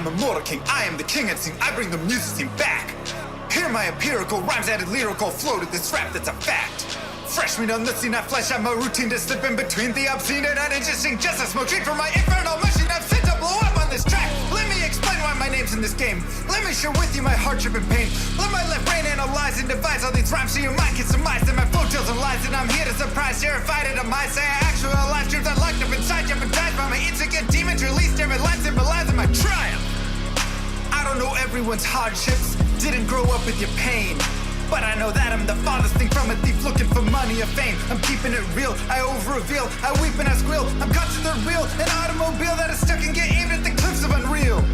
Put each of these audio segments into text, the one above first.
am immortal king, I am the king and sing, I bring the music scene back. Hear my empirical rhymes added lyrical flow to this rap that's a fact. Fresh meat on the scene, I flesh out my routine to slip in between the obscene and uninteresting. Just a smoke treat for my infernal machine, I'm sent to blow up on this track. Let me explain why my name's in this game. Let me share with you my hardship and pain. Let my left brain analyze and devise all these rhymes so your mind can surmise that my flow tells and lies. And I'm here to surprise, terrified at a mind. Say I actualize truths I locked up inside, jeopardized by my intricate demons. Released every line symbolizing my triumph. I don't know everyone's hardships, didn't grow up with your pain. But I know that I'm the farthest thing from a thief looking for money or fame. I'm keeping it real, I over-reveal, I weep and I squeal. I'm cut to the real, an automobile that is stuck and get aimed at the cliffs of unreal.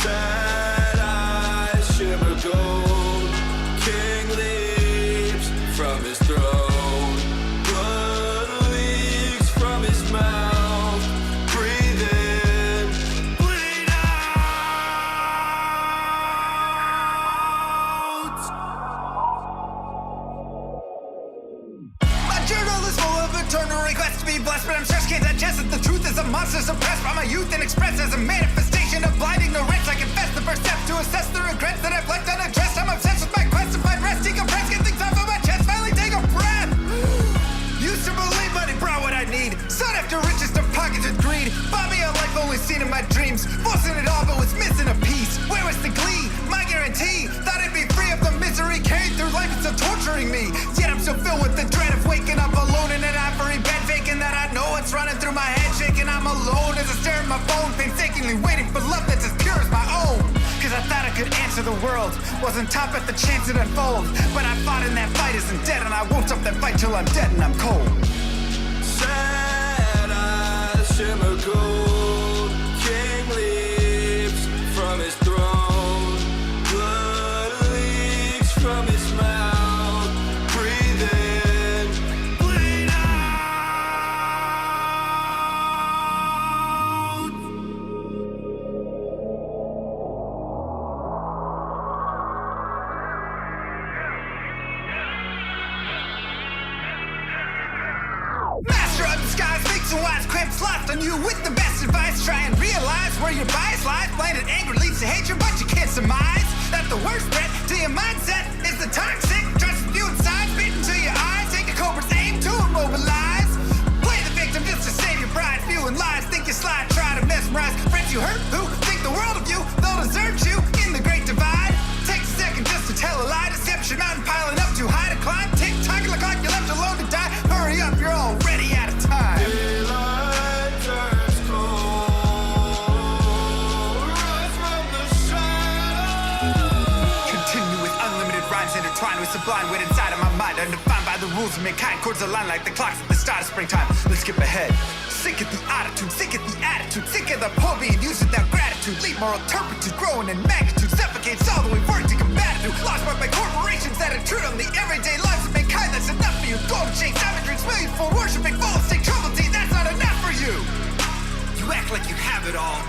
Sad eyes shimmer gold, king leaps from his throne. Blood leaks from his mouth, breathe in, bleed out. My journal is full of eternal requests to be blessed, but I'm stressed, can't digest it. The truth is a monster suppressed by my youth and expressed as a manifestation of blind ignorance. I confess the first step to assess the regrets that I've left unaddressed. I'm obsessed with my quest to find rest, decompress, get things off of my chest, finally take a breath. Used to believe money brought what I need, sought after riches to pockets with greed. Bought me a life only seen in my dreams, forcing it all but was missing a piece. Where was the glee? My guarantee, thought I'd be free of the misery carried through life, it's still torturing me. Yet I'm still filled with the dread of waking up alone in an ivory bed, vacant that I know what's running through my head, shaking I'm alone as I stare at my phone, painstakingly waiting for love that's as pure as my own. Cause I thought I could answer the world, wasn't top at the chance it unfold. But I fought and that fight isn't dead, and I won't stop that fight till I'm dead and I'm cold. Sad eyes shimmer gold, king leaps from his throne. Blood leaks from his mouth, breathe in, bleed out. Master of the skies, makes some wise cramps lost on you with the best advice. Try and realize where your bias lies. Blinded anger leads to hatred, but you can't surmise that the worst threat to your mindset is the toxic trust you inside, spit into your eyes. Take a cobra's aim to immobilize. Play the victim just to save your pride. Spewing lies, think you slide, try to mesmerize friends you hurt who think the world of you. They'll desert you in the great divide. Takes a second just to tell a lie. Deception mountain piling up too high to climb. Tick tock, look like you're left alone to die. Hurry up, you're already out of time. Daylight turns cold, rise from the shadows. Continue with unlimited rhymes intertwined with sublime wit inside of my mind, undefined by the rules of mankind. Chords align like the clocks at the start of springtime. Let's skip ahead. Sick of the attitude, sick of the attitude, sick of the poor being used without gratitude. Leave moral turpitude growing in magnitude, suffocates all the way work to combat it. Lost by corporations that intrude on the everyday lives of mankind. That's enough for you. Golden chain savageries, millions for worshiping false state trouble tea. That's not enough for you. You act like you have it all,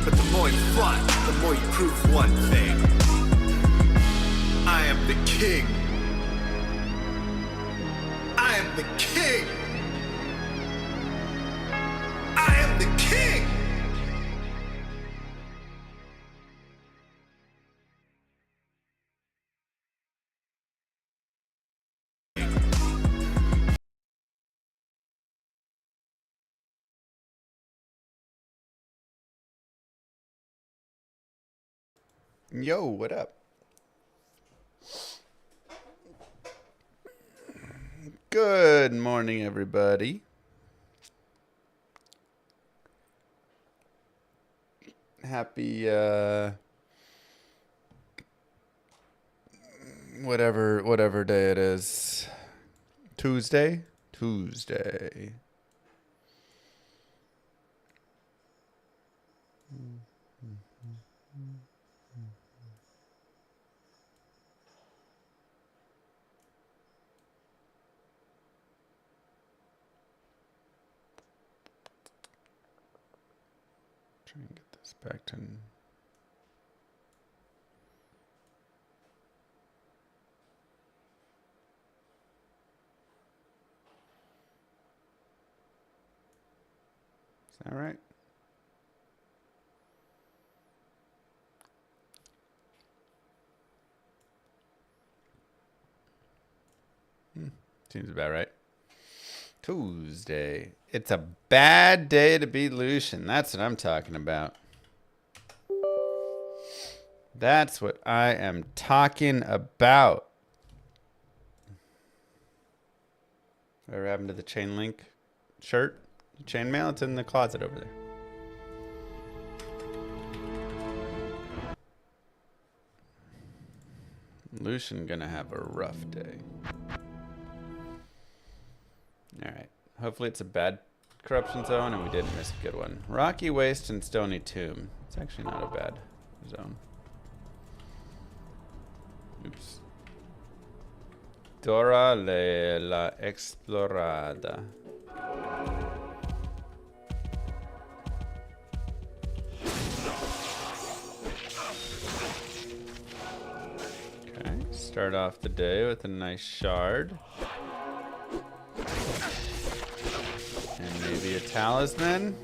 but the more you flaunt, the more you prove one thing. I am the king. I am the king. I am the king. Yo, what up? Good morning, everybody. Happy, whatever day it is. Tuesday? Tuesday. Try and get this back to... Is that right? Seems about right. Tuesday. It's a bad day to be Lucian. That's what I'm talking about. That's what I am talking about. Whatever happened to the chain link shirt? Chainmail? It's in the closet over there. Lucian gonna have a rough day. Alright. Hopefully it's a bad corruption zone and we didn't miss a good one. Rocky Waste and Stony Tomb. It's actually not a bad zone. Oops. Dora la Explorada. Okay, start off the day with a nice shard. And maybe a talisman.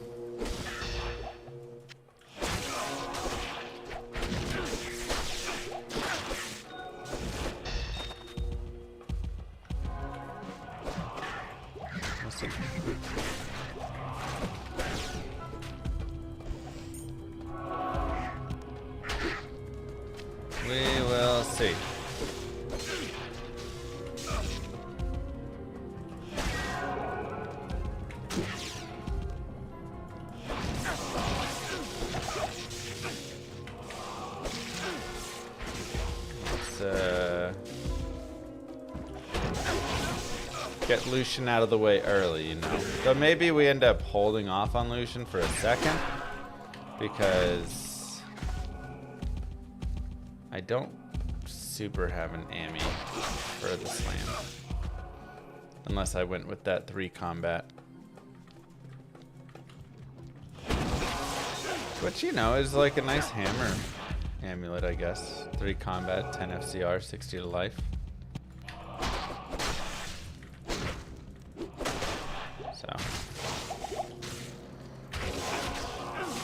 We will see. Let's get Lucian out of the way early, you know. So maybe we end up holding off on Lucian for a second because I don't super have an Ami for the slam. Unless I went with that 3 combat. Which, you know, is like a nice hammer amulet, I guess. 3 combat, 10 FCR, 60 to life. So.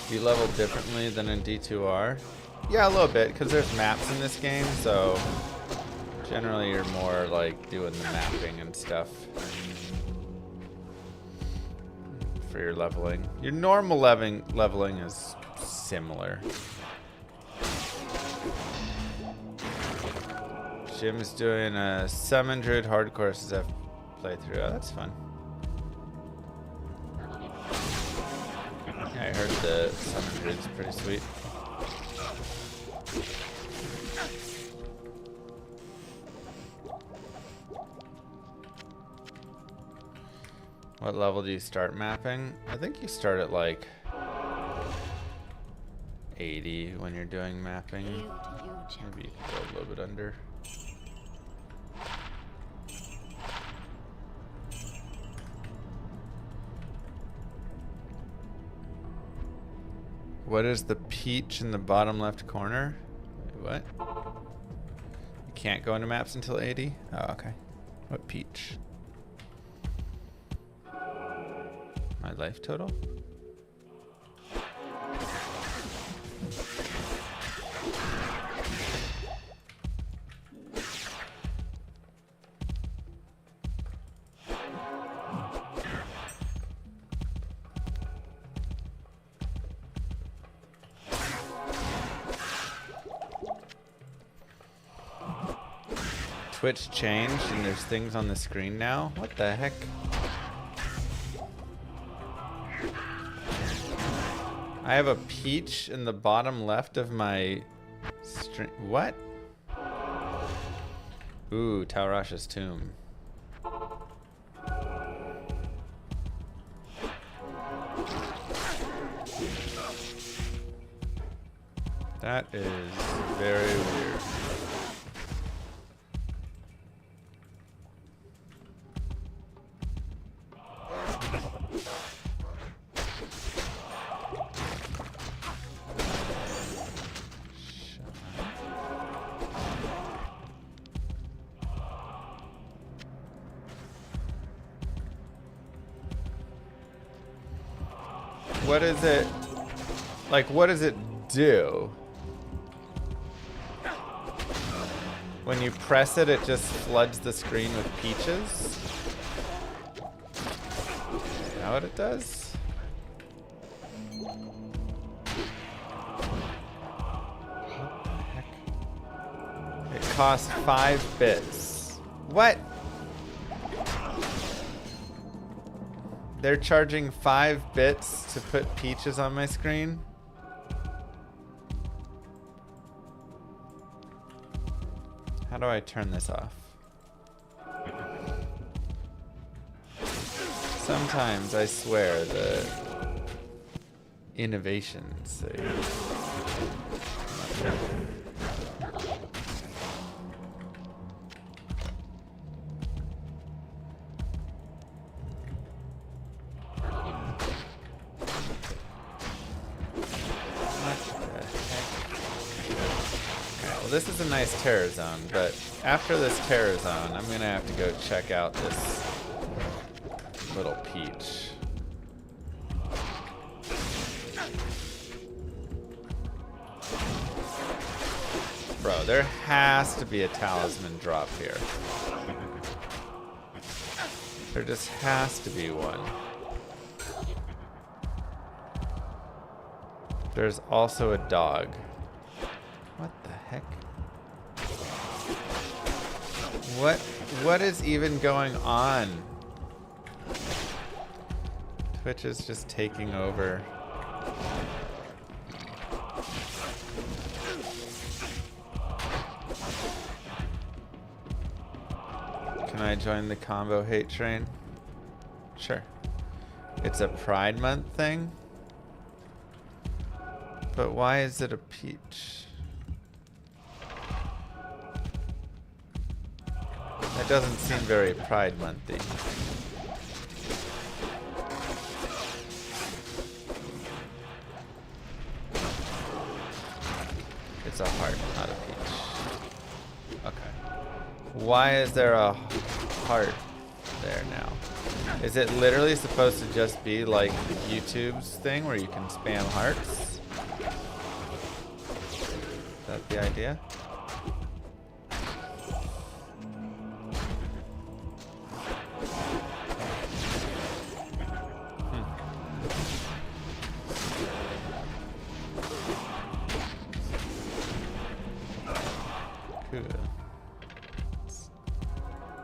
Do you level differently than in D2R? Yeah, a little bit, because there's maps in this game, so generally you're more like doing the mapping and stuff for your leveling. Your normal leveling is similar. Jim's doing a Summon Druid Hardcore SSF playthrough. Oh, that's fun. Yeah, I heard the Summon Druid's pretty sweet. What level do you start mapping? I think you start at like 80 when you're doing mapping. Maybe you can go a little bit under. What is the peach in the bottom left corner? Wait, what? You can't go into maps until 80? Oh, okay. What peach? My life total? Twitch changed and there's things on the screen now? What the heck? I have a peach in the bottom left of my stream. What? Ooh, Taurash's tomb. That is very weird. What is it? Like, what does it do? When you press it, it just floods the screen with peaches. Is that what it does? What the heck? It costs 5 bits. What? They're charging 5 bits to put peaches on my screen? How do I turn this off? Sometimes I swear the innovations. This is a nice terror zone, but after this terror zone, I'm gonna have to go check out this little peach. Bro, there has to be a talisman drop here. There just has to be one. There's also a dog. What the heck? What is even going on? Twitch is just taking over. Can I join the combo hate train? Sure. It's a Pride Month thing? But why is it a peach? That doesn't seem very Pride Monthy. It's a heart, not a peach. Okay. Why is there a heart there now? Is it literally supposed to just be like YouTube's thing where you can spam hearts? Is that the idea?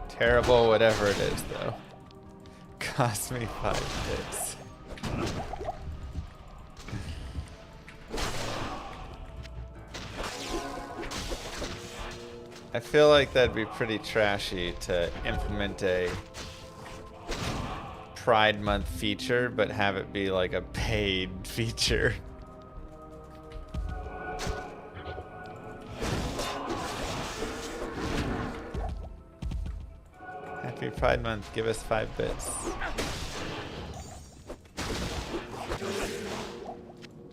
Terrible, whatever it is, though. Cost me 5 bits. I feel like that'd be pretty trashy to implement a Pride Month feature, but have it be like a paid feature. Happy Pride Month, give us 5 bits.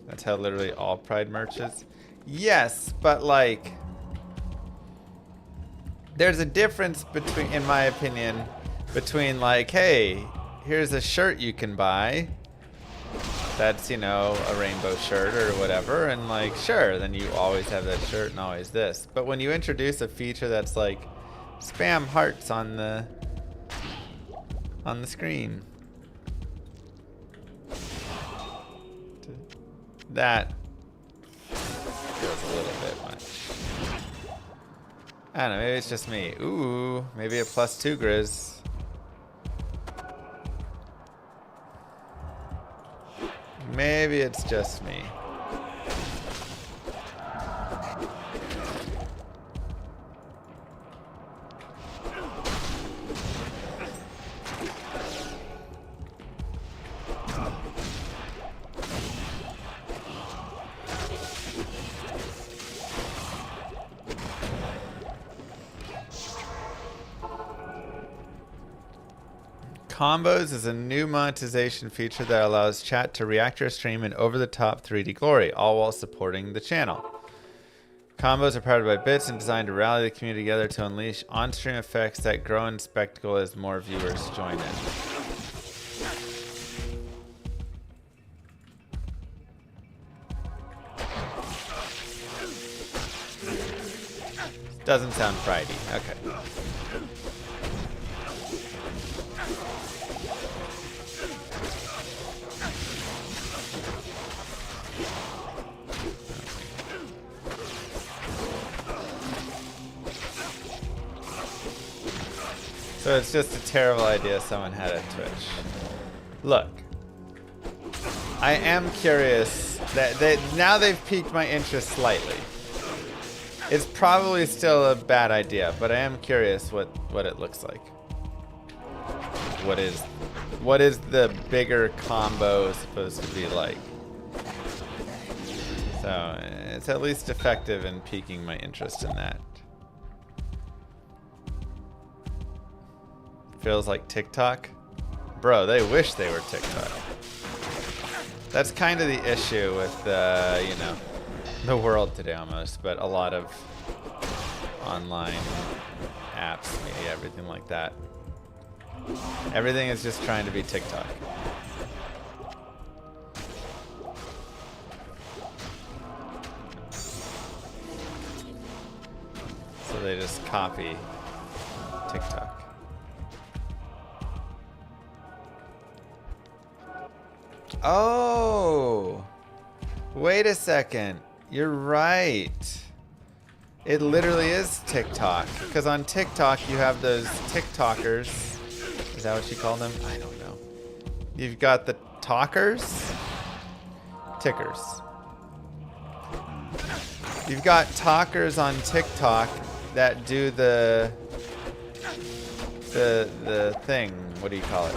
That's how literally all Pride merch is. Yes, but like, there's a difference between, in my opinion, between like, hey, here's a shirt you can buy. That's, you know, a rainbow shirt or whatever, and like, sure, then you always have that shirt and always this. But when you introduce a feature that's like, spam hearts on the screen. That feels a little bit much. I don't know, maybe it's just me. Ooh, maybe a +2 Grizz. Maybe it's just me. Combos is a new monetization feature that allows chat to react to your stream in over-the-top 3D glory, all while supporting the channel. Combos are powered by bits and designed to rally the community together to unleash on-stream effects that grow in spectacle as more viewers join in. Doesn't sound Friday. Okay. So it's just a terrible idea someone had at Twitch. Look, I am curious that now they've piqued my interest slightly. It's probably still a bad idea, but I am curious what it looks like. What is the bigger combo supposed to be like? So it's at least effective in piquing my interest in that. Feels like TikTok? Bro, they wish they were TikTok. That's kind of the issue with, you know, the world today almost, but a lot of online apps, media, everything like that. Everything is just trying to be TikTok. So they just copy TikTok. Oh, wait a second. You're right. It literally is TikTok. Because on TikTok, you have those TikTokers. Is that what you call them? I don't know. You've got the talkers? Tickers. You've got talkers on TikTok that do the thing. What do you call it?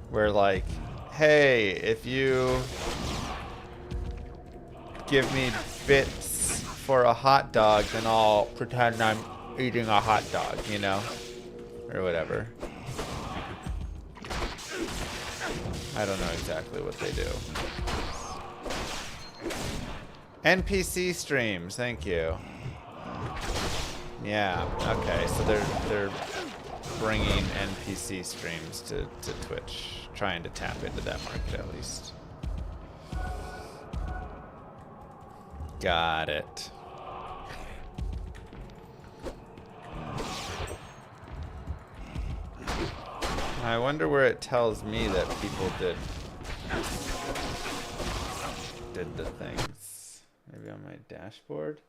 Where like, hey, if you give me bits for a hot dog, then I'll pretend I'm eating a hot dog, you know? Or whatever. I don't know exactly what they do. NPC streams, thank you. Yeah, okay, so they're bringing NPC streams to Twitch, trying to tap into that market at least. Got it. I wonder where it tells me that people did the things. Maybe on my dashboard?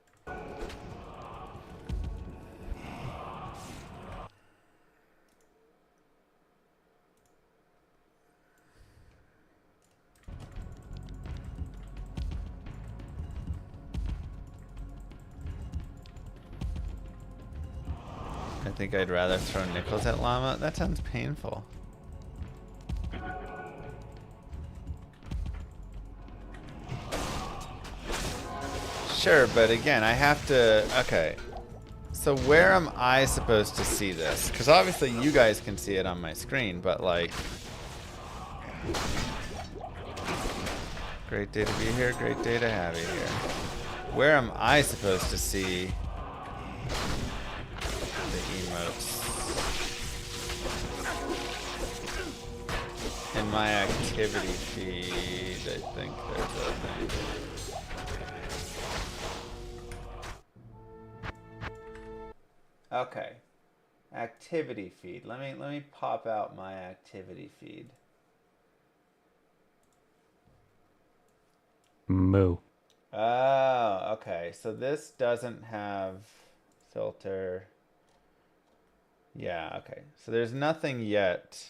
I think I'd rather throw nickels at Llama. That sounds painful. Sure, but again, I have to... Okay. So where am I supposed to see this? Because obviously you guys can see it on my screen, but like... Great day to be here. Great day to have you here. Where am I supposed to see... in my activity feed, I think there's a thing. Okay. Activity feed. Let me pop out my activity feed. Moo. Oh, okay. So this doesn't have filter. Yeah, okay. So there's nothing yet.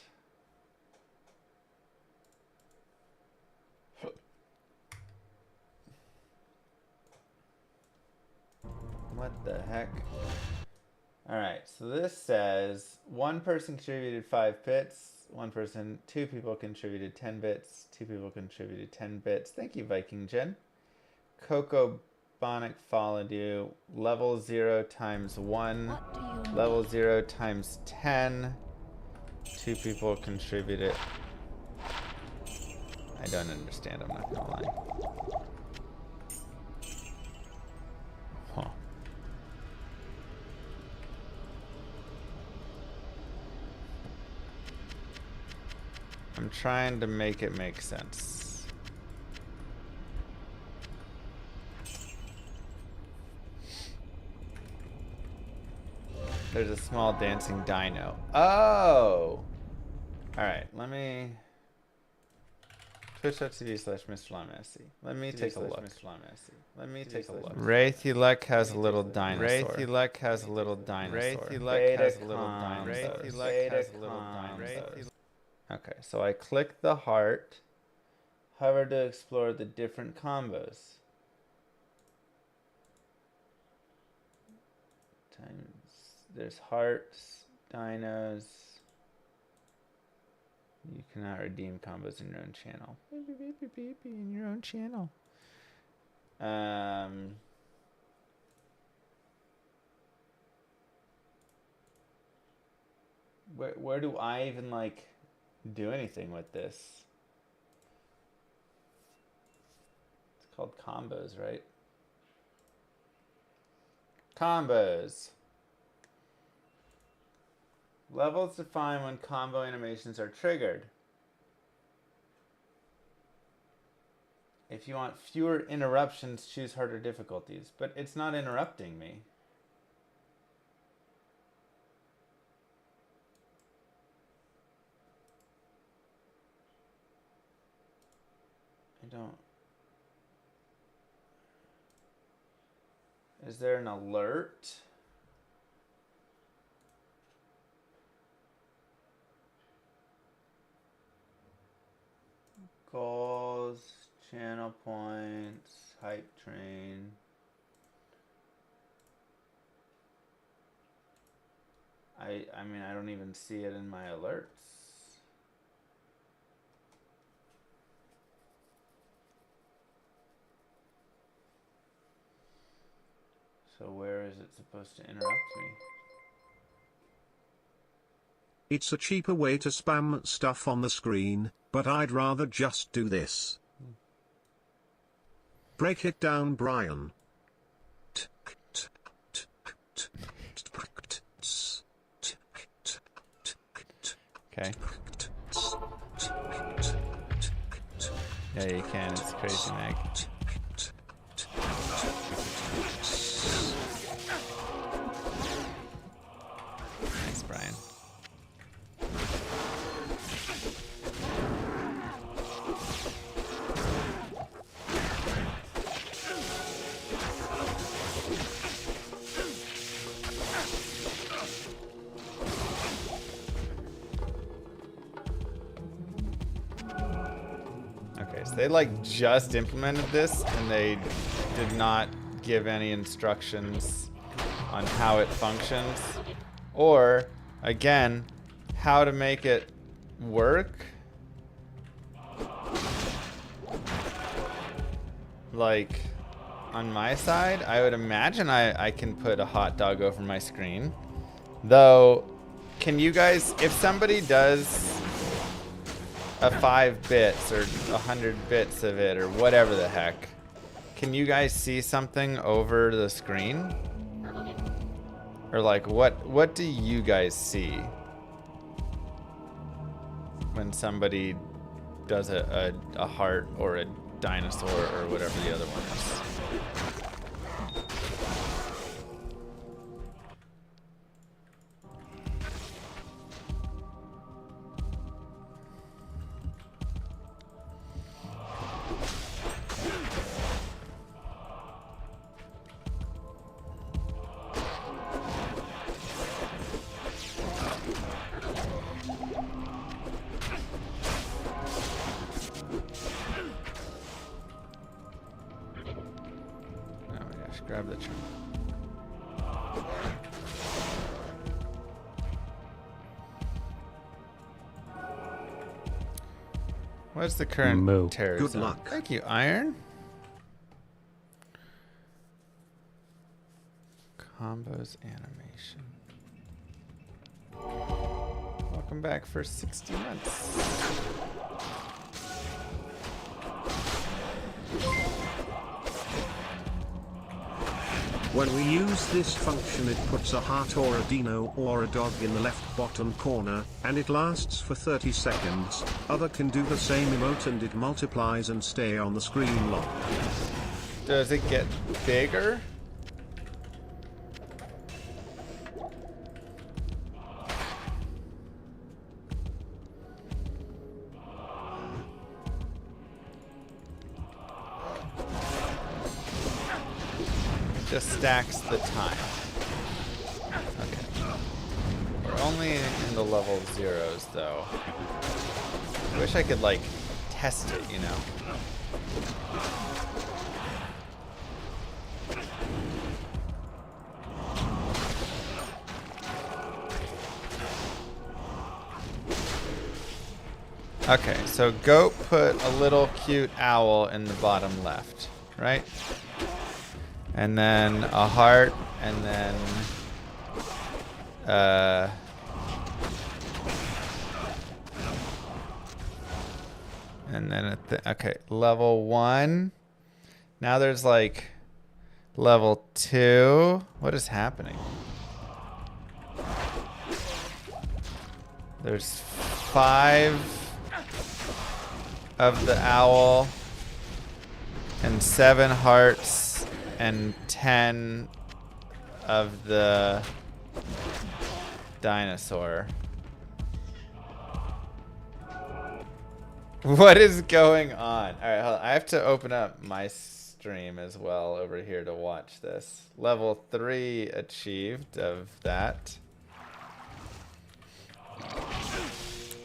What the heck? Alright, so this says one person contributed 5 bits, two people contributed 10 bits, 2 people contributed 10 bits. Thank you, Viking Jen. Coco Bonic followed you. Level 0 times 1. Level 0 times 10. 2 people contributed. I don't understand, I'm not gonna lie. Huh. I'm trying to make it make sense. There's a small dancing dino. Oh! Alright, let me... Twitch.tv/Mr. Llama-SC. Let me take a look. Let me take a look. Wraithulek has a little dinosaur. Wraithulek has a little dinosaur. Wraithulek has a little dinosaur. Wraithulek has a little dinosaur. Okay, so I click the heart. Hover to explore the different combos. There's hearts, dinos. You cannot redeem combos in your own channel. In your own channel. Where do I even like do anything with this? It's called combos, right? Combos. Levels define when combo animations are triggered. If you want fewer interruptions, choose harder difficulties. But it's not interrupting me. I don't... Is there an alert? Goals, channel points, hype train. I mean, I don't even see it in my alerts. So where is it supposed to interrupt me? It's a cheaper way to spam stuff on the screen, but I'd rather just do this. Break it down, Brian. Okay. Yeah, you can. It's crazy, Meg. Thanks, Brian. Okay, so they like just implemented this and they did not give any instructions on how it functions or again how to make it work. Like on my side, I would imagine I can put a hot dog over my screen. Though, can you guys, if somebody does a 5 bits or 100 bits of it or whatever the heck, can you guys see something over the screen? Or like what do you guys see when somebody does a heart or a dinosaur or whatever the other one is? Grab the trim. What's the current terror Good zone? luck. Thank you, Iron. Combos animation. Welcome back for 60 months. When we use this function, it puts a heart or a dino or a dog in the left bottom corner, and it lasts for 30 seconds. Other can do the same emote and it multiplies and stay on the screen long. Does it get bigger? just stacks the time. Okay. We're only in the level 0s though. I wish I could like test it, you know. Okay, so goat put a little cute owl in the bottom left, right? And then a heart, and then okay, level 1. Now there's like level 2. What is happening? There's 5 of the owl and 7 hearts and 10 of the dinosaur. What is going on? All right, hold on. I have to open up my stream as well over here to watch this. Level 3 achieved of that.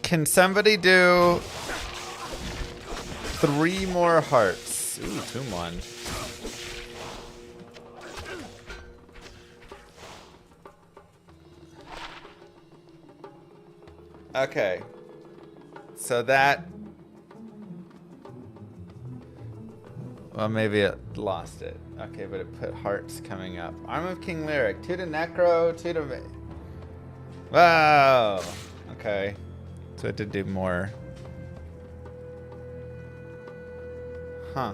Can somebody do 3 more hearts? Ooh, Tumon. Okay. So that... Well, maybe it lost it. Okay, but it put hearts coming up. Arm of King Lyric. 2 to Necro, 2 to... Wow! Okay. So it did do more. Huh.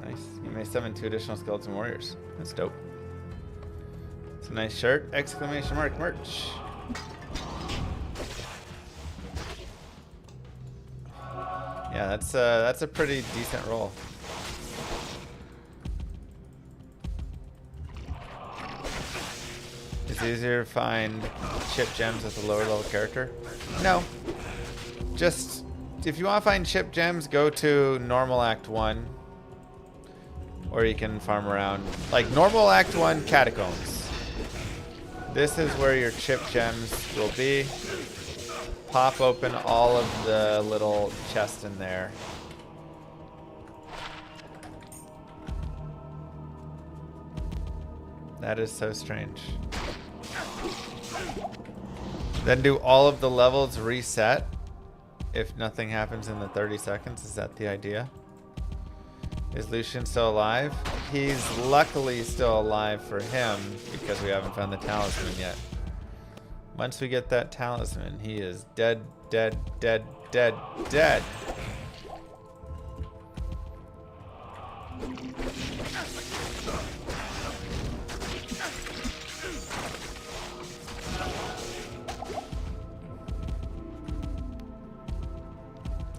Nice. You may summon 2 additional skeleton warriors. That's dope. It's a nice shirt. Exclamation mark merch. Yeah, that's a pretty decent roll. It's easier to find chip gems with a lower level character? No. Just, if you want to find chip gems, go to normal Act 1. Or you can farm around. Like, normal Act 1 catacombs. This is where your chip gems will be. Pop open all of the little chests in there. That is so strange. Then do all of the levels reset if nothing happens in the 30 seconds? Is that the idea? Is Lucian still alive? He's luckily still alive for him because we haven't found the talisman yet. Once we get that talisman, he is dead, dead, dead, dead, dead.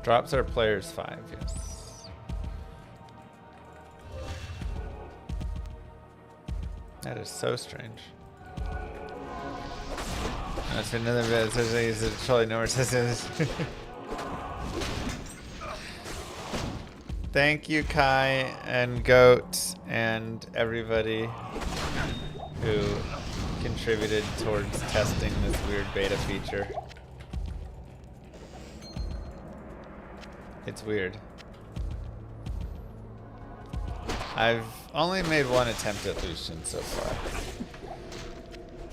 Drops our players 5, yes. That is so strange. That's another bit. There's totally no more systems. Thank you, Kai and Goat and everybody who contributed towards testing this weird beta feature. It's weird. I've only made 1 attempt at Lucian so far.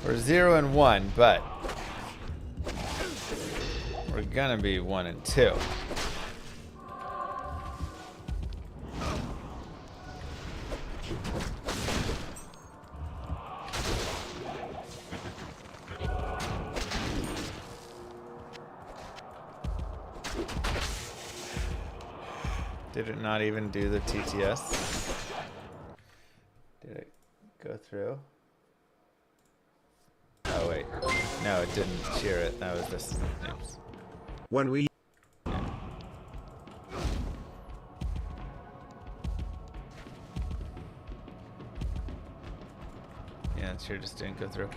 We're 0 and 1, but we're gonna be 1 and 2. Did it not even do the TTS? Did it go through? Oh wait, no, it didn't cheer it. That was this. Oops. When we Yeah, it sure just didn't go through.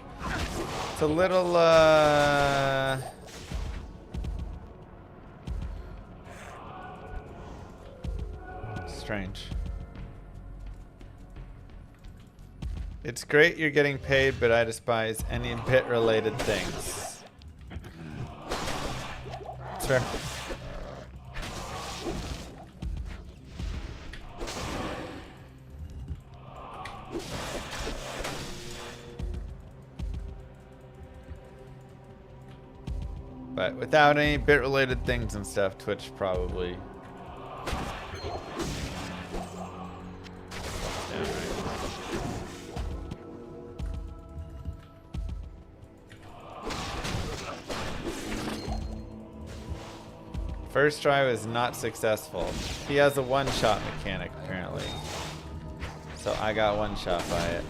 It's a little Strange. It's great you're getting paid, but I despise any bit-related things. It's fair. But without any bit-related things and stuff, Twitch probably... First try was not successful. He has a one-shot mechanic, apparently. So I got one shot by it.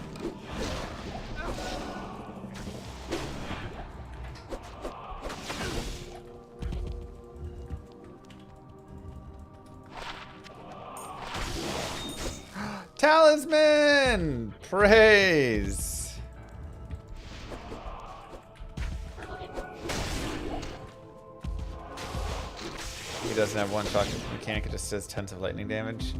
Talisman! Praise! He doesn't have one shot mechanic, it just does tons of lightning damage.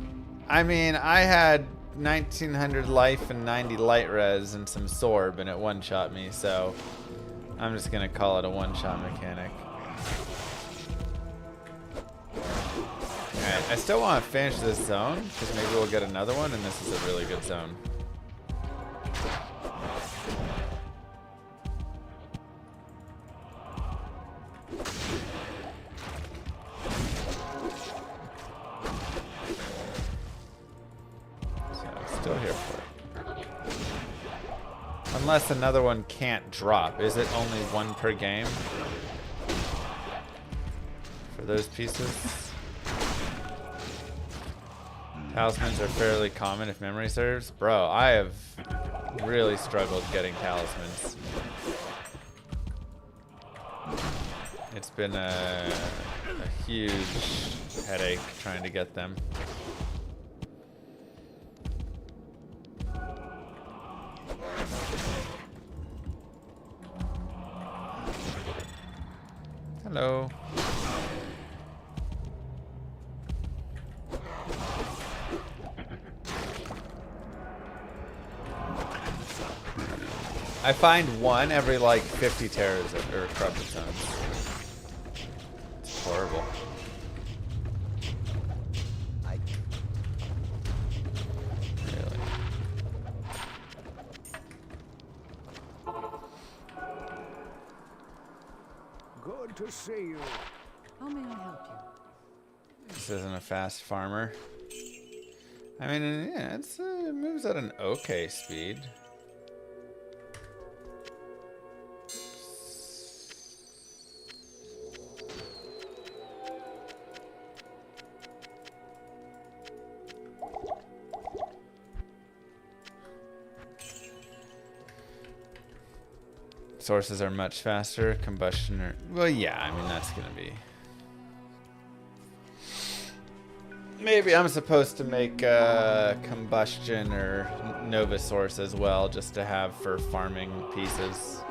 I mean, I had 1900 life and 90 light res and some sorb and it one-shot me, so I'm just gonna call it a one-shot mechanic. Alright, I still want to finish this zone, because maybe we'll get another one, and this is a really good zone. So, still here for it. Unless another one can't drop. Is it only one per game? For those pieces? Talismans are fairly common if memory serves. Bro, I have really struggled getting talismans. It's been a huge headache trying to get them. Hello. I find one every like 50 terrors or corrupted zones. It's horrible. Really. Good to see you. How may I help you? This isn't a fast farmer. I mean, yeah, it moves at an okay speed. Sources are much faster. Combustion or... Well, yeah, I mean, that's going to be... Maybe I'm supposed to make combustion or Nova Source as well, just to have for farming pieces.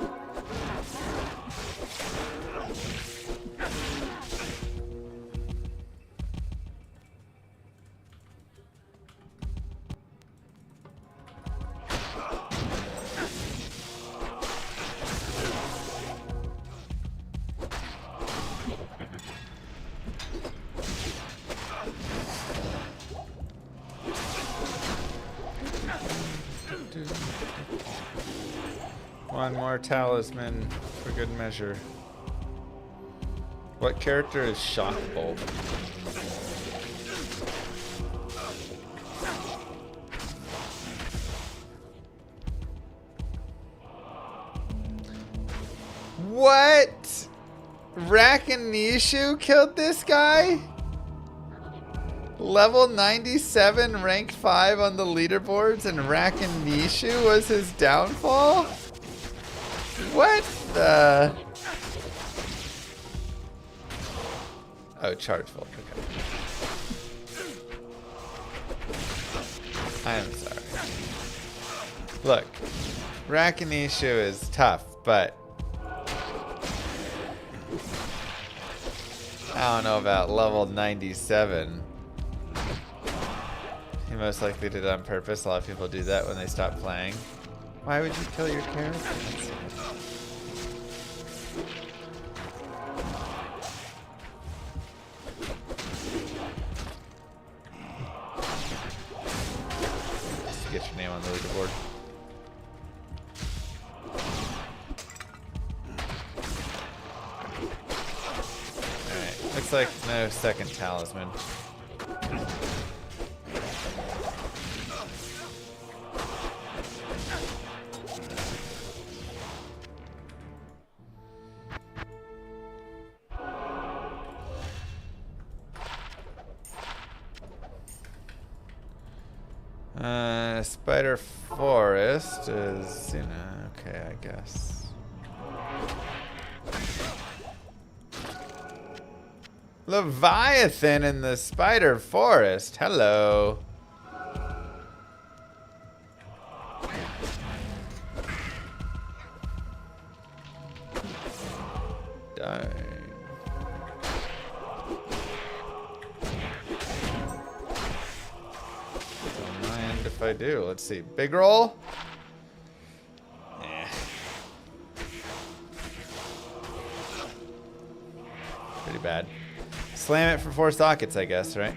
One more talisman for good measure. What character is Shock Bolt? What? Rakanishu killed this guy? Level 97, rank 5 on the leaderboards, and Rakanishu was his downfall? What the? Oh, charge volt. Okay. I am sorry. Look, Rakanishu is tough, but I don't know about level 97. He most likely did it on purpose. A lot of people do that when they stop playing. Why would you kill your character? That's sad. Just to get your name on the leaderboard. Alright, looks like no second talisman. Spider Forest is, you know, okay, I guess. Leviathan in the Spider Forest. Hello. Dang. If I do, let's see. Big roll? Eh. Pretty bad. Slam it for 4 sockets, I guess, right?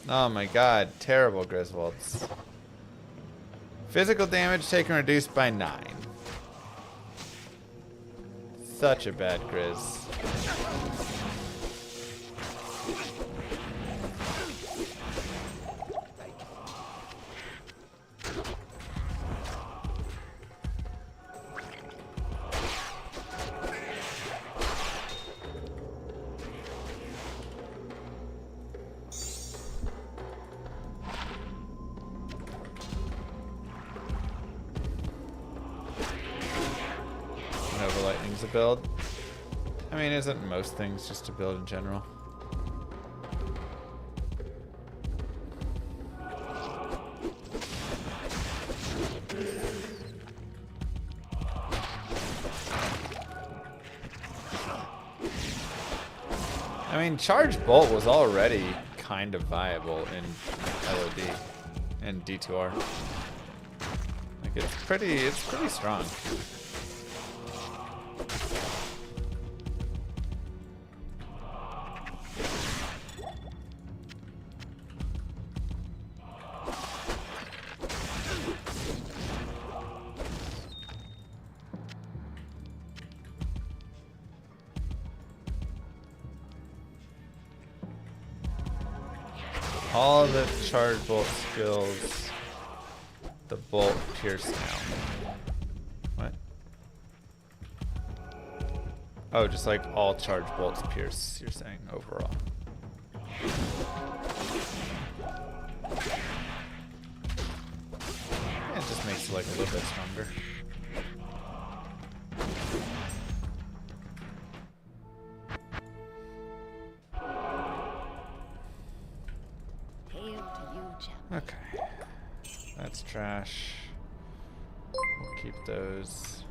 Oh my god, terrible Griswolds. Physical damage taken reduced by 9. Such a bad Grizz. Nova Lightning's a build. I mean, isn't most things just a build in general? I mean, Charge Bolt was already kind of viable in LOD and D2R. Like it's pretty strong. All the charge bolt skills, the bolt pierce now. What? Oh, just like all charge bolts pierce, you're saying overall. Yeah, it just makes it like a little bit stronger. Okay, that's trash. We'll keep those.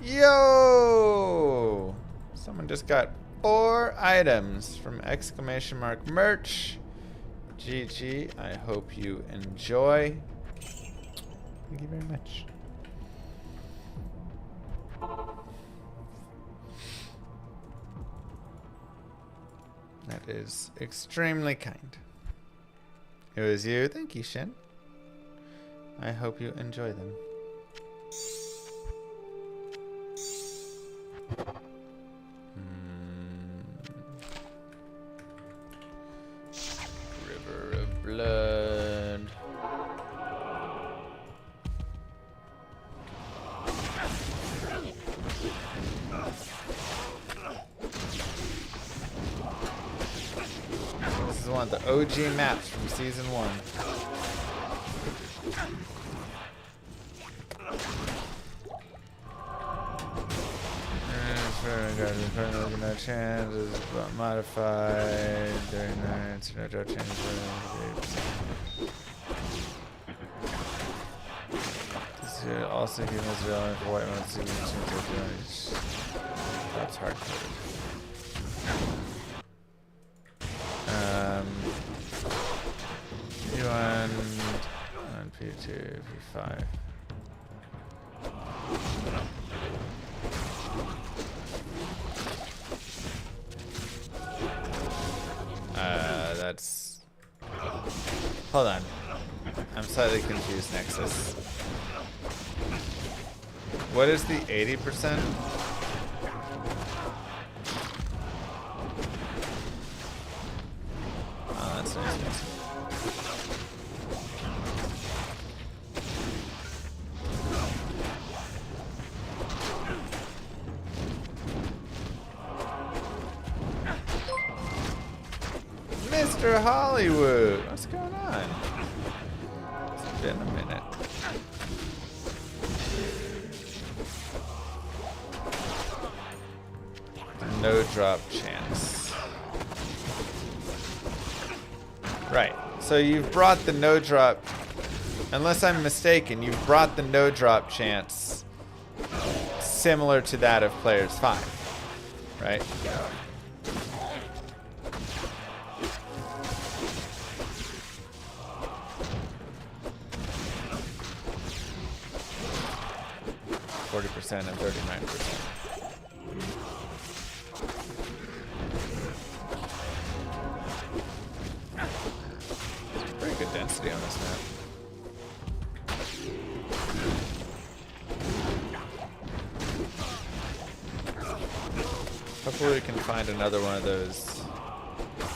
Yo! Someone just got 4 items from exclamation mark merch. GG. I hope you enjoy. Thank you very much. That is extremely kind. It was you. Thank you, Shin. I hope you enjoy them. River of Blood. This is one of the OG maps from Season 1. No chances, but modified during nights, no draw changes. This should also give us relevant for white mode. That's hard coded. P2, P5. That's... Hold on. I'm slightly confused, Nexus. What is the 80%? Oh, that's nice. Mr. Hollywood, what's going on? It's been a minute. No drop chance. Right, so you've brought the no drop, unless I'm mistaken, you've brought the no drop chance similar to that of Players 5, right? 40% and 39%. Pretty good density on this map. Hopefully we can find another one of those.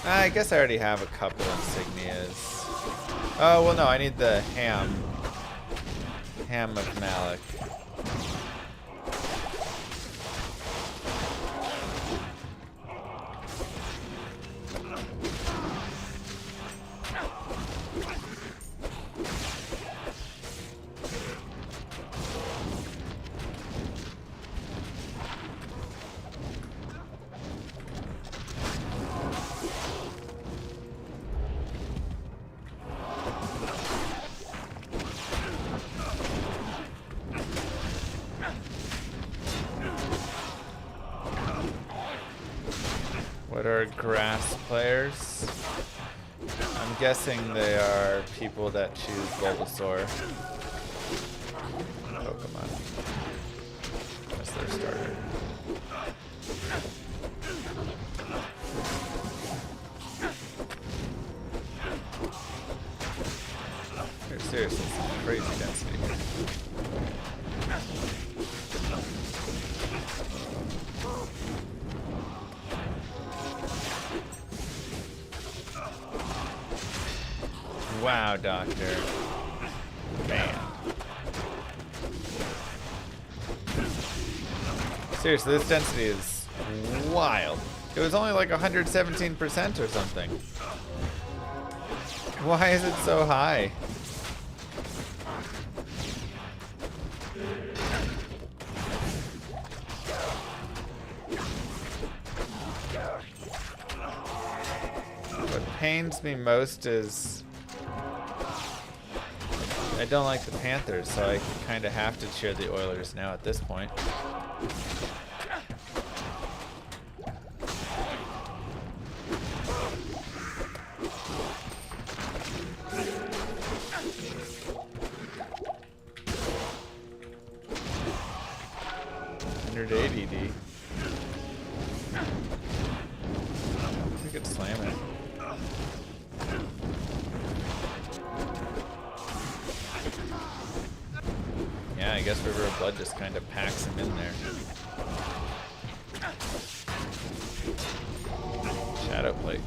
I guess I already have a couple insignias. Oh, well no, I need the ham. Ham of Malik. What are grass players? I'm guessing they are people that choose Bulbasaur. Pokemon. That's their starter. There's seriously some crazy density here. Wow, Doctor. Man. Seriously, this density is wild. It was only like 117% or something. Why is it so high? What pains me most is I don't like the Panthers, so I kind of have to cheer the Oilers now at this point. $180D. We could slam it. Yeah, I guess River of Blood just kind of packs him in there. Shadow Plate.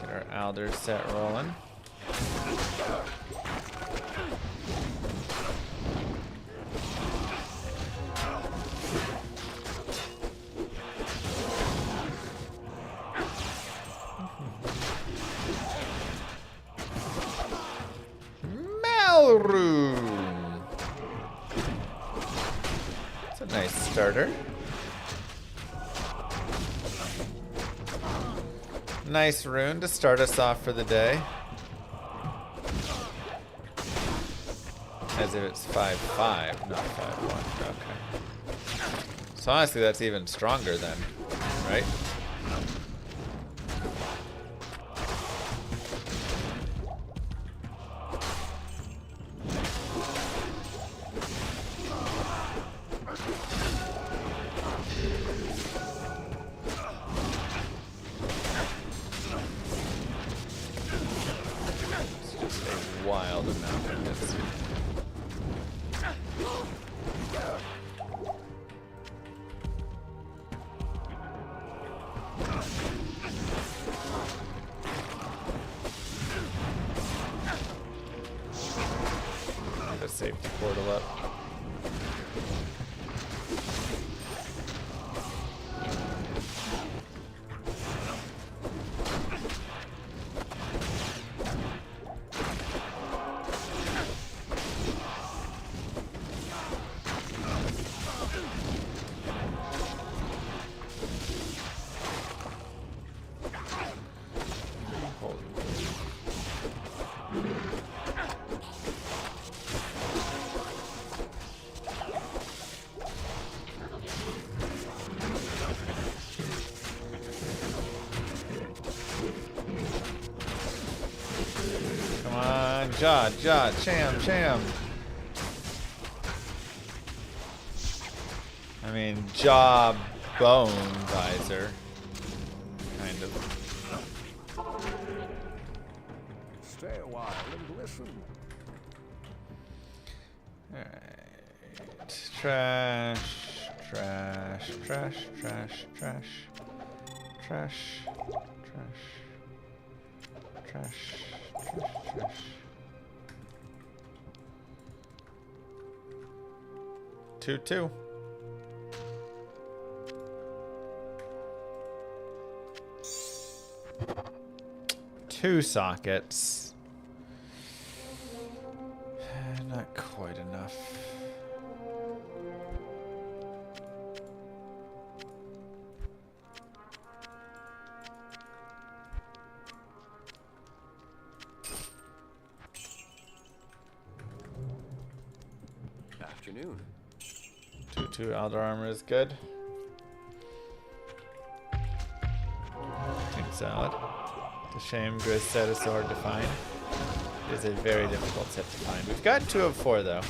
Get our Alder set rolling. Rune. It's a nice starter. Nice rune to start us off for the day. As if it's 5-5, not 5-1. Okay. So honestly, that's even stronger then, right? Get a safety portal up. Ja, Cham. I mean, jaw, bone, visor. Kind of. Stay a while and listen. Alright. Trash. Two. Two sockets. Not quite enough. Afternoon. 2 Elder Armor is good. Seems solid. It's a shame Grizz set is so hard to find. It is a very difficult set to find. We've got 2 of 4 though.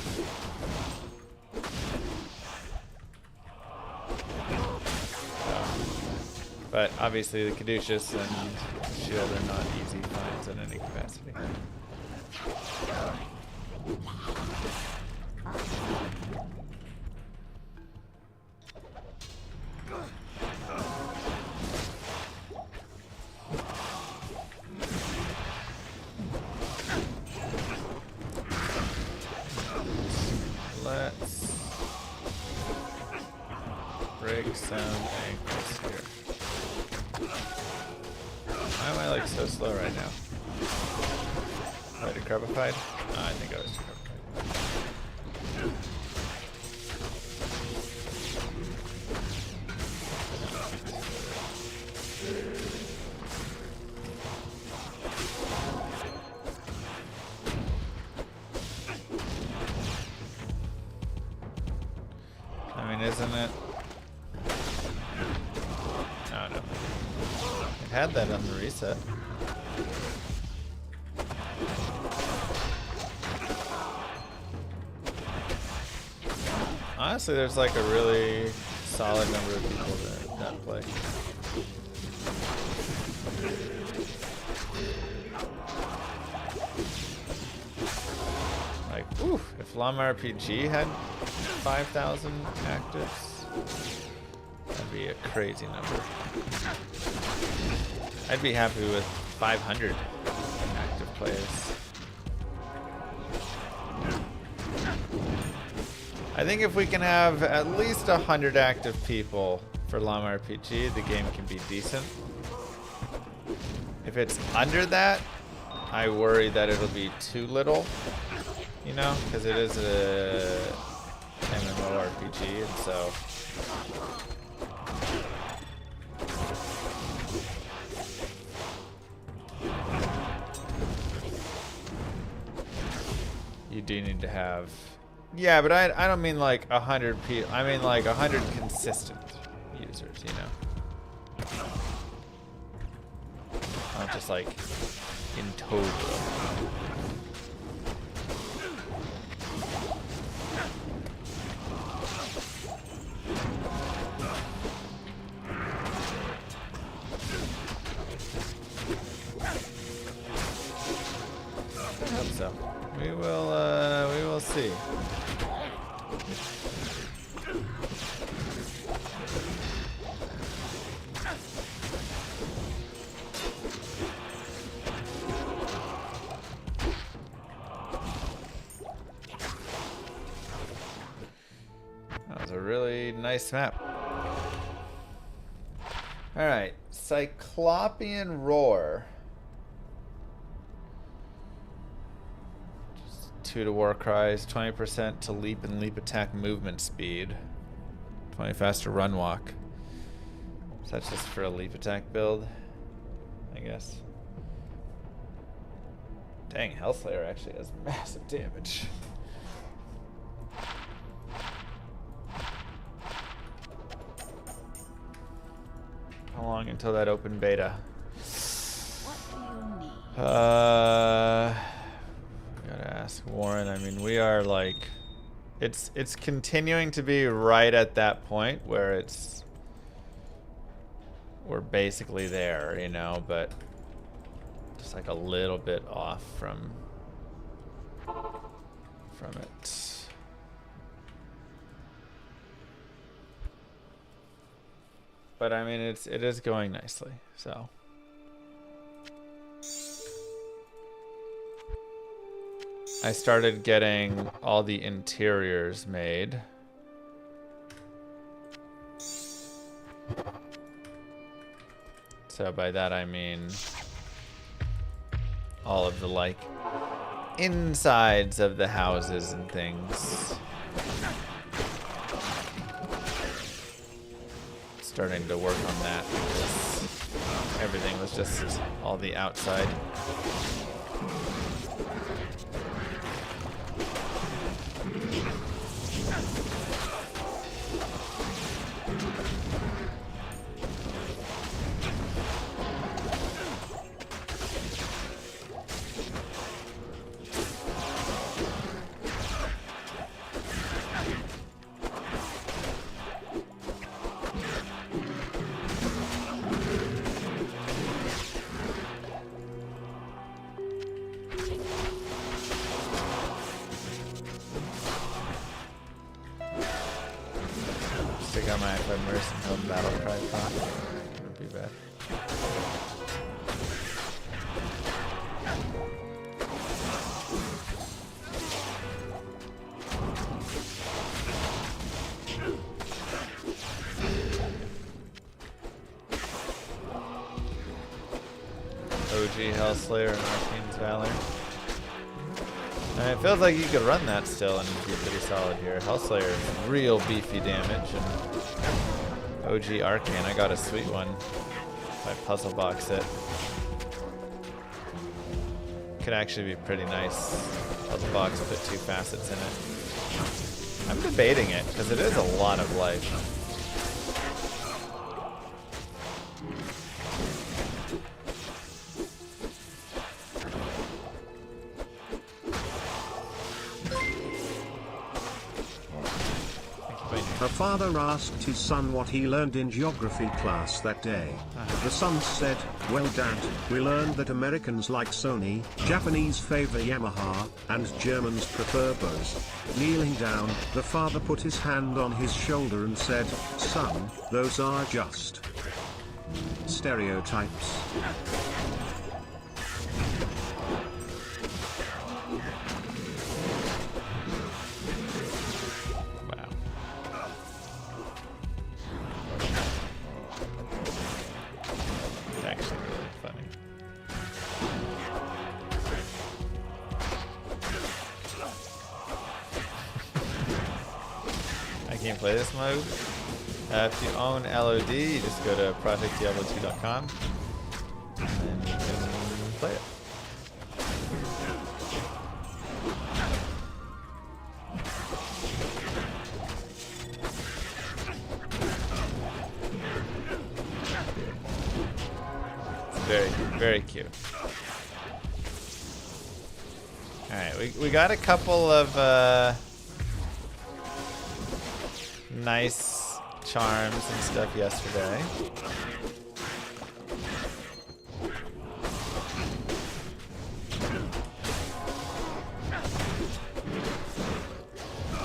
But obviously the Caduceus and Shield are not easy finds in any capacity. Let's break some ankles here. Why am I like so slow right now? Am I decrepified? Oh, I think I was decrepified. I mean, isn't it? Oh no. It had that on the reset. Honestly, there's like a really solid number of people that play. Like, oof, if Llama RPG had 5,000 actives, that'd be a crazy number. I'd be happy with 500 active players. I think if we can have at least 100 active people for Llama RPG, the game can be decent. If it's under that, I worry that it'll be too little, you know, because it is a MMORPG, and so you do need to have. Yeah, but I don't mean like 100 people. I mean like 100 consistent users, you know. Not just like in total. I hope so. We will see. nice map. Alright, Cyclopean Roar. Just 2 to war cries, 20% to leap and leap attack movement speed. 20 faster run walk. Is that just for a leap attack build? I guess. Dang, Hellslayer actually has massive damage. How long until that open beta? What do you need? Gotta ask Warren. I mean, we are like, it's continuing to be right at that point where we're basically there, you know, but just like a little bit off from it. But I mean, it is going nicely, so. I started getting all the interiors made. So by that I mean all of the like insides of the houses and things. Starting to work on that because everything was just all the outside. Got my Mercy Home Battle Cry from. Wouldn't be bad. OG Hellslayer and Arcane's Valor. And it feels like you could run that still and be pretty solid here. Hellslayer is real beefy damage, and OG Arcane, I got a sweet one if I puzzle box it. Could actually be pretty nice. Puzzle box, put 2 facets in it. I'm debating it because it is a lot of life. A father asked his son what he learned in geography class that day. The son said, "Well, Dad, we learned that Americans like Sony, Japanese favor Yamaha, and Germans prefer Bose." Kneeling down, the father put his hand on his shoulder and said, "Son, those are just stereotypes." Play this mode. If you own LOD, you just go to projectdiablo2.com and you can play it. It's very, very cute. Alright, we got a couple of nice charms and stuff yesterday.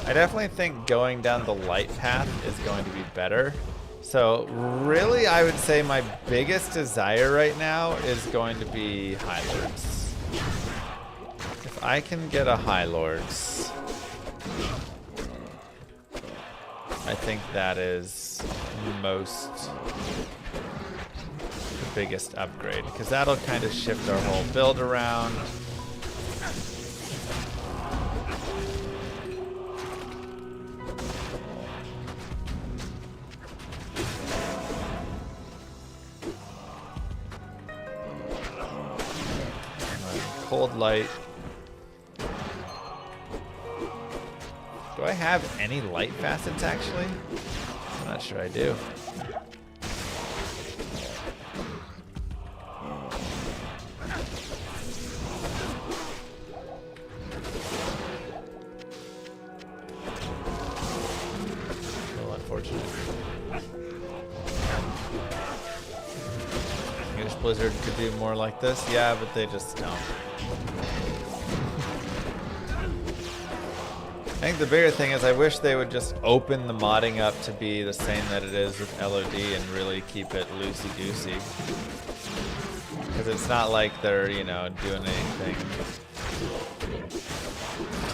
I definitely think going down the light path is going to be better. So really, I would say my biggest desire right now is going to be High Lords. If I can get a High Lords, I think that is the biggest upgrade, because that'll kind of shift our whole build around. Cold light. Do I have any light facets actually? I'm not sure I do. A little unfortunate. I guess Blizzard could do more like this. Yeah, but they just don't. I think the bigger thing is I wish they would just open the modding up to be the same that it is with LOD and really keep it loosey-goosey. Because it's not like they're, you know, doing anything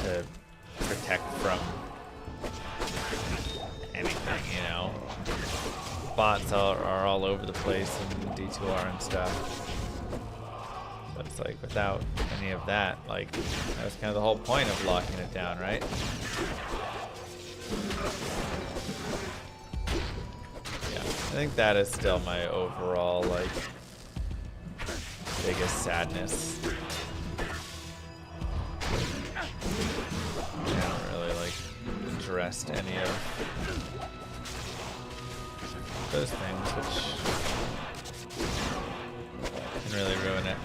to protect from anything, you know. Bots are all over the place in D2R and stuff. But it's like without any of that, like that was kind of the whole point of locking it down, right? Yeah, I think that is still my overall like biggest sadness. I haven't really like addressed any of those things, which can really ruin it.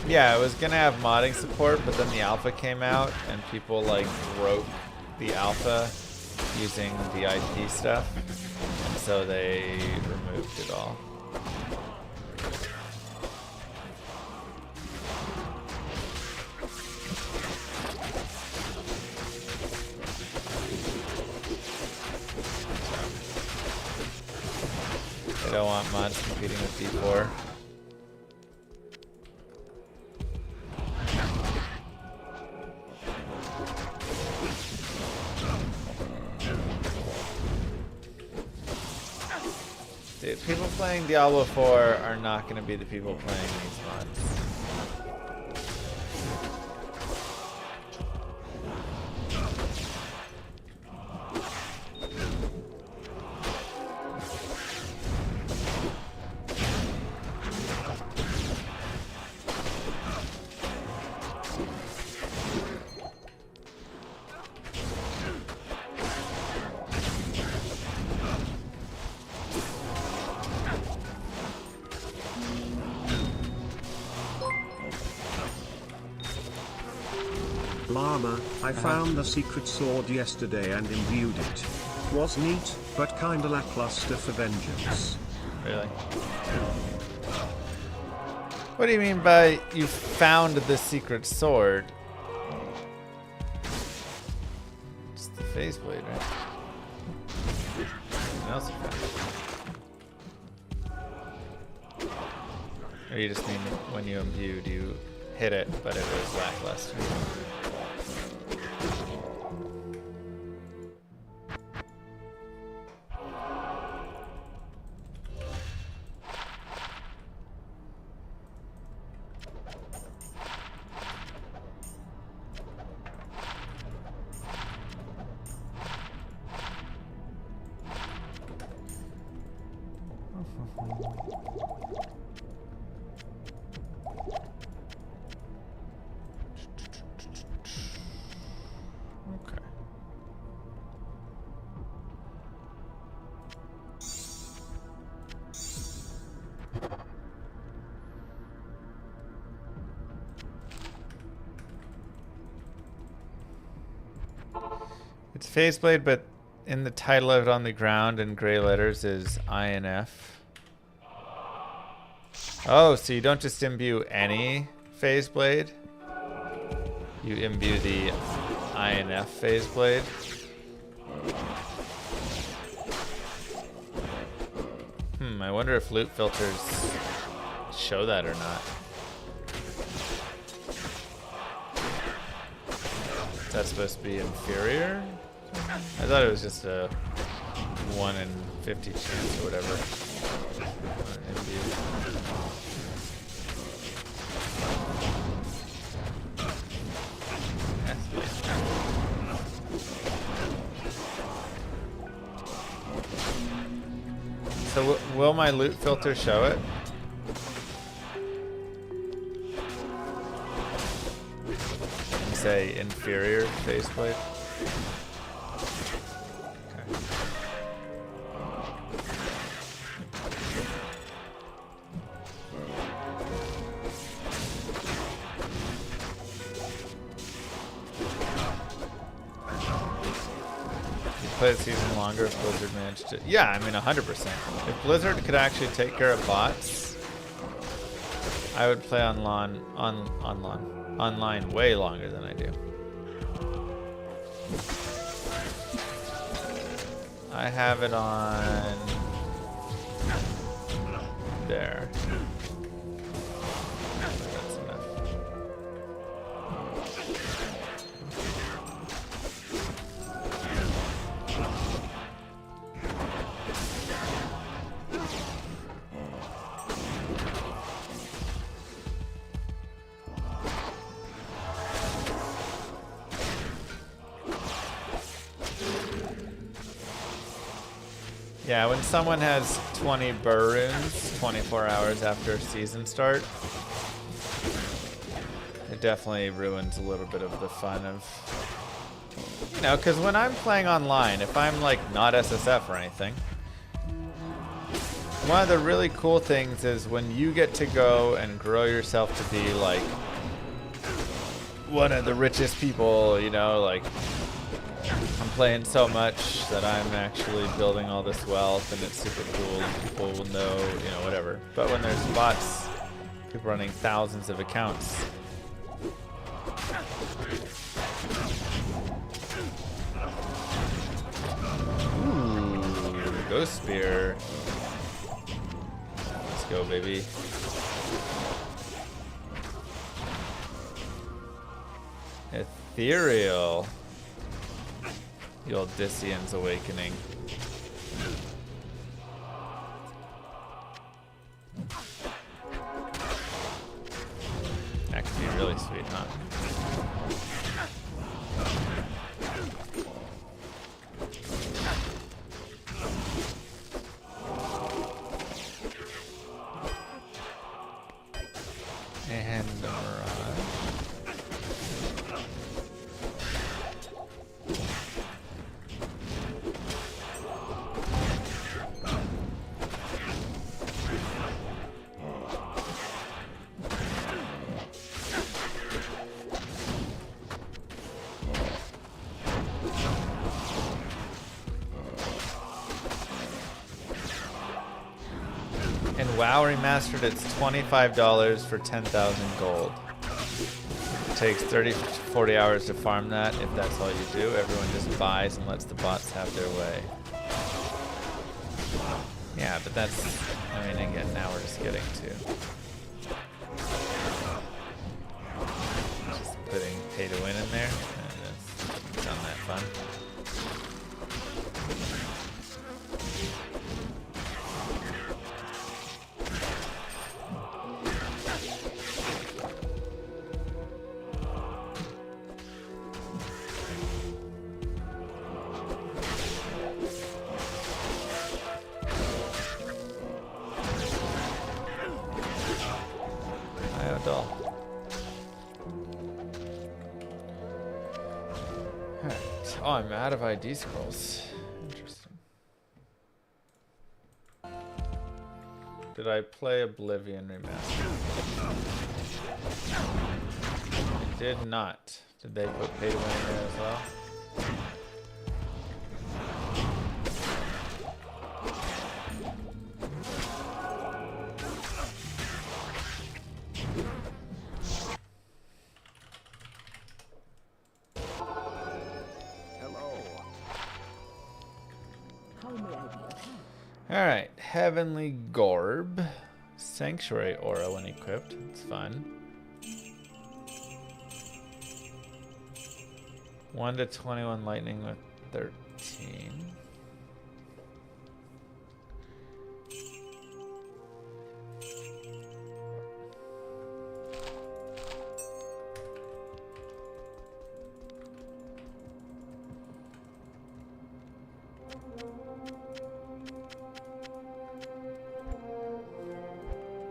Yeah, I was gonna have modding support, but then the alpha came out and people like broke the alpha using the IP stuff, and so they removed it all. They don't want mods competing with D4. Dude, people playing Diablo 4 are not going to be the people playing these mods. Llama, I found the secret sword yesterday and imbued it. Was neat, but kinda lackluster for vengeance. Really? What do you mean by you found the secret sword? It's the phase blade, right? Something else you found. Or you just mean when you imbued, you hit it, but it was lackluster. It's phase blade, but in the title of it on the ground in gray letters is INF. Oh, so you don't just imbue any phase blade? You imbue the INF phase blade? I wonder if loot filters show that or not. That's supposed to be inferior? I thought it was just a 1 in 50 chance or whatever. So will my loot filter show it? And say inferior faceplate? Play the season longer if Blizzard managed to. Yeah, I mean 100%. If Blizzard could actually take care of bots, I would play online way longer than I do. I have it on there. That's enough. Yeah, when someone has 20 burr runes 24 hours after season start, it definitely ruins a little bit of the fun of, you know, because when I'm playing online, if I'm like not SSF or anything, one of the really cool things is when you get to go and grow yourself to be like one of the richest people, you know, like I'm playing so much that I'm actually building all this wealth and it's super cool and people will know, you know, whatever. But when there's bots, people running thousands of accounts. Ooh, Ghost Spear. Let's go, baby. Ethereal. The old Disian's Awakening. That could be really sweet, huh? And the Mirage. And WoW Remastered, it's $25 for 10,000 gold. It takes 30 to 40 hours to farm that. If that's all you do, everyone just buys and lets the bots have their way. Yeah, but that's, I mean, again, now we're just getting to just putting pay to win in there. And it's not that fun. Oh, I'm out of ID scrolls. Interesting. Did I play Oblivion Remastered? I did not. Did they put pay to win in there as well? Alright, Heavenly Gorb. Sanctuary Aura when equipped. It's fun. 1 to 21 lightning with 13.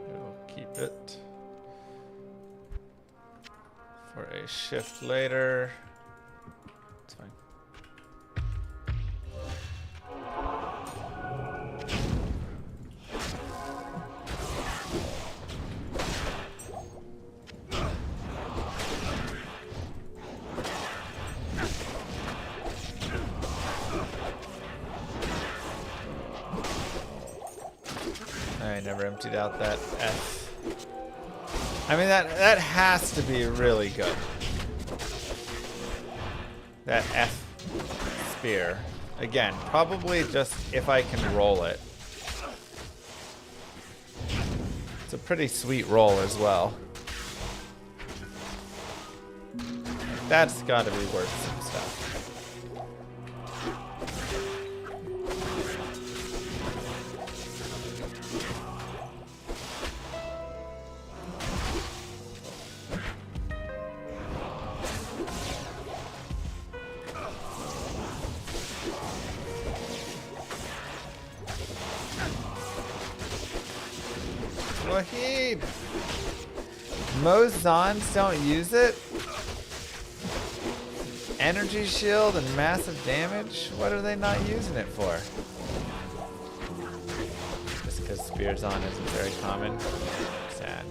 We'll keep it for a shift later. It's fine. I never emptied out that F. I mean, that has to be really good. That F spear. Again, probably just if I can roll it. It's a pretty sweet roll as well. That's got to be worth some stuff. Wahid! Most Zons don't use it? Energy shield and massive damage? What are they not using it for? Just because Spear Zon isn't very common? Sag.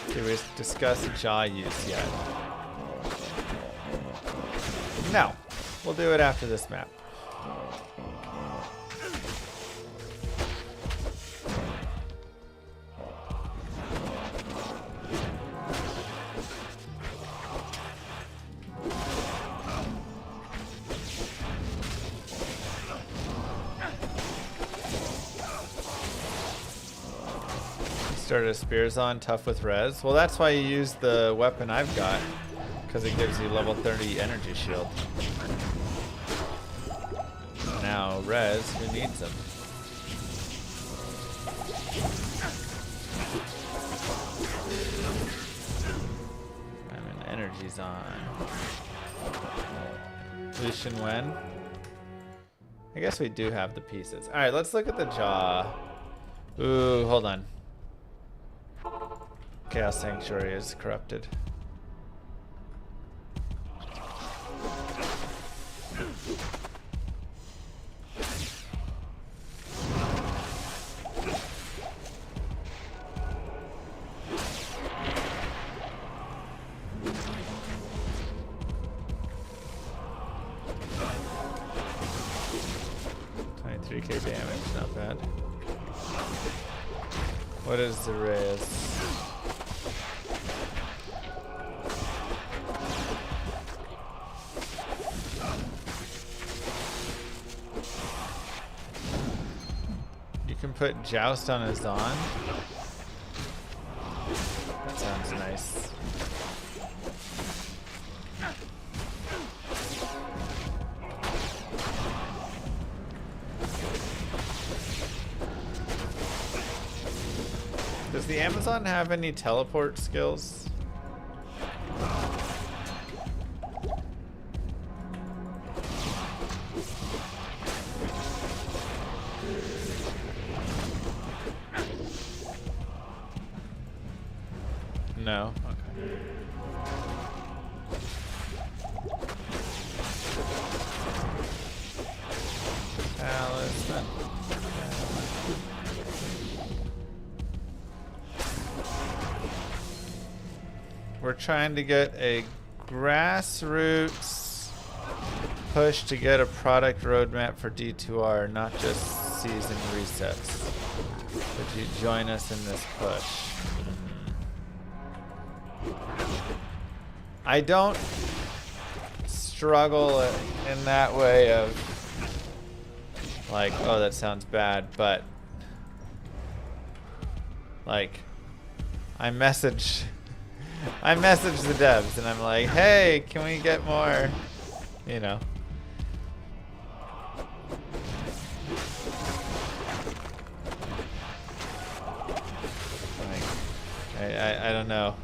Did we discuss jaw use yet? No. We'll do it after this map. Started a Spears on tough with res. Well, that's why you use the weapon I've got, because it gives you level 30 energy shield. Now res, who needs them? I mean, energy's on. Lucian when? I guess we do have the pieces. All right, let's look at the jaw. Ooh, hold on. Chaos Sanctuary is corrupted. $23,000 damage, not bad. What is the res? Put Joust on his on. That sounds nice. Does the Amazon have any teleport skills? No. Okay. Talisman. We're trying to get a grassroots push to get a product roadmap for D2R, not just season resets. Would you join us in this push? I don't struggle in that way of like, oh, that sounds bad, but like I message the devs and I'm like, hey, can we get more, you know? Like, I don't know.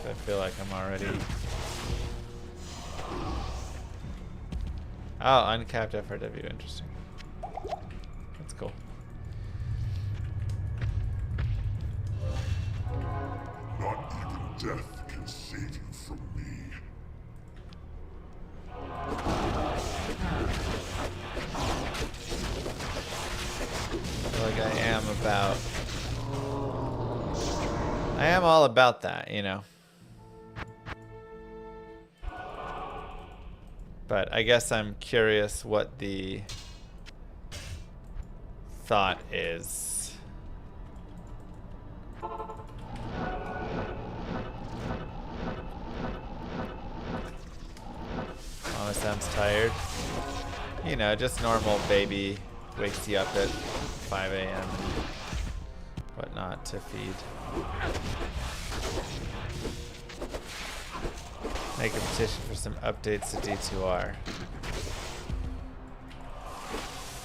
I feel like I'm already... Oh, uncapped FRW, interesting. That's cool. Not even death can save you from me. I feel like I am all about that, you know. But I guess I'm curious what the thought is. Mama sounds tired. You know, just normal baby wakes you up at 5 a.m. and whatnot to feed. Make a petition for some updates to D2R.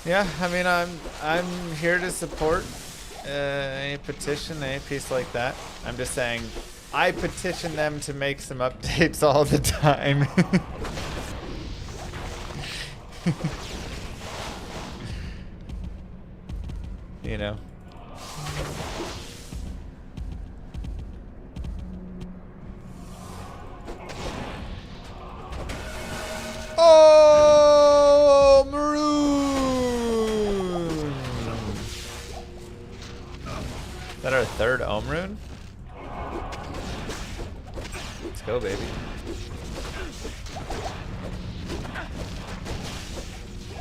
Yeah, I mean, I'm here to support any petition, any piece like that. I'm just saying, I petition them to make some updates all the time. You know. Oh, Rune! Is that our third Ohm Rune? Let's go, baby.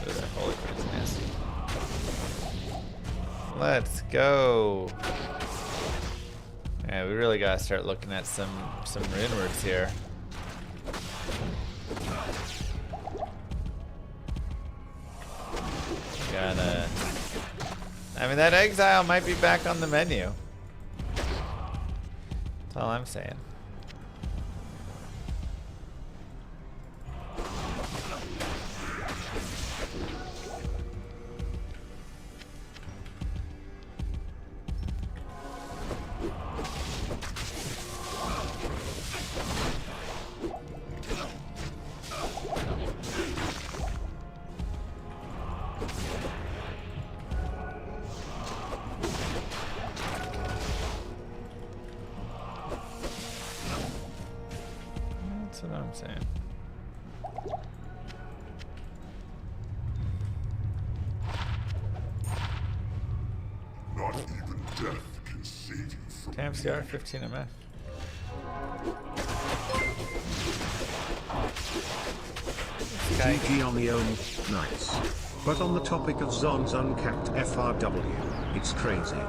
Ooh, that holy crap's nasty. Let's go. Yeah, we really gotta start looking at some rune words here. I mean, that exile might be back on the menu. That's all I'm saying. That's what I'm saying. Not even death can save you from Tam CR 15 MF. GG on the own, nice. But on the topic of Zon's uncapped FRW, it's crazy.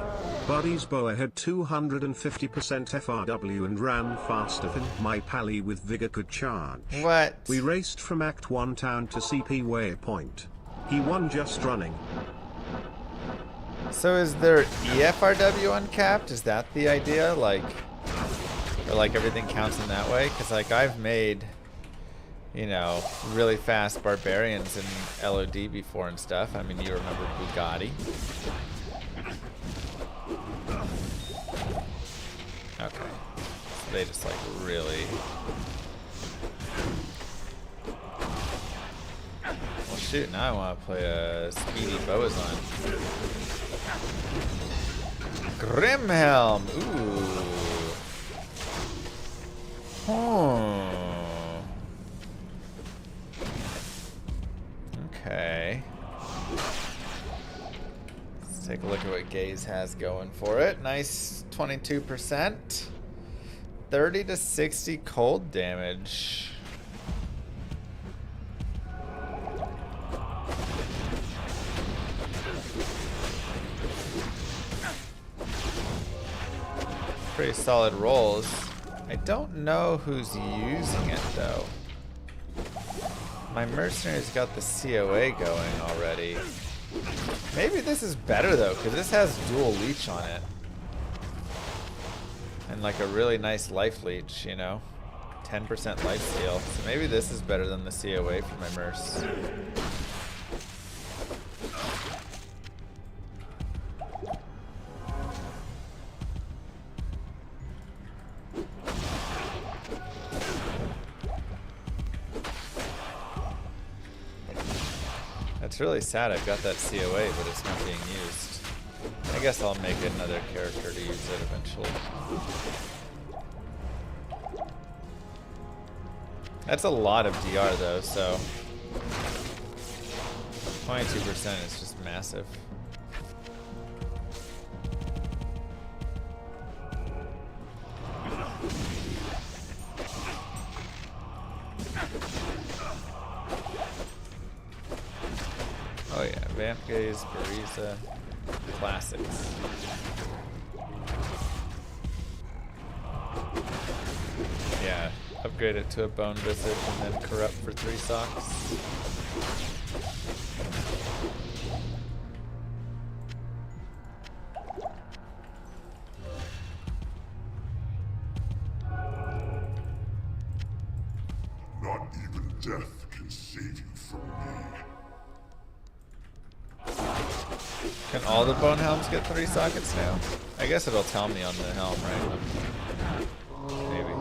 Buddy's Boa had 250% FRW and ran faster than my pally with vigor could charge. What? We raced from Act 1 town to CP waypoint. He won just running. So is there EFRW uncapped? Is that the idea? Like, or like everything counts in that way? Because like I've made, you know, really fast barbarians in LOD before and stuff. I mean, you remember Bugatti. Okay. So they just like really... Well shoot, now I want to play a speedy Boazon. Grimhelm! Ooh. Okay. Let's take a look at what Gaze has going for it. Nice 22%. 30 to 60 cold damage. pretty solid rolls. I don't know who's using it though. My mercenary's got the COA going already. Maybe this is better though, because this has dual leech on it. And like a really nice life leech, you know? 10% life steal. So maybe this is better than the COA for my merce. It's really sad I've got that COA, but it's not being used. I guess I'll make another character to use it eventually. That's a lot of DR though, so 22% is just massive. Oh yeah, Vamp Gaze, Bariza, classics. Yeah, upgrade it to a Bone Visage and then Corrupt for 3 socks. Not even death can save you from me. Can all the Bone Helms get 3 sockets now? I guess it'll tell me on the helm, right? Maybe.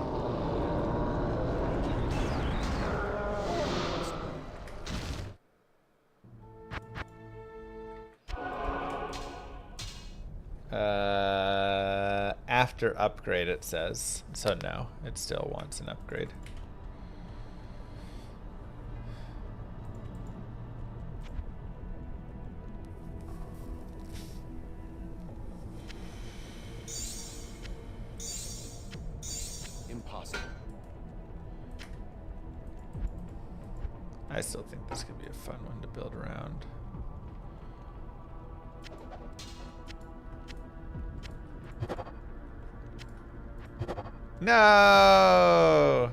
After upgrade it says. So no, it still wants an upgrade. Impossible. I still think this could be a fun one to build around. No!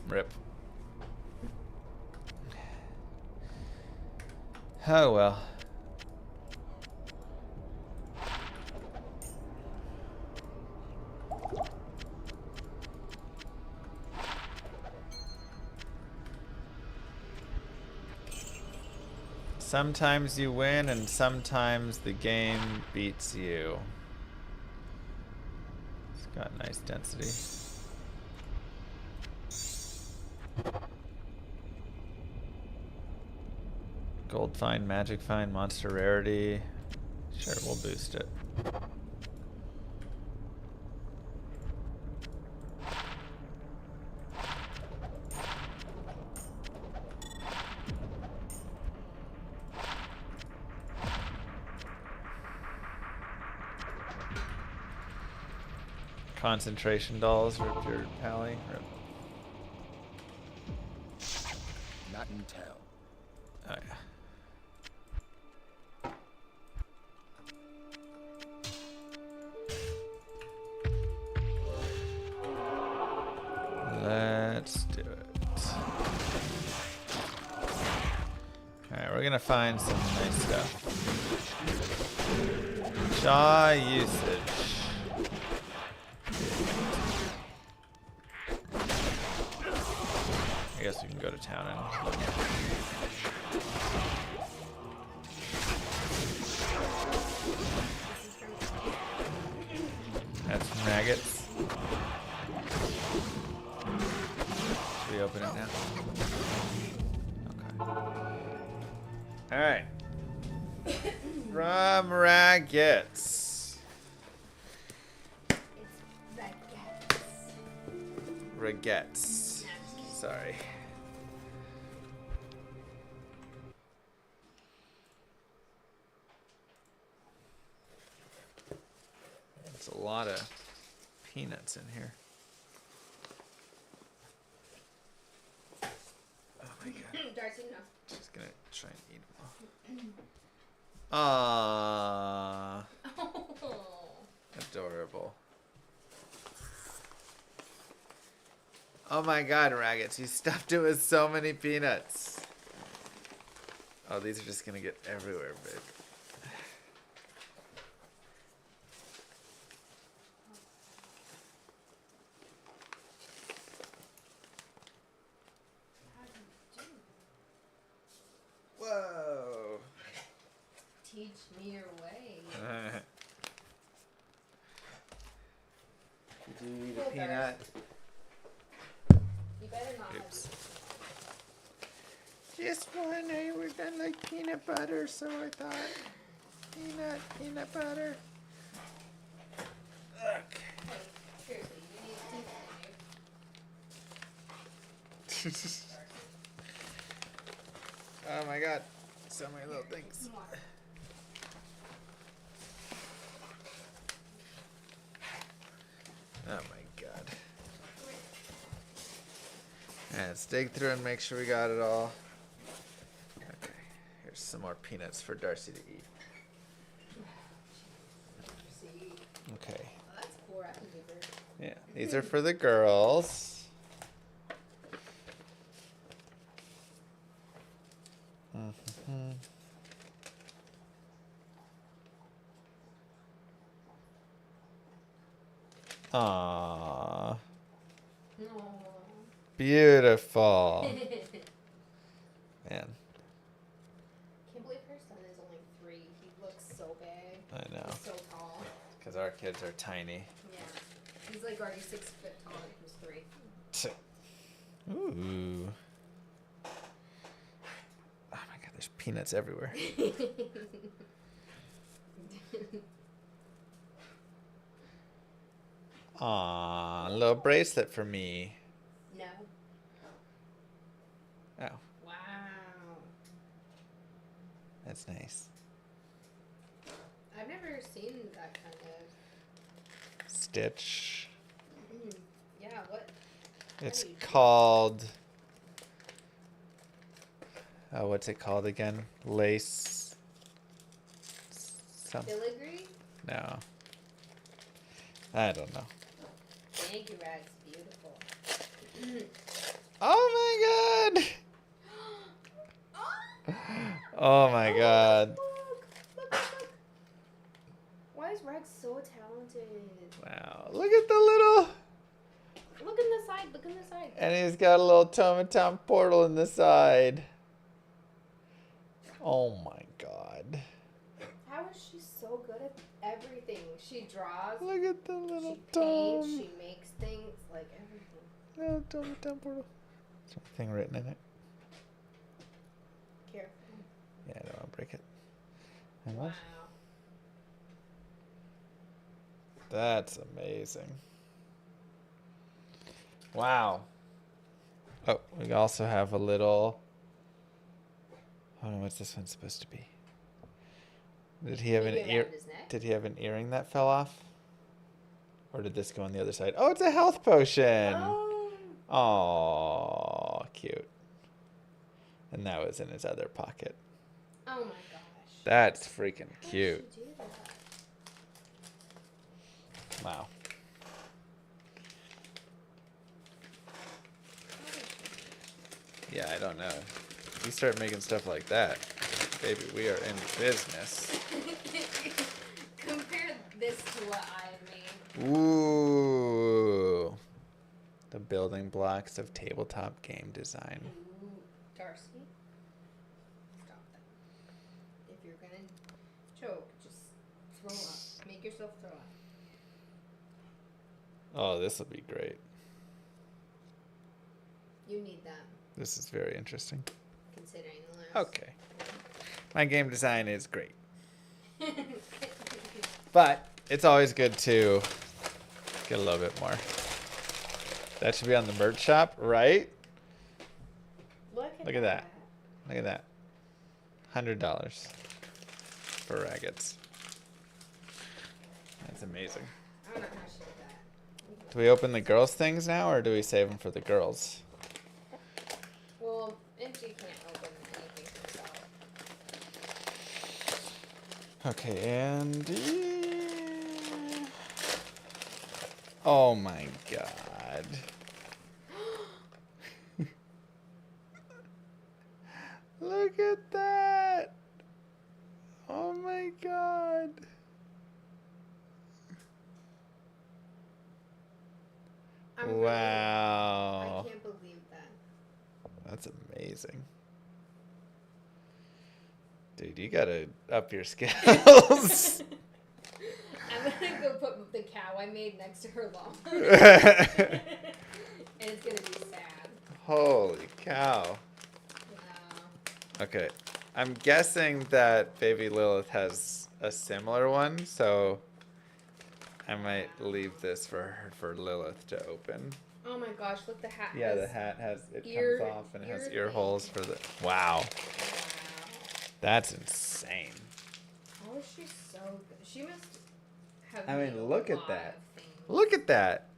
Rip. Oh well. Sometimes you win and sometimes the game beats you. It's got nice density. Gold find, magic find, monster rarity. Sure, we'll boost it. Concentration dolls, ripped your pally. Rip. Not in town. Oh yeah. Let's do it. Alright, we're gonna find some nice stuff. Jaw usage. I guess we can go to town and look. That's maggots. Should we open it now? Okay. Alright. From Raggets. Raggets. Sorry. It's a lot of peanuts in here. Oh my god. Darcy, no. Just gonna try and eat them all. Ah. adorable. Oh my god, Raggets, you stuffed it with so many peanuts. Oh, these are just gonna get everywhere, babe. Whoa. Teach me your way. Did you eat a peanut? You better not. Oops. Just one, I was done like peanut butter, so I thought peanut butter. Okay. Seriously, you need teeth in Oh my god, so many little things. More. Oh my god. Yeah, let's dig through and make sure we got it all. Okay, here's some more peanuts for Darcy to eat. See? Okay. Oh, that's cool. I can give her. Yeah, these are for the girls. Aww. No. Beautiful. Man. Can't believe her son is only 3. He looks so big. I know. He's so tall. Because our kids are tiny. Yeah. He's like already 6 foot tall and he's 3. Ooh. Oh my god, there's peanuts everywhere. Aw, a little bracelet for me. No. Oh, Wow. that's nice. I've never seen that kind of. Stitch. Yeah, what? It's do you do? called... Oh, what's it called again? Lace... Something. Filigree? No. I don't know. Thank you, Rags. Beautiful. Oh my god! Oh my god. Look. Why is Rex so talented? Wow. Look at the little... Look in the side. Look in the side. And he's got a little Tomatown portal in the side. Oh my god. How is she so good at everything? She draws. Look at the little She paints. Tom. She makes things. Like everything. Little Tomatown portal. Is there anything written in it? Careful. Yeah, I don't want to break it. And Wow. what? That's amazing. Wow. Oh, we also have a little... Hold on, what's this one supposed to be? Did he have an Maybe ear? around his neck? Did he have an earring that fell off? Or did this go on the other side? Oh, it's a health potion. Oh. Aw, cute. And that was in his other pocket. Oh my gosh. That's freaking How cute. Did she do that? Wow. Yeah, I don't know. You start making stuff like that, baby, we are in business. Compare this to what I made. Ooh. The building blocks of tabletop game design. Ooh, Darcy. Stop that. If you're gonna choke, just throw up. Make yourself throw up. Oh, this will be great. You need that, This is very interesting. considering the last. Okay. My game design is great. But it's always good to get a little bit more. That should be on the merch shop, right? Look Look at that. Look at that. $100 for Raggets. That's amazing. I don't know how she did that. Do we open the girls' things now, or do we save them for the girls? Well, MG can't open anything herself. Okay, and Oh my god. Look at that. Oh my god. Wow. I can't believe that. That's amazing. Dude, you gotta up your skills. I'm gonna go put the cow I made next to her llama. And it's gonna be sad. Holy cow. Wow. Okay. I'm guessing that Baby Lilith has a similar one, so I might leave this for Lilith to open. Oh my gosh, look, the hat Yeah, has the hat has, it ear- comes off and it has ear ear thing. holes for the, wow. Wow. That's insane. Oh, she's so good. She must have I mean, made a look at lot that. of things. Look at that.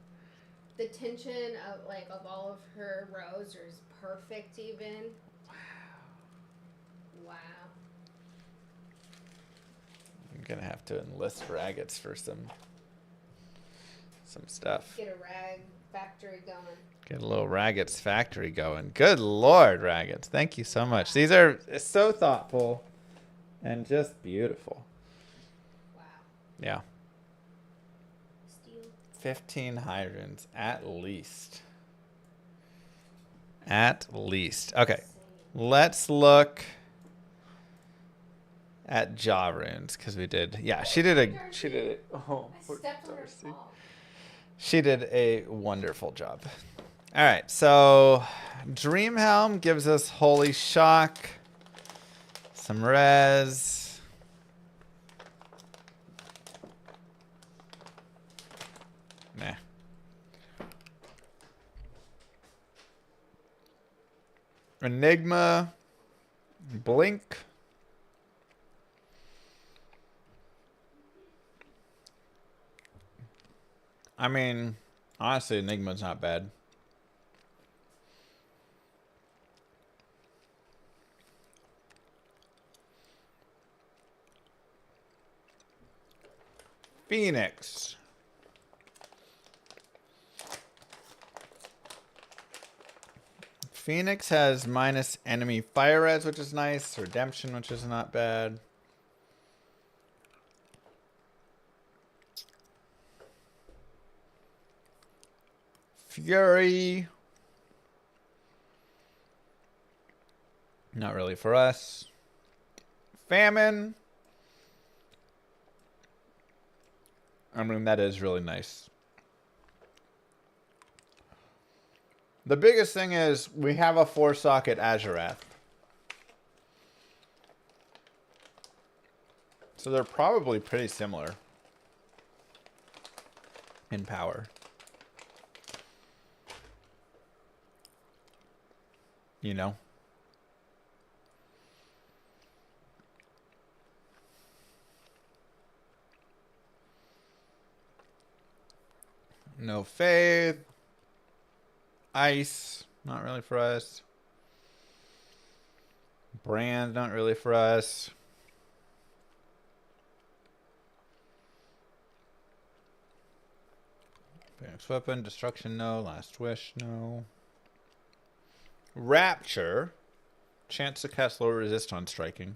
The tension of all of her rows is perfect even. Wow. I'm gonna have to enlist Raggets for some stuff. Get a rag factory going. Get a little Raggets factory going. Good Lord, Raggets. Thank you so much. These are so thoughtful and just beautiful. Wow. Yeah. Steel. 15 hydrants at least. At least. Okay. Let's look at jaw runes because we did. Yeah, she did a. Oh, I poor stepped on her Darcy. paw. She did a wonderful job. All right, so Dreamhelm gives us Holy Shock, some res. Nah. Enigma, Blink. I mean, honestly, Enigma's not bad. Phoenix. Phoenix has minus enemy fire res, which is nice. Redemption, which is not bad. Fury. Not really for us. Famine. I mean, that is really nice. The biggest thing is we have a 4-socket Azurath. So they're probably pretty similar in power. You know? No faith. Ice, not really for us. Brand, not really for us. Phoenix Weapon, Destruction, no. Last Wish, no. Rapture. Chance to cast lower resist on striking.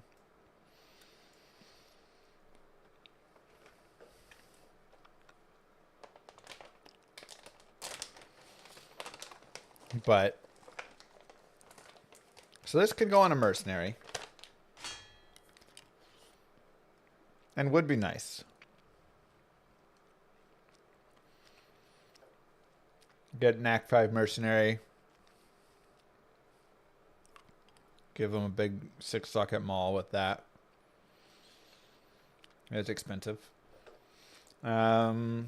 But so this could go on a mercenary and would be nice. Get an Act 5 mercenary. Give them a big 6-socket maul with that. It's expensive. No.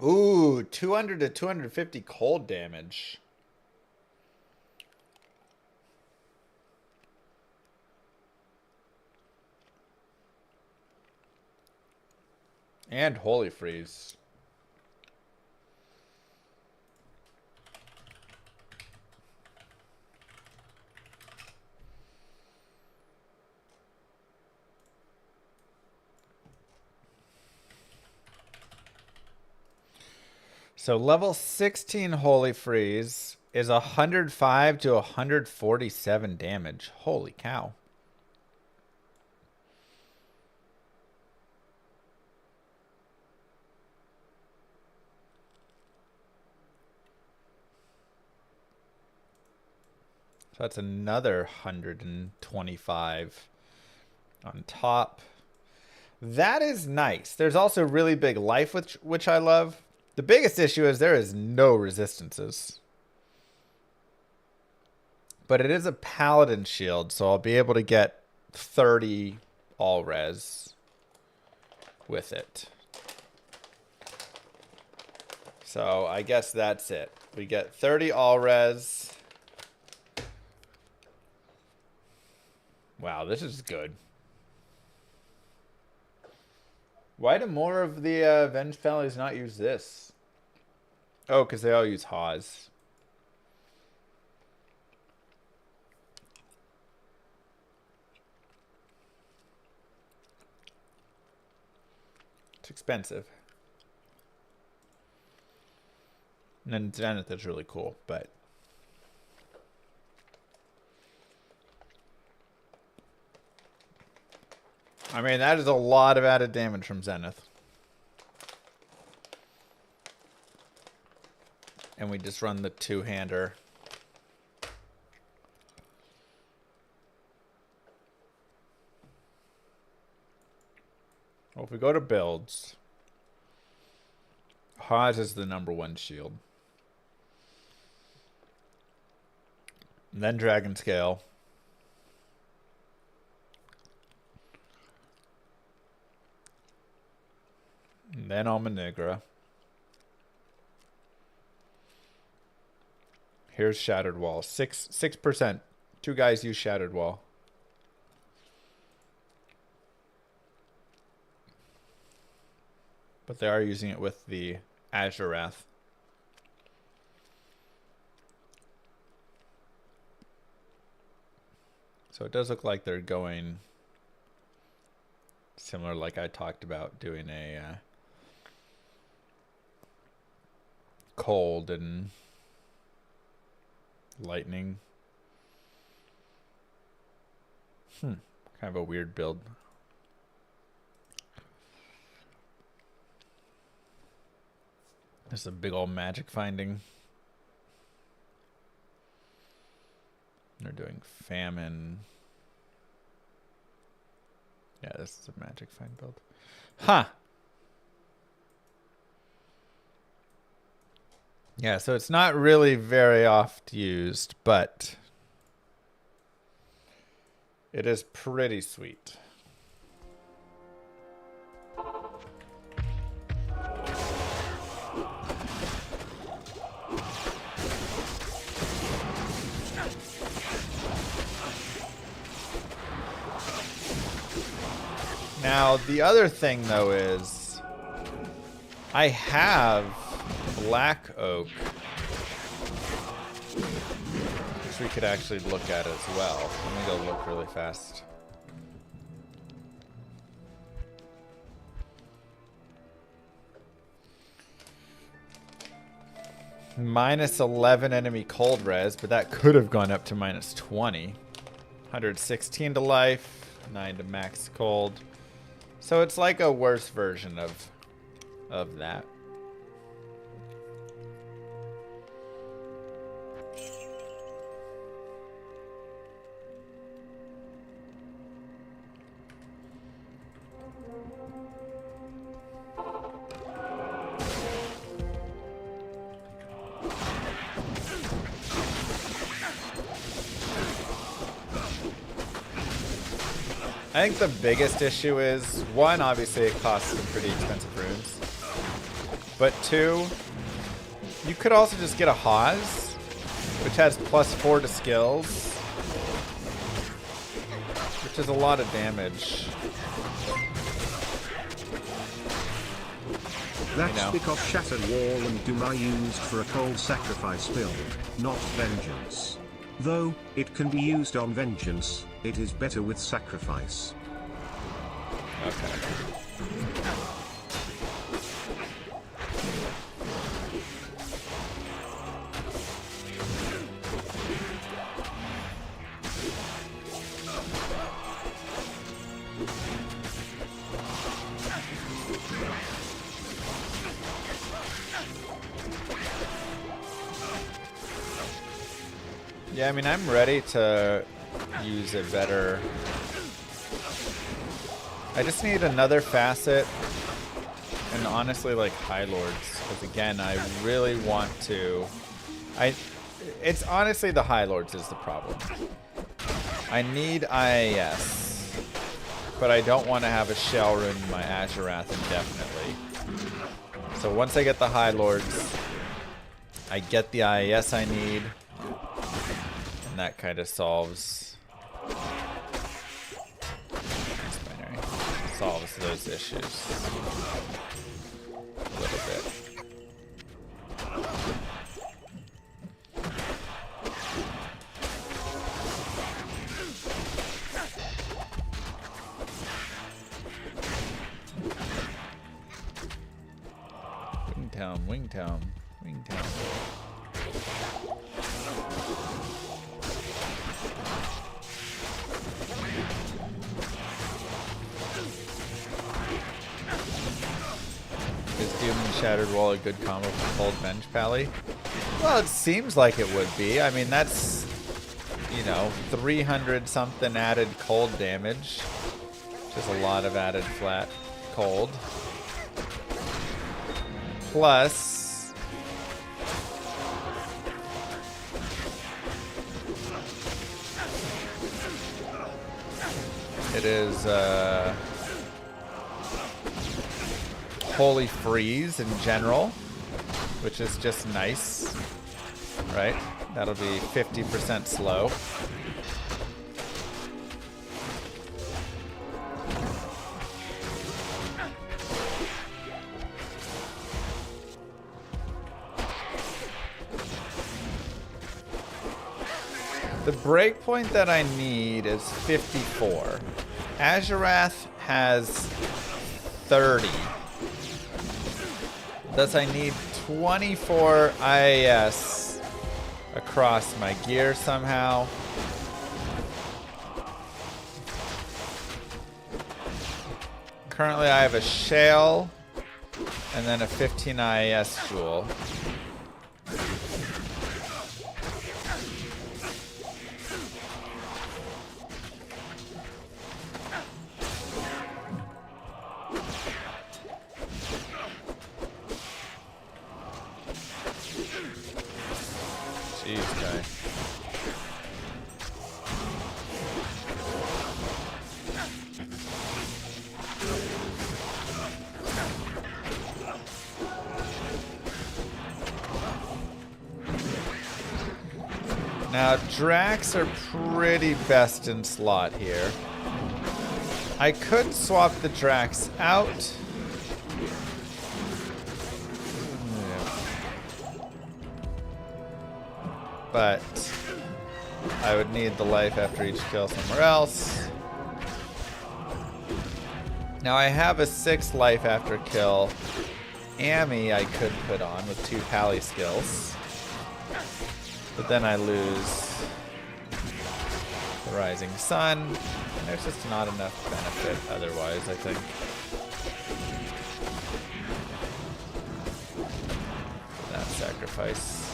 Ooh, 200 to 250 cold damage. And Holy Freeze. So level 16 Holy Freeze is 105 to 147 damage. Holy cow. So that's another 125 on top. That is nice. There's also really big life, which I love. The biggest issue is there is no resistances. But it is a paladin shield, so I'll be able to get 30 all res with it. So I guess that's it. We get 30 all res. Wow, this is good. Why do more of the Avenged families not use this? Oh, because they all use Haws. It's expensive. And then Zenith is really cool, but... I mean, that is a lot of added damage from Zenith. And we just run the two-hander. Well, if we go to builds, Haas is the #1 shield. And then Dragon Scale. And then Alma Negra. Here's Shattered Wall. 6%. Two guys use Shattered Wall. But they are using it with the Azure Wrath. So it does look like they're going similar, like I talked about, doing a cold and lightning. Kind of a weird build. This is a big old magic finding. They're doing famine. Yeah, this is a magic find build. Huh. Yeah, so it's not really very oft used, but it is pretty sweet. Now, the other thing, though, is I have Black Oak, which we could actually look at as well. Let me go look really fast. -11 enemy cold res, but that could have gone up to -20. 116 to life, 9 to max cold. So it's like a worse version of that. I think the biggest issue is, one, obviously it costs some pretty expensive runes. But two, you could also just get a Haas, which has +4 to skills, which is a lot of damage. That's because Shattered Wall and Doom are used for a cold sacrifice build, not Vengeance. Though, it can be used on Vengeance, it is better with Sacrifice. Okay. Yeah, I mean, I'm ready to use a better... I just need another facet, and honestly, like, High Lords. Because again, I really want to... It's honestly the High Lords is the problem. I need IAS, but I don't want to have a shell rune in my Azurath indefinitely. So once I get the High Lords, I get the IAS I need, and that kind of solves those issues a little bit. Wingtown. Is Doom and Shattered Wall a good combo for Cold Venge Pally? Well, it seems like it would be. I mean, that's, you know, 300 something added cold damage. Just a lot of added flat cold. Plus, it is Holy Freeze in general, which is just nice, right? That'll be 50% slow. The breakpoint that I need is 54. Azurath has 30. Thus I need 24 IAS across my gear somehow. Currently I have a Shale and then a 15 IAS jewel. Now, Drax are pretty best in slot here. I could swap the Drax out. But I would need the life after each kill somewhere else. Now I have a 6 life after kill Ami I could put on with 2 Pally skills. But then I lose the Rising Sun. And there's just not enough benefit otherwise, I think. That sacrifice.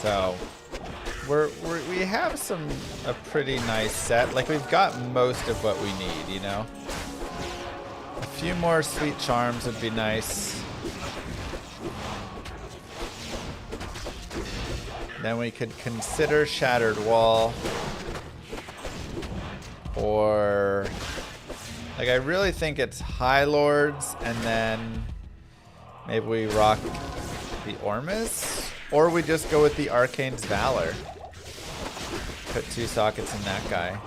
So we have a pretty nice set. Like, we've got most of what we need, you know? A few more sweet charms would be nice. Then we could consider Shattered Wall. Or, like, I really think it's High Lords, and then maybe we rock the Ormus. Or we just go with the Arcane's Valor. Put 2 sockets in that guy.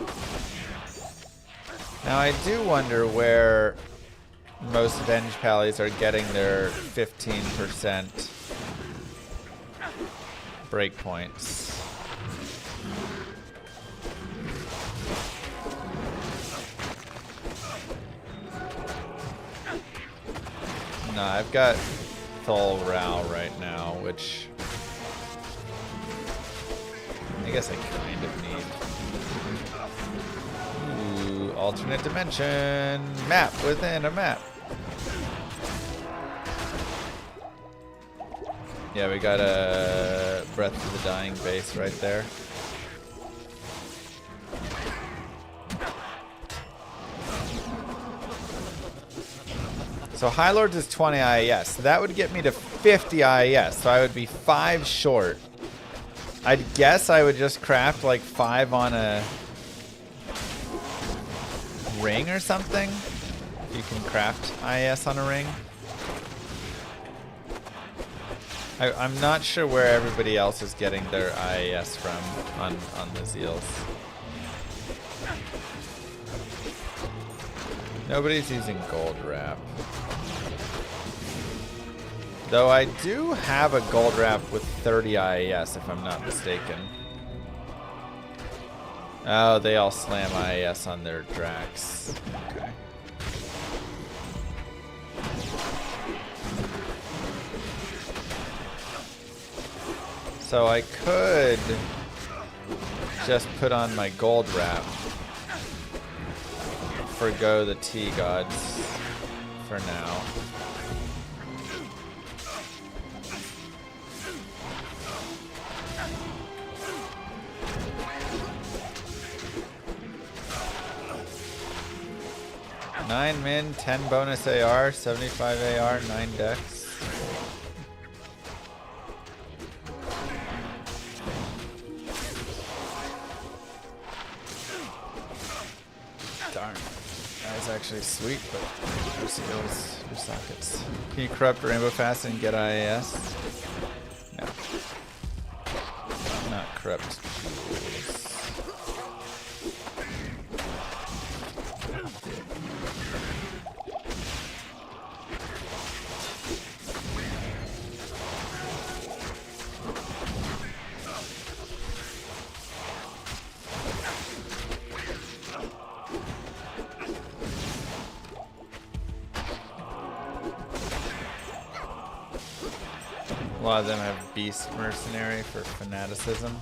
Now I do wonder where most Venge Pallies are getting their 15% breakpoints. No, I've got Thol Rao right now, which I guess I kind of need. Ooh, alternate dimension. Map within a map. Yeah, we got a Breath of the Dying base right there. So High Lords is 20 IES. So that would get me to 50 IES. So I would be 5 short. I'd guess I would just craft like 5 on a ring or something. You can craft IES on a ring. I'm not sure where everybody else is getting their IES from on the Zeals. Nobody's using gold wrap. Though I do have a gold wrap with 30 IES if I'm not mistaken. Oh, they all slam IES on their Drax. Okay. So I could just put on my gold wrap, forgo the T-Gods for now. Nine min, 10 bonus AR, 75 AR, 9 dex. Darn. That was actually sweet, but no skills, no sockets. Can you corrupt Rainbow Fast and get IAS? No. Not corrupt tools. A lot of them have Beast Mercenary for fanaticism.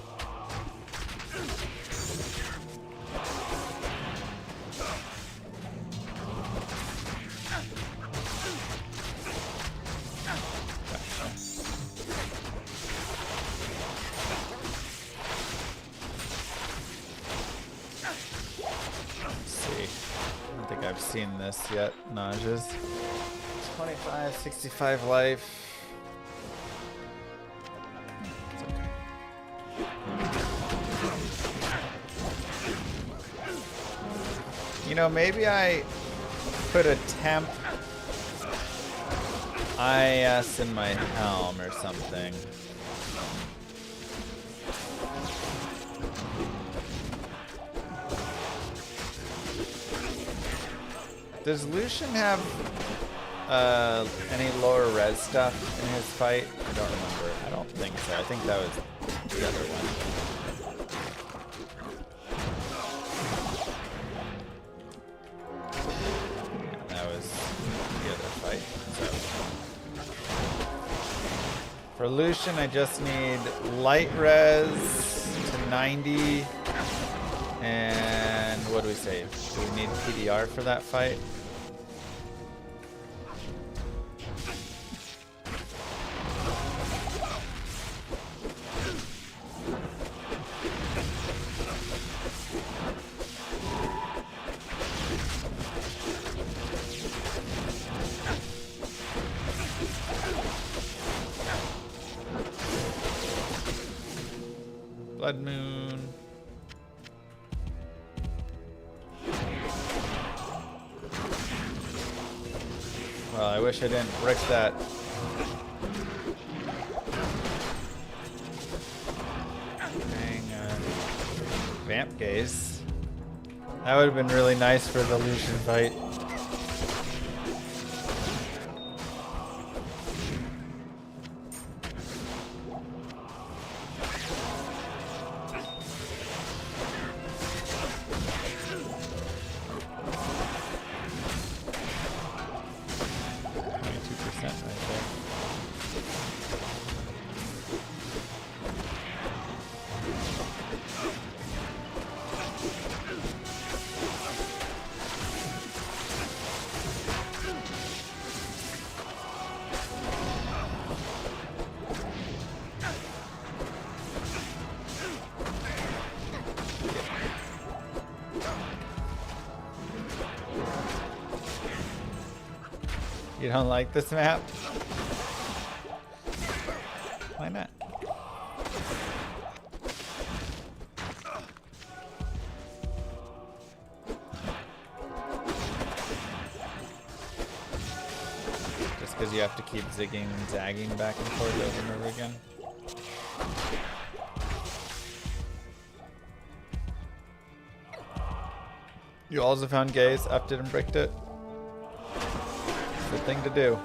Let's see. I don't think I've seen this yet. Nauseous. 25, 65 life. You know, maybe I put a temp IS in my helm or something. Does Lucian have any lower res stuff in his fight? I don't remember. I don't think so. I think that was the other one. For Lucian, I just need light res to 90, and what do we say? Do we need PDR for that fight? Blood Moon. Well, I wish I didn't brick that. Dang, Vamp Gaze. That would have been really nice for the Lucian fight. You don't like this map? Why not? Just because you have to keep zigging and zagging back and forth over and over again. You also found gays, upped it and bricked it. It's the thing to do.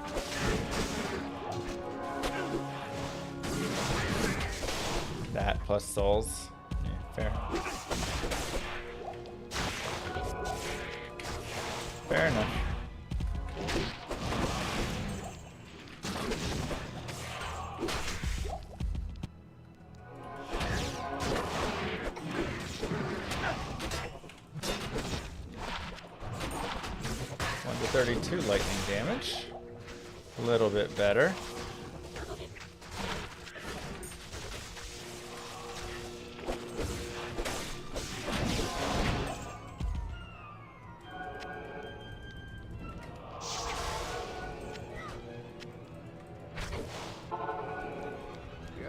That plus souls. Yeah, fair. Fair enough. One to 32 lightning damage. A little bit better.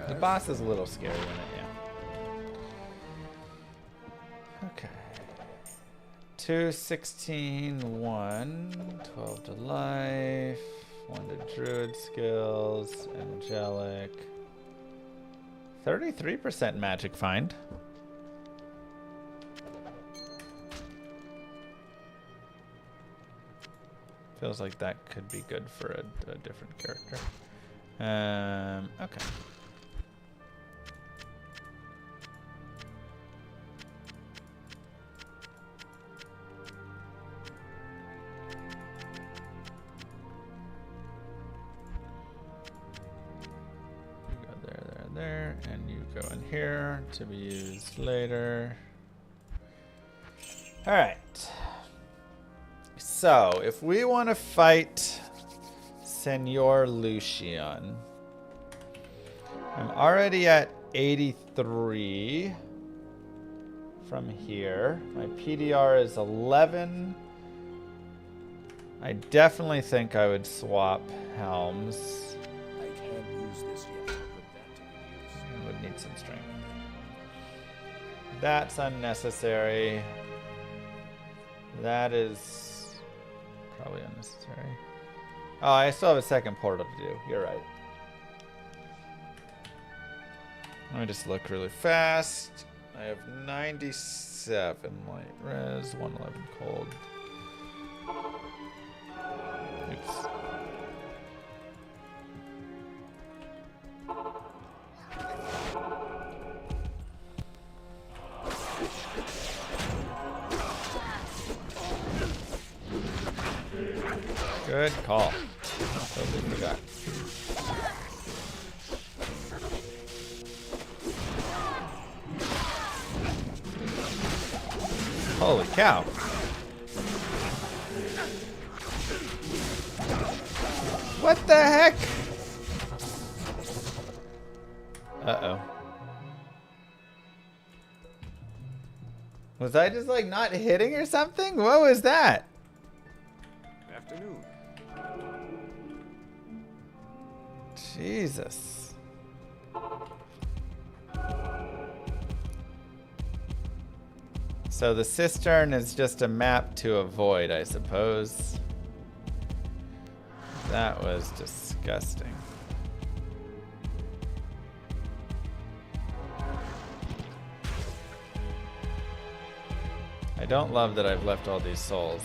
The boss is a little scary in it, yeah. Okay. 2, 16, 1, 12 to life, 1 to druid skills, angelic. 33% magic find. Feels like that could be good for a different character. Okay. There, and you go in here to be used later. All right. So, if we want to fight Senor Lucian, I'm already at 83 from here. My PDR is 11. I definitely think I would swap helms. I can't use this yet to put that to good use. Would need some strength. That's unnecessary. That is probably unnecessary. Oh, I still have a second portal to do. You're right. Let me just look really fast. I have 97 light res, 111 cold. Oops. Good call. Totally forgot. Holy cow. What the heck? Uh-oh. Was I just like not hitting or something? What was that? Afternoon. Jesus. So the cistern is just a map to avoid, I suppose. That was disgusting. I don't love that I've left all these souls.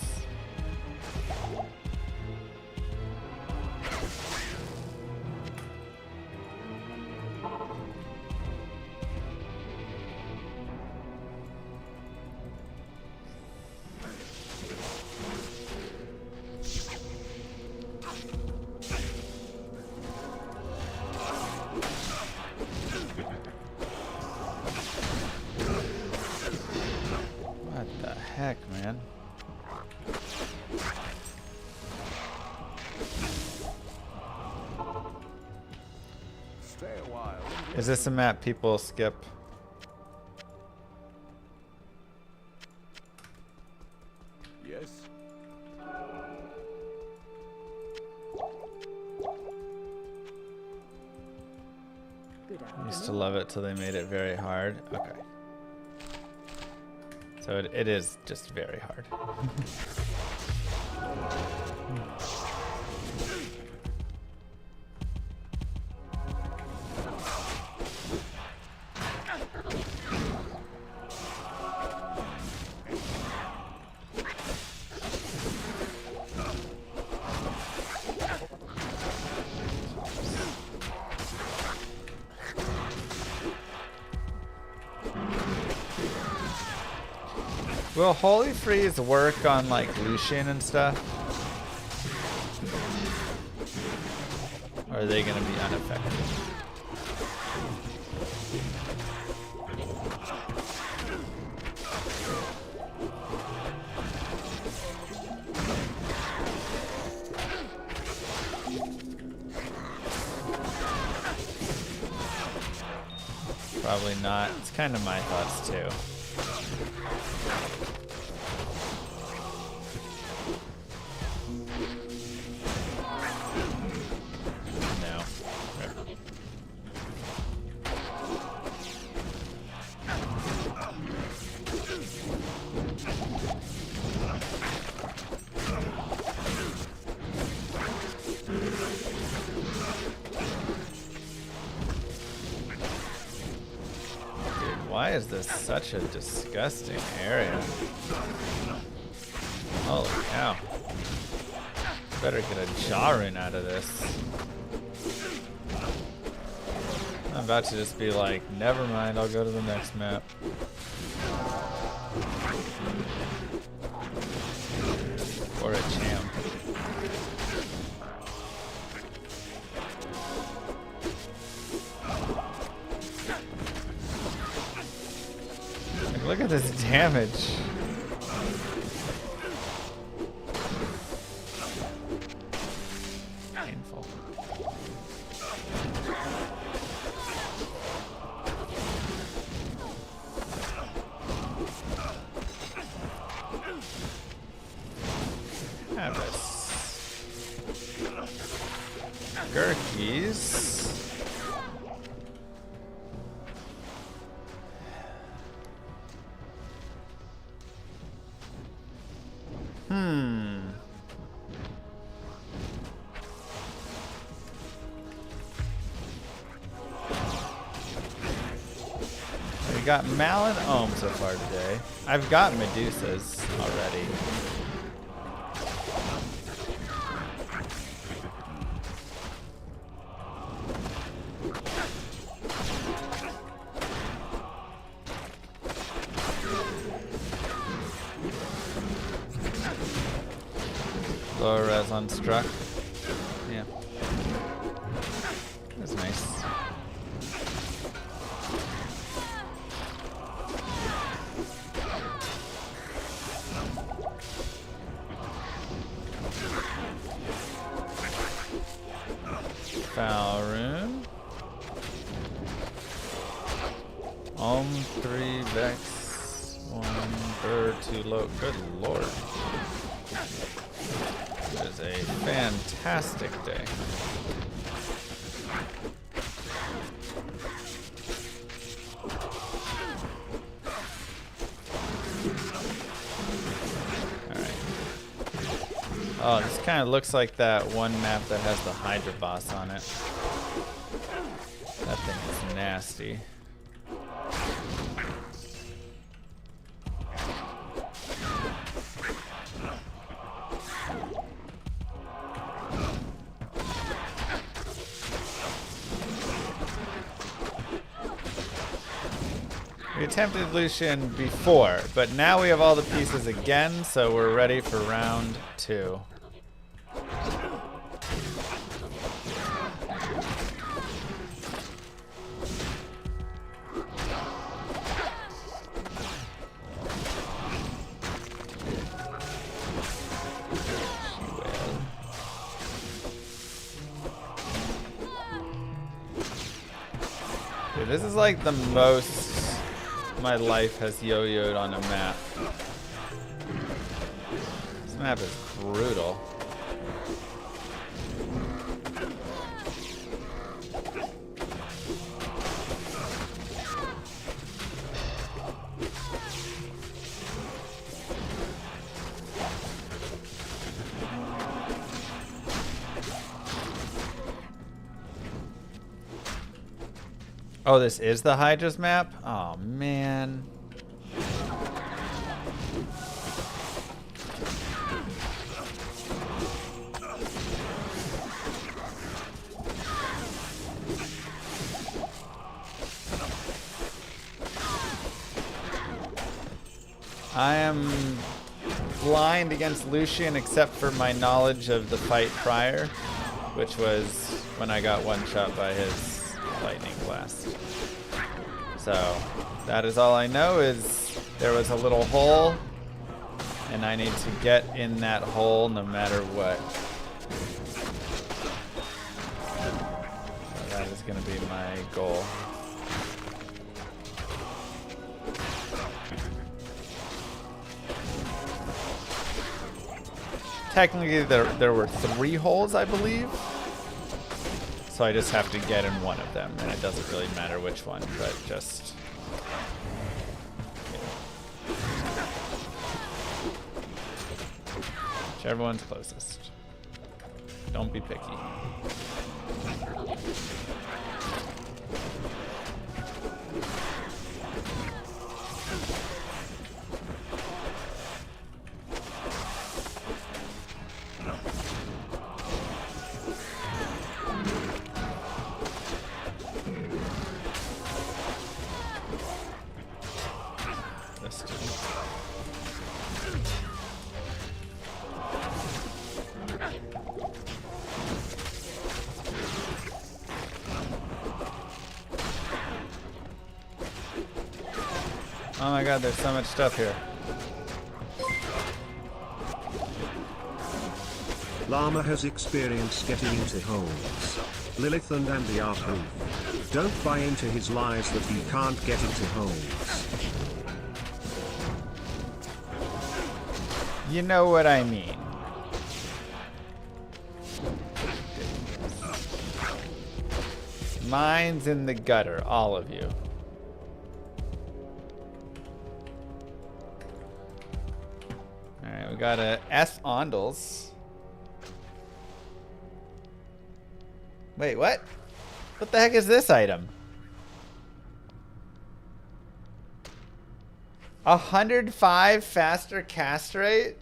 Heck, man. Stay a while. Is this a map people skip? Yes. Used to love it till they made it very hard. Okay. So it is just very hard. Will Holy Freeze work on like Lucian and stuff? Or are they gonna be unaffected? Probably not. It's kind of my thoughts too. Why is this such a disgusting area? Holy cow. Better get a Rune out of this. I'm about to just be like, never mind, I'll go to the next map. Or a champ. Look at this damage. Painful. Have us. Gurkies. We got Mal and Ohm so far today. I've got Medusas already. Lower res on struck. Yeah. That's nice. Foul Rune. Ohm 3 Vex 1 bird 2 low. Good lord. It is a fantastic day. Oh, this kind of looks like that one map that has the Hydra boss on it. That thing is nasty. We attempted Lucian before, but now we have all the pieces again, so we're ready for round 2. Dude, this is like the most my life has yo-yoed on a map. This map is brutal. Oh, this is the Hydra's map? Oh, man. I am blind against Lucian except for my knowledge of the fight prior, which was when I got one shot by his lightning blast. So that is all I know is there was a little hole and I need to get in that hole no matter what. So that is going to be my goal. Technically, there were 3 holes, I believe. So I just have to get in one of them, and it doesn't really matter which one, but just... whichever one's closest. Don't be picky. Oh my god, there's so much stuff here. Llama has experience getting into holes. Lilith and Andy are proof. Don't buy into his lies that he can't get into holes. You know what I mean. Mine's in the gutter, all of you. Alright, we got a S Ondles. Wait, what? What the heck is this item? 105 faster cast rate?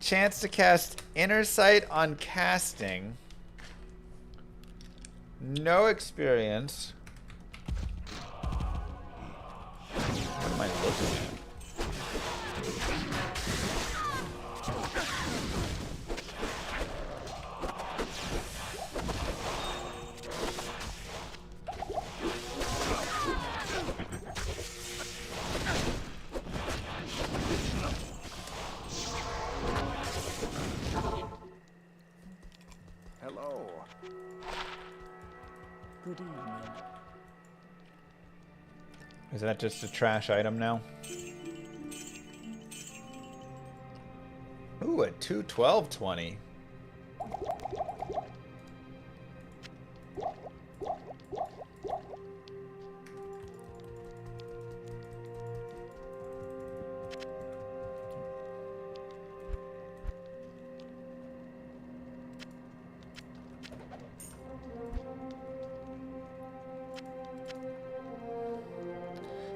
Chance to cast Inner Sight on casting. No experience. What am I looking at? Hello. Good evening. Is that just a trash item now? Ooh, a 21220.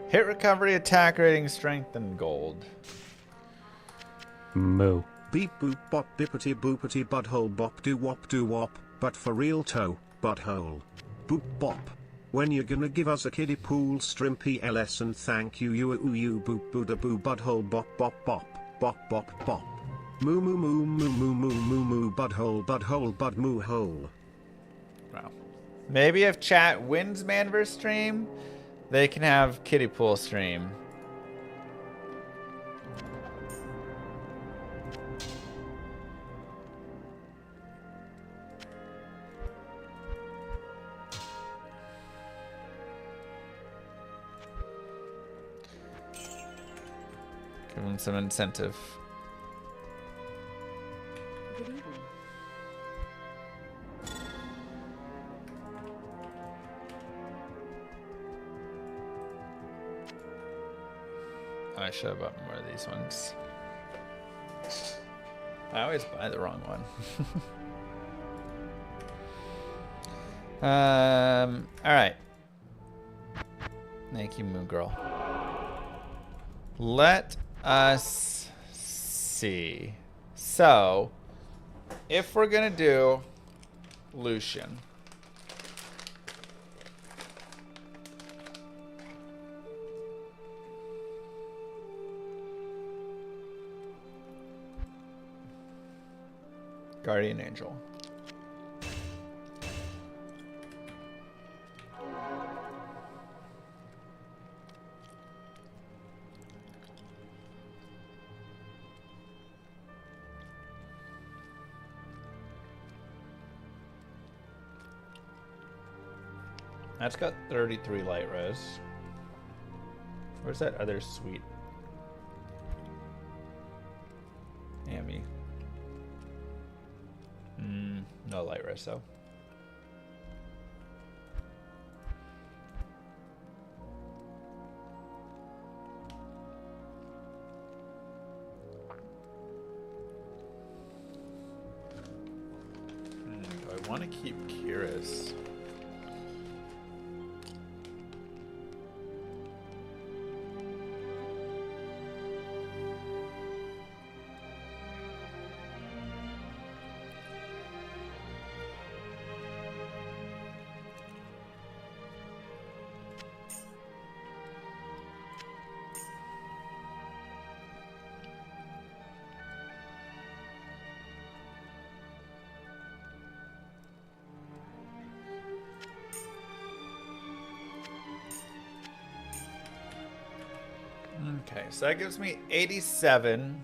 Hit recovery, attack rating, strength, and gold. Moo. Beep boop bop bippity boopity butthole bop doo wop, but for real toe, butthole. Boop bop. When you gonna give us a kiddie pool strimpy LS and thank you you boop boo da boo butthole bop bop bop, bop bop bop. Moo moo moo moo moo moo moo moo butthole bud moo hole. Wow. Maybe if chat wins Manverse stream, they can have kiddie pool stream. Give them some incentive. Good evening. I should have bought more of these ones. I always buy the wrong one. All right. Thank you, Moon Girl. Let us see. So, if we're gonna do Lucian, Guardian Angel. That's got 33 light res. Where's that other sweet Amy? No light res though. Do I want to keep Kyrus? Okay, so that gives me 87.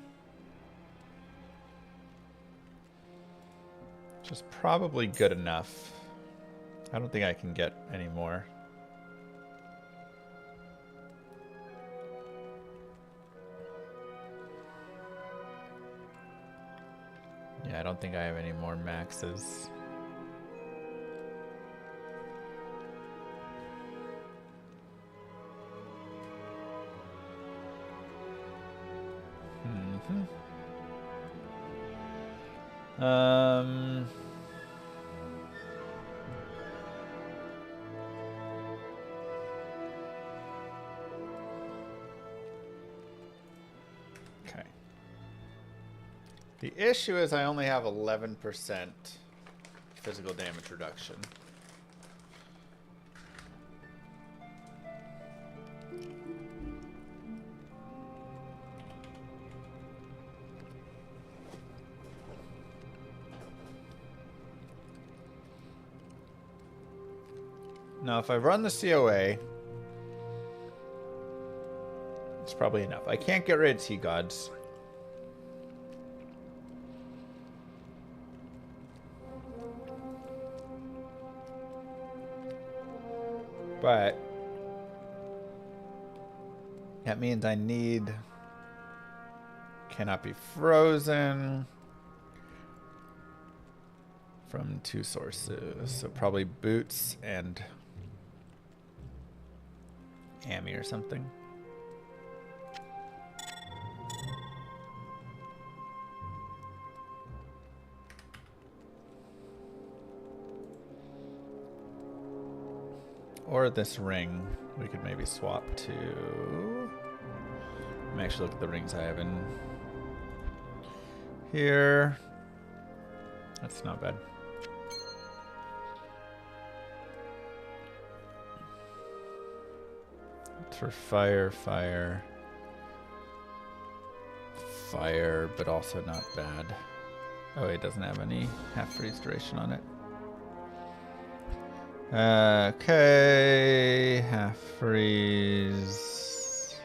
Which is probably good enough. I don't think I can get any more. Yeah, I don't think I have any more maxes. Okay. The issue is I only have 11% physical damage reduction. Now, if I run the COA, it's probably enough. I can't get rid of T-Gods. But that means I need... Cannot be frozen. From 2 sources. So probably Boots and... Amy or something. Or this ring we could maybe swap to. Let me actually look at the rings I have in here. That's not bad. For fire, but also not bad. Oh, it doesn't have any half freeze duration on it. Okay, half freeze.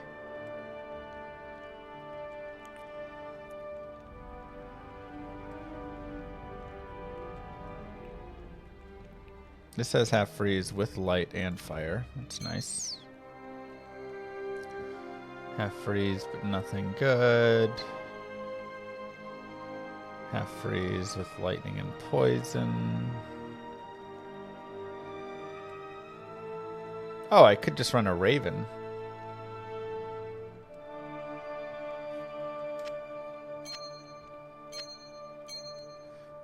This says half freeze with light and fire. That's nice. Half freeze, but nothing good. Half freeze with lightning and poison. Oh, I could just run a Raven.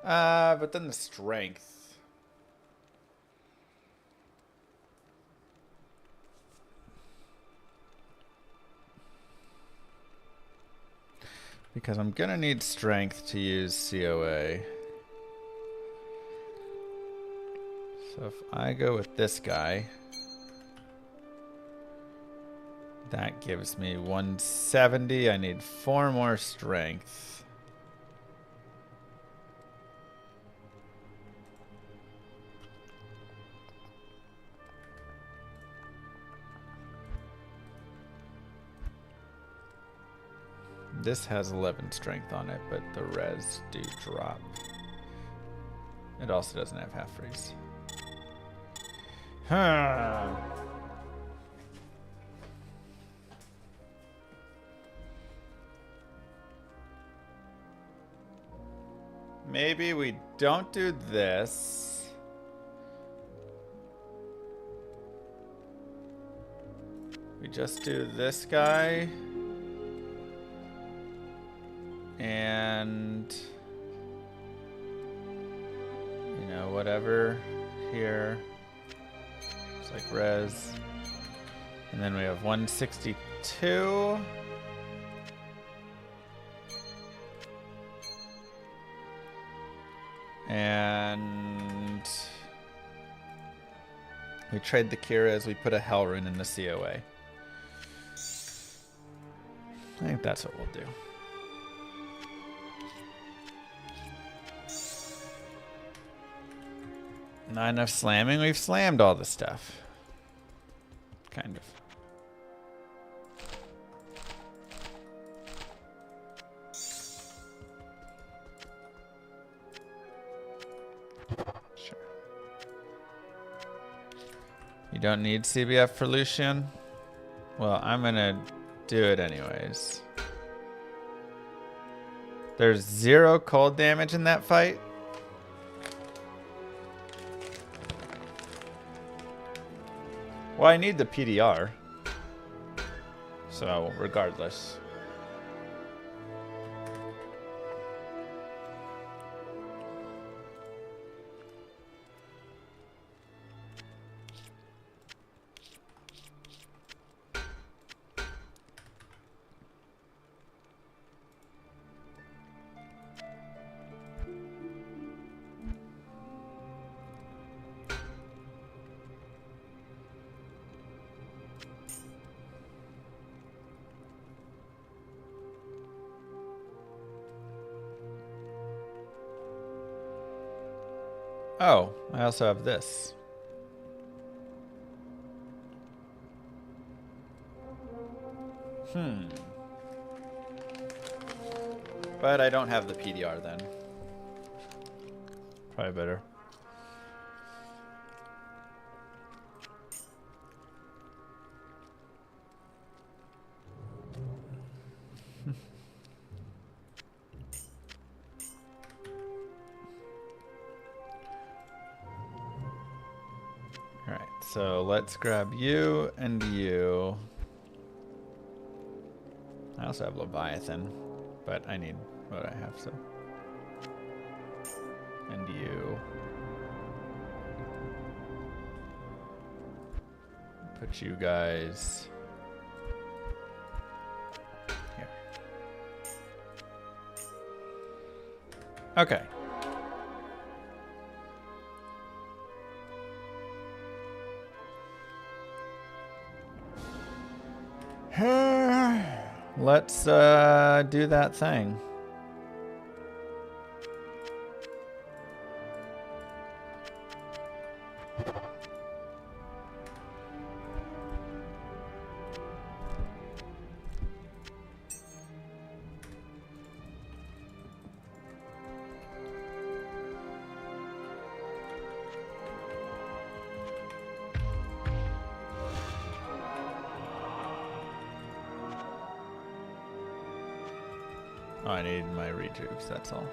But then the strength. Because I'm gonna need strength to use COA. So if I go with this guy, that gives me 170. I need 4 more strength. This has 11 strength on it, but the res do drop. It also doesn't have half freeze. Huh. Maybe we don't do this. We just do this guy. And, you know, whatever here. It's like res. And then we have 162. And we trade the Kira as we put a Hell Rune in the COA. I think that's what we'll do. Not enough slamming. We've slammed all the stuff. Kind of. Sure. You don't need CBF for Lucian? Well, I'm gonna do it anyways. There's 0 cold damage in that fight. Well, I need the PDR. So, regardless. Oh, I also have this. But I don't have the PDR then. Probably better. Alright, so let's grab you and you. I also have Leviathan, but I need what I have, so. And you. Put you guys here. Okay. Let's do that thing. Oh, I need my rejuves, that's all.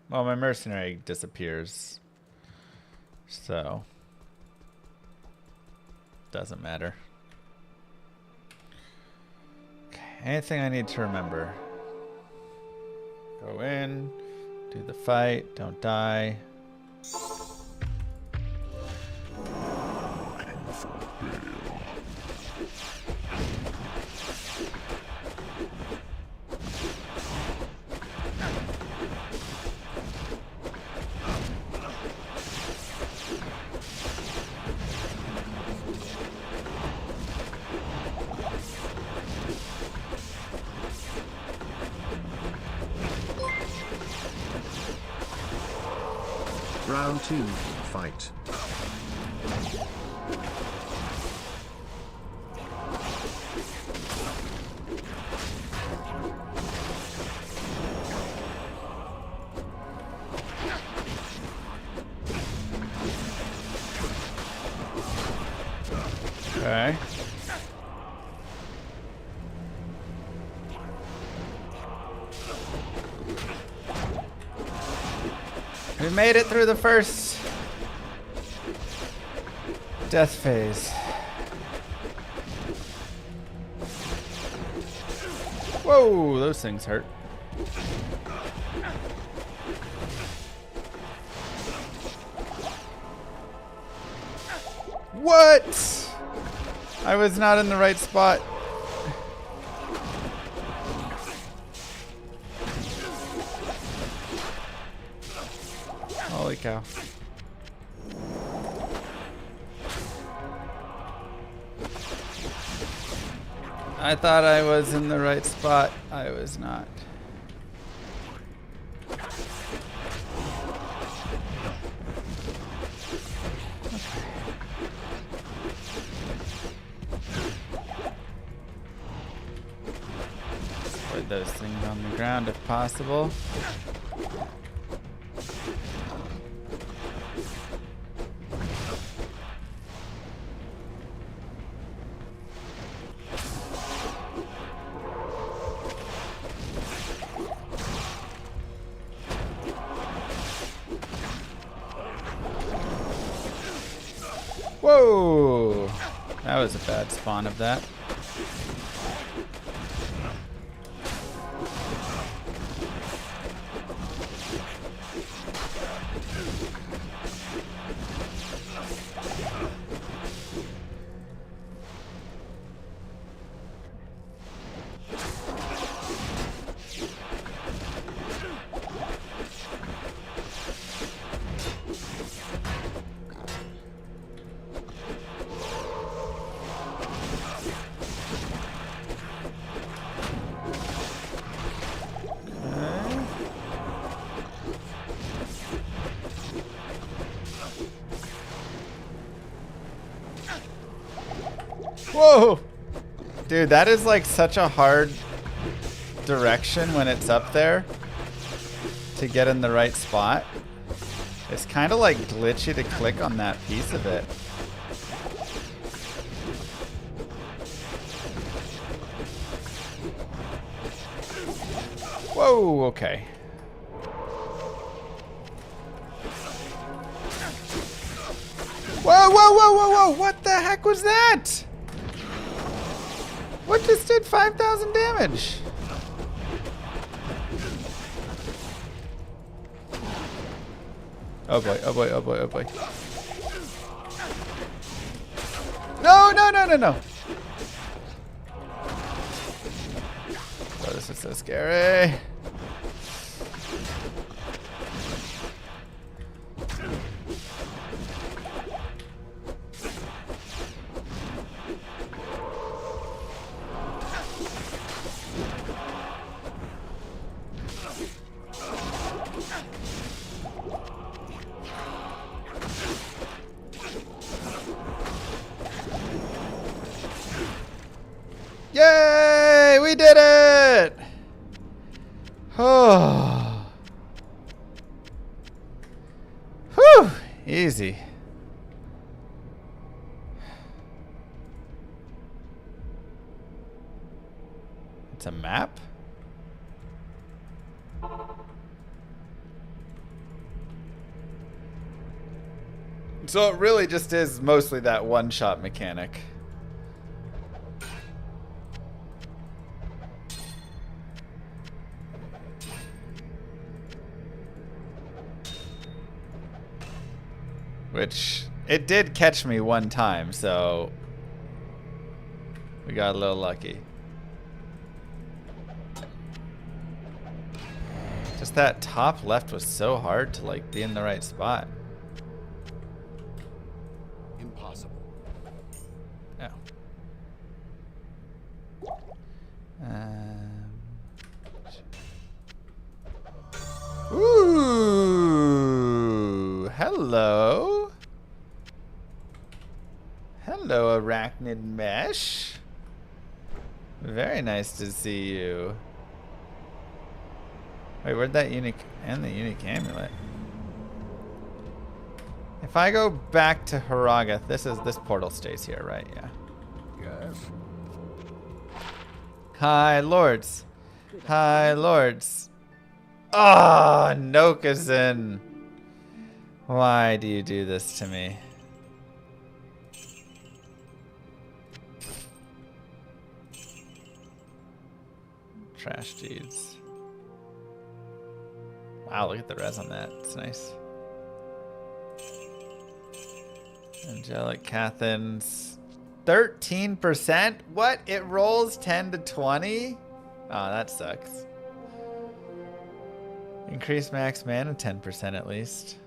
Well, my mercenary disappears, so doesn't matter. Okay, anything I need to remember? Go in, do the fight, don't die. Round 2, fight. Okay. We made it through the first death phase. Whoa, those things hurt. What? I was not in the right spot. Holy cow. I thought I was in the right spot. I was not. Put those things on the ground if possible. Whoa! That was a bad spawn of that. Whoa! Dude, that is like such a hard direction when it's up there to get in the right spot. It's kind of like glitchy to click on that piece of it. Whoa, okay. Whoa, whoa, whoa, whoa, whoa! What the heck was that? What just did 5,000 damage? Oh boy, oh boy, oh boy, oh boy. No, no, no, no, no! Oh, this is so scary. Yay! We did it! Oh. Whew! Easy. It's a map? So it really just is mostly that one-shot mechanic. Which, it did catch me one time, so we got a little lucky. Just that top left was so hard to like be in the right spot. Impossible. Oh. Ooh, hello. Hello, arachnid mesh. Very nice to see you. Wait, where'd that unique and the unique amulet? If I go back to Haragath, this portal stays here, right? Yeah. Yes. Hi, lords. Hi, lords. Ah, Nokazin. Why do you do this to me? Trash deeds. Wow, look at the res on that. It's nice. Angelic Cathans. 13%? What? It rolls 10 to 20? Oh, that sucks. Increase max mana 10% at least.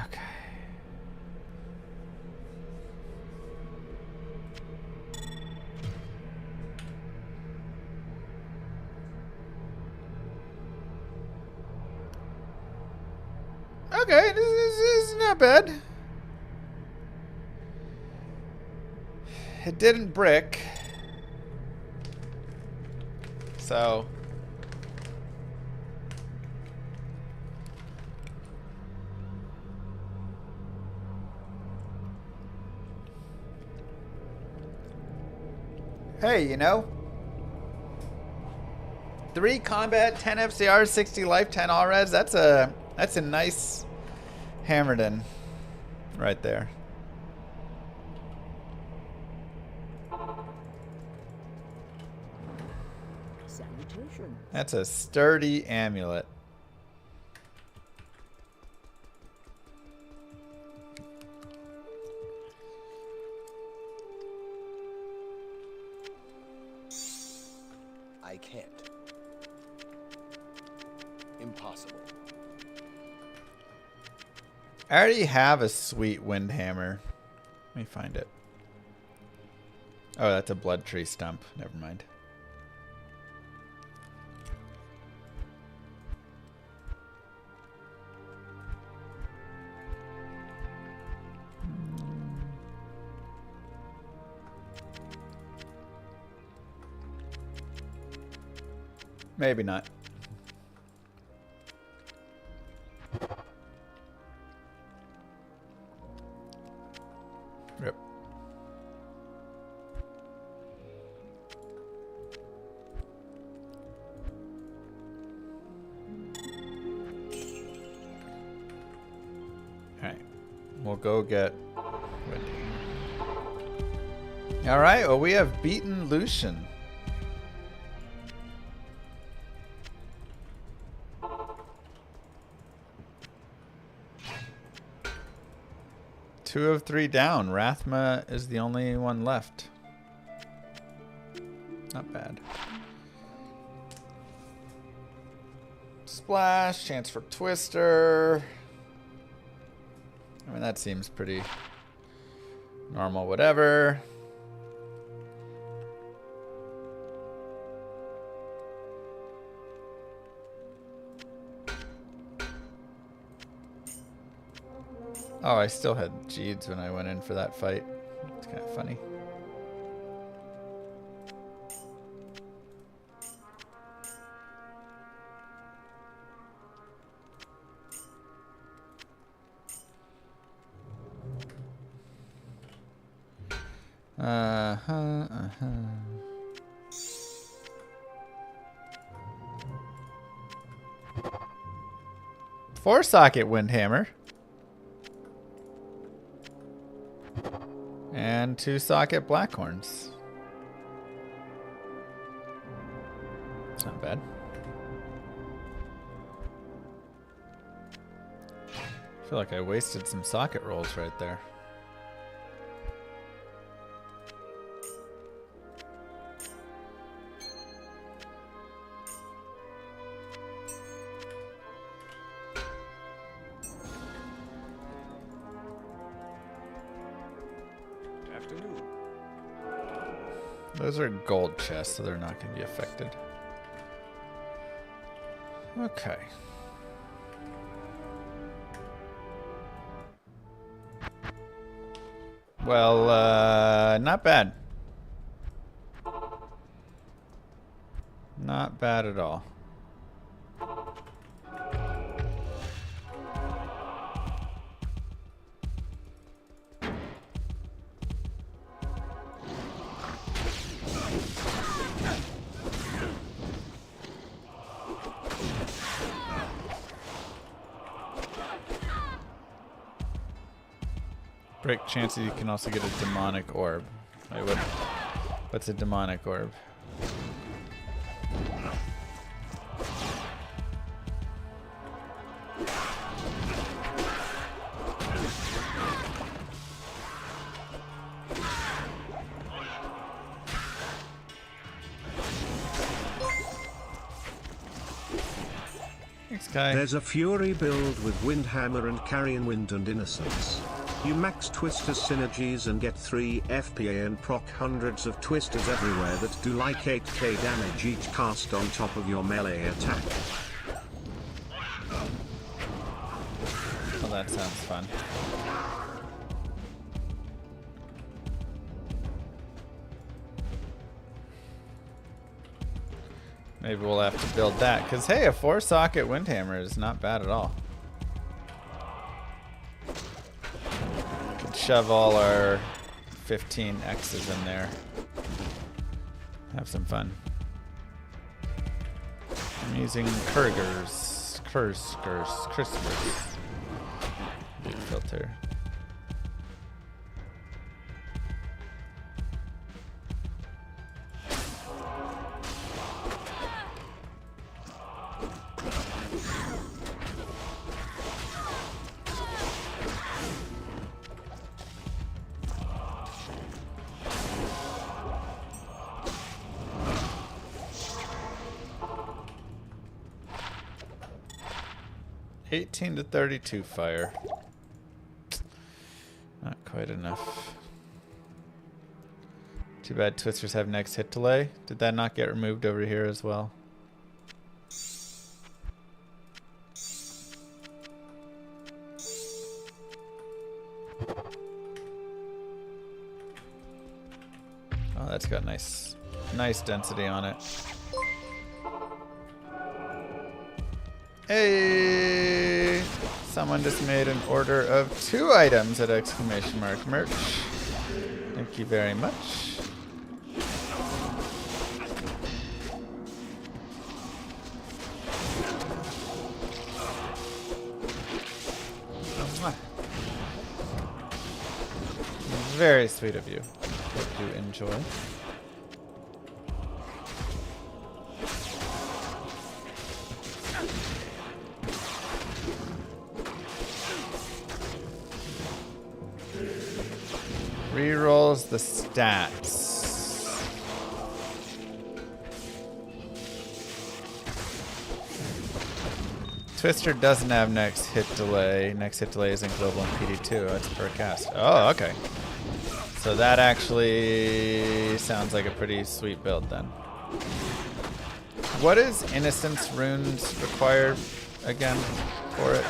Okay. Okay, this is not bad. It didn't brick. So hey, you know, 3 combat, 10 FCR, 60 life, 10 all res. That's a nice Hammerden right there. Salutation. That's a sturdy amulet. I can't. Impossible. I already have a sweet windhammer. Let me find it. Oh, that's a blood tree stump. Never mind. Maybe not. Yep. Alright. We'll go get Wendy. Alright, well, we have beaten Lucian. Two of 3 down. Rathma is the only one left. Not bad. Splash, chance for Twister. I mean, that seems pretty normal, whatever. Oh, I still had Jeeds when I went in for that fight. It's kind of funny. Four socket windhammer. And 2 socket blackhorns. It's not bad. I feel like I wasted some socket rolls right there. Those are gold chests, so they're not going to be affected. Okay. Well, not bad. Not bad at all. Break chances you can also get a demonic orb. Wait, what's a demonic orb? Thanks, Kai. There's a Fury build with Windhammer and Carrion Wind and Innocence. You max Twister synergies and get 3 FPA and proc hundreds of Twisters everywhere that do like 8k damage each cast on top of your melee attack. Well, that sounds fun. Maybe we'll have to build that, because hey, a 4-socket Windhammer is not bad at all. Shove all our 15 X's in there. Have some fun. I'm using Kurgers. Crispers. New filter. $18 to $32 fire. Not quite enough. Too bad Twisters have next hit delay. Did that not get removed over here as well? Oh, that's got nice density on it. Hey! Someone just made an order of 2 items at exclamation mark merch. Thank you very much. Very sweet of you. Hope you enjoy. Rerolls the stats. Twister doesn't have next hit delay. Next hit delay is in global and PD2. That's per cast. Oh, okay. So that actually sounds like a pretty sweet build then. What is Innocence runes required again for it?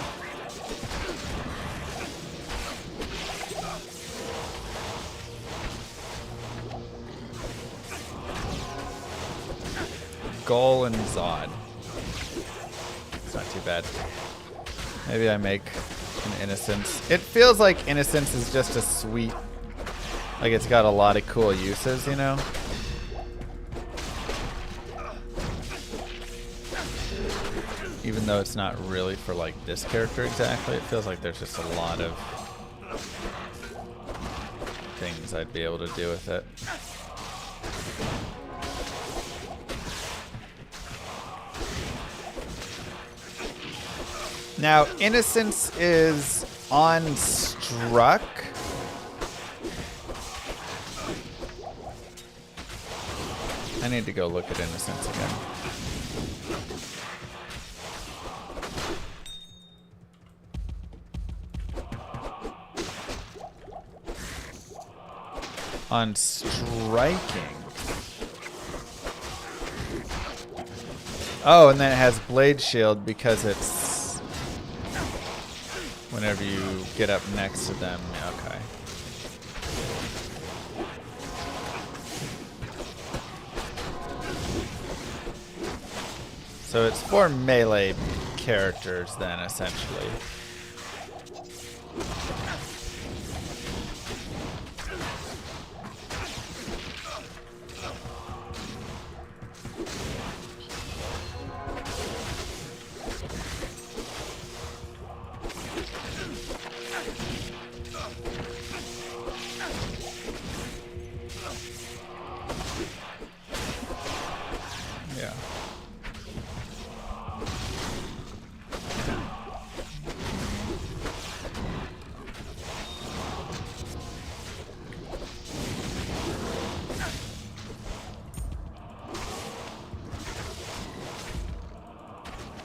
Goal and Zod. It's not too bad. Maybe I make an Innocence. It feels like Innocence is just a sweet, like it's got a lot of cool uses, you know? Even though it's not really for like this character exactly, it feels like there's just a lot of things I'd be able to do with it. Now, Innocence is on Struck. I need to go look at Innocence again. On Striking. Oh, and then it has Blade Shield because it's whenever you get up next to them. Okay. So it's for melee characters then, essentially. Yeah.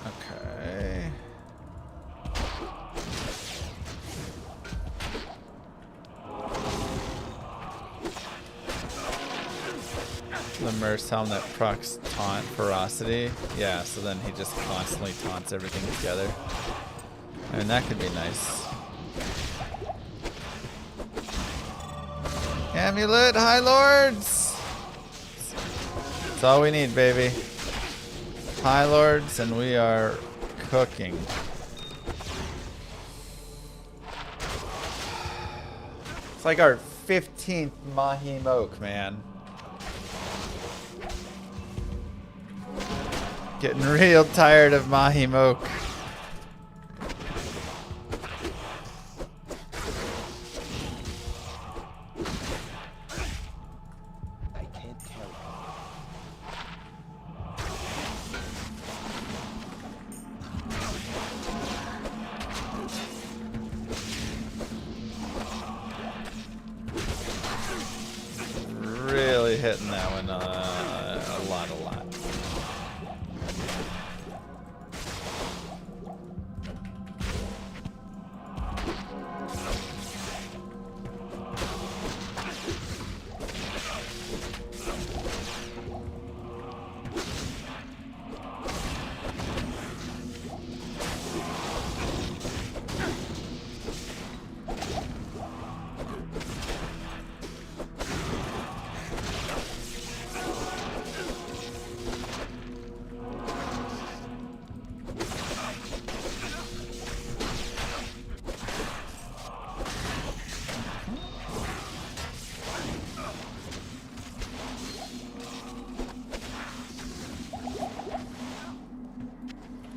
Okay. The Merce helmet procs taunt ferocity. Yeah, so then he just constantly taunts everything together. And that could be nice. Amulet, High Lords! That's all we need, baby. High Lords, and we are cooking. It's like our 15th Mahi Moke, man. Getting real tired of Mahi Moke. I can't tell. Really hitting that one a lot.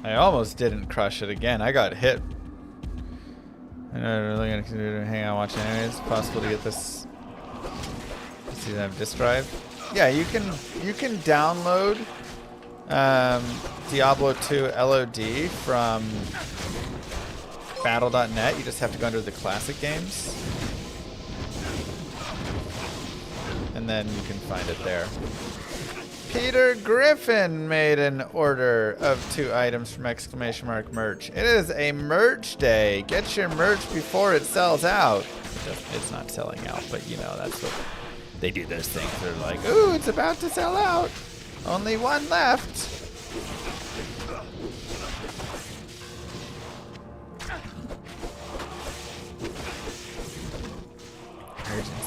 I almost didn't crush it again. I got hit. I'm not really gonna continue to hang out watching anyways. It's possible to get this. See that I have disk drive? Yeah, you can download Diablo 2 LOD from battle.net. You just have to go under the classic games. And then you can find it there. Peter Griffin made an order of 2 items from ! Merch. It is a merch day. Get your merch before it sells out. It's not selling out, but you know, that's what they do, those things. They're like, ooh, it's about to sell out. Only one left. Urgency.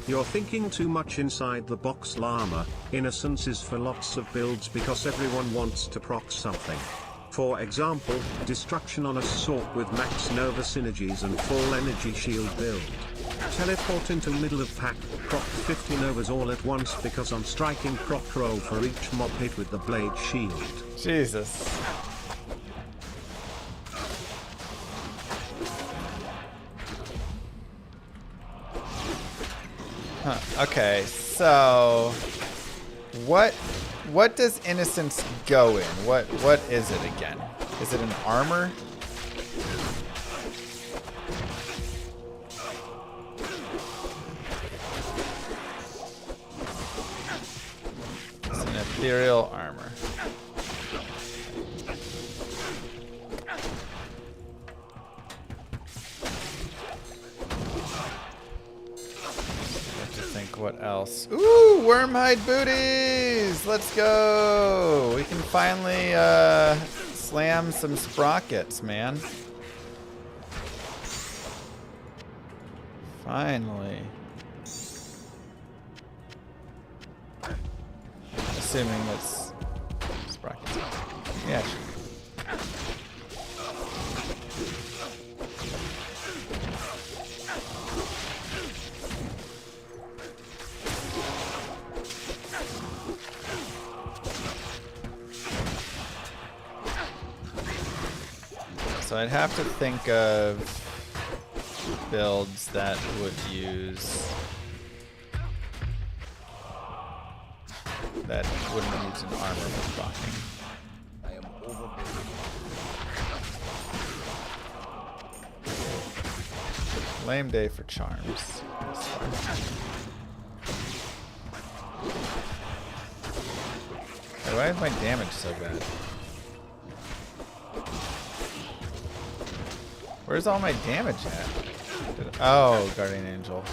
You're thinking too much inside the box, Llama. Innocence is for lots of builds because everyone wants to proc something. For example, Destruction on Assault with max Nova synergies and full energy shield build. teleport into middle of pack, proc 50 novas all at once because I'm striking proc roll for each mob hit with the blade shield. Jesus. Huh, okay, so what does innocence go in? What is it again? Is it an armor? It's an ethereal armor. What else? Ooh, wormhide booties! Let's go! We can finally slam some sprockets, man. Finally. Assuming that's sprockets. Yeah, sure. So I'd have to think of builds that would use that wouldn't use an armor with blocking. I am overboard. Lame day for charms. Hey, why is my damage so bad? Where's all my damage at? Oh, Guardian Angel.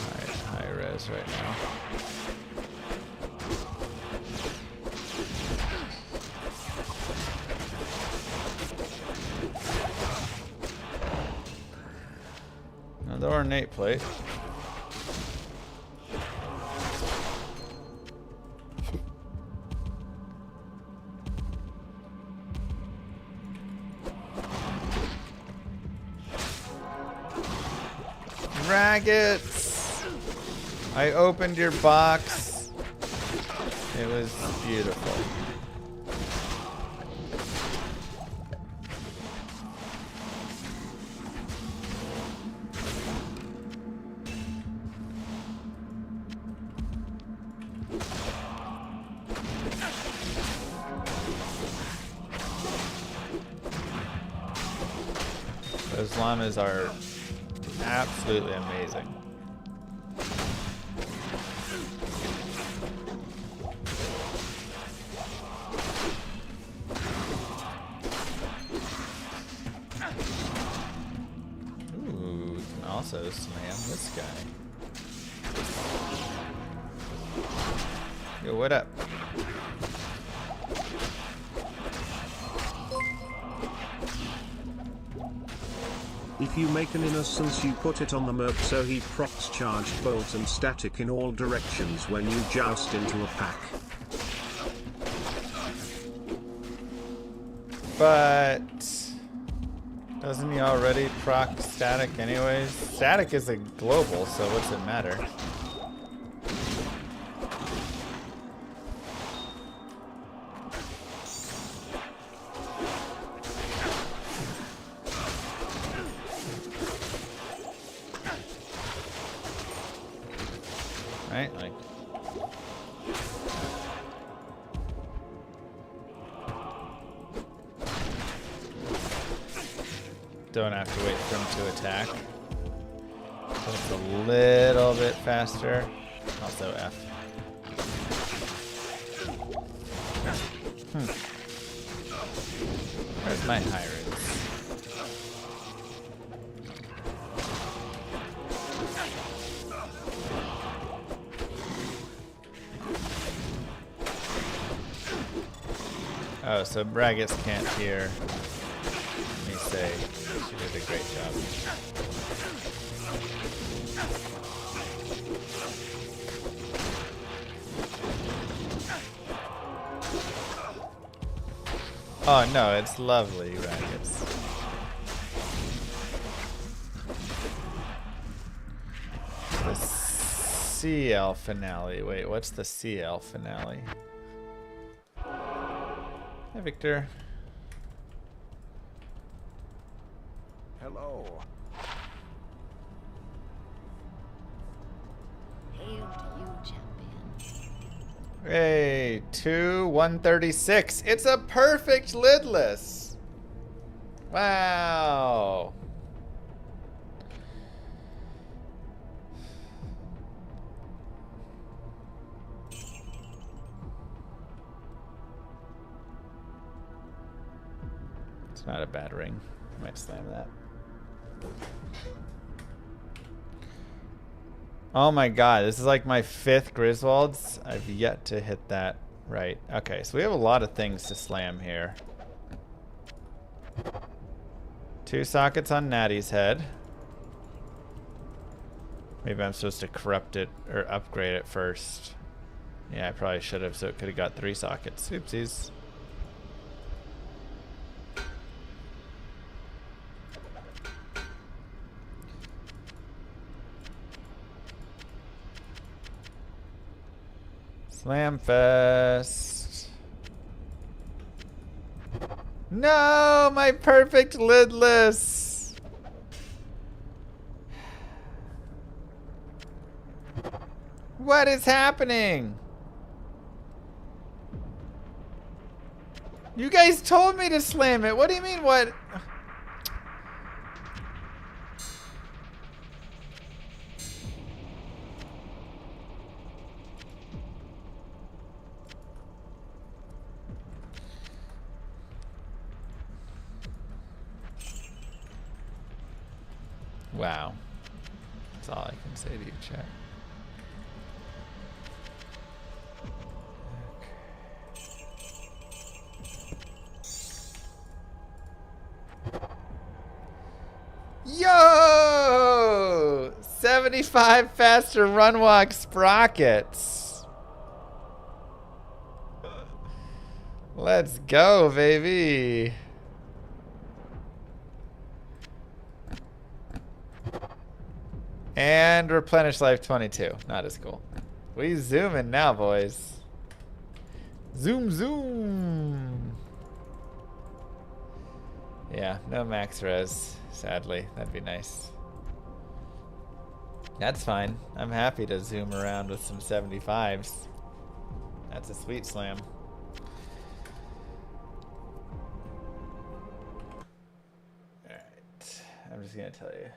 Alright, high res right now. Another ornate plate. Dragons! I opened your box. It was beautiful. Those llamas are absolutely amazing. Ooh, we can also slam this guy. Yo, what up? If you make an innocence, you put it on the merc so he procs charged bolt and static in all directions when you joust into a pack. But doesn't he already proc static anyways? Static is a global, so what's it matter? Right? Like, don't have to wait for him to attack. So it's a little bit faster. Also F. Where's my high raise? Oh, so Braggets can't hear me say she did a great job. Oh no, it's lovely, Rackets. The CL finale. Wait, what's the CL finale? Hi, Victor. Hello. Hail to you, champion. Hey, 136. It's a perfect lidless. Wow. It's not a bad ring. Might slam that. Oh my god, this is like my 5th Griswold's. I've yet to hit that right. Okay, so we have a lot of things to slam here. 2 sockets on Natty's head. Maybe I'm supposed to corrupt it or upgrade it first. Yeah, I probably should have, so it could have got 3 sockets. Oopsies. Slam Fest. No, my perfect lidless. What is happening? You guys told me to slam it. What do you mean what? Wow. That's all I can say to you, chat. Yo! 75 faster run walk sprockets. Let's go, baby. And replenish life 22. Not as cool. We zooming now, boys. Zoom, zoom. Yeah, no max res, sadly. That'd be nice. That's fine. I'm happy to zoom around with some 75s. That's a sweet slam. Alright. I'm just gonna tell you.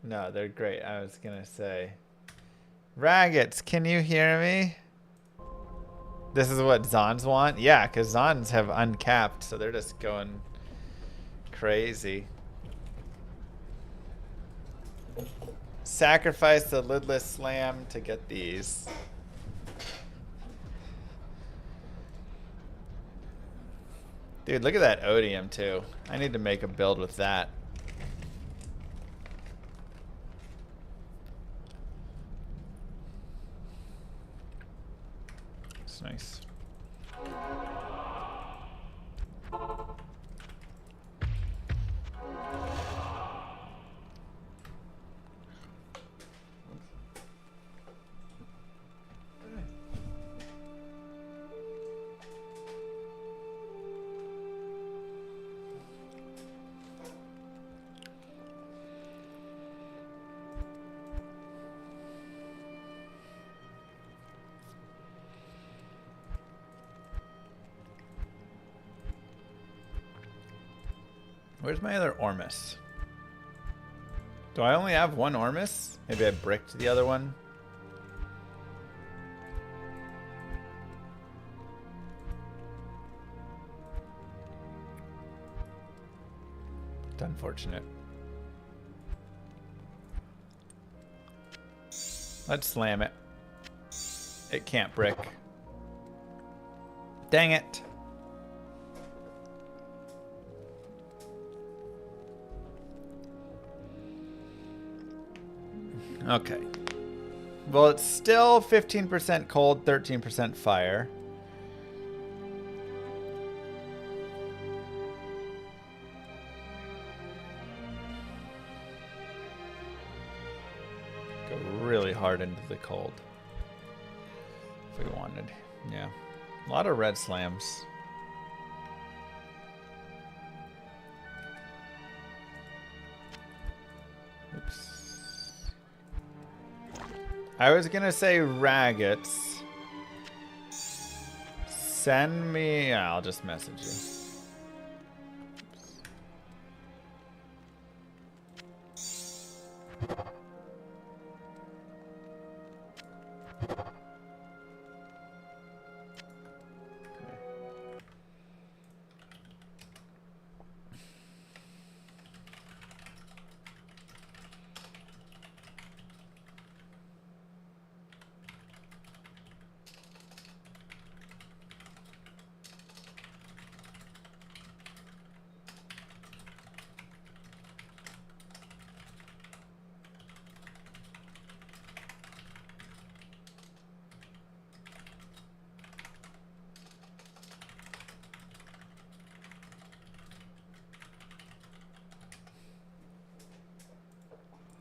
No, they're great. I was gonna say, Raggets, can you hear me? This is what Zons want? Yeah, because Zons have uncapped, so they're just going crazy. Sacrifice the lidless slam to get these. Dude, look at that odium too. I need to make a build with that. It's nice. Where's my other Ormus? Do I only have one Ormus? Maybe I bricked the other one. It's unfortunate. Let's slam it. It can't brick. Dang it. Okay. Well, it's still 15% cold, 13% fire. Go really hard into the cold. If we wanted. Yeah. A lot of red slams. Oops. I was gonna say Raggets. Send me... I'll just message you.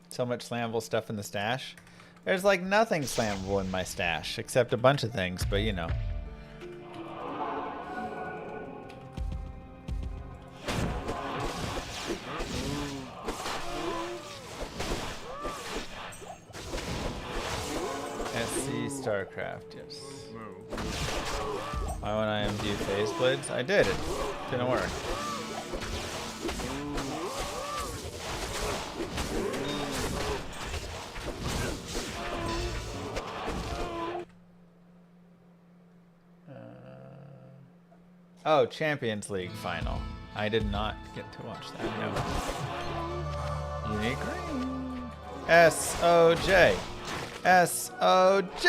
So much slammable stuff in the stash. There's like nothing slammable in my stash except a bunch of things, but you know. SC StarCraft, yes. Why would I do phase blades? I did it. Didn't work. Oh, Champions League final. I did not get to watch that. No. Unique ring. SOJ. SOJ.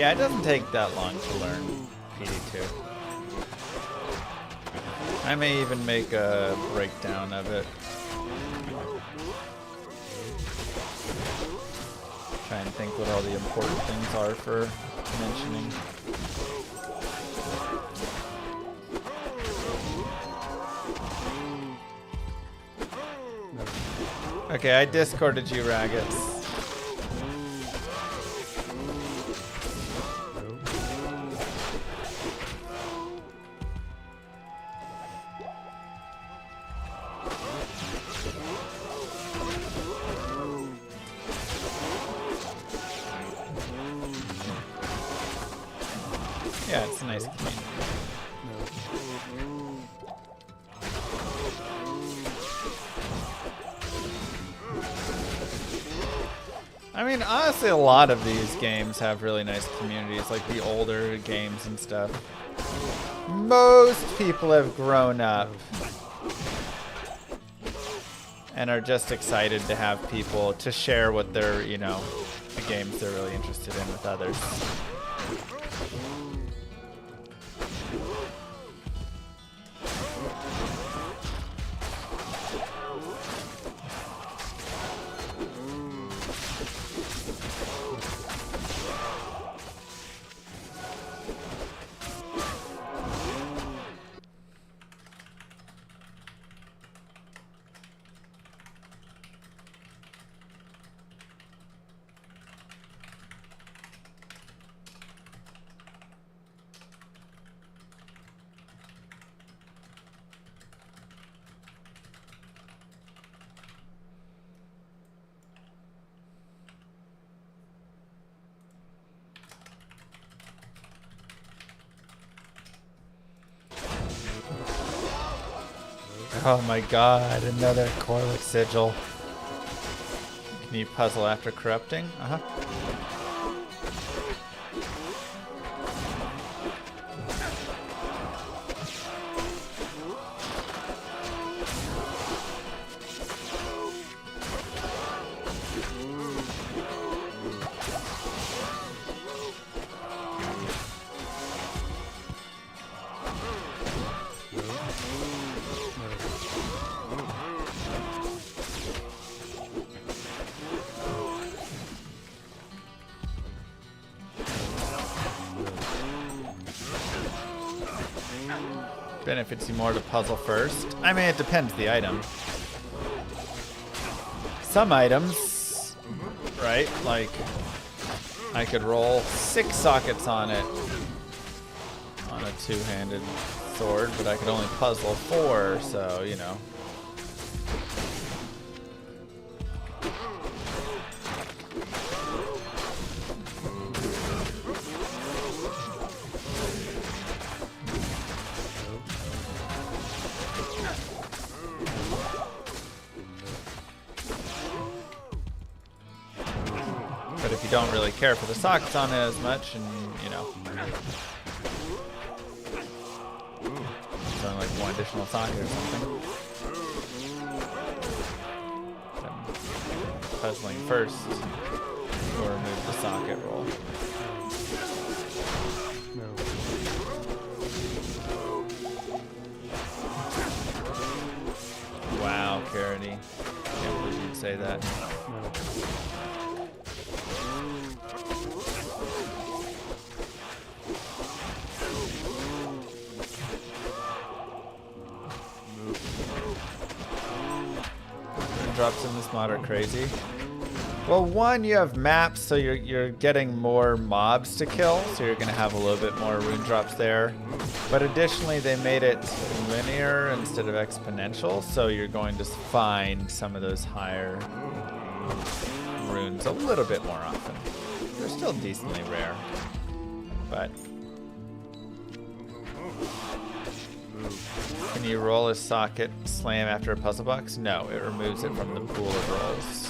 Yeah, it doesn't take that long to learn PD2. I may even make a breakdown of it. Try and think what all the important things are for mentioning. Okay, I discorded you, Raggets. Yeah, it's a nice community. I mean, honestly, a lot of these games have really nice communities, like the older games and stuff. Most people have grown up and are just excited to have people to share what they're, you know, the games they're really interested in with others. Oh my god, another Corlic Sigil. Can you puzzle after corrupting? Uh-huh. Benefits you more to puzzle first. I mean, it depends the item. Some items, right? Like, I could roll 6 sockets on it on a two-handed sword, but I could only puzzle 4, so, you know. But if you don't really care for the sockets on it as much, and you know, it's only like 1 additional socket or something. I'm puzzling first, or remove the socket roll. Wow, Carity. Can't believe you'd say that. Drops in this mod are crazy. Well, one, you have maps, so you're getting more mobs to kill, so you're gonna have a little bit more rune drops there. But additionally, they made it linear instead of exponential, so you're going to find some of those higher runes a little bit more often. They're still decently rare, but can you roll a socket slam after a puzzle box? No, it removes it from the pool of rolls.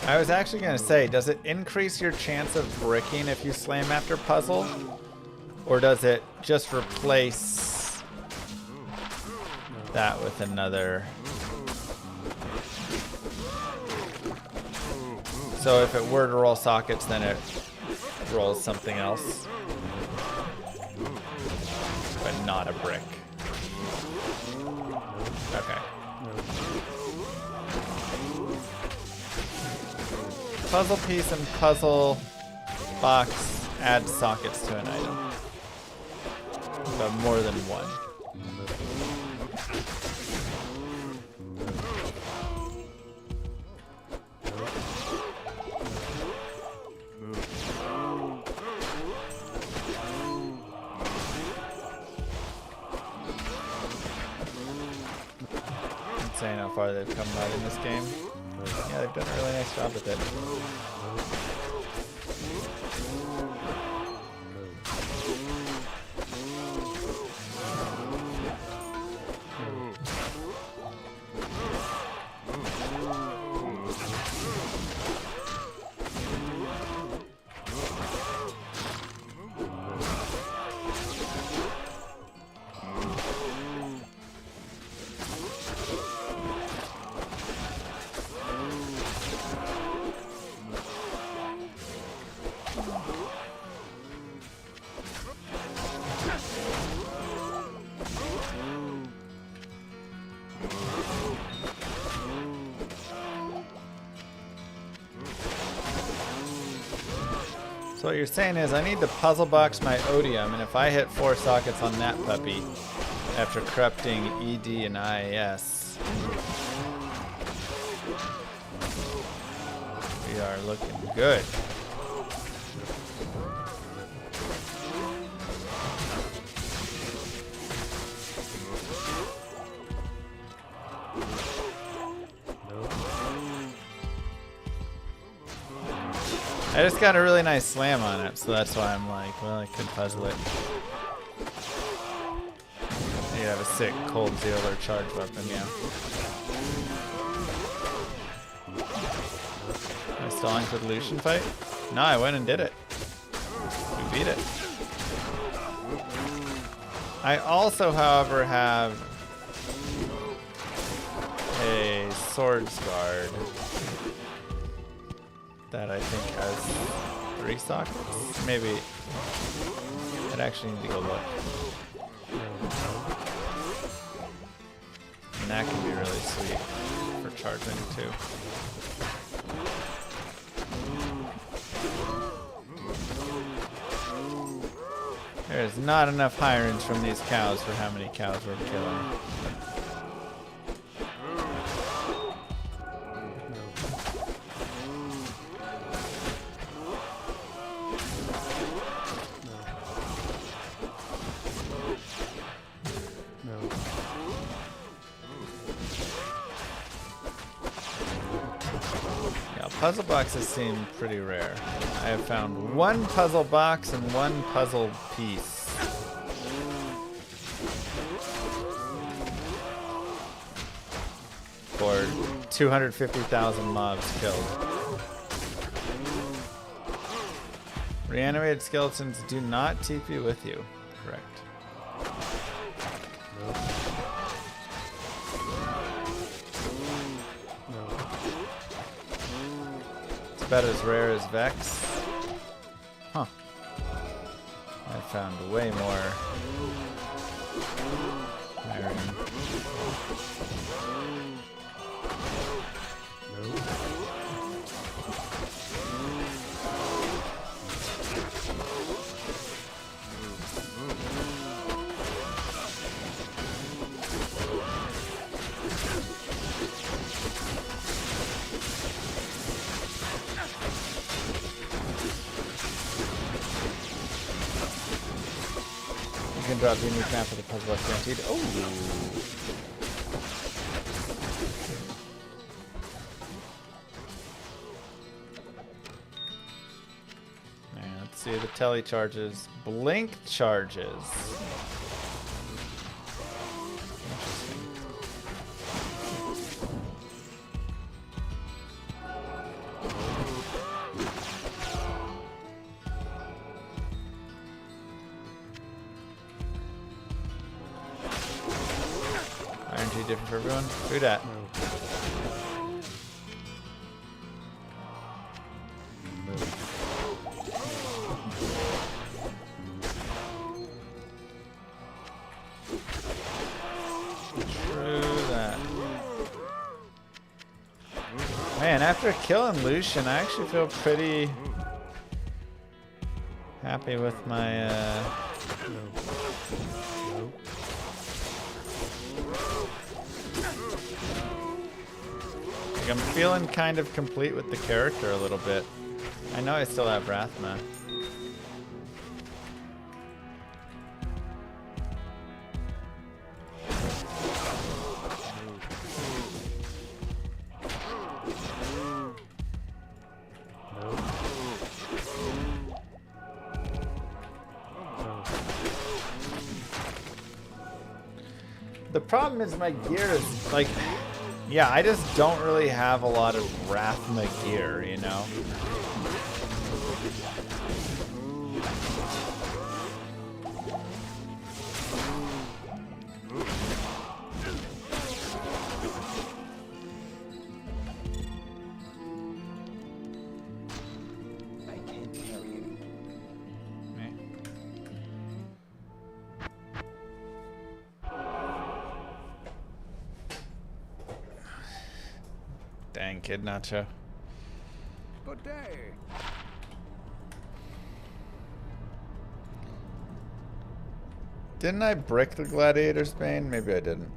I was actually going to say, does it increase your chance of bricking if you slam after puzzle? Or does it just replace that with another? So if it were to roll sockets, then it rolls something else. But not a brick. Okay. Puzzle piece and puzzle box add sockets to an item. So more than one. Insane how far they've come out in this game. Yeah, they've done a really nice job with it. So what you're saying is I need to puzzle box my odium, and if I hit 4 sockets on that puppy after corrupting ED and IAS, we are looking good. I just got a really nice slam on it, so that's why I'm like, well, I could puzzle it. You have a sick cold deal or charge weapon, yeah. Am I stalling for the Lucian fight? No, I went and did it. We beat it. I also, however, have a swords guard that I think has 3 sockets. Maybe I'd actually need to go look. And that can be really sweet for charging too. There's not enough high range from these cows for how many cows we're killing. Puzzle boxes seem pretty rare. I have found 1 puzzle box and 1 puzzle piece. For 250,000 mobs killed. Reanimated skeletons do not TP with you. Correct. About as rare as Vex. Huh. I found way more iron. You can drop the unique map for the puzzle box guaranteed. Oh! Let's see the tele charges. Blink charges. Interesting. RNG different for everyone? Who dat? Man, after killing Lucian, I actually feel pretty happy with my like I'm feeling kind of complete with the character a little bit. I know I still have Wrathma. The problem is my gear is like, yeah, I just don't really have a lot of Wrathma gear, you know? I can't carry it. Dang, Kid Nacho. Good day. Didn't I brick the Gladiator's Bane? Maybe I didn't.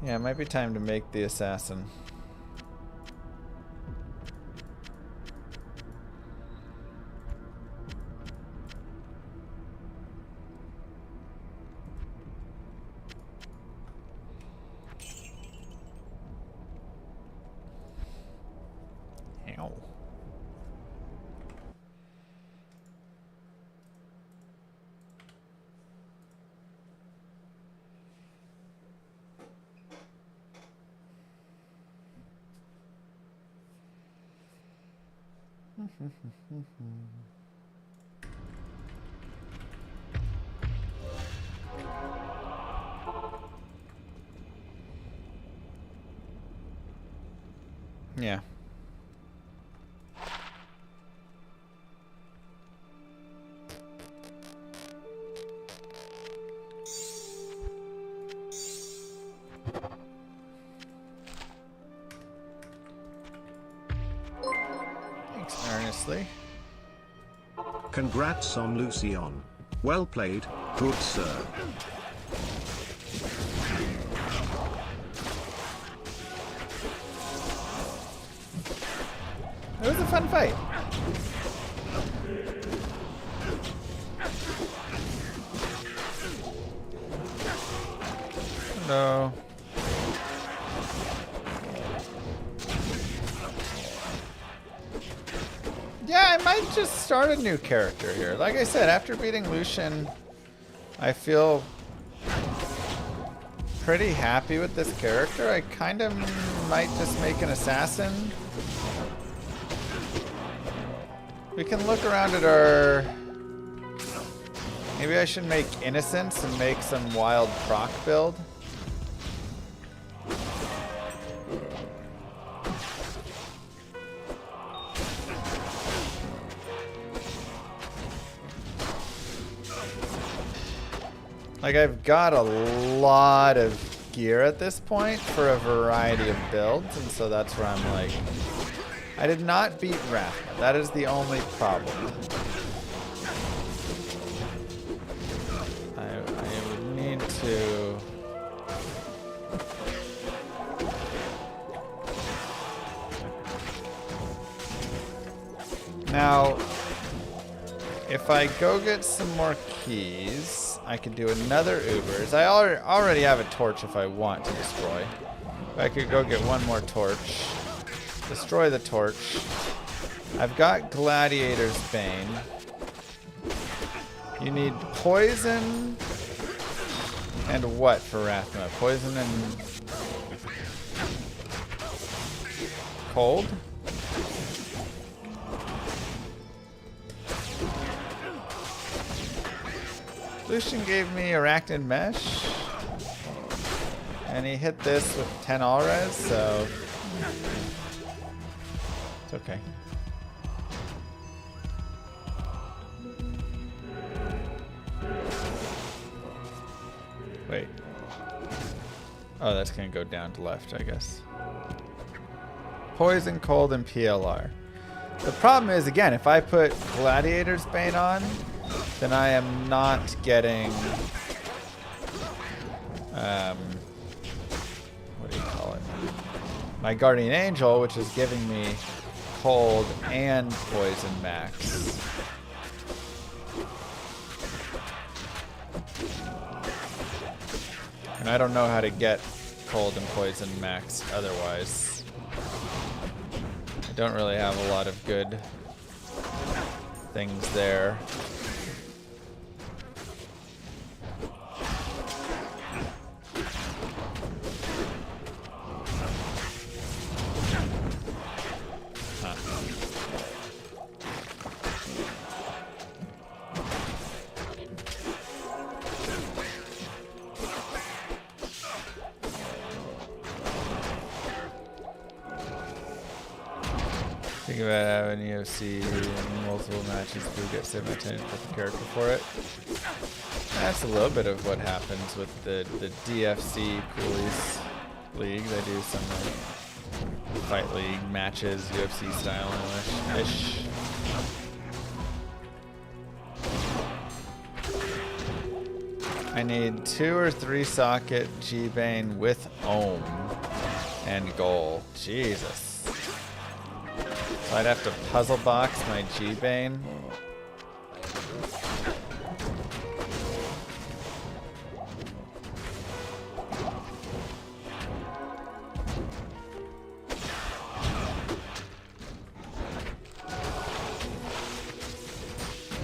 Yeah, it might be time to make the assassin. Ow. Yeah. Thanks, earnestly. Congrats on Lucian. Well played, good sir. It was a fun fight. Hello. Yeah, I might just start a new character here. Like I said, after beating Lucian, I feel pretty happy with this character. I kind of might just make an assassin. We can look around at our... Maybe I should make Innocence and make some wild proc build. Like, I've got a lot of gear at this point for a variety of builds, and so that's where I'm like... I did not beat Rathma. That is the only problem. I would need to... Now, if I go get some more keys, I could do another Ubers. I already have a torch if I want to destroy. But I could go get one more torch. Destroy the torch. I've got Gladiator's Bane. You need poison and what for Rathma? Poison and cold? Lucian gave me Arachnid Mesh. And he hit this with 10 all-res, so... It's okay. Wait. Oh, that's gonna go down to left, I guess. Poison, cold, and PLR. The problem is, again, if I put Gladiator's Bane on, then I am not getting... what do you call it? My Guardian Angel, which is giving me cold and poison max. And I don't know how to get cold and poison max otherwise. I don't really have a lot of good things there. Think about having EOC in multiple matches to get 7/10 with the character for it. That's a little bit of what happens with the DFC Coolies League. They do some like fight league matches, UFC style ish. I need 2 or 3 socket G-Bane with Ohm and goal. Jesus. So I'd have to puzzle box my G-Bane.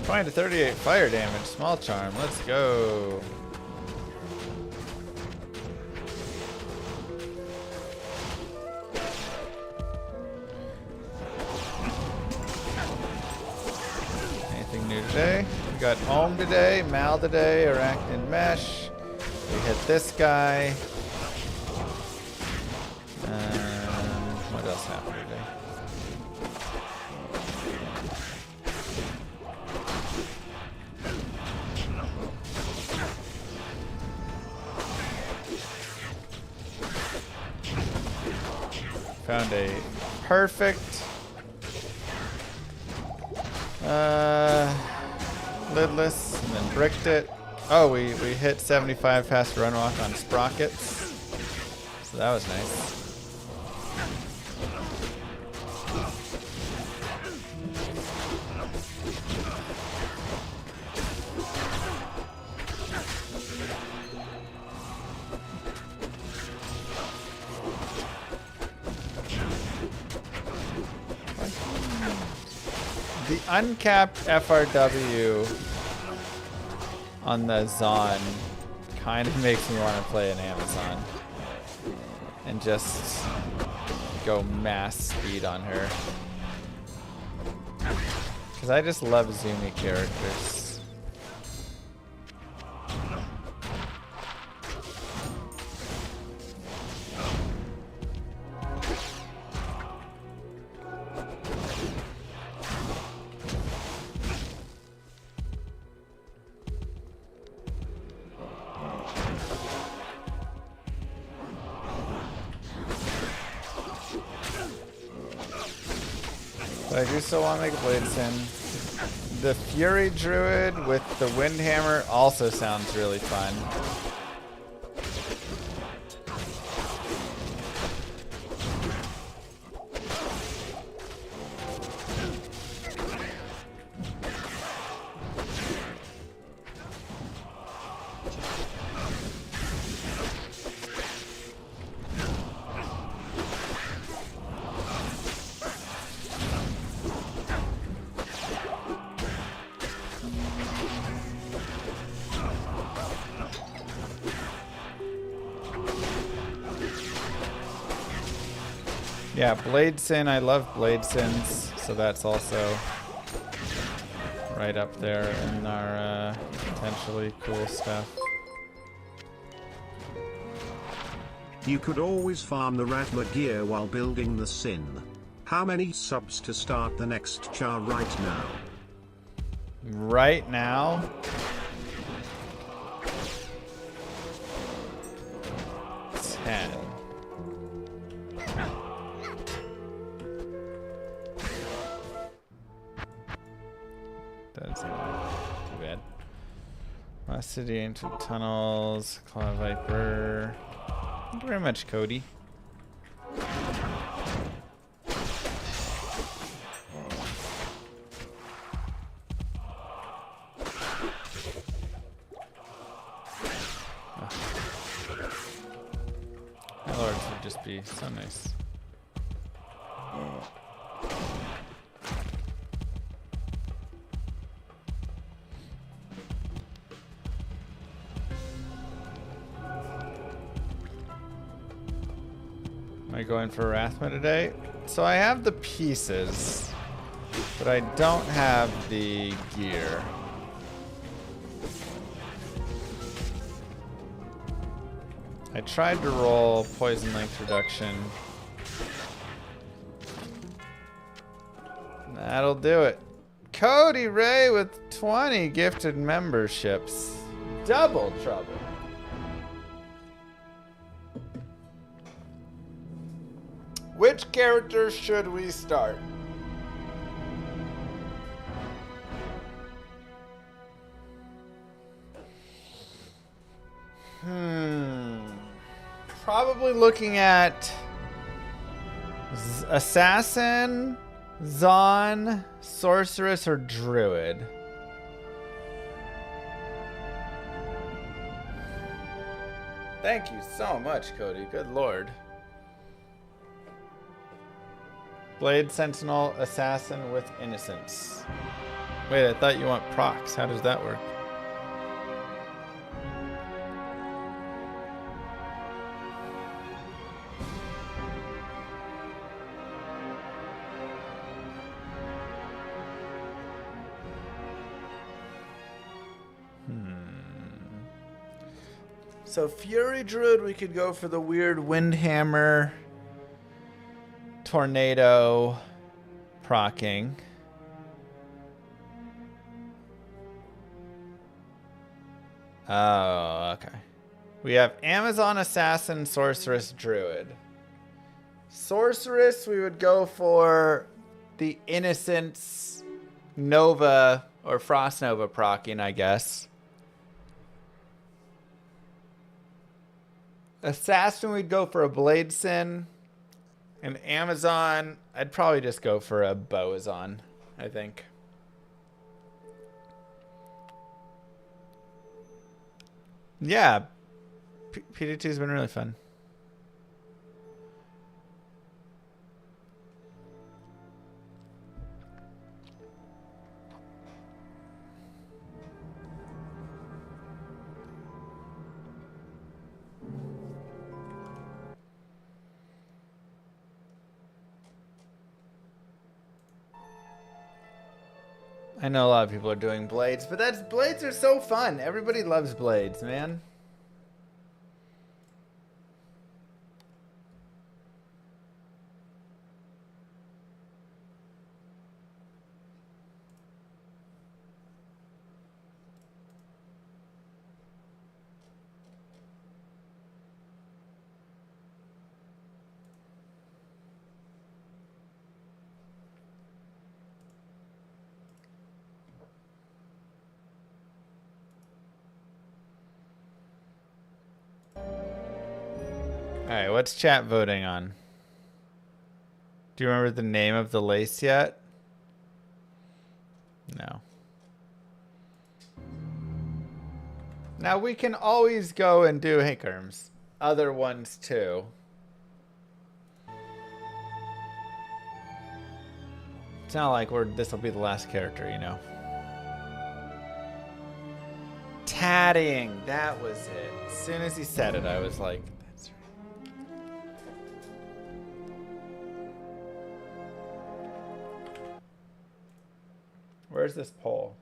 Find a 38 fire damage, small charm. Let's go. Anything new today? We got Ohm today, Mal today, Arachnid Mesh. We hit this guy. What else happened today? Found a perfect lidless and then bricked it. Oh, we hit 75 fast run walk on sprockets. So that was nice. The uncapped FRW on the Zon kind of makes me want to play an Amazon and just go mass speed on her. Because I just love zoomy characters. But I do still want to make a Bladeson. The Fury Druid with the Windhammer also sounds really fun. Yeah, Bladeson, I love Bladesons, so that's also right up there in our potentially cool stuff. You could always farm the Ratma gear while building the Sin. How many subs to start the next char right now? Right now? Ten. That's too bad. Lost City, Ancient Tunnels, Claw Viper. Thank you very much, Cody. My lords would just be so nice. Am I going for Rathma today? So I have the pieces, but I don't have the gear. I tried to roll poison length reduction. That'll do it. Cody Ray with 20 gifted memberships. Double trouble. Which character should we start? Probably looking at Assassin, Zon, Sorceress, or Druid. Thank you so much, Cody. Good lord. Blade Sentinel, Assassin with Innocence. Wait, I thought you want procs. How does that work? So Fury Druid, we could go for the weird Windhammer, Tornado, procking. Oh, okay. We have Amazon Assassin, Sorceress, Druid. Sorceress, we would go for the Innocence, Nova, or Frost Nova procking, I guess. Assassin, we'd go for a Blade Sin. And Amazon, I'd probably just go for a Boazon, I think. Yeah, PD2's been really fun. I know a lot of people are doing blades, but blades are so fun. Everybody loves blades, man. Alright, what's chat voting on? Do you remember the name of the lace yet? No. Now we can always go and do, hey Kerms, other ones too. It's not like this will be the last character, you know. Tatting, that was it. As soon as he said it, I was like, that's right. Where's this poll?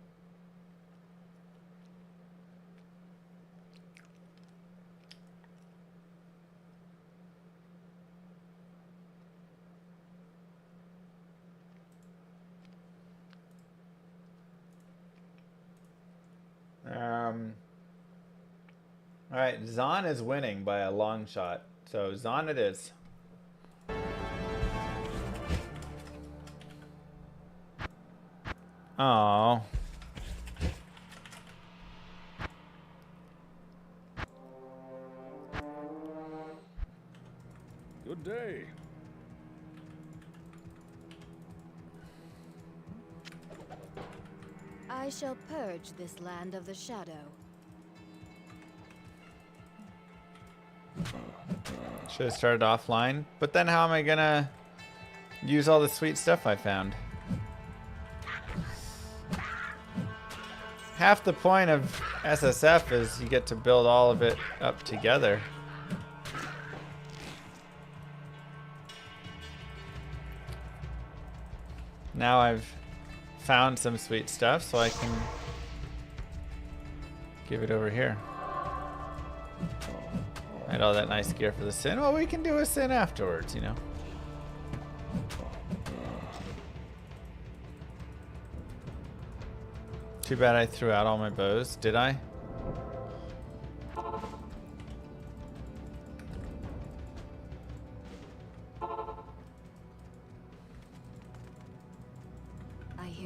All right, Zon is winning by a long shot. So Zon it is. Oh. Good day. I shall purge this land of the shadow. Should have started offline, but then how am I gonna use all the sweet stuff I found? Half the point of SSF is you get to build all of it up together. Now I've found some sweet stuff, so I can give it over here. And all that nice gear for the sin. Well, we can do a sin afterwards, you know. Too bad I threw out all my bows. Did I?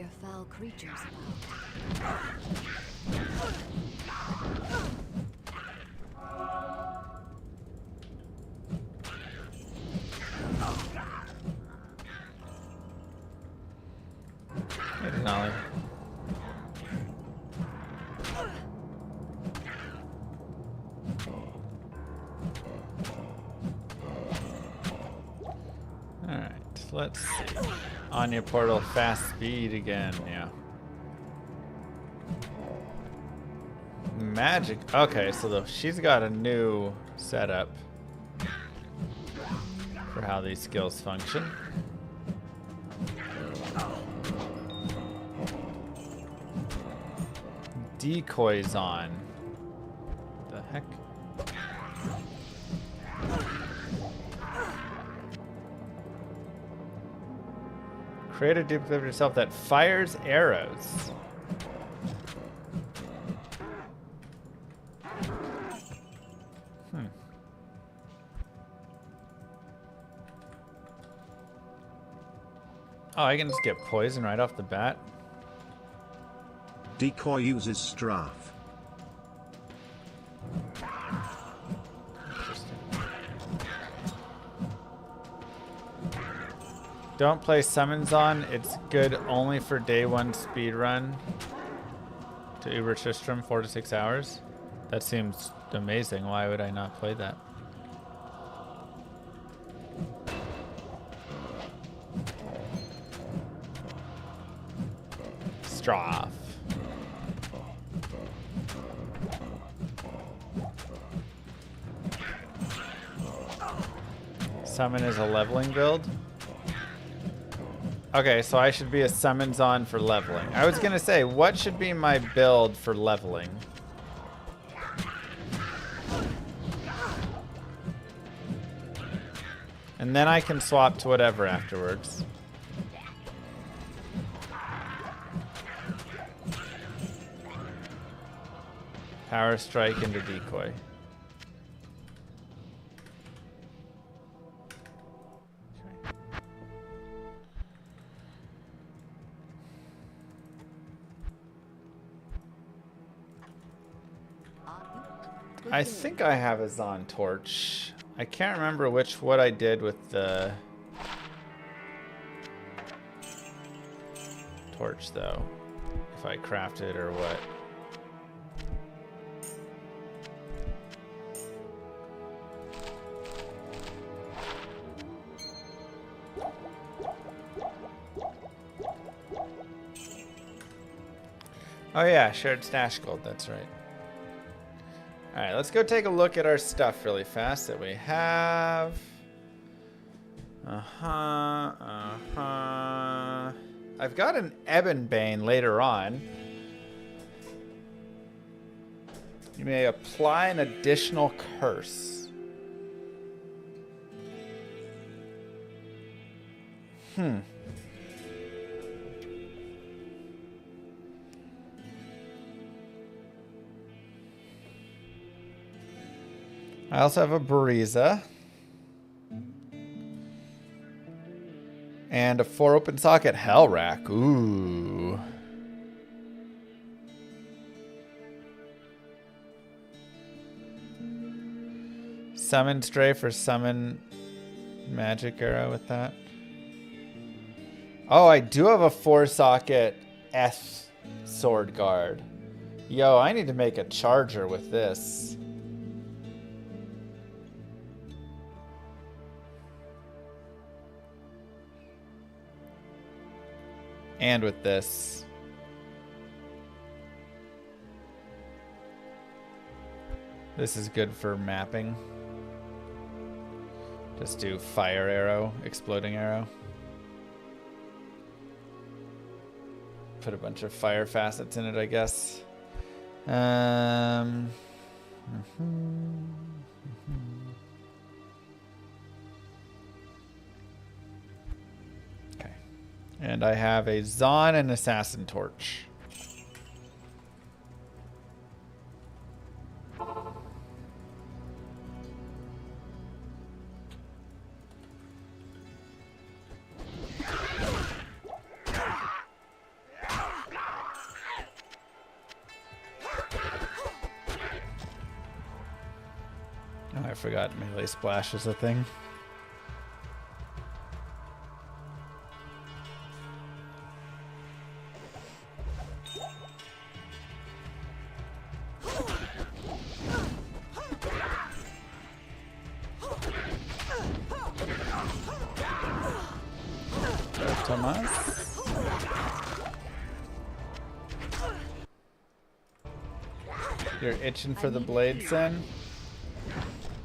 hear foul creatures about. Hey, Denali. Alright, let's see. Anya portal fast speed again, yeah. Magic. Okay, so she's got a new setup for how these skills function. Decoys on. The heck? Create a duplicate of yourself that fires arrows. Oh, I can just get poison right off the bat. Decoy uses strafe. Don't play summons on. It's good only for day 1 speedrun to Uber Tristram 4 to 6 hours. That seems amazing. Why would I not play that? Strafe. Summon is a leveling build. Okay, so I should be a summons on for leveling. I was gonna say, what should be my build for leveling? And then I can swap to whatever afterwards. Power strike into decoy. I think I have a Zon torch. I can't remember what I did with the torch though. If I crafted or what. Oh yeah, shared stash gold, that's right. Alright, let's go take a look at our stuff really fast that we have. I've got an Ebonbane later on. You may apply an additional curse. I also have a Bariza. And a 4 open socket Hell Rack. Ooh. Summon Stray for summon magic arrow with that. Oh, I do have a 4 socket S sword guard. Yo, I need to make a charger with this. And with this. This is good for mapping. Just do fire arrow, exploding arrow. Put a bunch of fire facets in it, I guess. Okay. And I have a Zon and Assassin Torch. Oh, I forgot melee splash is a thing. Thomas. You're itching for the blade sin?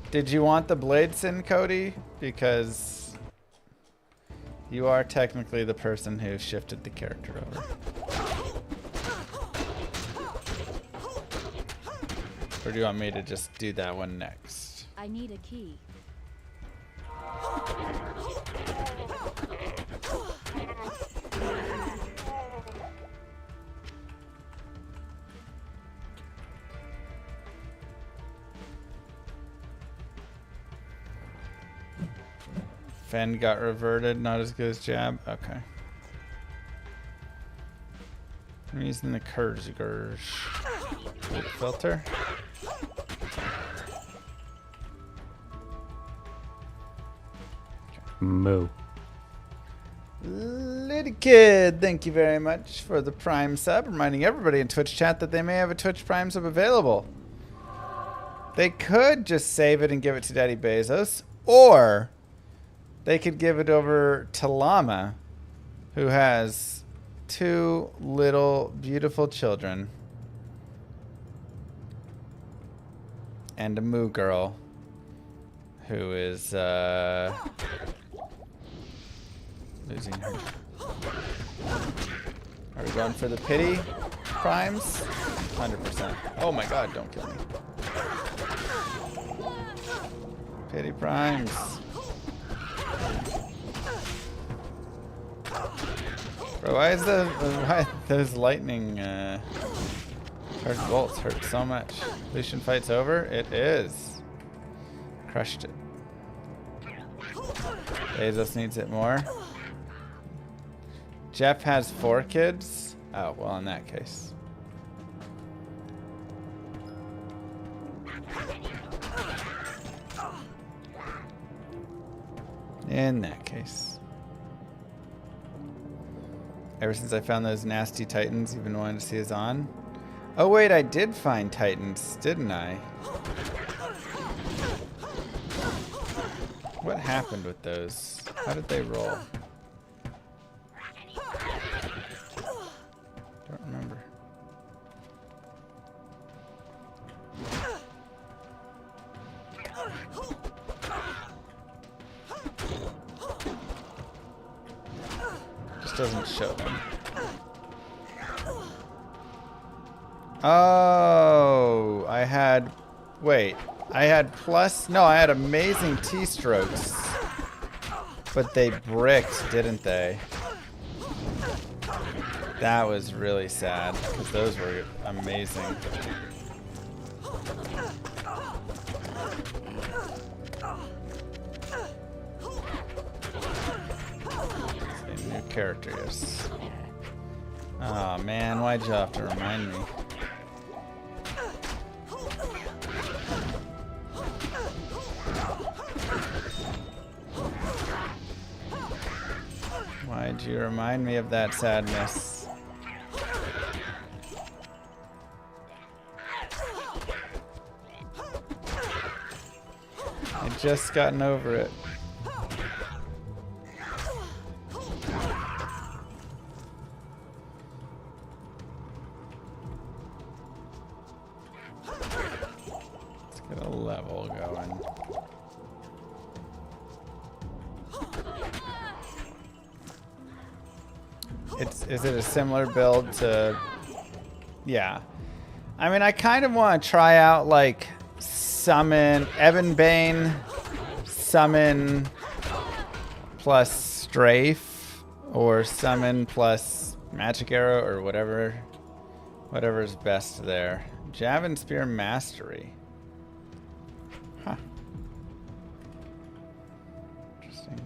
Did you want the blade sin, Cody? Because you are technically the person who shifted the character over. Or do you want me to just do that one next? I need a key. Fen got reverted, not as good as Jab. Okay. I'm using the Kurzgersh filter. Moo. Little Kid, thank you very much for the Prime sub. Reminding everybody in Twitch chat that they may have a Twitch Prime sub available. They could just save it and give it to Daddy Bezos, or they could give it over to Llama, who has 2 little beautiful children and a moo girl who is losing her. Are we going for the pity primes? 100%. Oh my god, don't kill me. Pity primes. Bro, why is why those lightning charged bolts hurt so much? Lucian fight's over? It is. Crushed it. Bezos needs it more. Jeff has 4 kids? Oh, well, in that case. In that case. Ever since I found those nasty Titans, you've been wanting to see us on? Oh wait, I did find Titans, didn't I? What happened with those? How did they roll? Don't remember. Just doesn't show them. Oh, I had amazing T-strokes, but they bricked, didn't they? That was really sad, because those were amazing. New character, yes. Oh man, why'd you have to remind me? Why'd you remind me of that sadness? I'd just gotten over it. Let's get a level going. Is it a similar build to... Yeah. I mean, I kind of want to try out, like, summon... Evan Bane, summon plus strafe, or summon plus magic arrow, or whatever. Whatever's best there. Javelin Spear Mastery. Huh. Interesting.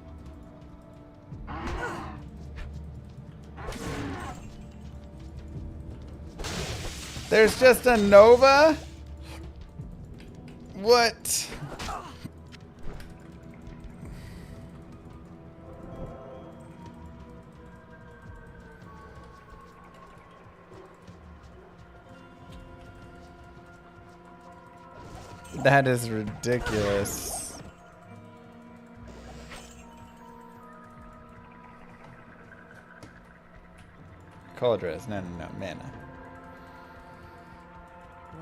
There's just a Nova? What? That is ridiculous. Cold res, no, mana.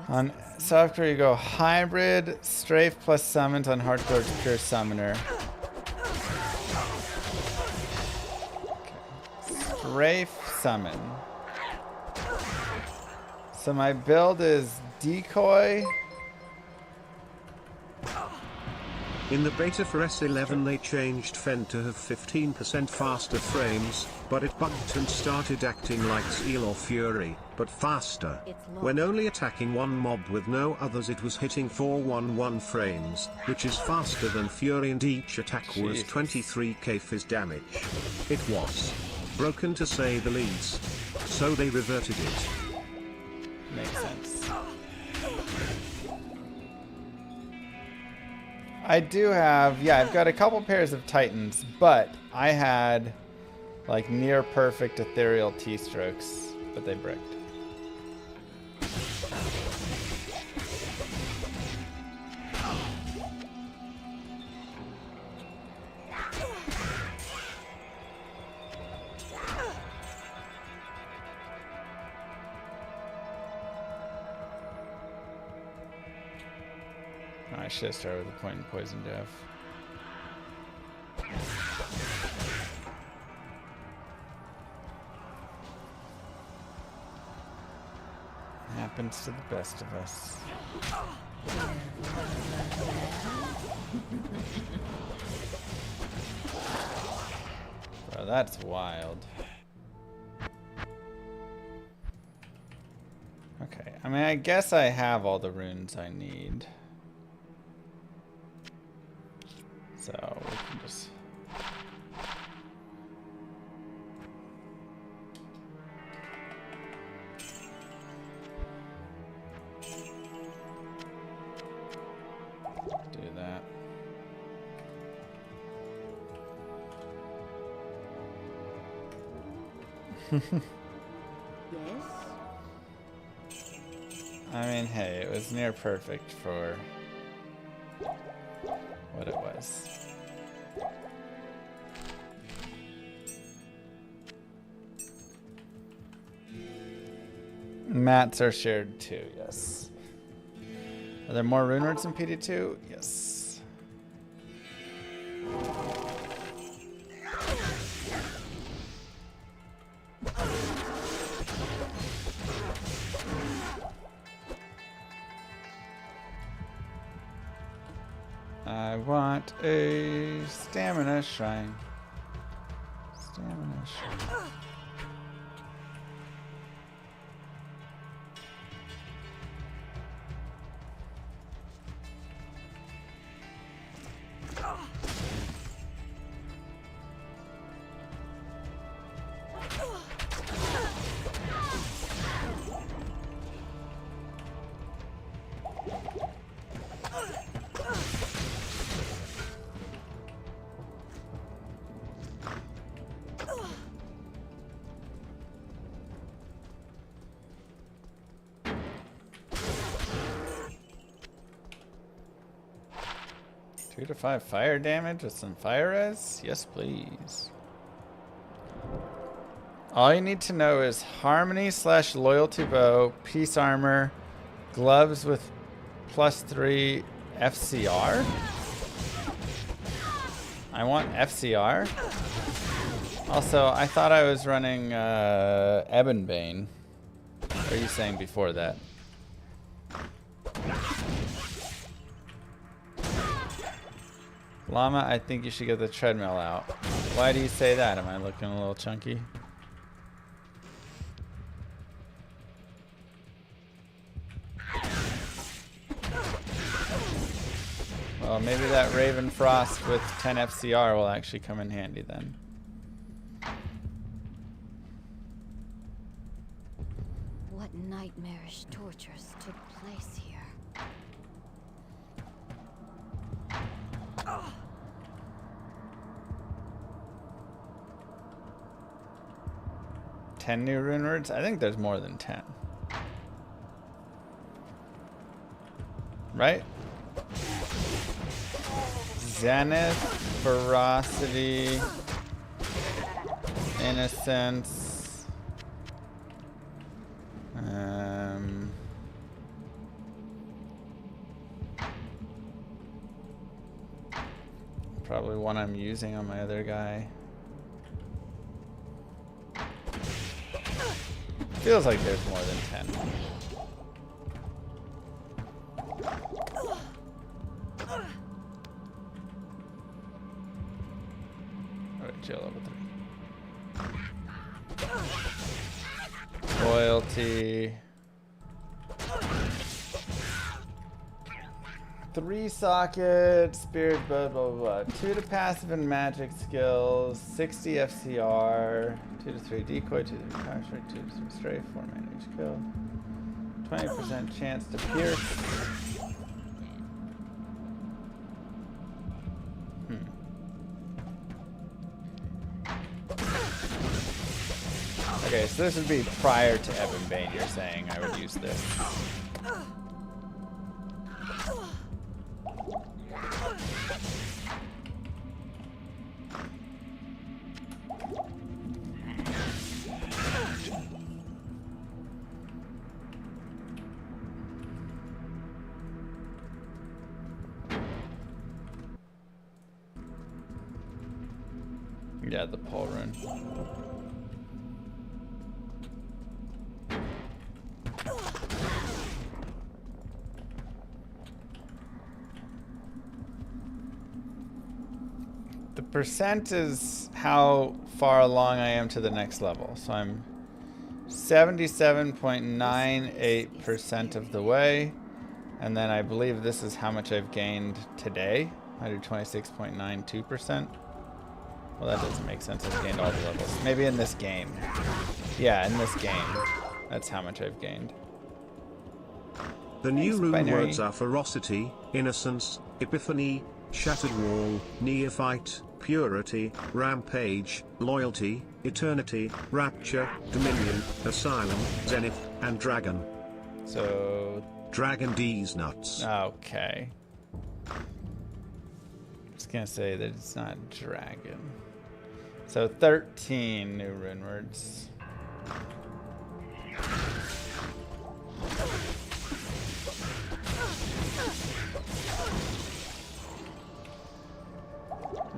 On software, you go hybrid, strafe plus summons on hardcore pure summoner. Okay. Strafe summon. So my build is decoy. In the beta for S11 they changed Fen to have 15% faster frames, but it bugged and started acting like Seal or Fury, but faster. When only attacking one mob with no others it was hitting 411 frames, which is faster than Fury, and each attack was 23k fizz damage. It was broken to say the least, so they reverted it. Makes sense. I do have, yeah, I've got a couple pairs of Titans, but I had like near perfect ethereal T-strokes, but they bricked. I should have started with a point in poison dev. Happens to the best of us. Bro, that's wild. Okay, I mean, I guess I have all the runes I need. So we can just... do that. Yes? I mean, hey, it was near perfect for what it was. Mats are shared too, yes. Are there more rune words in PD2? Yes. I want a stamina shrine. Stamina shrine. Two to 5 fire damage with some fire res? Yes, please. All you need to know is harmony / loyalty bow, peace armor, gloves with +3 FCR. I want FCR. Also, I thought I was running Ebonbane. What are you saying before that? Llama, I think you should get the treadmill out. Why do you say that? Am I looking a little chunky? Well, maybe that Raven Frost with 10 FCR will actually come in handy then. What nightmarish tortures took place here? 10 new rune words? I think there's more than 10. Right? Zenith, Ferocity, Innocence. Probably one I'm using on my other guy. Feels like there's more than 10. Alright, chill level 3. Loyalty. 3 sockets, spirit, blah, blah, blah. 2 to passive and magic skills, 60 FCR, 2 to 3 decoy, 2 to 3 power strike, 2 to 3 strafe, 4 mana each kill. 20% chance to pierce. Okay, so this would be prior to Evan Bane, you're saying I would use this. Yeah, the pole rune. The percent is how far along I am to the next level. So I'm 77.98% of the way. And then I believe this is how much I've gained today. 126.92%. Well, that doesn't make sense. I've gained all the levels. Maybe in this game. Yeah, in this game. That's how much I've gained. The new Thanks, rune binary. words are ferocity, innocence, epiphany, shattered wall, neophyte, purity, rampage, loyalty, eternity, rapture, dominion, asylum, zenith, and dragon. So, Dragon D's nuts. okay. Just gonna say that it's not dragon. So 13 new rune words.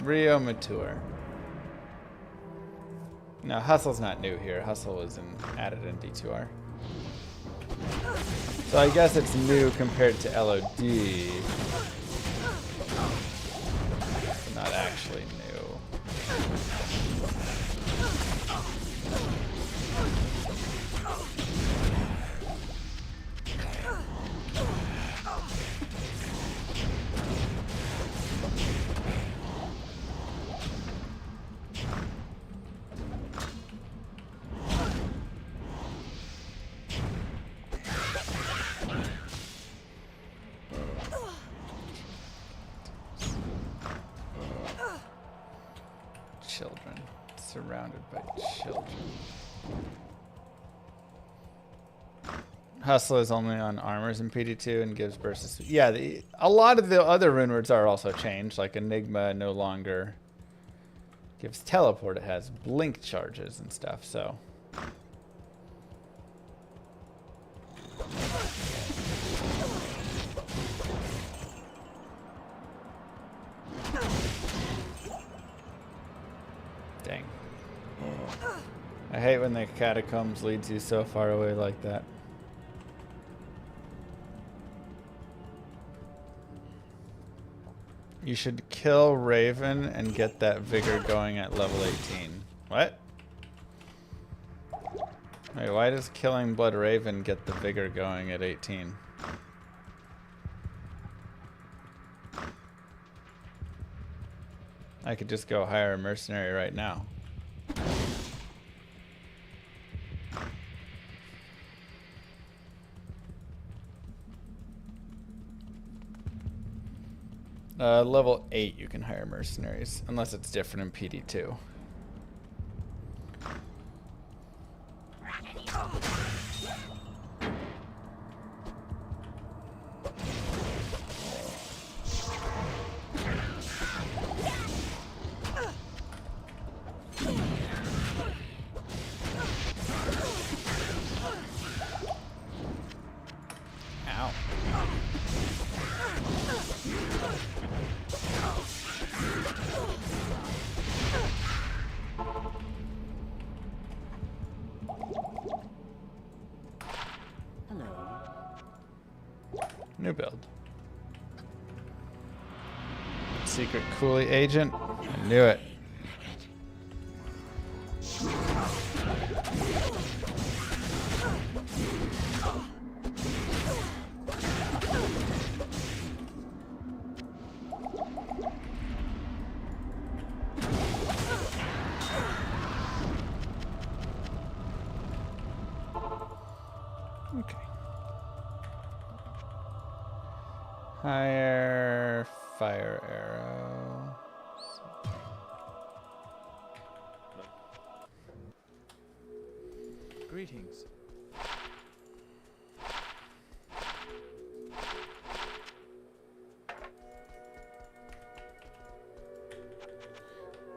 Rio Mature. No, Hustle's not new here. Hustle was added in D2R. So I guess it's new compared to LOD. But not actually new. Children. Surrounded by children. Hustle is only on armors in PD2 and gives bursts. Yeah, a lot of the other rune words are also changed. Like Enigma no longer gives teleport. It has blink charges and stuff, so. Dang. I hate when the catacombs leads you so far away like that. You should kill Raven and get that vigor going at level 18. What? Wait, why does killing Blood Raven get the vigor going at 18? I could just go hire a mercenary right now. Level 8 you can hire mercenaries, unless it's different in PD2. New build. Secret Coolie agent. I knew it. Okay. Higher fire arrow. Greetings.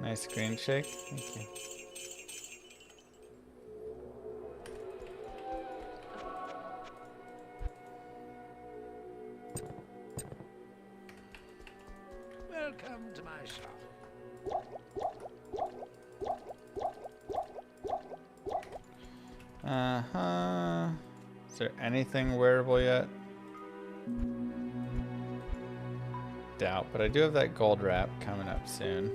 Nice screen shake. Thank you. Welcome to my shop. Uh-huh. Is there anything wearable yet? Doubt, but I do have that gold wrap coming up soon.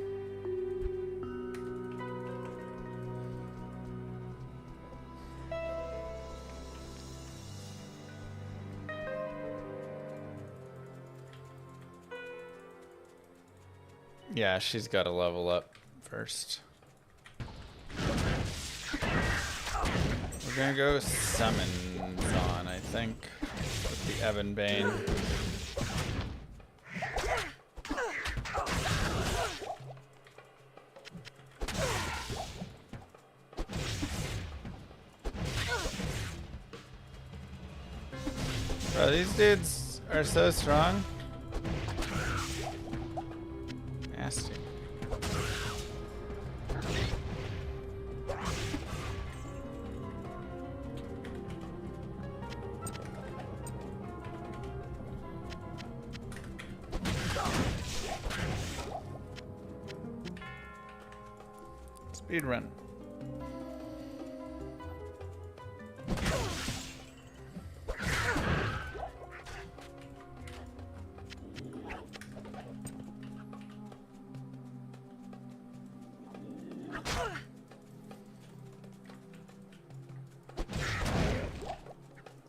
Yeah, she's got to level up first. We're gonna go summons on, I think, with the Evan Bane. Bro, these dudes are so strong. Nasty. Speedrun.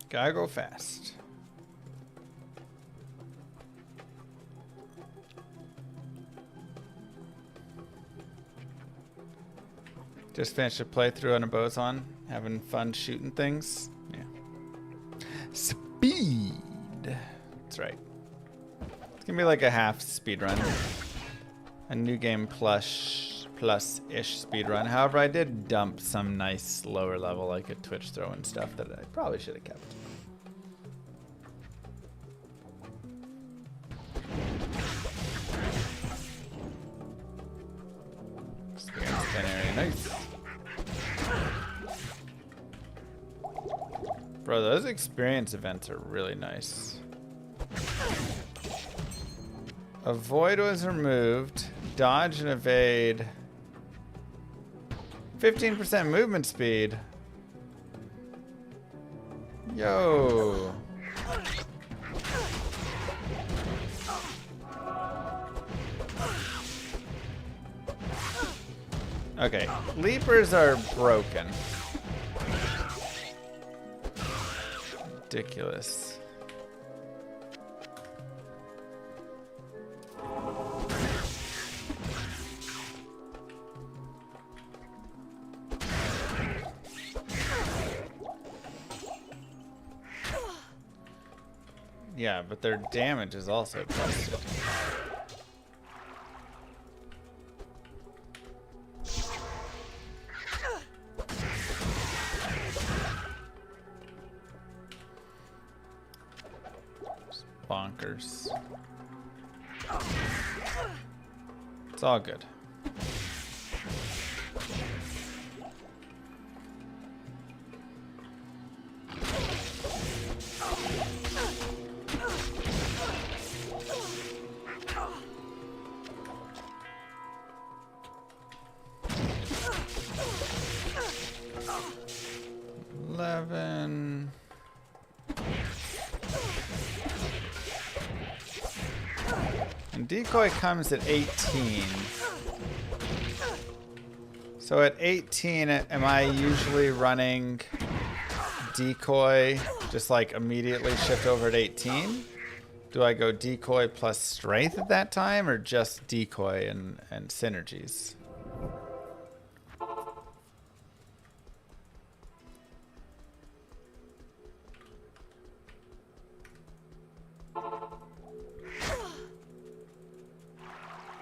Gotta go fast. Just finished a playthrough on a Boson, having fun shooting things. Yeah. Speed. That's right. It's gonna be like a half speed run. A new game plus-ish speed run. However, I did dump some nice lower level like a Twitch throw and stuff that I probably should have kept. Spin area, nice. Bro, those experience events are really nice. Avoid was removed. Dodge and evade. 15% movement speed. Yo. Okay, leapers are broken. Ridiculous. Yeah, but their damage is also busted. Bonkers. It's all good. decoy comes at 18. So at 18, am I usually running decoy, just like immediately shift over at 18? Do I go decoy plus strength at that time, or just decoy and synergies?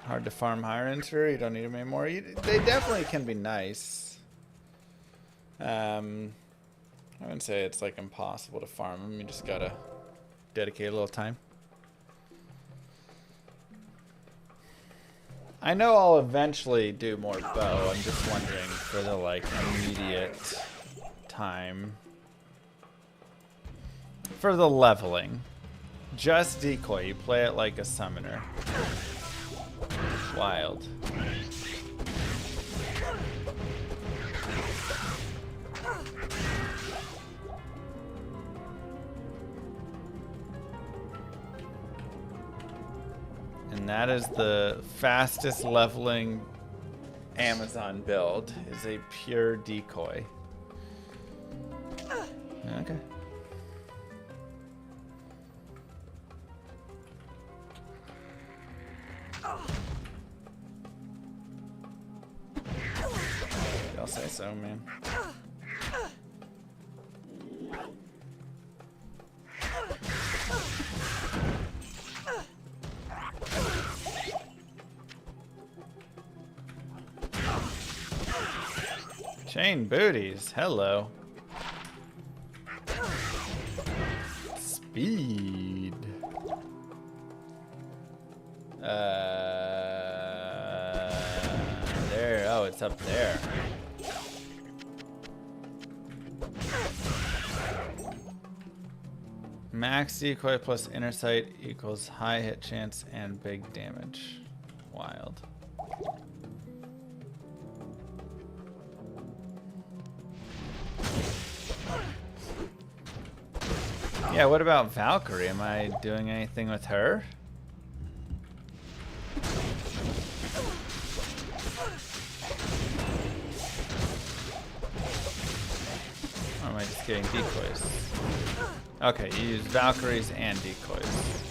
Hard to farm higher enter. You don't need them anymore. They definitely can be nice. I wouldn't say it's like impossible to farm them. You just gotta dedicate a little time. I know I'll eventually do more bow. I'm just wondering for the like immediate time. For the leveling, just decoy. You play it like a summoner. Wild. And that is the fastest leveling Amazon build, is a pure decoy. Okay. I'll say so, man. Chain booties, hello. Speed. There, oh, it's up there. Max decoy plus inner sight equals high hit chance and big damage. Wild. Yeah, what about Valkyrie? Am I doing anything with her? Or am I just getting decoys? Okay, you use Valkyries and decoys.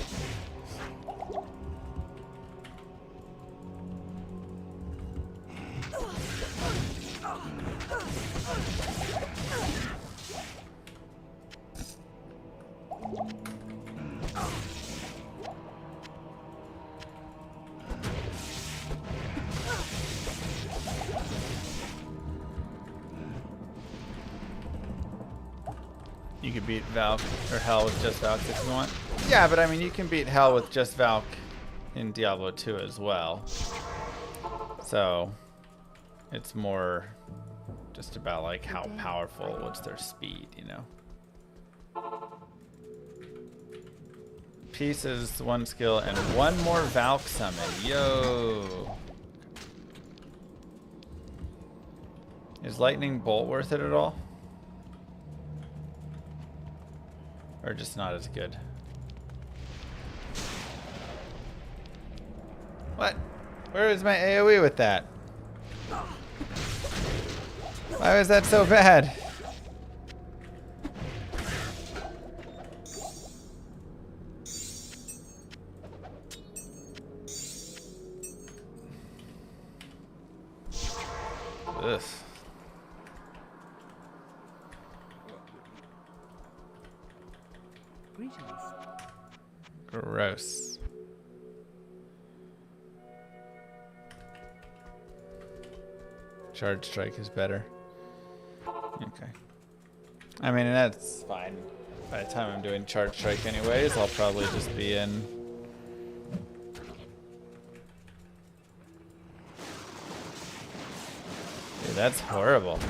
You could beat Valk or Hell with just Valk if you want. Yeah, but I mean, you can beat Hell with just Valk in Diablo 2 as well. So it's more just about like how powerful, what's their speed, you know. Pieces, one skill, and one more Valk summon. Yo. Is Lightning Bolt worth it at all? Or just not as good? What? Where is my AoE with that? Why was that so bad? Ugh. Gross. Charge strike is better. Okay. I mean, that's fine. By the time I'm doing charge strike anyways, I'll probably just be in. Dude, that's horrible.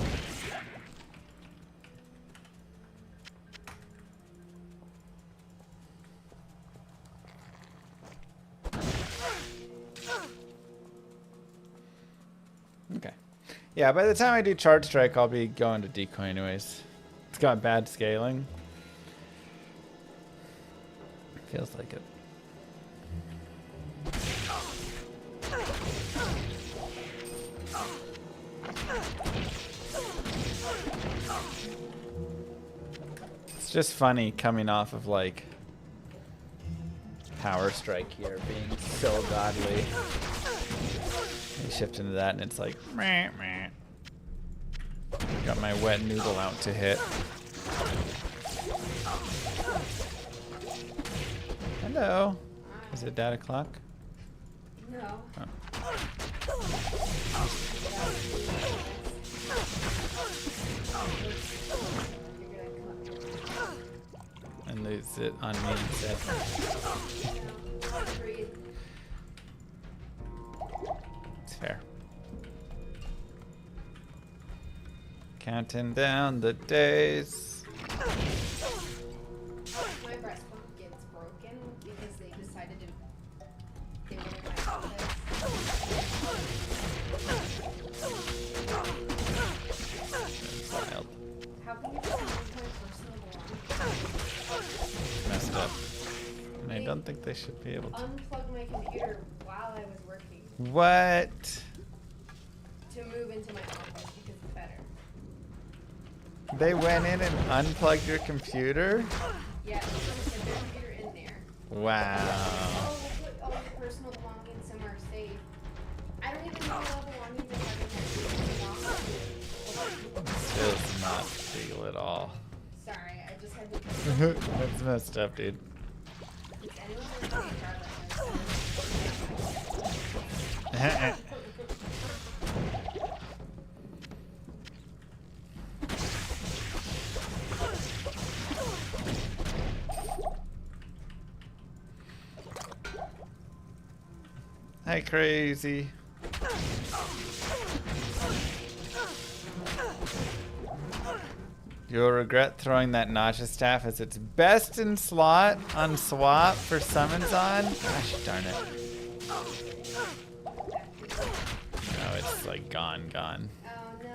Okay. Yeah, by the time I do charge strike, I'll be going to decoy anyways. It's got bad scaling. Feels like it. It's just funny coming off of like Power Strike here being so godly. You shift into that and it's like meh, meh. Got my wet noodle out to hit. Hello. Is it data clock? No. Oh. And lose it on me instead. It's fair. Counting down the days. My breast pump gets broken because they decided to. They were like this. Wild. How can you just use my personal belongings? Messed up. And I don't think they should be able to. Unplugged my computer while I was working What? to move into my office because it's better. They went in and unplugged your computer? Yeah, there's a computer in there. Wow. Oh, we'll put all your personal belongings somewhere safe. I don't even know what belongings I have in my This feels not legal at all. Sorry, I just had to. That's messed up, dude. Is anyone going to Hey, crazy. You'll regret throwing that Nacha staff as its best in slot on swap for summons on. Gosh darn it. No, it's like gone. Oh no.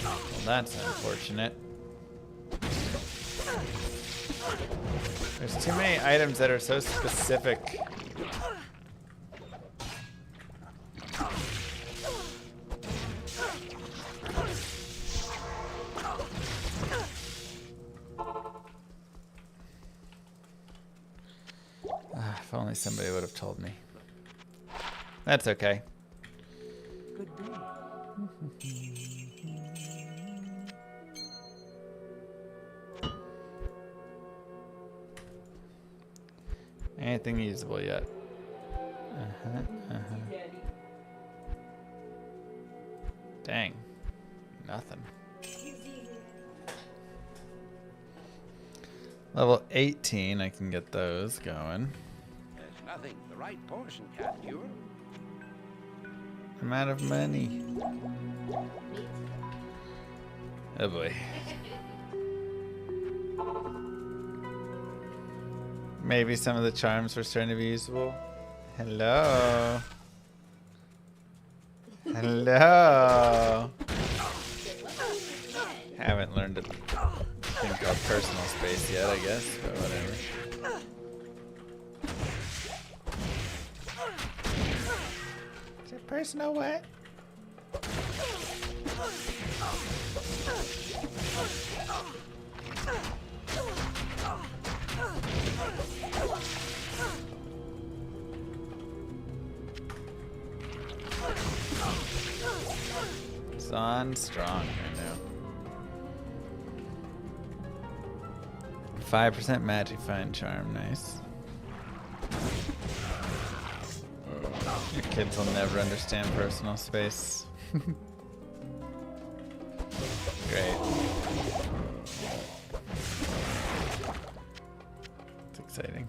Well, that's unfortunate. There's too many items that are so specific. If only somebody would have told me. That's okay. Good day. Anything usable yet? Dang. Nothing. Level 18, I can get those going. There's nothing the right portion can't cure. I'm out of money. Oh boy. Maybe some of the charms were starting to be usable. Hello. Hello. Haven't learned to think of personal space yet, I guess, but whatever. Is it personal what? It's on strong right now. 5% Magifying Charm, nice. Your kids will never understand personal space. Great. It's exciting.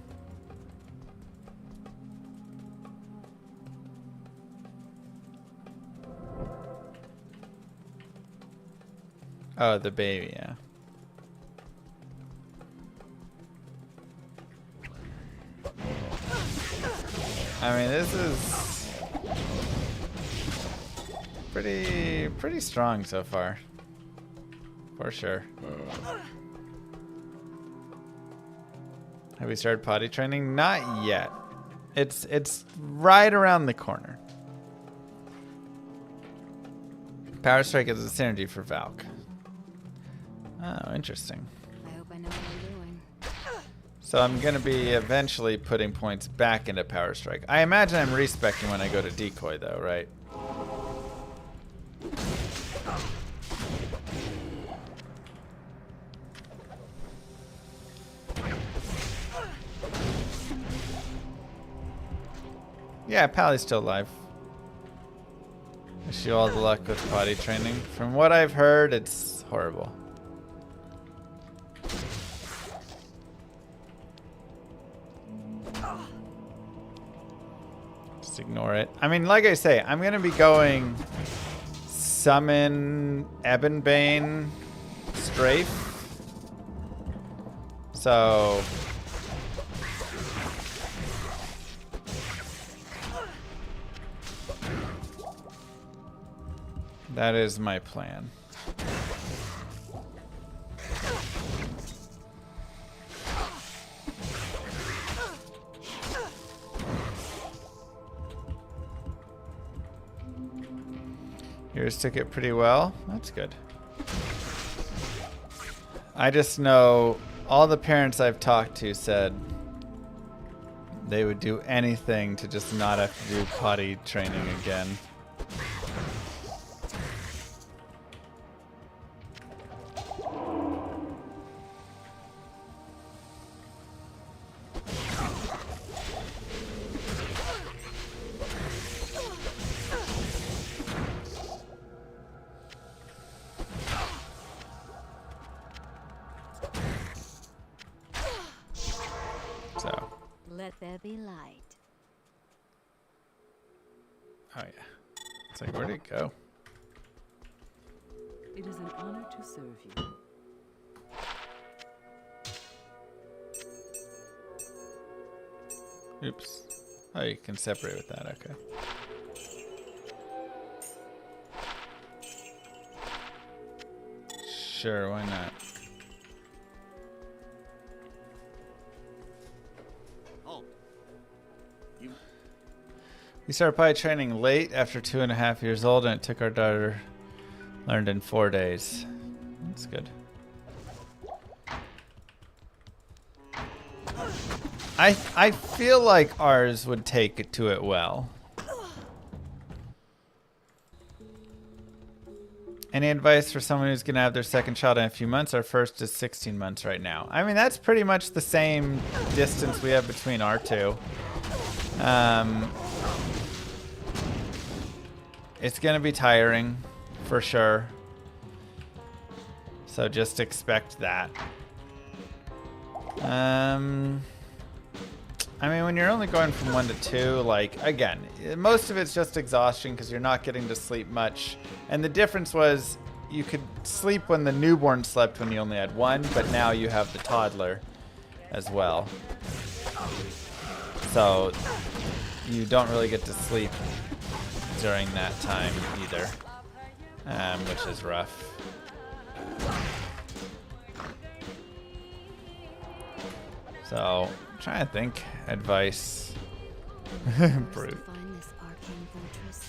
Oh, the baby, yeah. I mean, this is pretty strong so far. For sure. Have we started potty training? Not yet. It's right around the corner. Power Strike is a synergy for Valk. Oh, interesting. I hope I know what I'm doing. So I'm going to be eventually putting points back into Power Strike. I imagine I'm respecting when I go to Decoy, though, right? Yeah, Pally's still alive. Wish you all the luck with potty training. From what I've heard, it's horrible. Just ignore it. I mean, like I say, I'm going to be going summon Ebonbane Strafe. So... that is my plan. Yours took it pretty well. That's good. I just know all the parents I've talked to said they would do anything to just not have to do potty training again. Let there be light. Oh yeah. It's like, where'd it go? It is an honor to serve you. Oops. Oh, you can separate with that, okay. Sure, why not? We started potty training late after 2.5 years old, and it took our daughter learned in 4 days. That's good. I feel like ours would take to it well. Any advice for someone who's going to have their second child in a few months? Our first is 16 months right now. I mean, that's pretty much the same distance we have between our two. It's going to be tiring, for sure. So just expect that. I mean, when you're only going from 1 to 2, like, again, most of it's just exhaustion because you're not getting to sleep much. And the difference was you could sleep when the newborn slept when you only had 1, but now you have the toddler as well. So you don't really get to sleep during that time either, which is rough. So, I'm trying to think. Advice. Brute. Find this arcane fortress.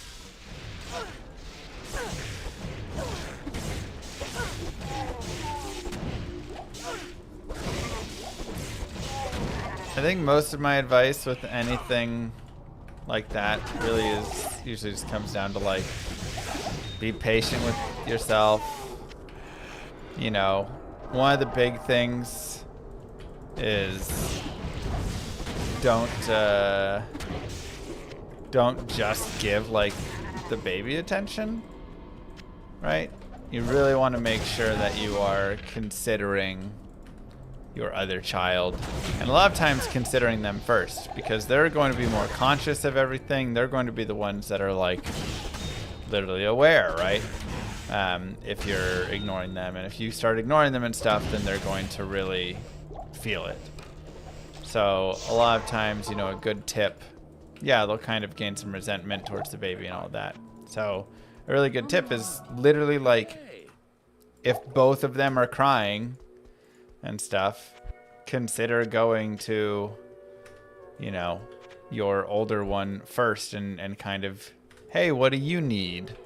I think most of my advice with anything like that really is usually just comes down to, like, be patient with yourself. You know, one of the big things is don't just give, like, the baby attention, right? You really want to make sure that you are considering your other child, and a lot of times considering them first, because they're going to be more conscious of everything. They're going to be the ones that are, like, literally aware, right? If you're ignoring them, and if you start ignoring them and stuff, then they're going to really feel it. So a lot of times, you know, a good tip, yeah, they'll kind of gain some resentment towards the baby and all that. So a really good tip is literally, like, if both of them are crying and stuff, consider going to, you know, your older one first and kind of, hey, what do you need?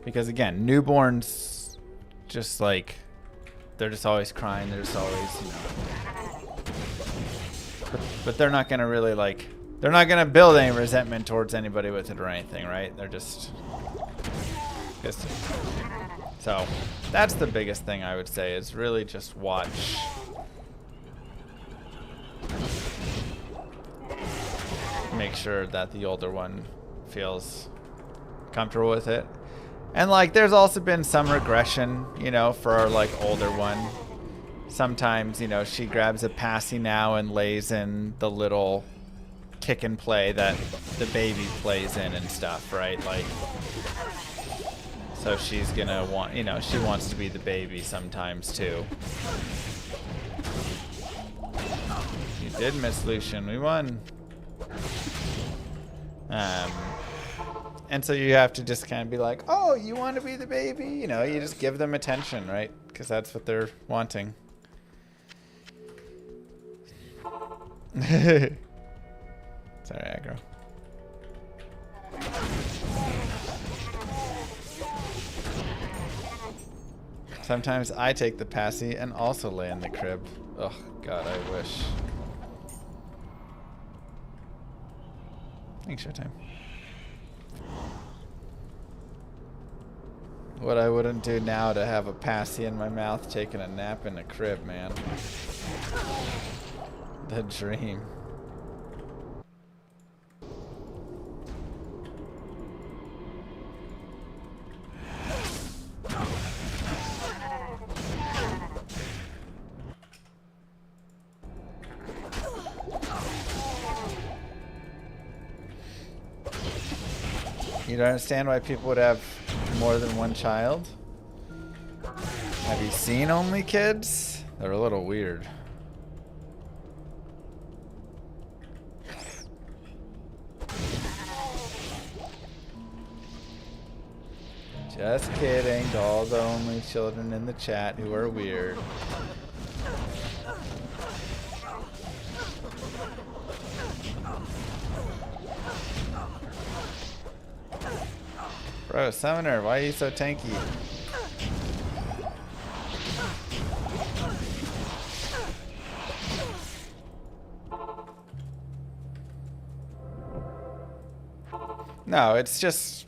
Because again, newborns just like, they're just always crying. They're just always, you know, but they're not going to really like, they're not going to build any resentment towards anybody with it or anything, right? They're just so that's the biggest thing I would say, is really just watch. Make sure that the older one feels comfortable with it. And like, there's also been some regression, you know, for our like older one. Sometimes, you know, she grabs a passy now and lays in the little kick and play that the baby plays in and stuff, right? Like, so she's gonna want, you know, she wants to be the baby sometimes too. You did miss Lucian, we won. And so you have to just kind of be like, oh, you want to be the baby? You know, you just give them attention, right? Because that's what they're wanting. Sorry, aggro. Sometimes I take the passy and also lay in the crib. Oh, God, I wish. Thanks, Showtime. What I wouldn't do now to have a passy in my mouth taking a nap in a crib, man. The dream. You don't understand why people would have more than one child? Have you seen only kids? They're a little weird. Just kidding to all the only children in the chat who are weird. Bro, Summoner, why are you so tanky? No, it's just,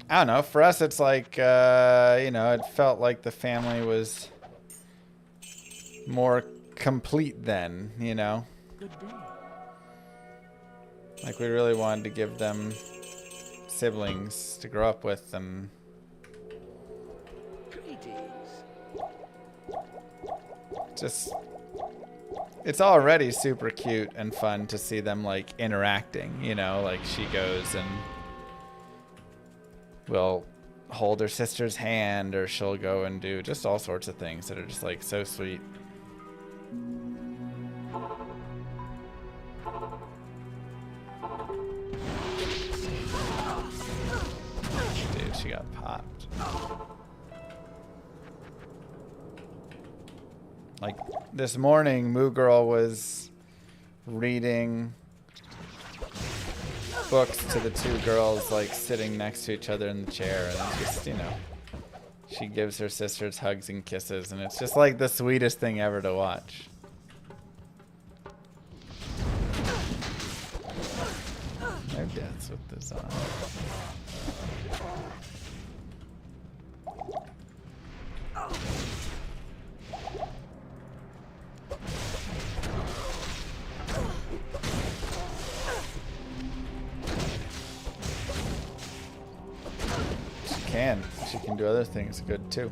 I don't know, for us it's like, you know, it felt like the family was more complete then, you know? Good day. Like, we really wanted to give them siblings to grow up with, and just, it's already super cute and fun to see them like interacting, you know, like she goes and will hold her sister's hand, or she'll go and do just all sorts of things that are just like so sweet. Dude, she got popped. Like this morning, Moo Girl was reading books to the two girls like sitting next to each other in the chair, and it's just, you know, she gives her sisters hugs and kisses, and it's just like the sweetest thing ever to watch. No deaths with this on. She can do other things good too.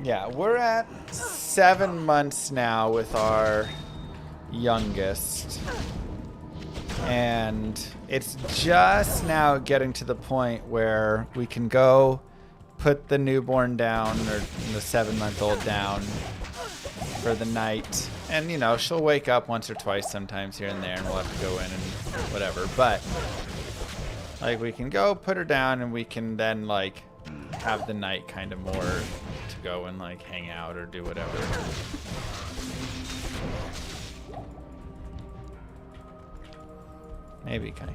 Yeah, we're at 7 months now with our youngest, and it's just now getting to the point where we can go put the newborn down, or the 7-month-old down for the night, and you know, she'll wake up once or twice sometimes here and there, and we'll have to go in and whatever, but Like, we can go put her down and we can then, like, have the night kind of more to go and, like, hang out or do whatever. Maybe, Kai.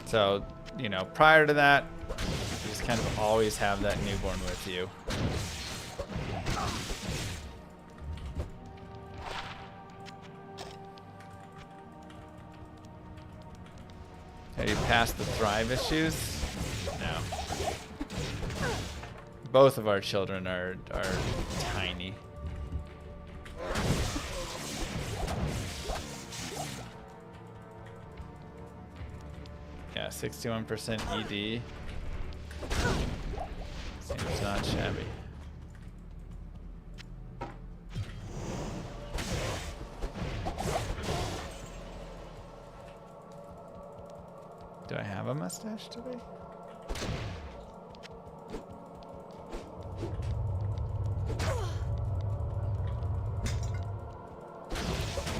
So, you know, prior to that, you just kind of always have that newborn with you. Have you passed the thrive issues? No. Both of our children are tiny. Yeah, 61% ED. Seems not shabby. Do I have a mustache today?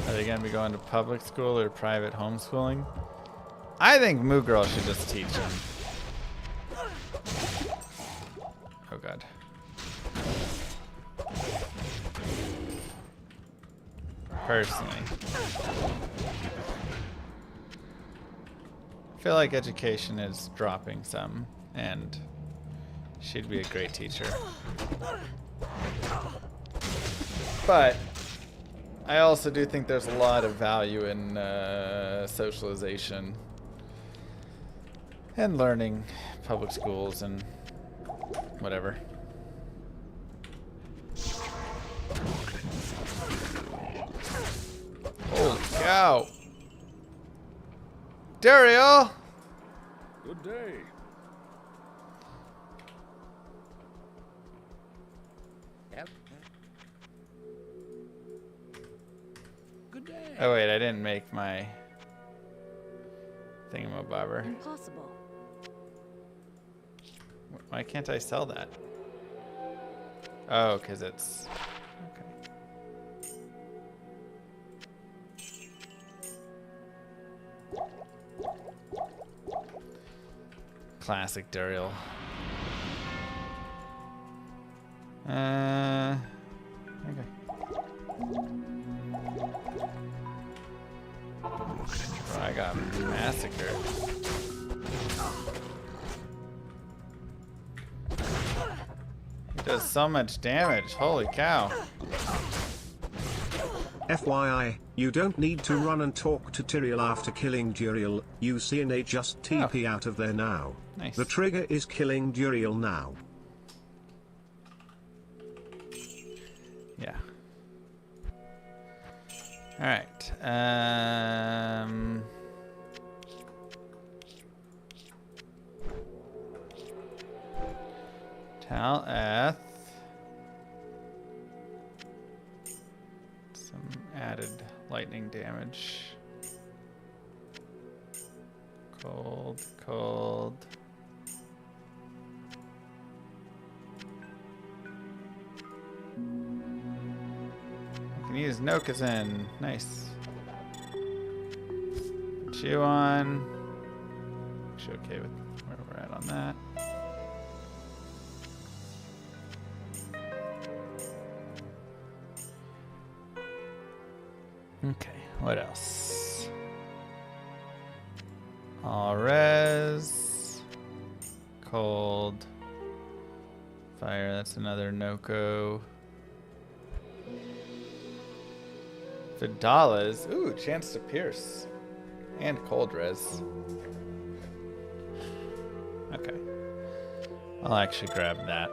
Are they gonna be going to public school or private homeschooling? I think Moo Girl should just teach them. Oh god. Personally. I feel like education is dropping some, and she'd be a great teacher. But I also do think there's a lot of value in socialization and learning, public schools and whatever. Holy cow! Daryl! Good day. Yep. Good day. Oh wait, I didn't make my thingamabobber. Impossible. Why can't I sell that? Oh, because it's... Okay. Classic Daryl. Okay. Bro, I got massacred. He does so much damage. Holy cow. FYI, you don't need to run and talk to Tyrael after killing Duriel. You CNA just TP out of there now. Nice. The trigger is killing Duriel now. Yeah. Alright. Tal-eth. Some added lightning damage. Cold, cold. I can use Nokazin. Nice. Put you on. Actually okay with where we're at on that. Okay, what else? All res. Cold. Fire, that's another Noko. Vidala's. Ooh, chance to pierce. And cold res. Okay. I'll actually grab that.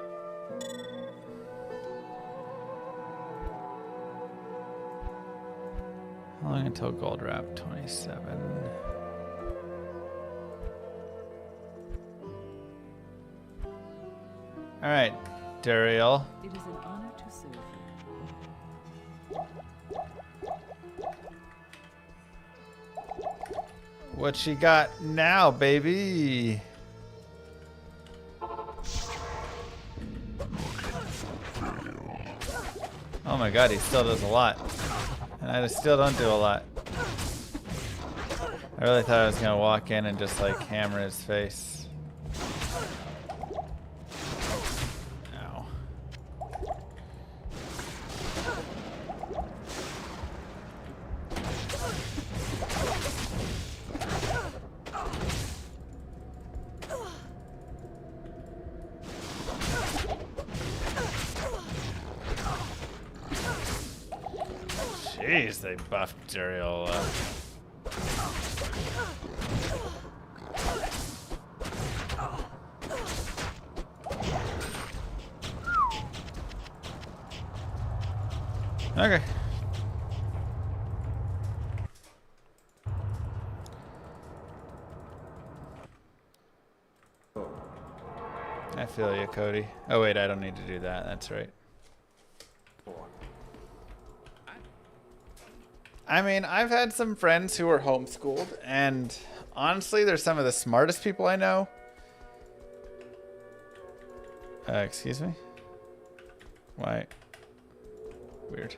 How long until gold wrap? 27. Alright, Daryl. It is an honor to serve you. What she got now, baby? Oh my god, he still does a lot. And I still don't do a lot. I really thought I was gonna walk in and just like hammer his face. Ow. Jeez, they buffed Duriel up. Okay. I feel you, Cody. Oh wait, I don't need to do that. That's right. I mean, I've had some friends who were homeschooled, and honestly, they're some of the smartest people I know. Excuse me? Why? Weird.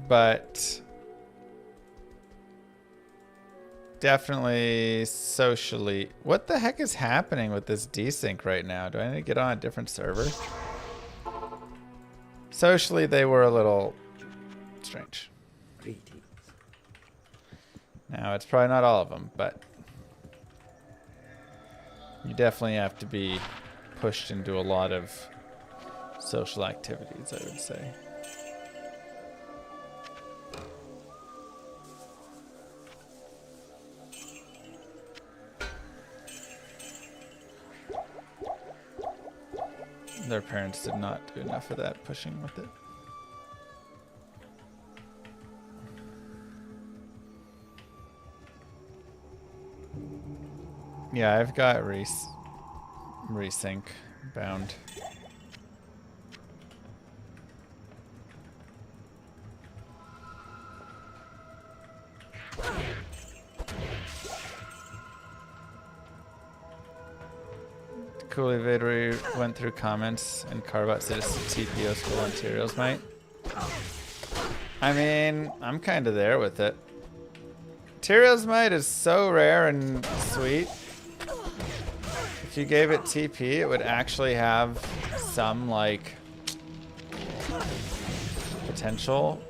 But definitely socially. What the heck is happening with this desync right now? Do I need to get on a different server? Socially, they were a little strange. Now, it's probably not all of them, but you definitely have to be pushed into a lot of social activities, I would say. Their parents did not do enough of that pushing with it. Yeah, I've got resync bound. Cooley Vader went through comments and Carbot said it's the TPO school on Tyrael's might. I mean, I'm kind of there with it. Tyrael's might is so rare and sweet. If you gave it TP, it would actually have some, like, potential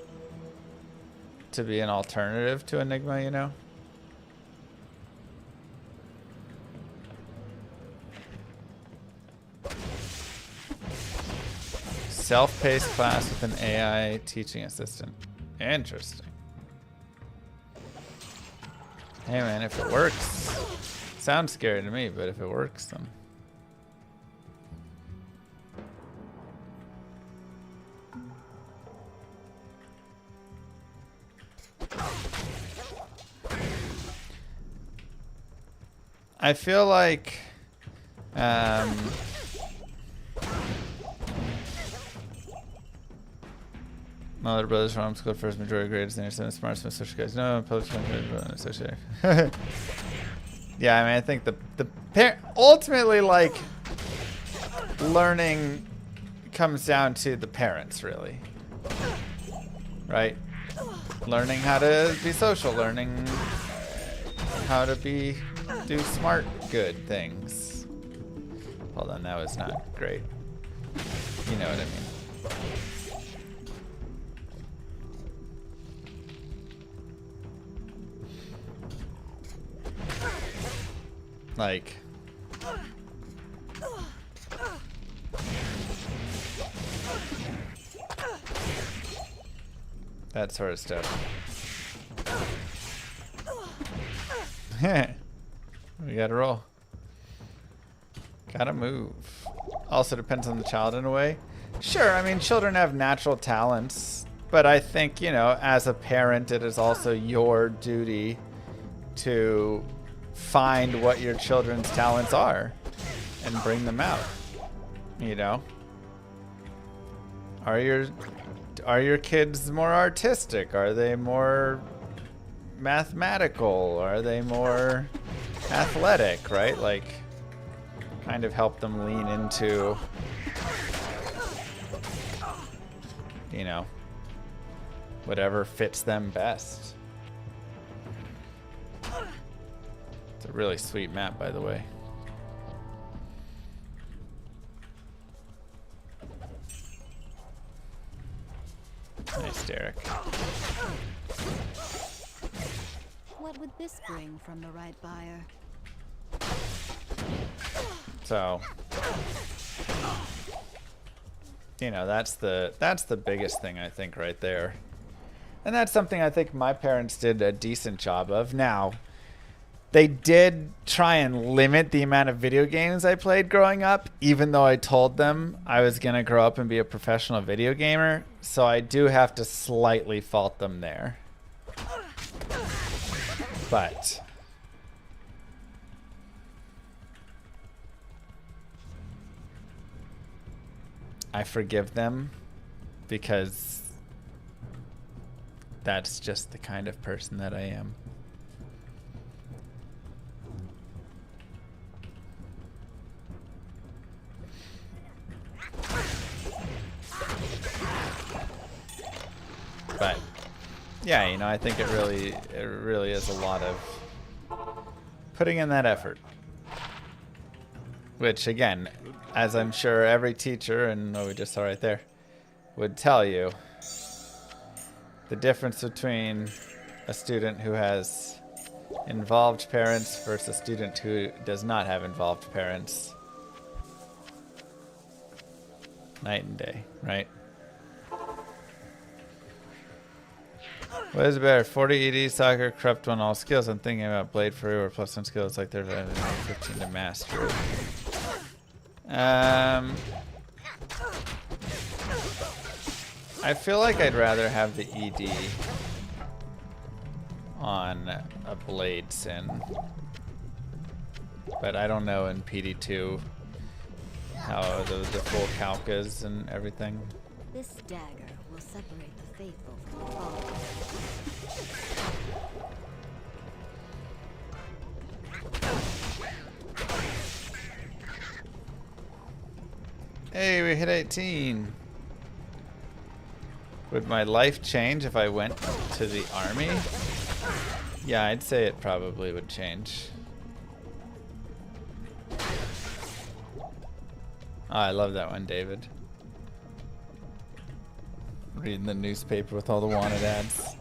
to be an alternative to Enigma, you know? Self-paced class with an AI teaching assistant. Interesting. Hey man, if it works, sounds scary to me, but if it works, then. I feel like, my little brother's from homeschool first majority grades, and they're some of the smartest most social guys. No, public associate. Yeah, I mean, I think ultimately, like, learning comes down to the parents, really. Right? Learning how to be social, learning how to do smart, good things. Hold on, that was not great. You know what I mean. Like, that sort of stuff. We gotta roll. Gotta move. Also depends on the child in a way. Sure, I mean, children have natural talents, but I think, you know, as a parent, it is also your duty to find what your children's talents are and bring them out. You know, are your kids more artistic? Are they more mathematical? Are they more athletic, right? Like, kind of help them lean into, you know, whatever fits them best. It's a really sweet map, by the way. Nice, Derek. What would this bring from the right buyer? So, you know, that's the biggest thing, I think, right there. And that's something I think my parents did a decent job of. Now, they did try and limit the amount of video games I played growing up, even though I told them I was going to grow up and be a professional video gamer. So I do have to slightly fault them there. But I forgive them because that's just the kind of person that I am. But yeah, you know, I think it really is a lot of putting in that effort. Which again, as I'm sure every teacher, and what we just saw right there, would tell you, the difference between a student who has involved parents versus a student who does not have involved parents. Night and day, right? What is better, 40 ED, soccer, corrupt one, all skills? I'm thinking about Blade for or plus one skills like they're 15 to master. I feel like I'd rather have the ED on a Blade Sin. But I don't know in PD2 how the full calc is and everything. This dagger will separate the faithful from the false. Hey, we hit 18. Would my life change if I went to the army? Yeah, I'd say it probably would change. Oh, I love that one, David. Reading the newspaper with all the wanted ads.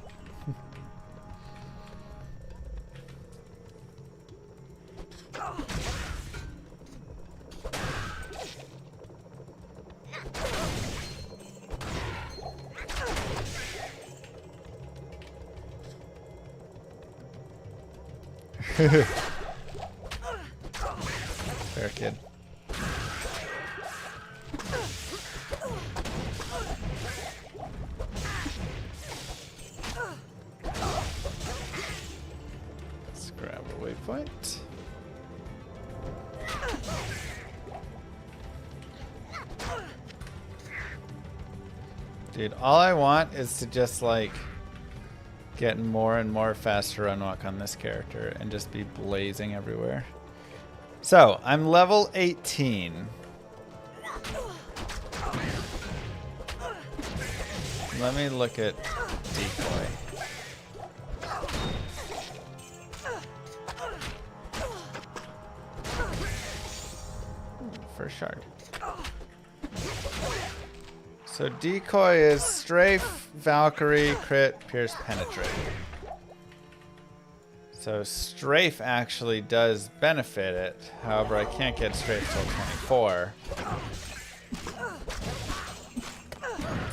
Fair kid. Let's grab a waypoint. Dude, all I want is to just like get more and more faster unlock on this character and just be blazing everywhere. So, I'm level 18. Let me look at decoy. First shard. So decoy is strafe, Valkyrie, crit, pierce, penetrate. So strafe actually does benefit it. However, I can't get strafe till 24.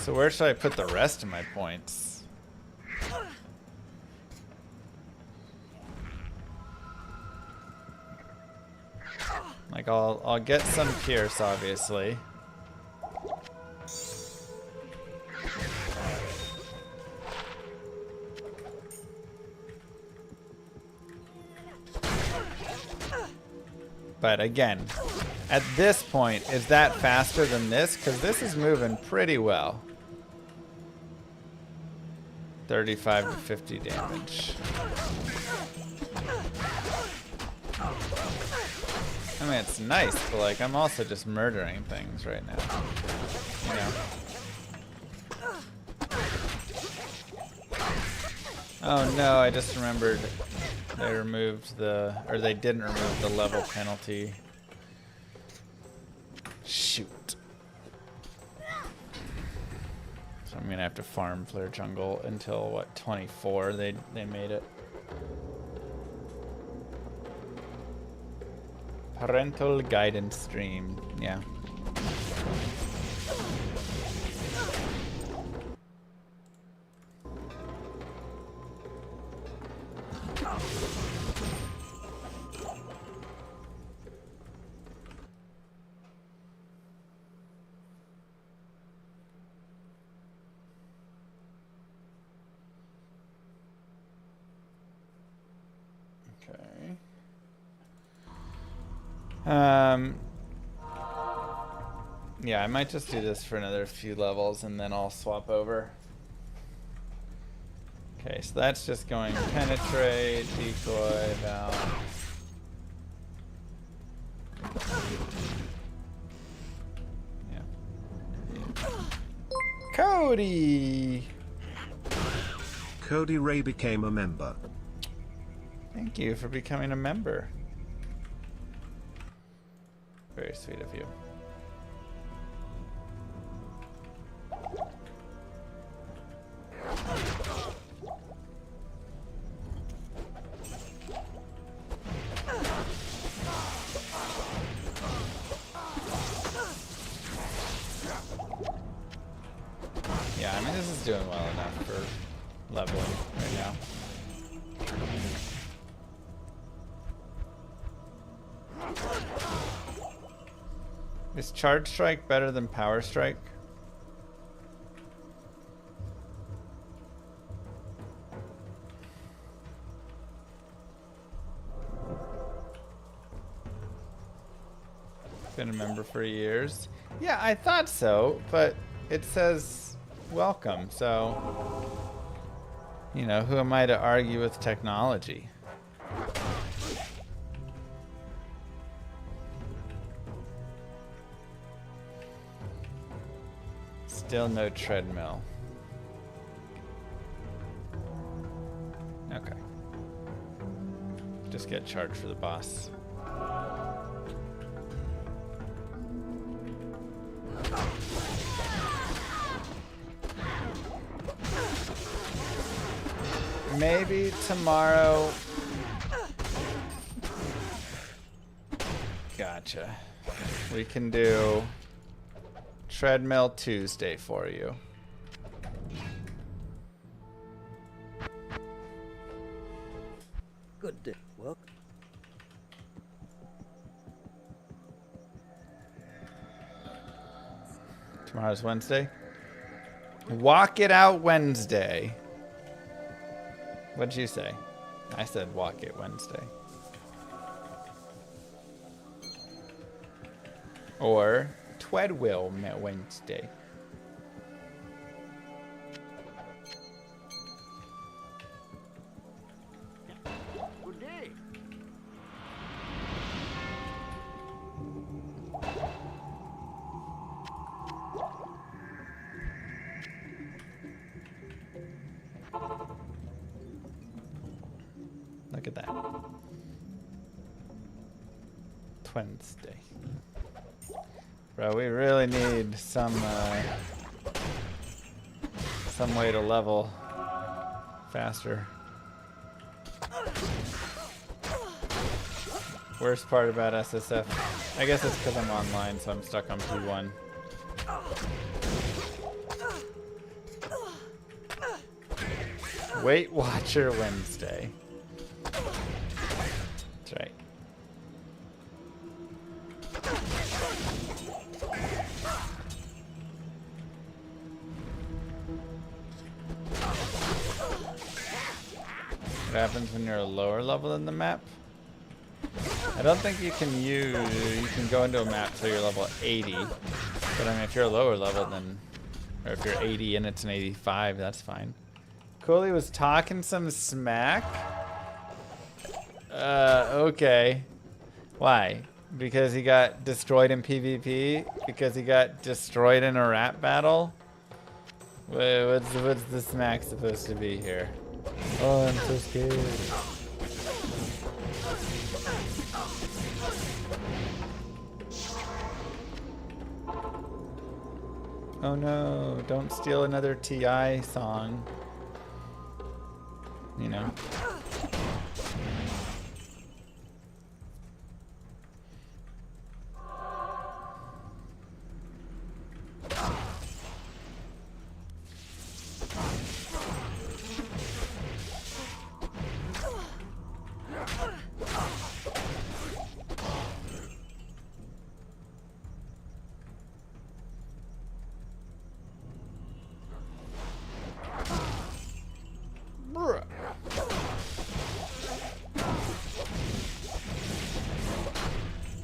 So where should I put the rest of my points? Like I'll get some pierce, obviously. But again, at this point, is that faster than this? Because this is moving pretty well. 35 to 50 damage. I mean, it's nice, but like, I'm also just murdering things right now. You know? Oh no, I just remembered they removed the, or they didn't remove the level penalty. Shoot. So I'm gonna have to farm Flare Jungle until what, 24 they made it. Parental guidance stream, yeah. Okay. Yeah, I might just do this for another few levels and then I'll swap over. Okay, so that's just going penetrate, decoy, valve. Yeah. Cody! Cody Ray became a member. Thank you for becoming a member. Very sweet of you. Yeah, I mean, this is doing well enough for leveling right now. Is Charge Strike better than Power Strike? Been a member for years. Yeah, I thought so, but it says welcome, so you know, who am I to argue with technology? Still no treadmill. Okay. Just get charged for the boss. Maybe tomorrow. Gotcha. We can do Treadmill Tuesday for you. Good day. Work. Tomorrow's Wednesday. Walk it out Wednesday. What'd you say? I said walk it Wednesday. Or Treadmill Wednesday. Good day. Look at that. Wednesday. Bro, we really need some way to level faster. Worst part about SSF. I guess it's because I'm online, so I'm stuck on P1. Weight Watcher Wednesday. That's right. What happens when you're a lower level in the map? I don't think you can go into a map till you're level 80. But I mean, if you're a lower level, then, or if you're 80 and it's an 85, that's fine. Cooley was talking some smack? Okay. Why? Because he got destroyed in PvP? Because he got destroyed in a rap battle? What's the smack supposed to be here? Oh, I'm so scared. Oh no, don't steal another TI song. You know.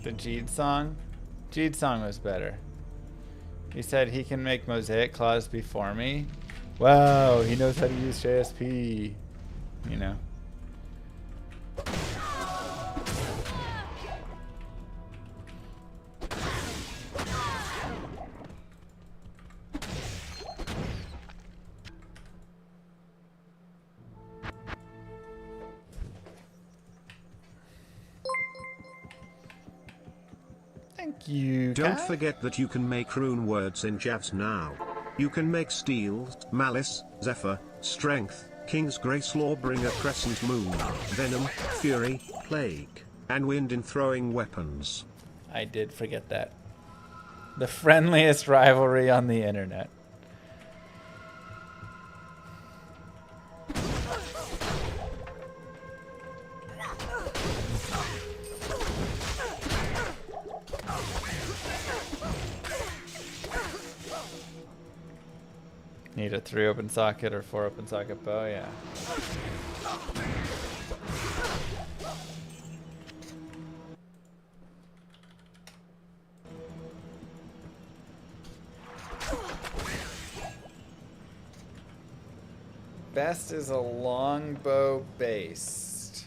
The Jeed song? Jeed song was better. He said he can make mosaic claws before me. Wow, he knows how to use JSP. You know. Thank you. Don't Kai. forget that you can make rune words in Javs now. You can make steel, malice, zephyr, strength, king's grace, lawbringer, crescent moon, venom, fury, plague, and wind in throwing weapons. I did forget that. The friendliest rivalry on the internet. Need a 3 open socket or 4 open socket bow, yeah. Best is a longbow based.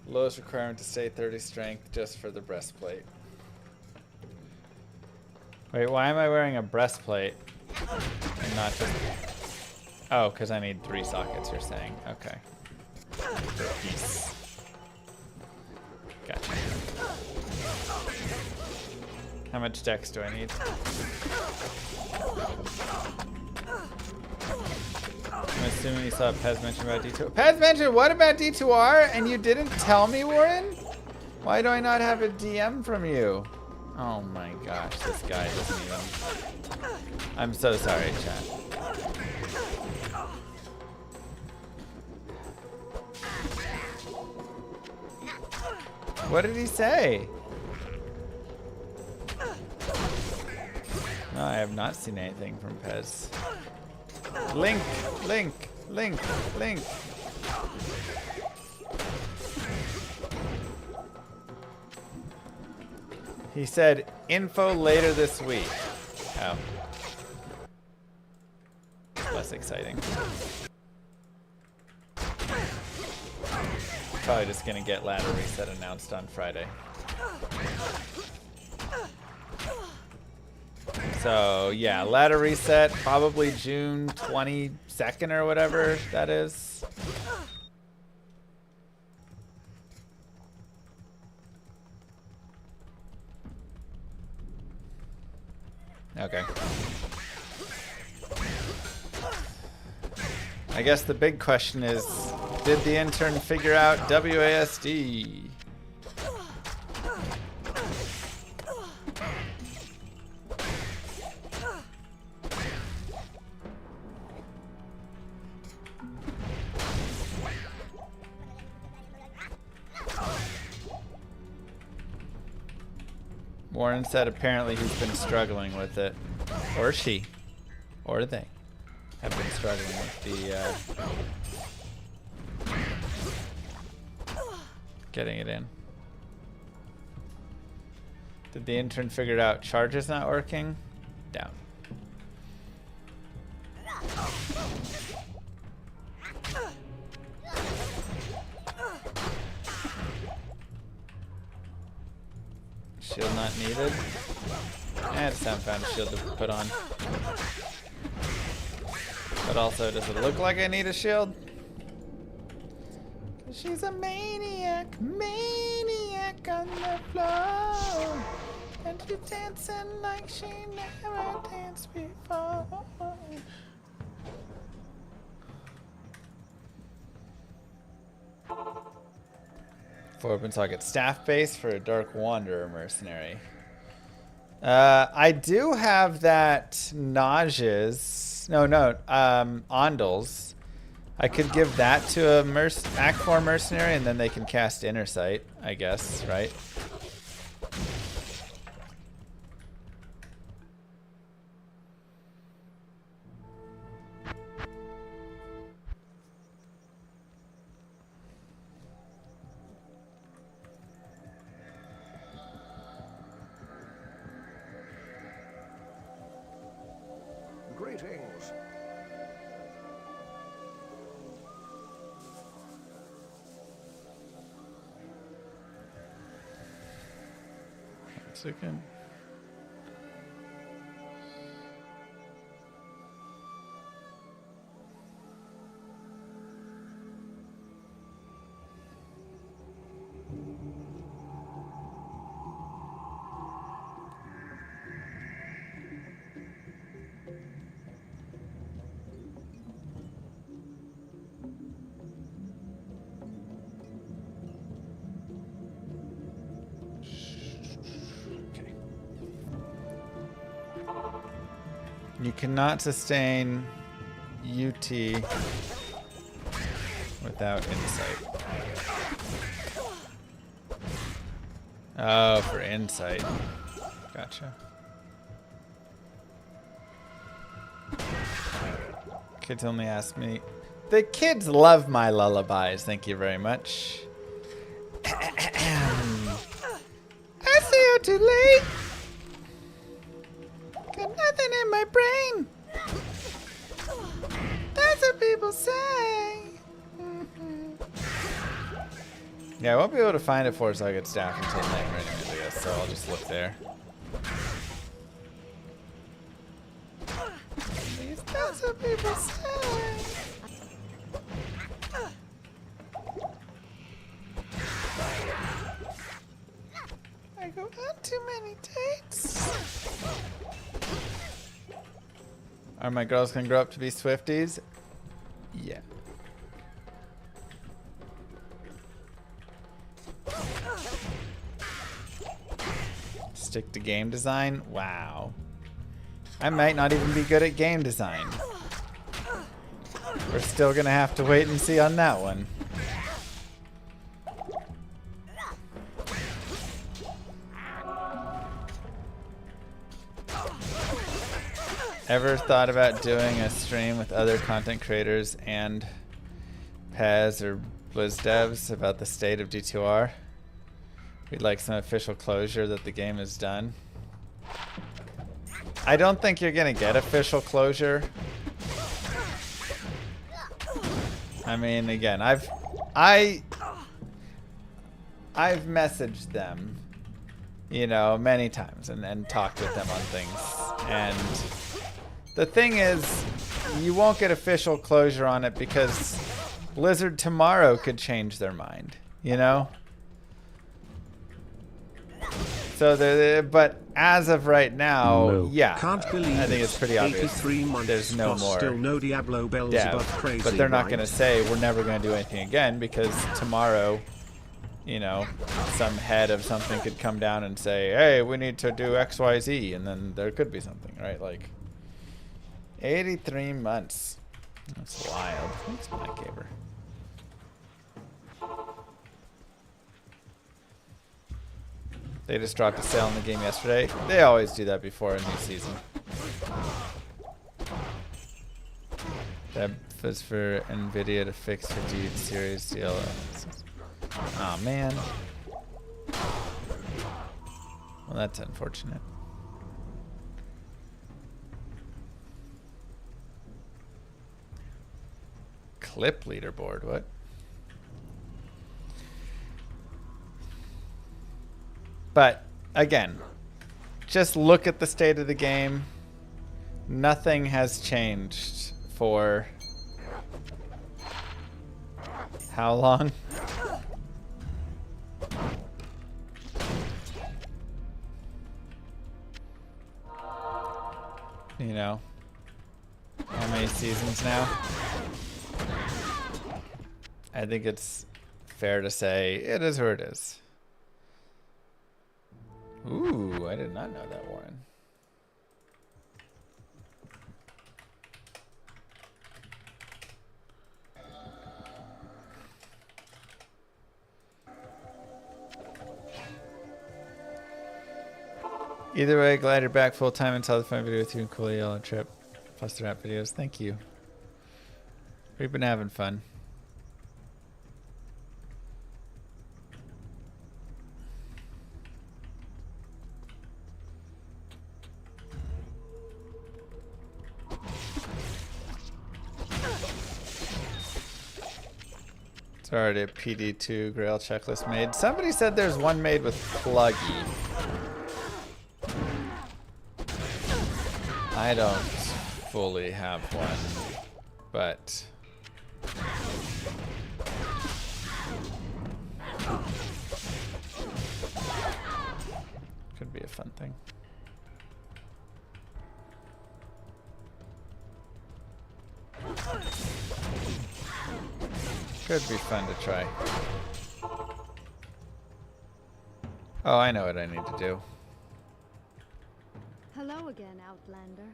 Lowest requirement to stay 30 strength just for the breastplate. Wait, why am I wearing a breastplate and not just... Oh, because I need 3 sockets, you're saying. Okay. Peace. Gotcha. How much dex do I need? I'm assuming you saw Pez mention about D2R. Pez mentioned what about D2R and you didn't tell me, Warren? Why do I not have a DM from you? Oh my gosh, this guy doesn't even... I'm so sorry, chat. What did he say? No, I have not seen anything from Pez. Link, link, link, link. He said, info later this week. Oh. Less exciting. Probably just gonna get ladder reset announced on Friday. So, yeah, ladder reset, probably June 22nd or whatever that is. Okay. I guess the big question is, did the intern figure out WASD? Warren said apparently he's been struggling with it. Or she. Or they have been struggling with the getting it in. Did the intern figure it out? Charge is not working? Down. Shield not needed. I just haven't found a shield to put on. But also, does it look like I need a shield? 'Cause she's a maniac, maniac on the floor. And she's dancing like she never danced before. Forbin Socket staff base for a Dark Wanderer mercenary. I do have that nauseous. No, Ondals. I could give that to a Act 4 mercenary, and then they can cast Inner Sight, I guess, right? Greetings. Second. You cannot sustain UT without insight. Oh, for insight. Gotcha. Kids only ask me. The kids love my lullabies. Thank you very much. I see you too late. Got nothing in my brain. That's what people say. Yeah, I won't be able to find it for so I get staff until night anyways, I guess, so I'll just look there. That's what people say. I go on too many dates. Are my girls gonna grow up to be Swifties? Yeah. Stick to game design? Wow. I might not even be good at game design. We're still gonna have to wait and see on that one. Ever thought about doing a stream with other content creators and Paz or Blizz devs about the state of D2R? We'd like some official closure that the game is done. I don't think you're gonna get official closure. I mean, again, I've messaged them, you know, many times and talked with them on things. And the thing is, you won't get official closure on it because Blizzard tomorrow could change their mind, you know? So, but as of right now, No. yeah, Can't believe I think it's pretty obvious. 83 months There's no plus more. Still no Diablo bells above crazy, but they're not right? going to say we're never going to do anything again because tomorrow, you know, some head of something could come down and say, hey, we need to do X, Y, Z, and then there could be something, right? Like 83 months. That's wild. Thanks, Mike Gaber. They just dropped a sale in the game yesterday. They always do that before a new season. That was for NVIDIA to fix for Dude Series DLL. Aw, man. Well, that's unfortunate. Clip leaderboard, what? But again, just look at the state of the game. Nothing has changed for how long? You know, how many seasons now? I think it's fair to say it is who it is. Ooh, I did not know that, Warren. Either way, glad you're back full time and saw the fun video with you and Cooley on trip. Plus the rap videos. Thank you. We've been having fun. It's already a PD2 Grail checklist made. Somebody said there's one made with Pluggy. I don't fully have one, but could be a fun thing. Could be fun to try. Oh, I know what I need to do. Hello again, Outlander.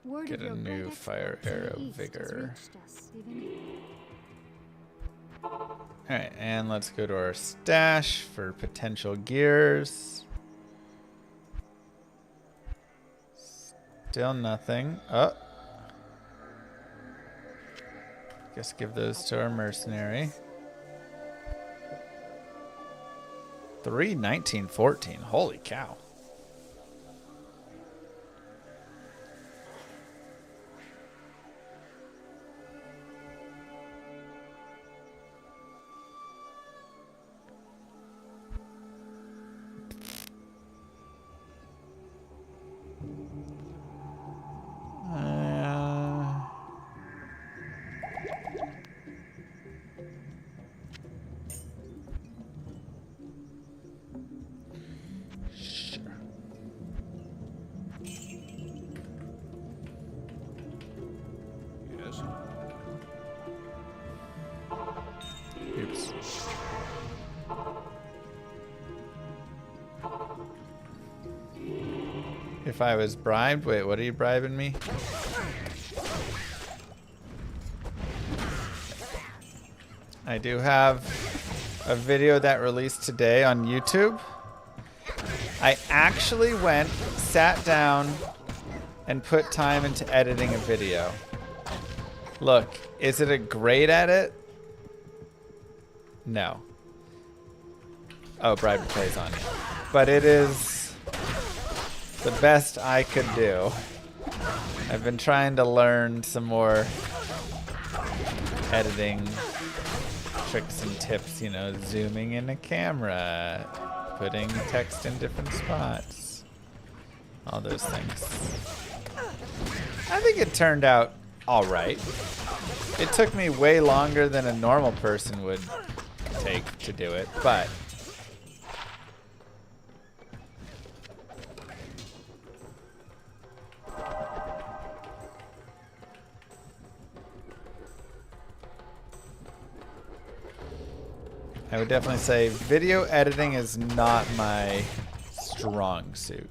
Word Get of a your new great fire exploits in the arrow east has vigor. reached us, even. Alright, and let's go to our stash for potential gears. Still nothing. Oh. Guess give those to our mercenary. 3/19/14. Holy cow. If I was bribed, wait, what are you bribing me? I do have a video that released today on YouTube. I actually went, sat down, and put time into editing a video. Look, is it a great edit? No. Oh, bribe plays on it. But it is the best I could do. I've been trying to learn some more editing tricks and tips, you know, zooming in a camera, putting text in different spots, all those things. I think it turned out all right. It took me way longer than a normal person would take to do it, but I would definitely say video editing is not my strong suit.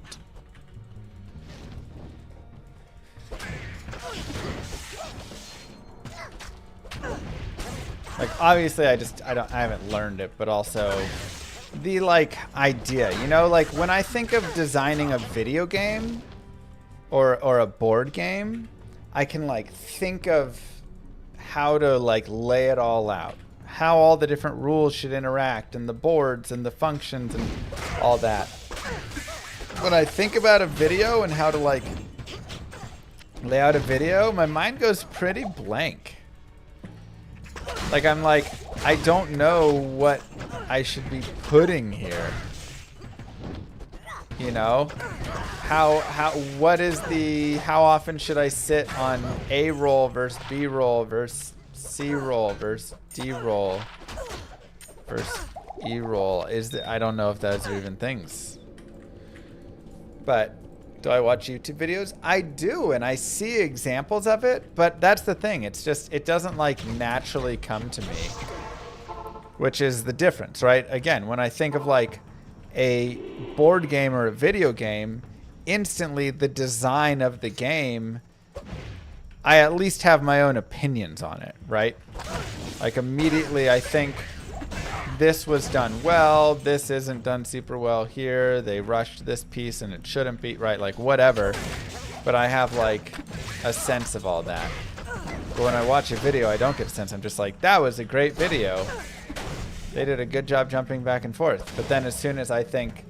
Like, obviously I haven't learned it, but also the like idea, you know, like when I think of designing a video game or a board game, I can like think of how to like lay it all out. How all the different rules should interact and the boards and the functions and all that. When I think about a video and how to like lay out a video, my mind goes pretty blank. Like I'm like, I don't know what I should be putting here. You know, how often should I sit on A roll versus B roll versus C roll versus D roll versus E roll? I don't know if those are even things. But do I watch YouTube videos? I do, and I see examples of it, but that's the thing. It's just, it doesn't like naturally come to me, which is the difference, right? Again, when I think of like a board game or a video game, instantly the design of the game, I at least have my own opinions on it, right? Like immediately I think this was done well, this isn't done super well here, they rushed this piece and it shouldn't be, right? Like whatever. But I have like a sense of all that. But when I watch a video, I don't get a sense. I'm just like, that was a great video. They did a good job jumping back and forth. But then as soon as I think,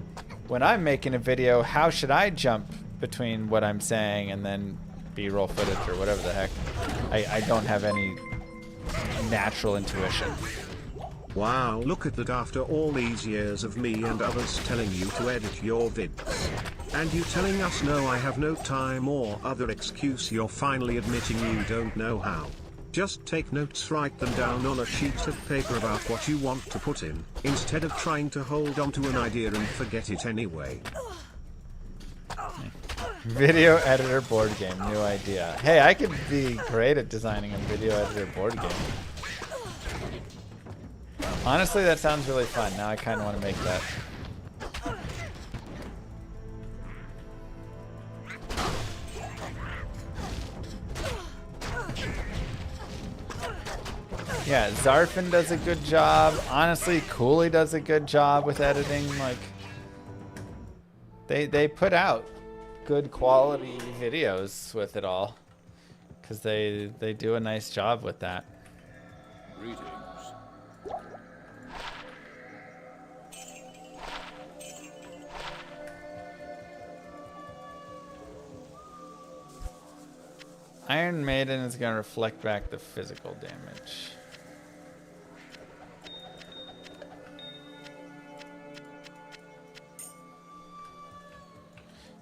when I'm making a video, how should I jump between what I'm saying and then B-roll footage or whatever the heck? I don't have any natural intuition. Wow, look at that, after all these years of me and others telling you to edit your vids. And you telling us no, I have no time or other excuse, you're finally admitting you don't know how. Just take notes, write them down on a sheet of paper about what you want to put in, instead of trying to hold on to an idea and forget it anyway. Video editor board game, new idea. Hey, I could be great at designing a video editor board game. Honestly, that sounds really fun. Now I kind of want to make that. Yeah, Zarfin does a good job. Honestly, Cooley does a good job with editing. Like, they put out good quality videos with it all, because they do a nice job with that. Greetings. Iron Maiden is going to reflect back the physical damage.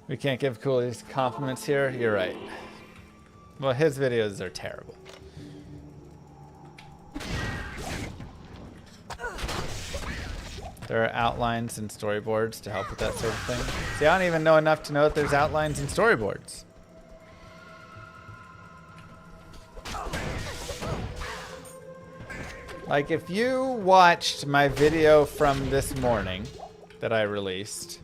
We can't give Cooley's compliments here. You're right. Well, his videos are terrible. There are outlines and storyboards to help with that sort of thing. See, I don't even know enough to know that there's outlines and storyboards. Like, if you watched my video from this morning that I released,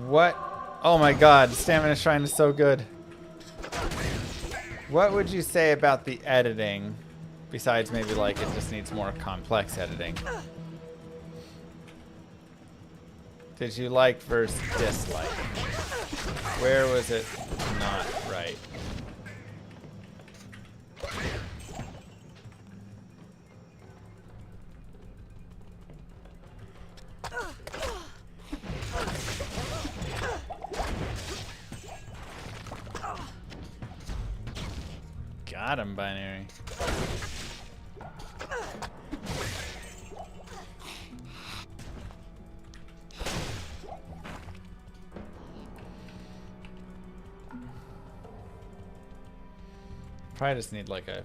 what? Oh my god, Stamina Shrine is so good. What would you say about the editing, besides maybe like it just needs more complex editing? Did you like versus dislike? Where was it not right? Got him, Binary. Probably just need like a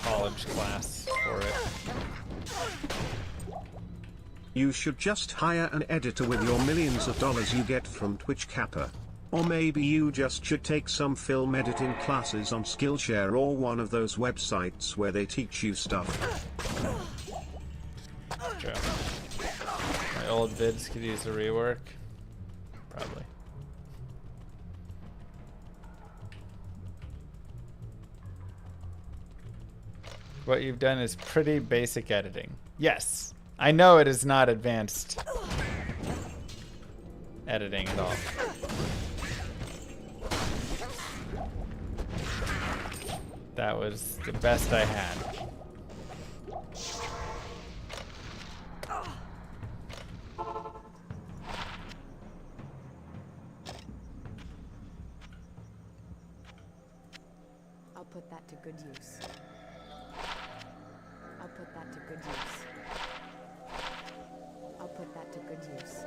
college class for it. You should just hire an editor with your millions of dollars you get from Twitch Kappa. Or maybe you just should take some film editing classes on Skillshare or one of those websites where they teach you stuff. True. My old vids could use a rework. Probably. What you've done is pretty basic editing. Yes, I know it is not advanced editing at all. That was the best I had. I'll put that to good use. I'll put that to good use. I'll put that to good use.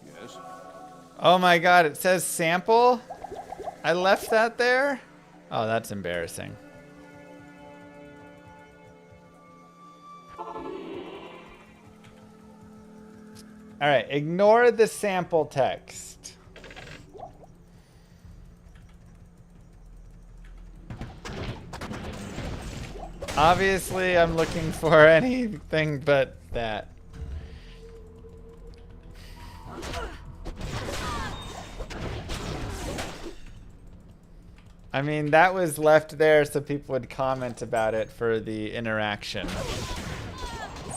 Yes. Oh my god, it says sample? I left that there? Oh, that's embarrassing. Alright, ignore the sample text. Obviously, I'm looking for anything but that. I mean, that was left there so people would comment about it for the interaction.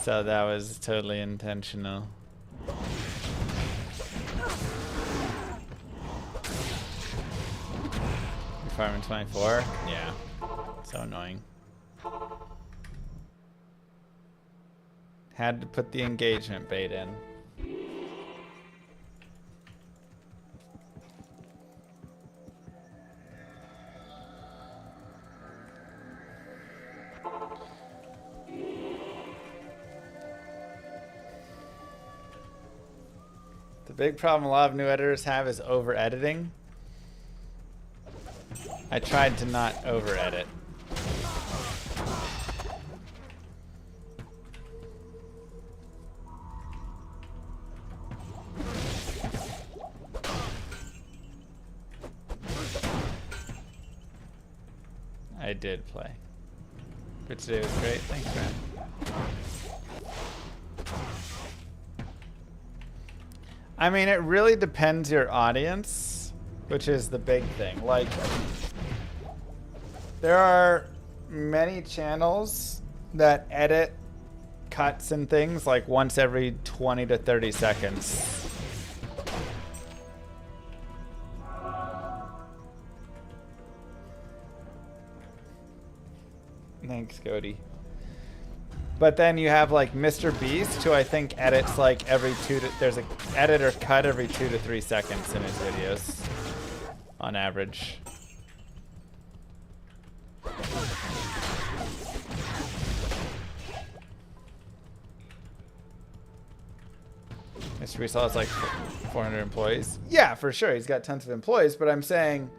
So that was totally intentional. Farming 24? Yeah. So annoying. Had to put the engagement bait in. The big problem a lot of new editors have is over editing. I tried to not over edit. I did play. But today was great. Thanks, man. I mean, it really depends your audience, which is the big thing. Like, there are many channels that edit cuts and things like once every 20 to 30 seconds. Thanks, Cody. But then you have like Mr. Beast, who I think edits like every there's an editor cut every 2 to 3 seconds in his videos, on average. Mr. Beast has like 400 employees. Yeah, for sure, he's got tons of employees, but I'm saying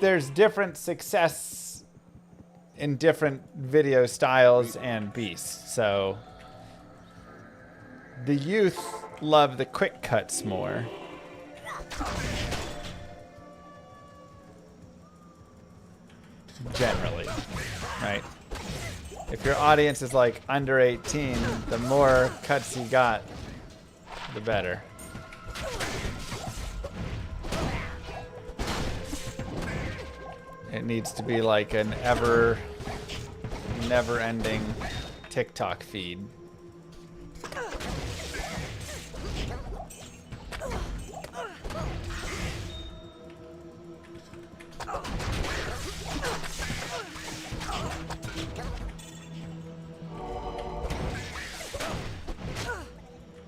there's different success in different video styles and beasts. So the youth love the quick cuts more. Generally, right? If your audience is like under 18, the more cuts you got, the better. It needs to be like an never-ending TikTok feed.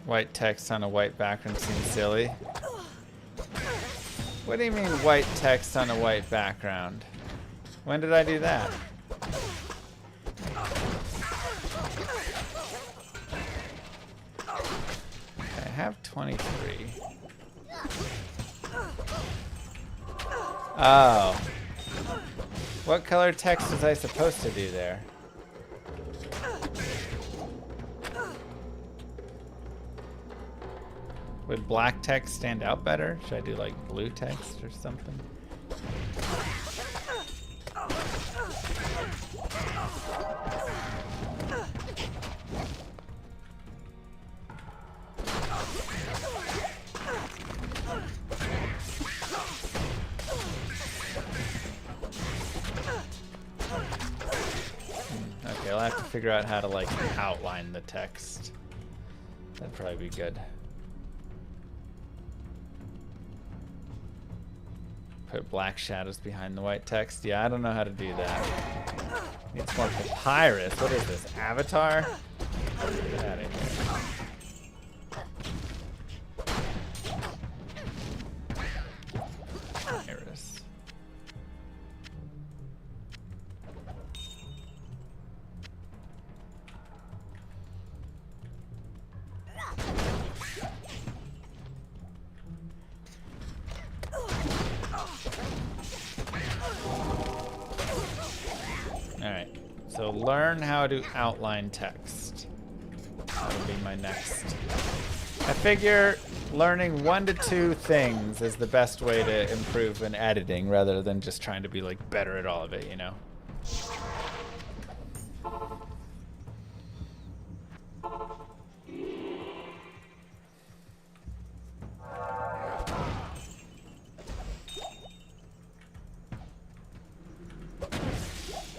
White text on a white background seems silly. What do you mean white text on a white background? When did I do that? I have 23. Oh. What color text was I supposed to do there? Would black text stand out better? Should I do like blue text or something? Okay, I'll have to figure out how to like outline the text. That'd probably be good. Put black shadows behind the white text. Yeah, I don't know how to do that. It's more papyrus. What is this? Avatar? Get out of here. Papyrus. learn how to outline text. That would be my next. I figure learning 1 to 2 things is the best way to improve in editing rather than just trying to be like better at all of it, you know?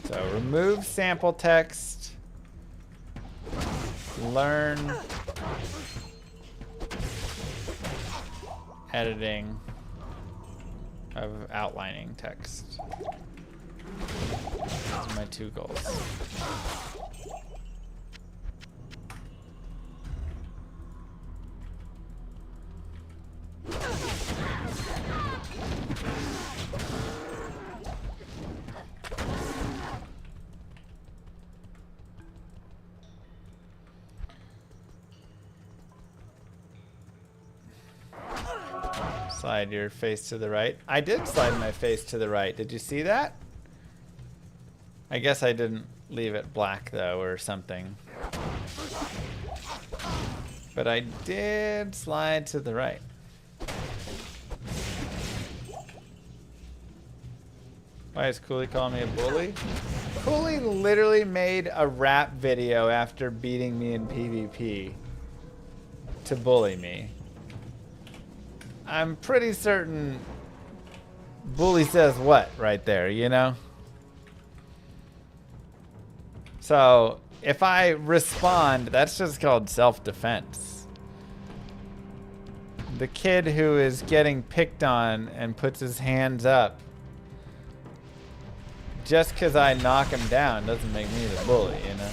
So remove sample text, learn editing of outlining text. Those are my 2 goals. Slide your face to the right. I did slide my face to the right. Did you see that? I guess I didn't leave it black though or something. But I did slide to the right. Why is Cooley calling me a bully? Cooley literally made a rap video after beating me in PvP to bully me. I'm pretty certain bully says what right there, you know? So if I respond, that's just called self-defense. The kid who is getting picked on and puts his hands up, just because I knock him down doesn't make me the bully, you know?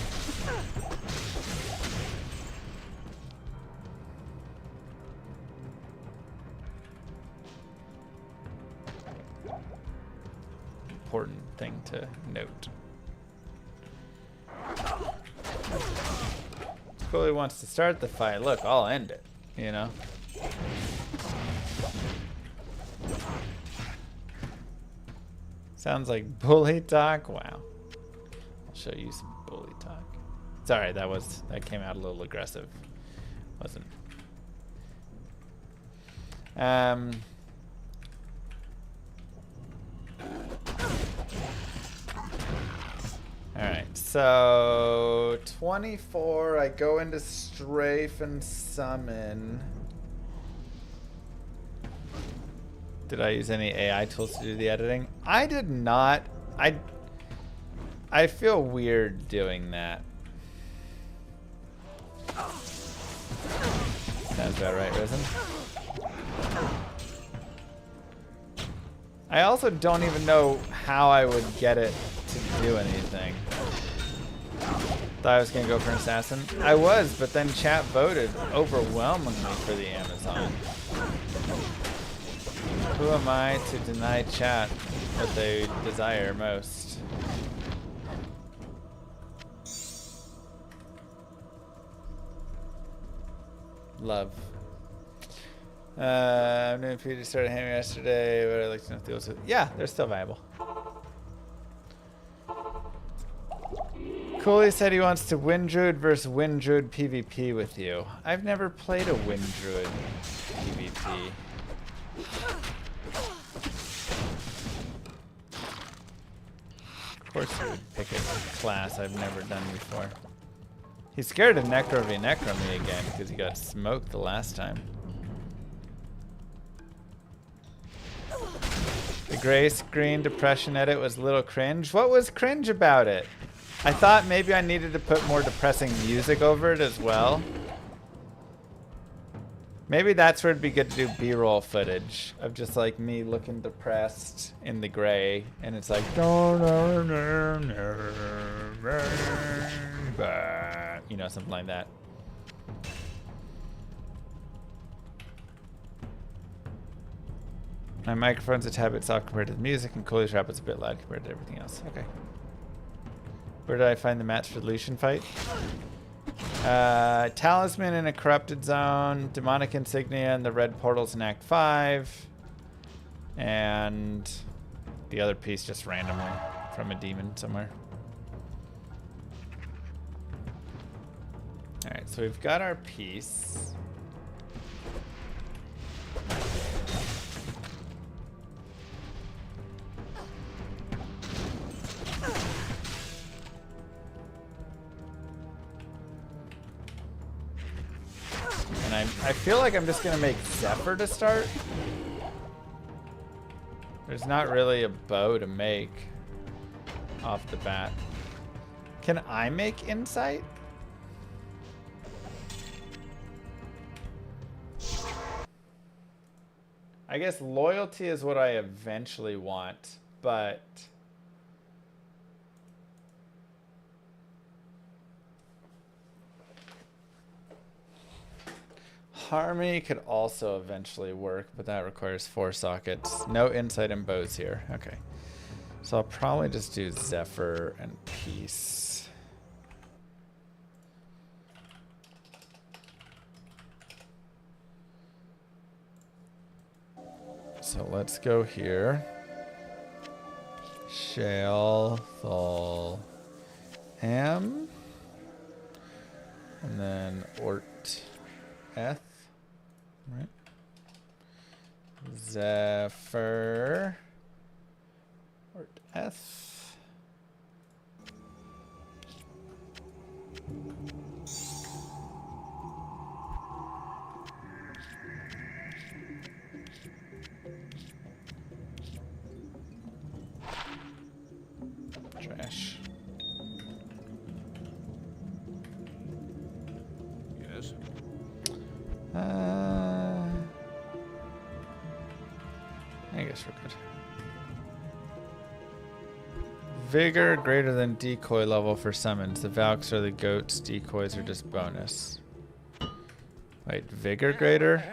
Important thing to note. Cooley wants to start the fight. Look, I'll end it, you know? Sounds like bully talk. Wow. I'll show you some bully talk. Sorry, that came out a little aggressive. Wasn't. Alright, so 24, I go into strafe and summon. Did I use any AI tools to do the editing? I did not. I feel weird doing that. Sounds about right, Risen. I also don't even know how I would get it to do anything. Thought I was gonna go for an assassin. I was, but then chat voted overwhelmingly for the Amazon. Who am I to deny chat what they desire most? Love. I'm doing PG started hammer yesterday, but I'd like to know if the also. Yeah, they're still viable. Cooley said he wants to Wind Druid versus Wind Druid PvP with you. I've never played a Wind Druid PvP. Of course he would pick a class I've never done before. He's scared of Necro v Necro me again because he got smoked the last time. The gray screen depression edit was a little cringe. What was cringe about it? I thought maybe I needed to put more depressing music over it as well. Maybe that's where it'd be good to do B-roll footage of just like me looking depressed in the gray, and it's like, you know, something like that. My microphone's a tad bit soft compared to the music, and Cooley's rap is a bit loud compared to everything else. Okay. Where did I find the match for the Lucian fight? Talisman in a corrupted zone, demonic insignia in the red portals in Act 5, and the other piece just randomly from a demon somewhere. Alright, so we've got our piece. And I feel like I'm just gonna make Zephyr to start. There's not really a bow to make off the bat. Can I make Insight? I guess loyalty is what I eventually want, but Harmony could also eventually work, but that requires 4 sockets. No insight and bows here. Okay. So I'll probably just do Zephyr and Peace. So let's go here. Shale, Thal, Am. And then Ort, Eth. Right. Zephyr. Ort, Eth. Trash. Yes. I guess we're good. Vigor greater than decoy level for summons. The Valks are the goats. Decoys are just bonus. Wait, vigor greater?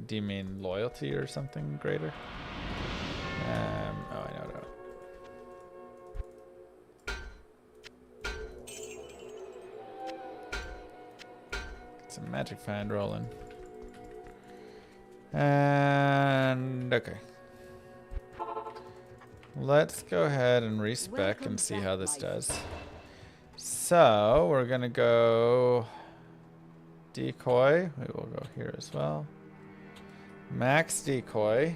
Do you mean loyalty or something greater? Oh, I know that. Some magic find rolling. And okay. Let's go ahead and respec and see how this does. So we're gonna go decoy. We will go here as well. Max decoy.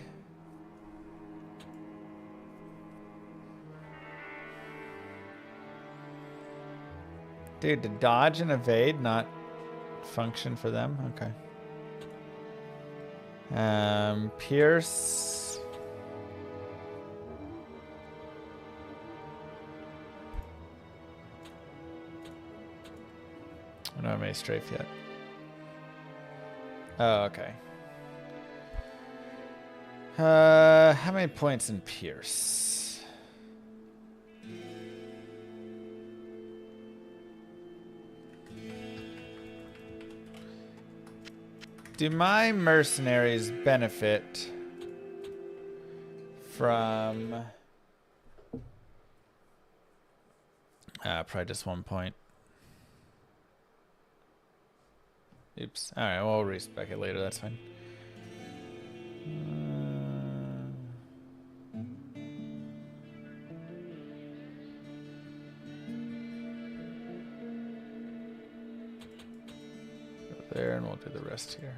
Dude, did dodge and evade not function for them? Okay. Pierce. I don't have any strafe yet. Oh, okay. How many points in Pierce? Do my mercenaries benefit from probably just 1 point. Oops. All right, well, we'll respec it later. That's fine. Go there, and we'll do the rest here.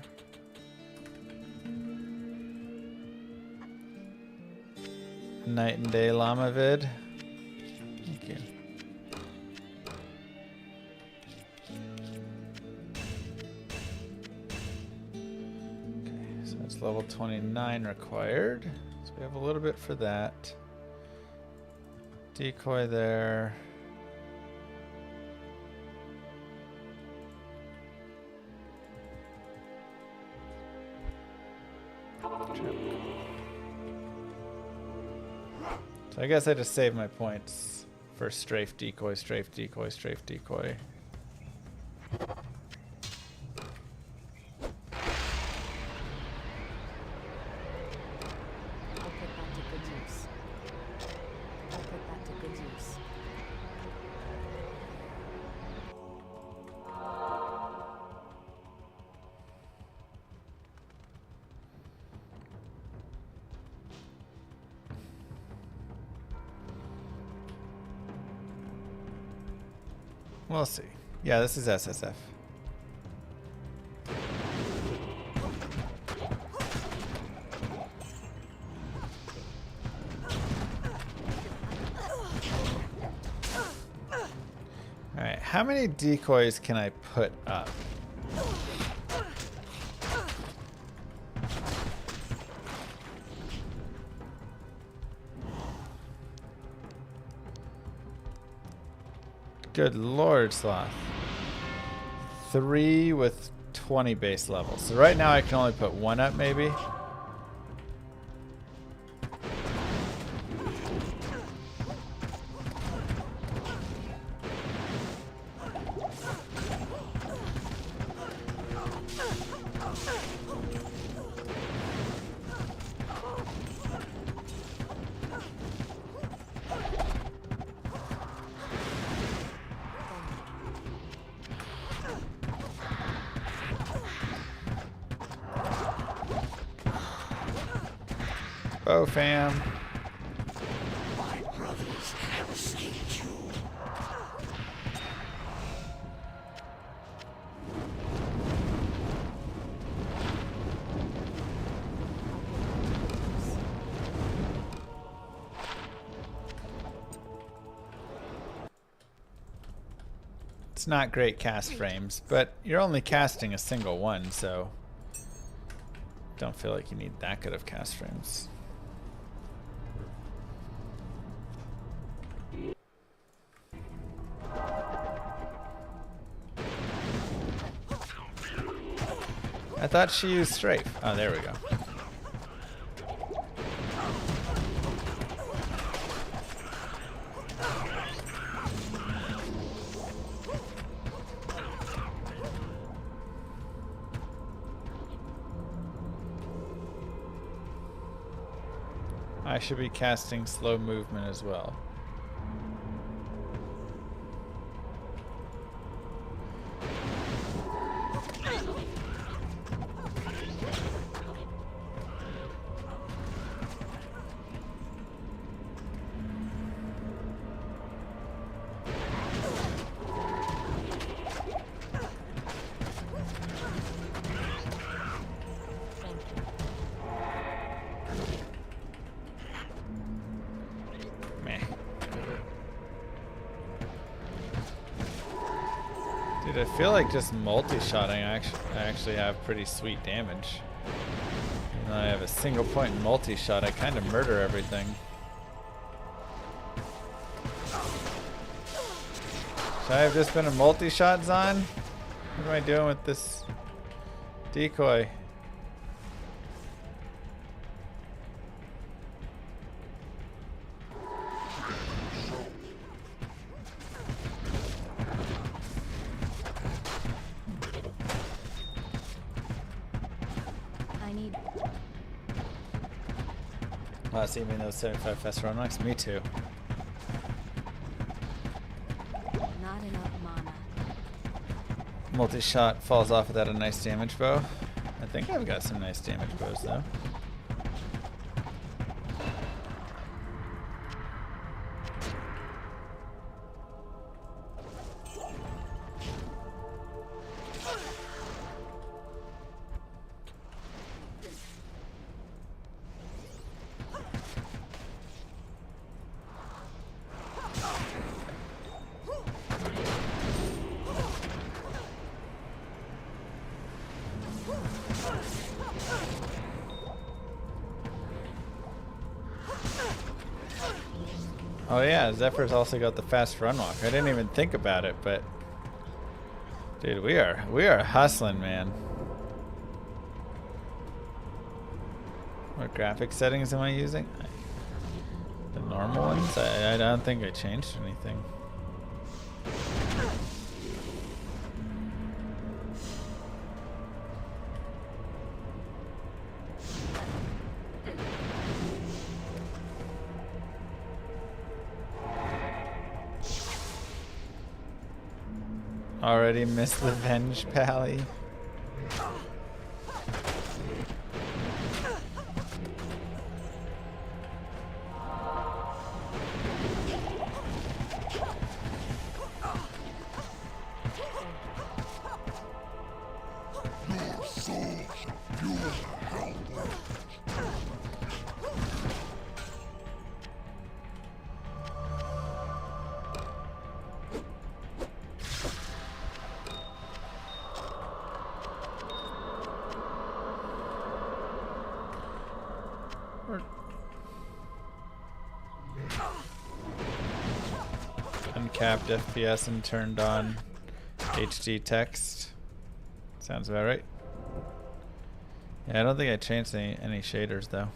Night and day llama vid. Thank you. Level 29 required, so we have a little bit for that. Decoy there. So I guess I just saved my points for strafe decoy, strafe decoy, strafe decoy. We'll see. Yeah, this is SSF. Alright, how many decoys can I put up? Good lord, Sloth. 3 with 20 base levels. So right now I can only put 1 up, maybe? Oh, fam. My brothers have saved you. It's not great cast frames, but you're only casting a single one, so don't feel like you need that good of cast frames. I thought she used strafe. Oh, there we go. I should be casting slow movement as well. Dude, I feel like just multi-shotting I actually have pretty sweet damage. Even though I have a single point in multi-shot, I kind of murder everything. Should I have just been a multi-shot Zon? What am I doing with this decoy? Wow, so you mean those 75 fast run marks? Me too. Not enough mana. Multi-shot falls off without a nice damage bow. I think I've got some nice damage bows though. Oh yeah, Zephyr's also got the fast run walk. I didn't even think about it, but dude, we are hustling, man. What graphic settings am I using? The normal ones? I don't think I changed anything. Already missed the Venge Pally. capped FPS and turned on HD text. Sounds about right. Yeah, I don't think I changed any shaders though.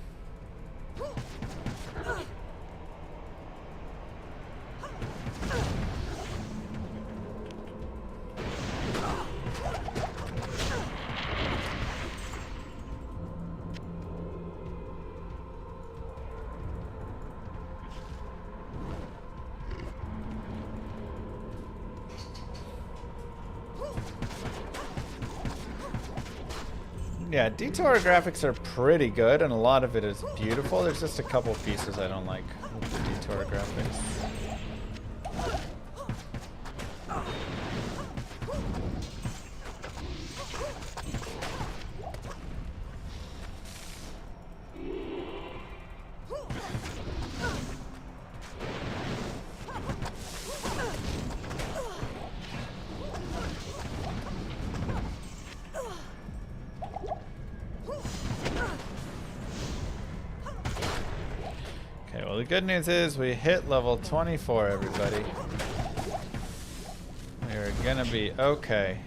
Yeah, Detour graphics are pretty good, and a lot of it is beautiful. There's just a couple pieces I don't like with the Detour graphics. Well, the good news is we hit level 24, everybody. We're gonna be okay.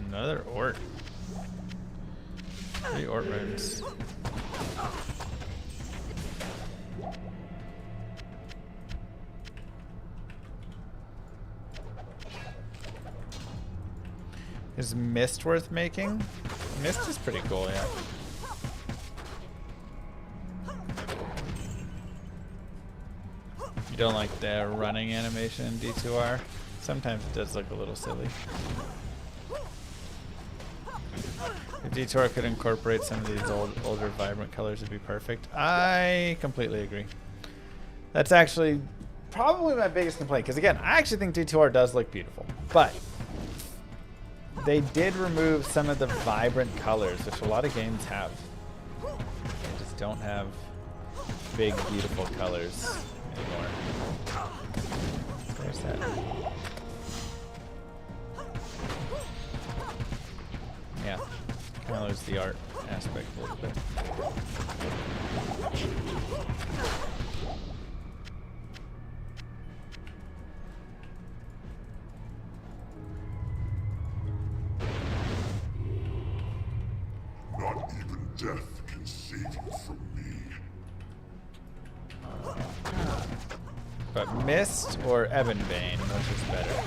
Another orc. 3 orc runes. Is Mist worth making? Mist is pretty cool, yeah. You don't like the running animation in D2R? Sometimes it does look a little silly. If D2R could incorporate some of these older vibrant colors, it'd be perfect. I completely agree. That's actually probably my biggest complaint, because again, I actually think D2R does look beautiful, but they did remove some of the vibrant colors, which a lot of games have. They just don't have big, beautiful colors anymore. There's that. Yeah, kind of lose the art aspect a little bit. Not even death can save you from me. But Mist or Ebonbane, which is better?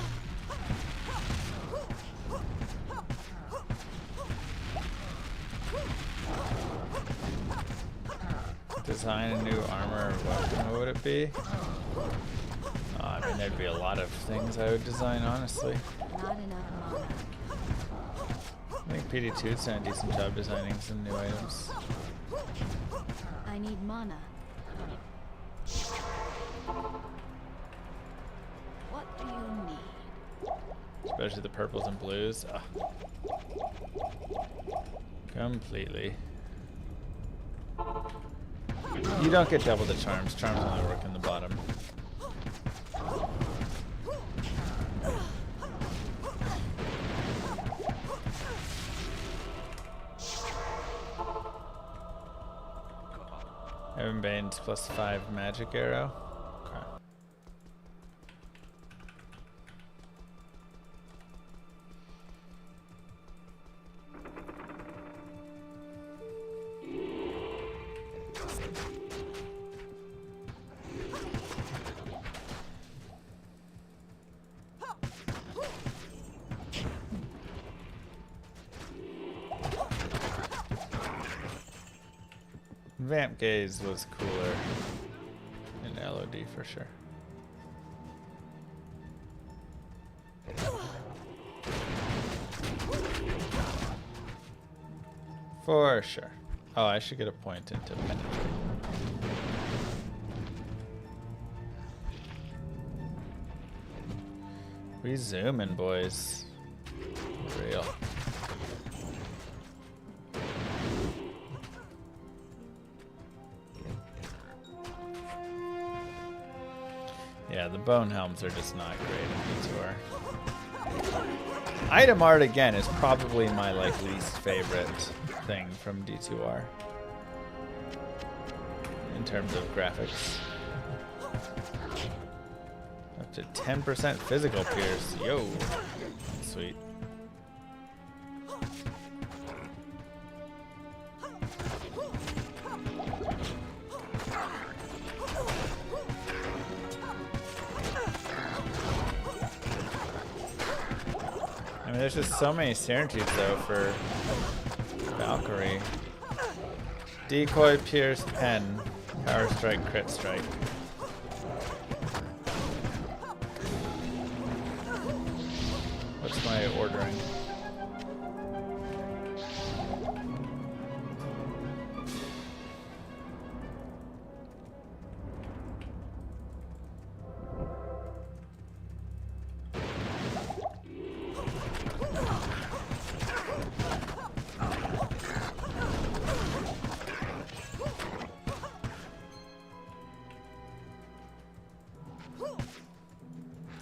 Design a new armor or weapon, what would it be? Oh, I mean, there'd be a lot of things I would design, honestly. Not enough mana. I think PD2's done a decent job designing some new items. I need mana. What do you need? Especially the purples and blues. Ugh. Completely. You don't get double the charms. Charms only work in the bottom. Ebonbane's +5 magic arrow. Okay. Vamp Gaze was cooler in LOD for sure. For sure. Oh, I should get a point into penetrate. We zooming, boys. Real. Yeah, the bone helms are just not great in D2R. Item art again is probably my like least favorite thing from D2R in terms of graphics. Up to 10% physical pierce. Yo, sweet. I mean, there's just so many synergies though for Valkyrie. Decoy, pierce, pen, power strike, crit strike. What's my ordering?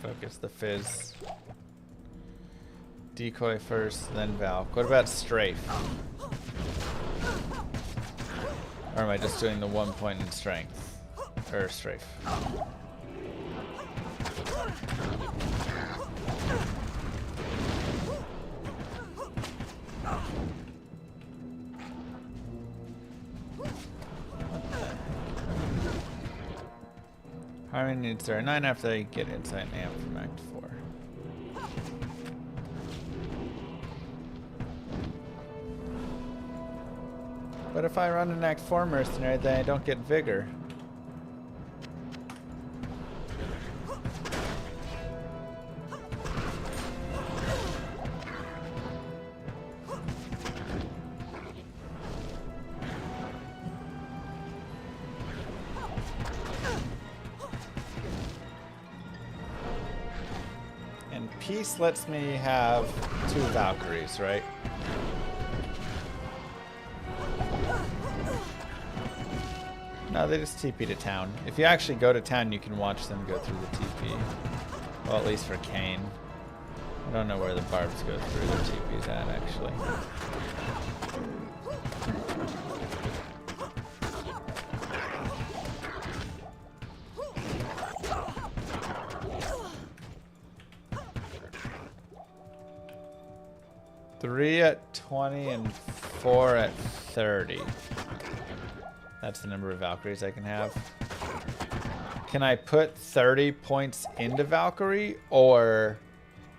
Focus the fizz. Decoy first, then Valk. What about strafe? Or am I just doing the 1 point in strength? Or strafe? How many needs there? 9 after I get Insight and Amp from Act 4. But if I run an Act 4 mercenary, then I don't get Vigor. And Peace lets me have 2 Valkyries, right? No, they just TP to town. If you actually go to town, you can watch them go through the TP. Well, at least for Kane. I don't know where the barbs go through the TP's at, actually. Three at 20 and 4 at 30. That's the number of Valkyries I can have. Can I put 30 points into Valkyrie, or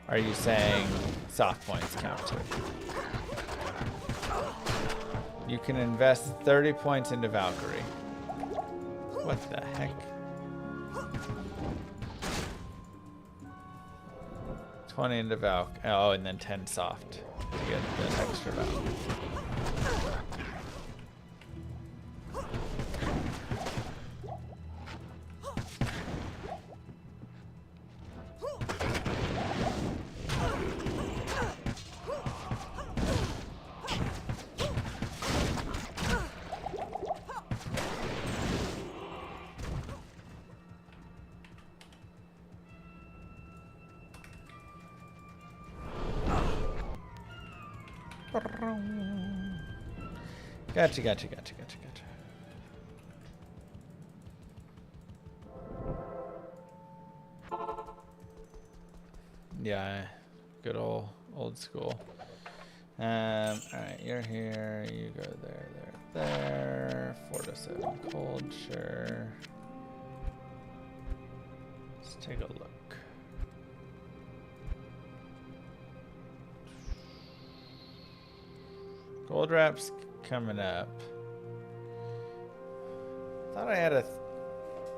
are you saying soft points count too? You can invest 30 points into Valkyrie. What the heck? 20 into Valk. Oh, and then 10 soft to get the extra Valk. Gotcha. Yeah, good old school. Alright, you're here, you go there. 4 to 7 cold, sure. Let's take a look. Gold wraps coming up. Thought I had a...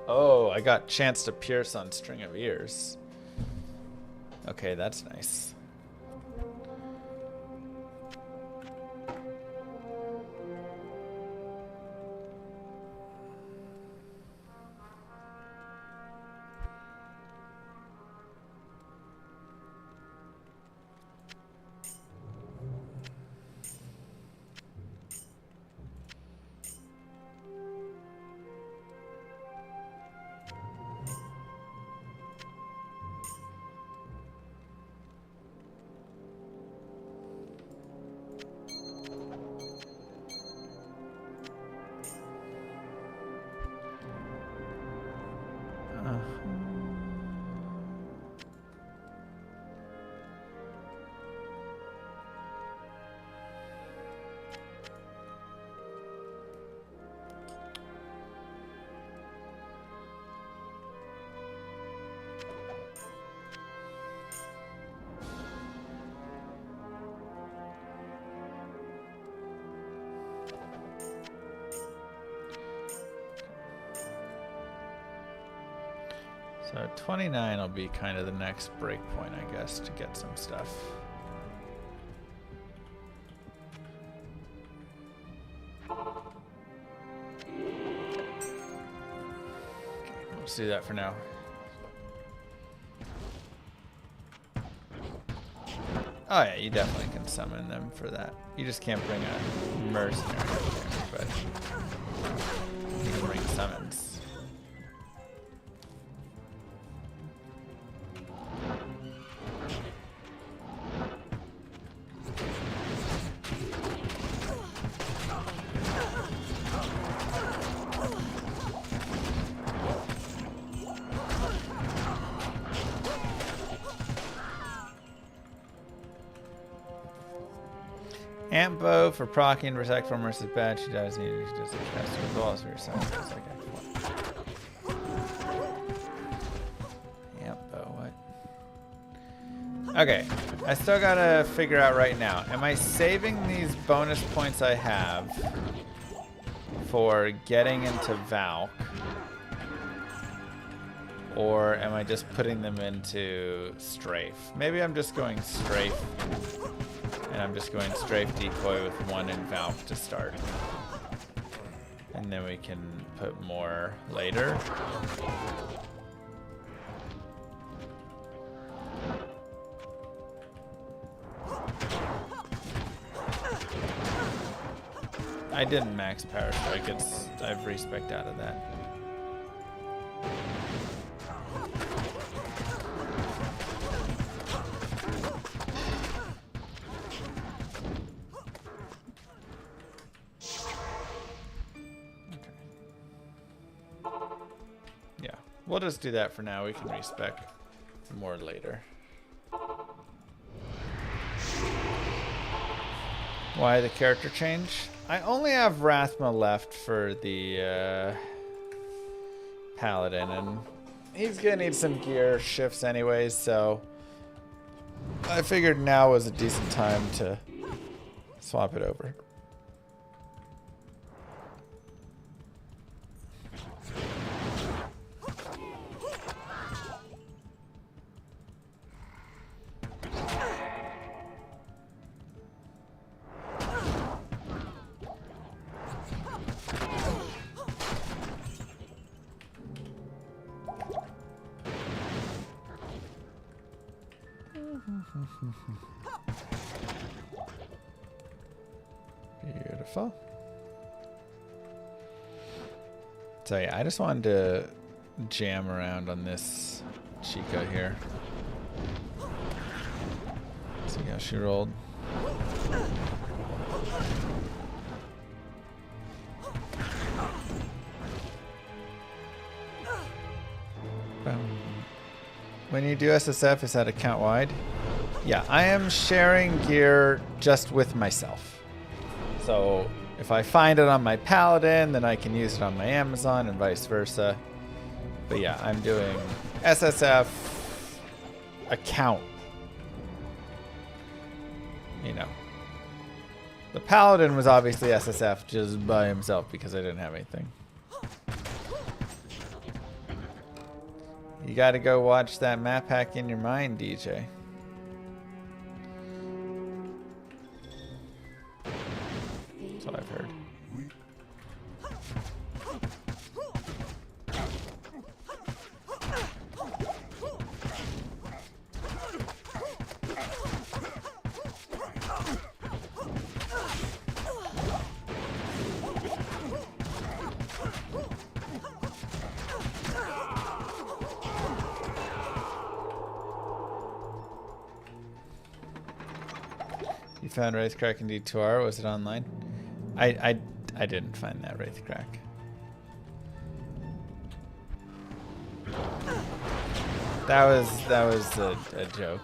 Oh, I got chance to pierce on String of Ears. Okay, that's nice. So 29 will be kind of the next break point, I guess, to get some stuff. Let's do that for now. Oh yeah, you definitely can summon them for that. You just can't bring a mercenary up there, but you can bring summons. Amp bow for proccing, protect from versus bad. She does need. She does cast her balls for yourself. Just like Amp bow. What? Okay, I still gotta figure out right now. Am I saving these bonus points I have for getting into Valk, or am I just putting them into Strafe? Maybe I'm just going Strafe. And I'm just going strafe decoy with one in Valk to start. And then we can put more later. I didn't max power strike, I've respec'd out of that. We'll just do that for now. We can respec more later. Why the character change? I only have Rathma left for the Paladin, and he's gonna need some gear shifts anyways, so I figured now was a decent time to swap it over. Beautiful. So yeah, I just wanted to jam around on this Chica here. See how she rolled. When you do SSF, is that account wide? Yeah, I am sharing gear just with myself. So if I find it on my Paladin, then I can use it on my Amazon and vice versa. But yeah, I'm doing SSF account. You know. The Paladin was obviously SSF just by himself because I didn't have anything. You gotta go watch that map hack in your mind, DJ. That's what I've heard. You found Wraithcrack in D2R? Was it online? I didn't find that Wraithcrack. That was a joke.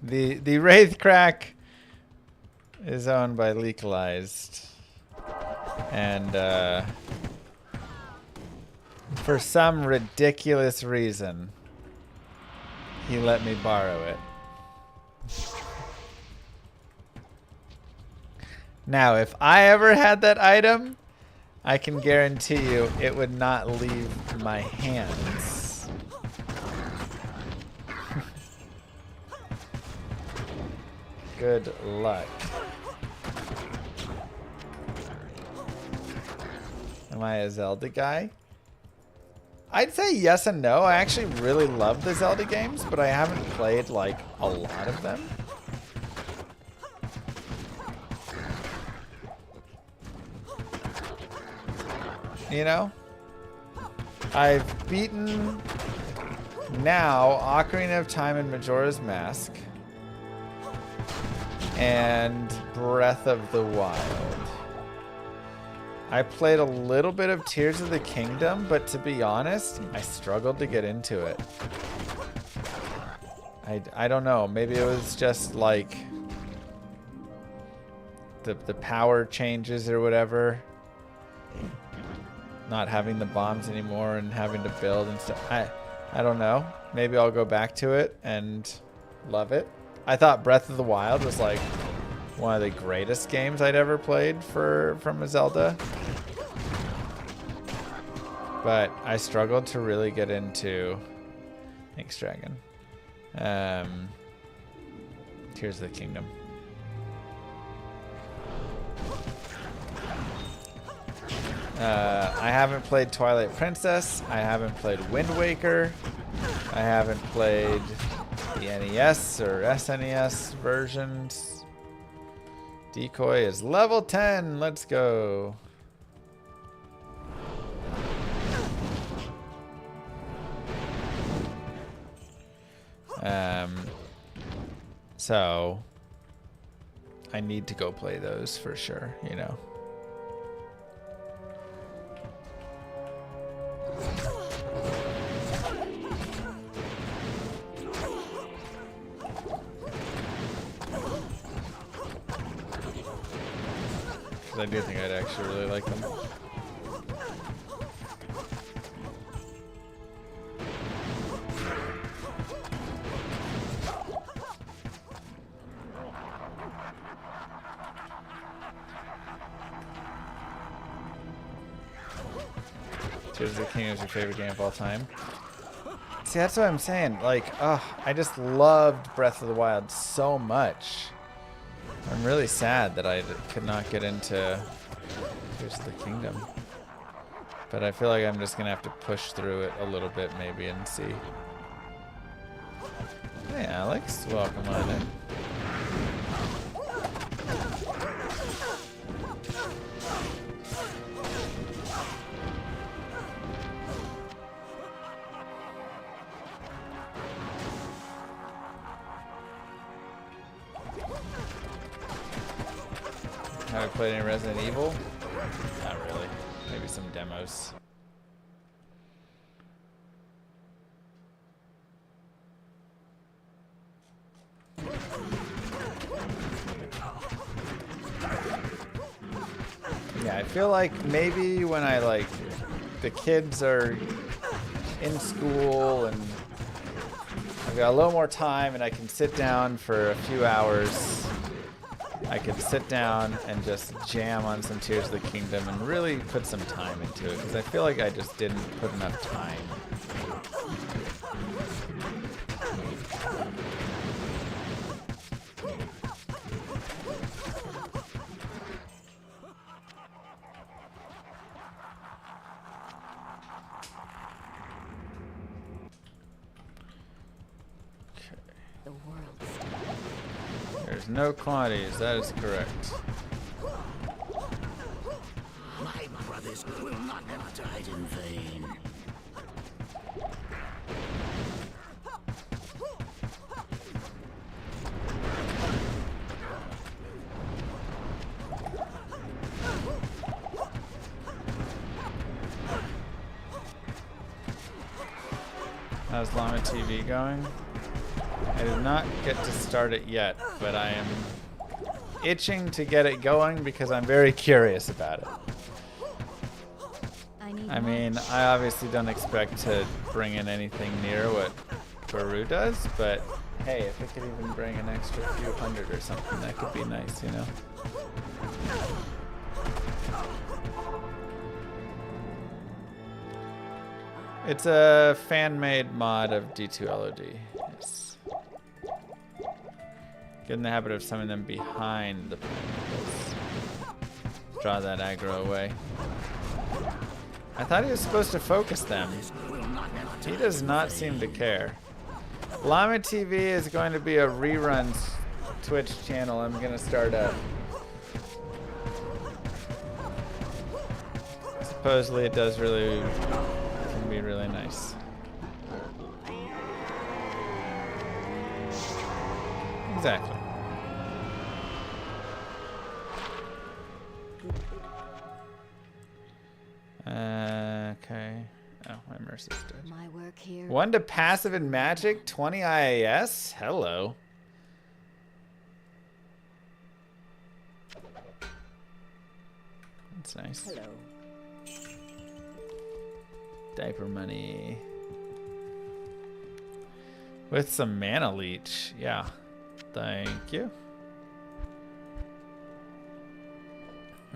The Wraith Crack is owned by Legalized, and for some ridiculous reason, he let me borrow it. Now, if I ever had that item, I can guarantee you it would not leave my hands. Good luck. Am I a Zelda guy? I'd say yes and no. I actually really love the Zelda games, but I haven't played like a lot of them. You know? I've beaten now Ocarina of Time and Majora's Mask and Breath of the Wild. I played a little bit of Tears of the Kingdom, but to be honest, I struggled to get into it. I don't know. Maybe it was just like the power changes or whatever. Not having the bombs anymore and having to build and stuff. I don't know. Maybe I'll go back to it and love it. I thought Breath of the Wild was like one of the greatest games I'd ever played from a Zelda. But I struggled to really get into... Thanks, Dragon. Tears of the Kingdom. I haven't played Twilight Princess. I haven't played Wind Waker. I haven't played the NES or SNES versions. Decoy is level 10. Let's go. So I need to go play those for sure, you know. I do think I'd actually really like them. Tears of the Kingdom is your favorite game of all time? See, that's what I'm saying. Like, I just loved Breath of the Wild so much. I'm really sad that I could not get into Tears of the Kingdom. But I feel like I'm just going to have to push through it a little bit maybe and see. Hey Alex, welcome on in. Have I played any Resident Evil? Not really. Maybe some demos. Yeah, I feel like maybe when the kids are in school and I've got a little more time and I can sit down for a few hours, I could sit down and just jam on some Tears of the Kingdom and really put some time into it, because I feel like I just didn't put enough time. The world. There's no quantities, that is correct. My brothers will not have died in vain. How's Llama TV going? I did not get to start it yet, but I am itching to get it going because I'm very curious about it. I mean, I obviously don't expect to bring in anything near what Baru does, but hey, if it could even bring an extra few hundred or something, that could be nice, you know? It's a fan-made mod of D2LOD. Yes. Get in the habit of summoning them behind the pinnacles. Draw that aggro away. I thought he was supposed to focus them. He does not seem to care. Llama TV is going to be a reruns Twitch channel I'm going to start up. Supposedly it does really, can be really nice. Exactly. Okay. Oh, my mercy's dead. My work here. 1 to passive in magic, 20 IAS. Hello. That's nice. Hello. Diaper money. With some mana leech. Yeah. Thank you.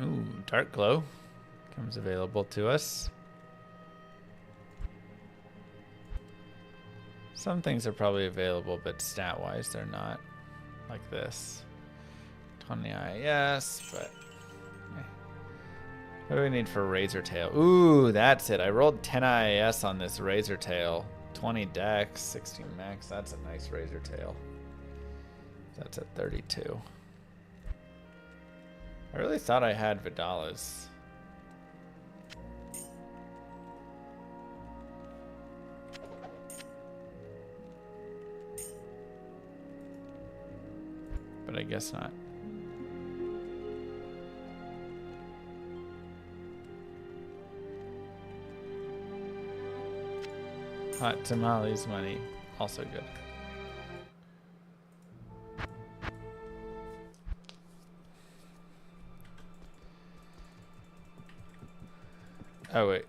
Ooh, Dark Glow comes available to us. Some things are probably available, but stat-wise they're not. Like this. 20 IAS, but... eh. What do we need for Razor Tail? Ooh, that's it. I rolled 10 IAS on this Razor Tail. 20 dex, 16 max. That's a nice Razor Tail. That's at 32. I really thought I had Vidala's. But I guess not. Hot tamales money, also good. Oh wait,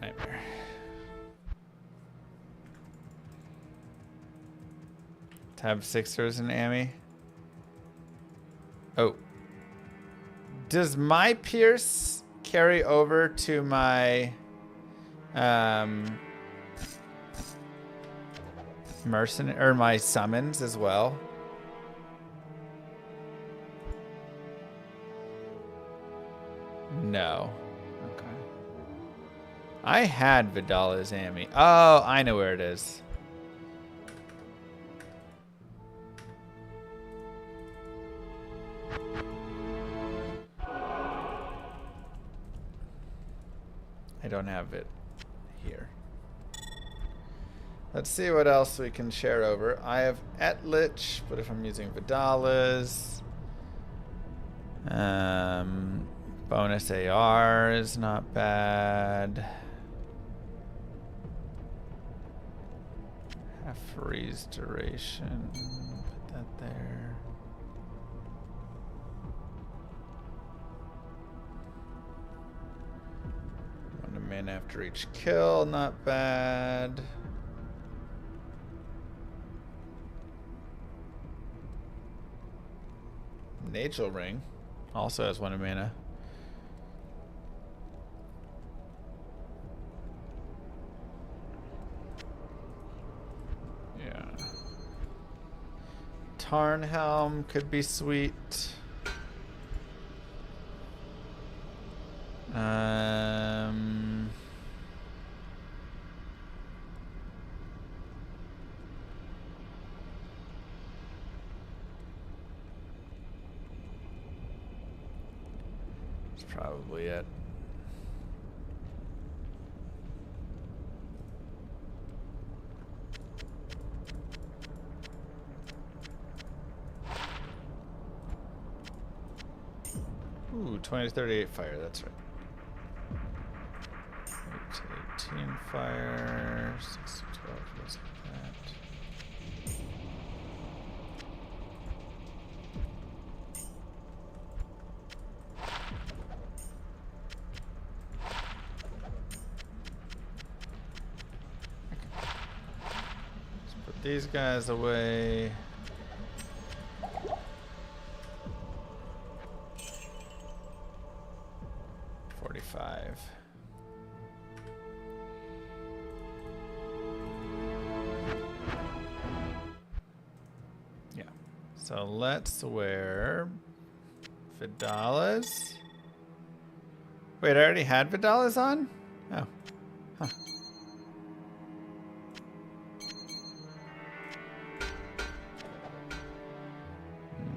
nightmare. Tab 6 throws an Amy. Oh. Does my Pierce carry over to my mercenary or my summons as well? No. Okay. I had Vidala's Amy. Oh, I know where it is. I don't have it here. Let's see what else we can share over. I have Etlich, but if I'm using Vidala's, bonus AR is not bad. Half freeze duration. Put that there. Man after each kill, not bad. Nagel Ring also has 1 mana. Yeah. Tarnhelm could be sweet. That's probably it. Ooh, 20 to 38 fire, that's right. 18 fire, 6 to 12, let's get that. Let's put these guys away. Yeah. So let's wear Vidalas. Wait, I already had Vidalas on? Oh. Huh.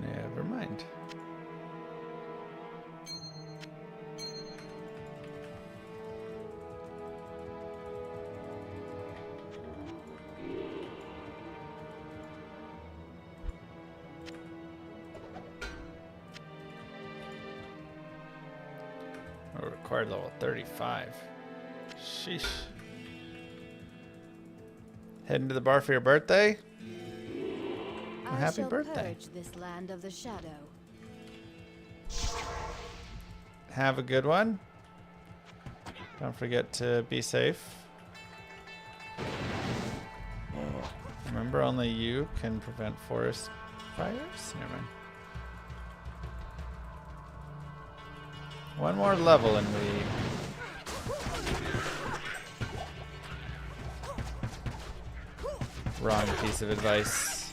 Never mind. Oh, required level 35. Sheesh. Heading to the bar for your birthday? Well, happy birthday. Purge this land of the shadow. Have a good one. Don't forget to be safe. Remember, only you can prevent forest fires? Never mind. One more level and we... Wrong piece of advice.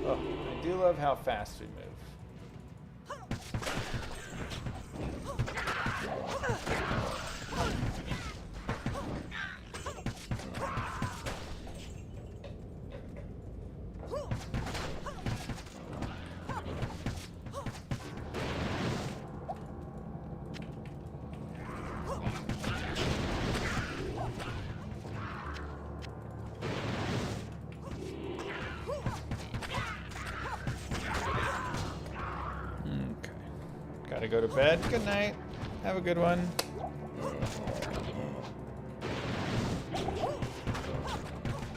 Oh, I do love how fast we move. Gotta go to bed. Good night. Have a good one.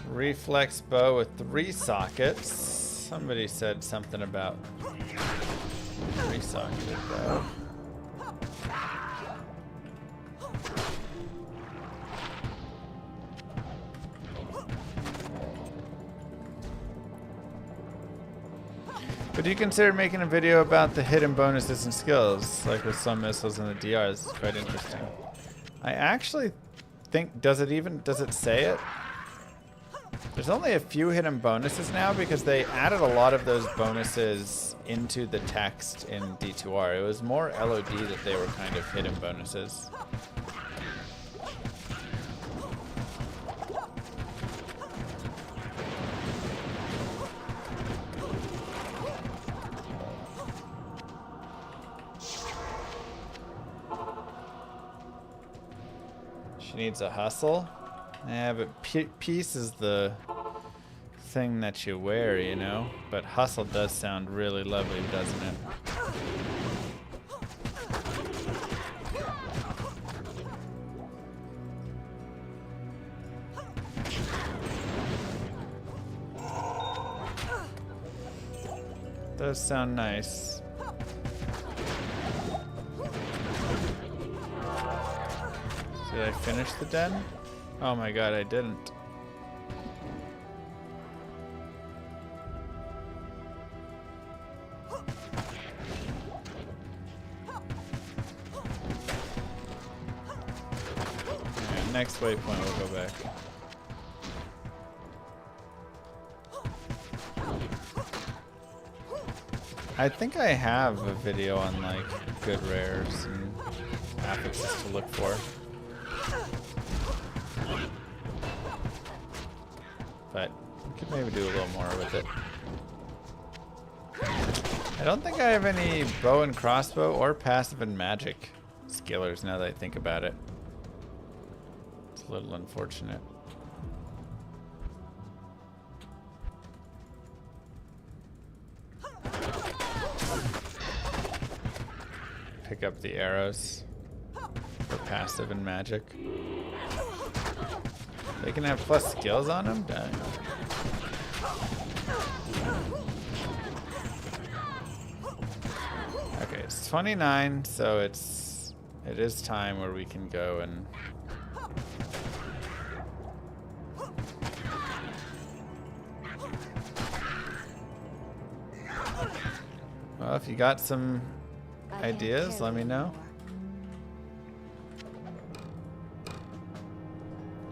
Reflex bow with 3 sockets. Somebody said something about 3-socketed bow. But do you consider making a video about the hidden bonuses and skills, like with some missiles in the DR? This is quite interesting. I actually think, does it say it? There's only a few hidden bonuses now because they added a lot of those bonuses into the text in D2R. It was more LOD that they were kind of hidden bonuses. She needs a hustle. Yeah, but peace is the thing that you wear, you know? But hustle does sound really lovely, doesn't it? Does sound nice. Did I finish the den? Oh my god, I didn't. Alright, next waypoint we'll go back. I think I have a video on like good rares and affixes to look for. But we could maybe do a little more with it. I don't think I have any bow and crossbow or passive and magic skillers now that I think about it. It's a little unfortunate. pick up the arrows for passive and magic. They can have plus skills on them? Dang. Okay, it's 29, so it is time where we can go and well, if you got some ideas, let me know.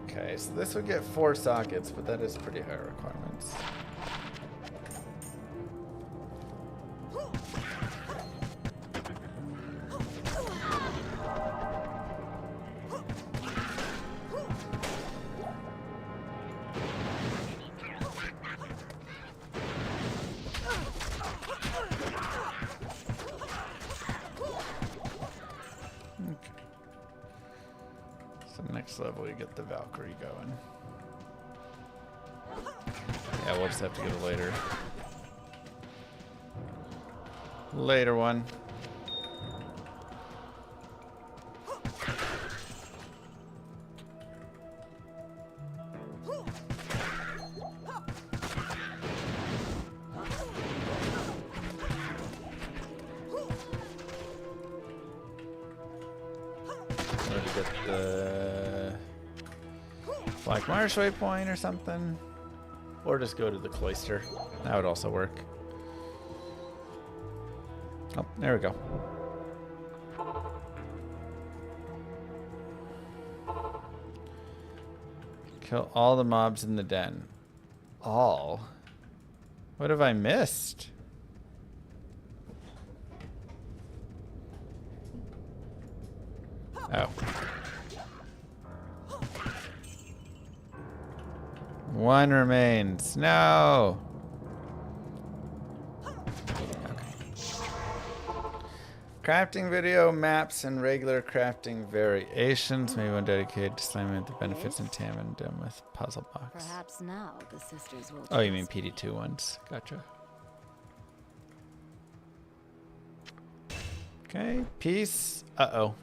Okay, so this would get 4 sockets, but that is pretty high requirements. Next level, you get the Valkyrie going. Yeah, we'll just have to get a later one. Get the Black Marsh waypoint or something, or just go to the cloister. That would also work. Oh, there we go. Kill all the mobs in the den. All? What have I missed? Oh. One remains. No. Okay. Crafting video, maps, and regular crafting variations. Maybe one dedicated to slamming the benefits in tandem with puzzle box. Perhaps now the sisters will. Oh, you mean PD2 ones? Gotcha. Okay, peace. Uh-oh.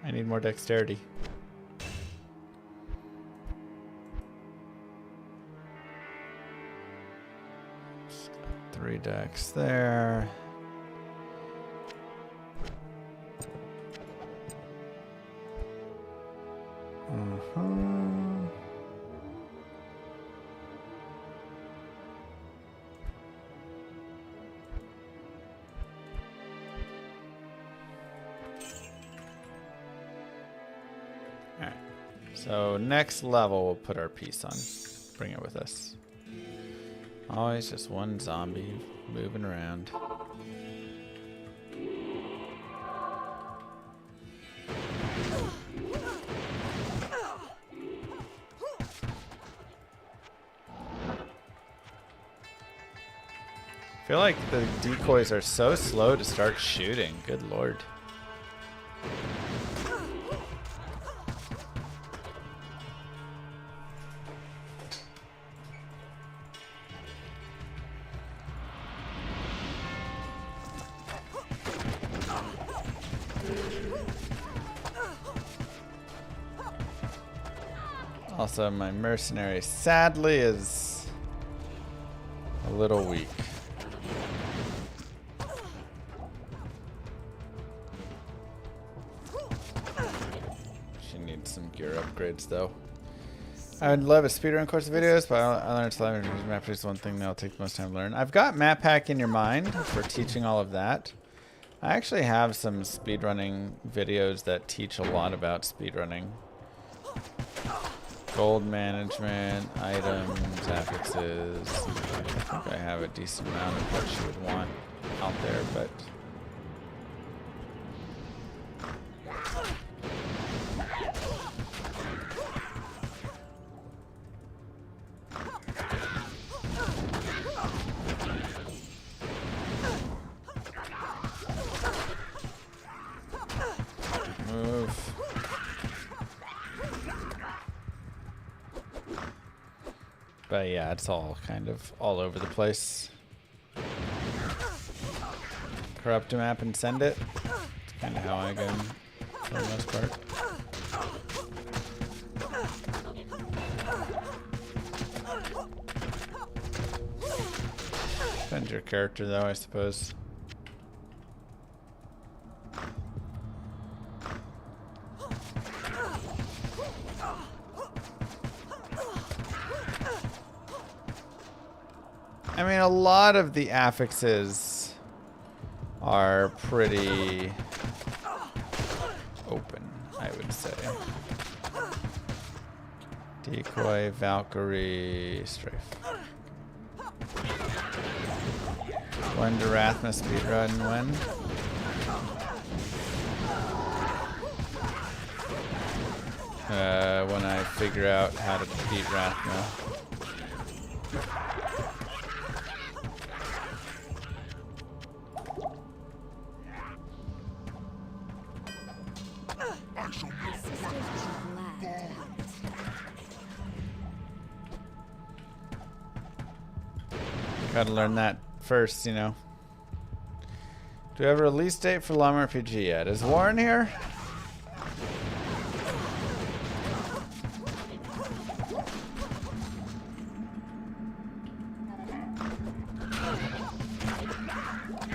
I need more dexterity. 3 dex there. Alright, so next level we'll put our piece on. Bring it with us. Always just one zombie moving around. I feel like the decoys are so slow to start shooting. Good lord. Also, my mercenary sadly is a little weak. She needs some gear upgrades though. I would love a speedrun course of videos, but I learned to learn map hacking is one thing that'll take the most time to learn. I've got map hack in your mind for teaching all of that. I actually have some speedrunning videos that teach a lot about speedrunning. Gold management, items, affixes. I think I have a decent amount of what you would want out there, but move. But yeah, it's all kind of all over the place. Corrupt a map and send it. It's kind of how I go for the most part. Depends your character, though, I suppose. I mean, a lot of the affixes are pretty open, I would say. Decoy, Valkyrie, Strafe. When to Rathma speedrun, when? When I figure out how to beat Rathma. Gotta learn that first, you know. Do we have a release date for Llama RPG yet? Is Warren here?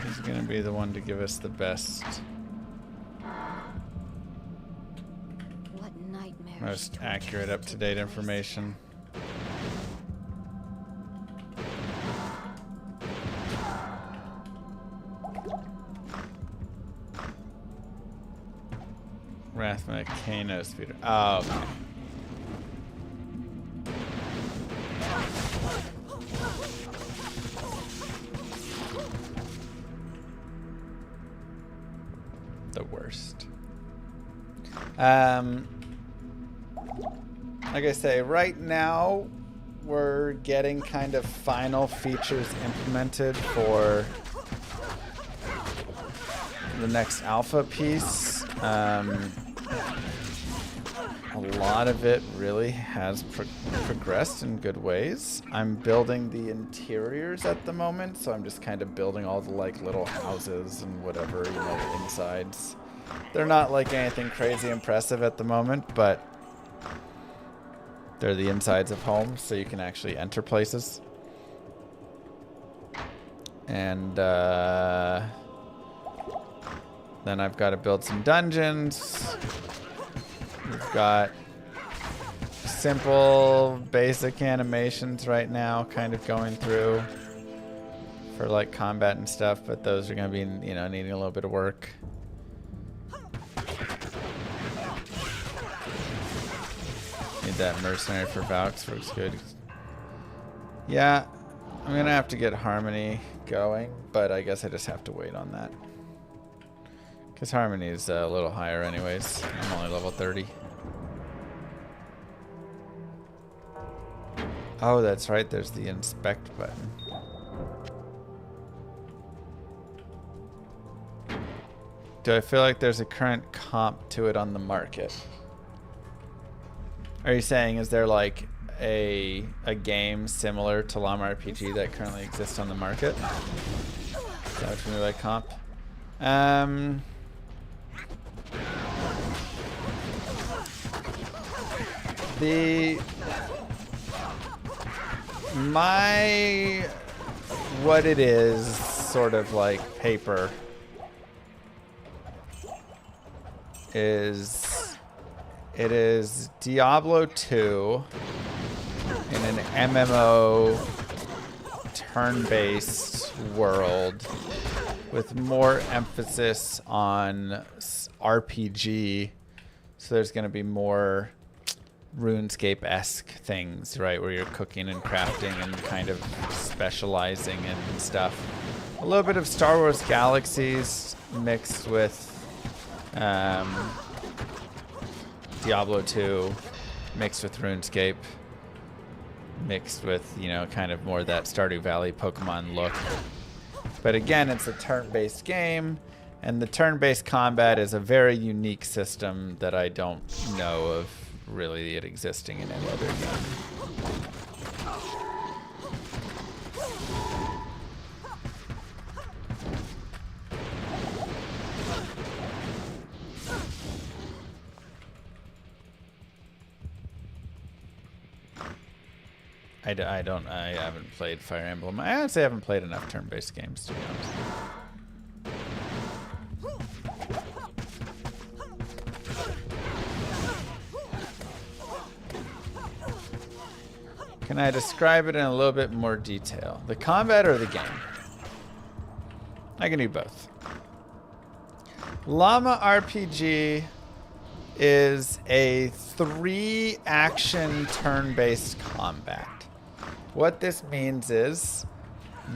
He's gonna be the one to give us the best, most accurate, up-to-date information. Rathma Kano speeder. Oh, okay. The worst. Like I say, right now we're getting kind of final features implemented for the next alpha piece. A lot of it really has progressed in good ways. I'm building the interiors at the moment, so I'm just kind of building all the like little houses and whatever, you know, the insides. They're not like anything crazy impressive at the moment, but they're the insides of homes, so you can actually enter places. And then I've got to build some dungeons. We've got simple, basic animations right now kind of going through for like combat and stuff, but those are going to be, you know, needing a little bit of work. Need that mercenary for Valks, works good. Yeah, I'm going to have to get Harmony going, but I guess I just have to wait on that. Because Harmony's a little higher anyways. I'm only level 30. Oh, that's right. There's the inspect button. Do I feel like there's a current comp to it on the market? Are you saying, is there like a game similar to Llama RPG that currently exists on the market? Is that what you mean by comp? What it is, sort of like paper, is it is Diablo 2 in an MMO turn-based world with more emphasis on RPG. So there's going to be more RuneScape-esque things, right, where you're cooking and crafting and kind of specializing and stuff. A little bit of Star Wars Galaxies mixed with Diablo 2, mixed with RuneScape, mixed with, you know, kind of more that Stardew Valley Pokemon look. But again, it's a turn-based game, and the turn-based combat is a very unique system that I don't know of really it existing in any other game. I haven't played Fire Emblem. I honestly haven't played enough turn-based games, to be honest. Can I describe it in a little bit more detail? The combat or the game? I can do both. Llama RPG is a 3-action turn-based combat. What this means is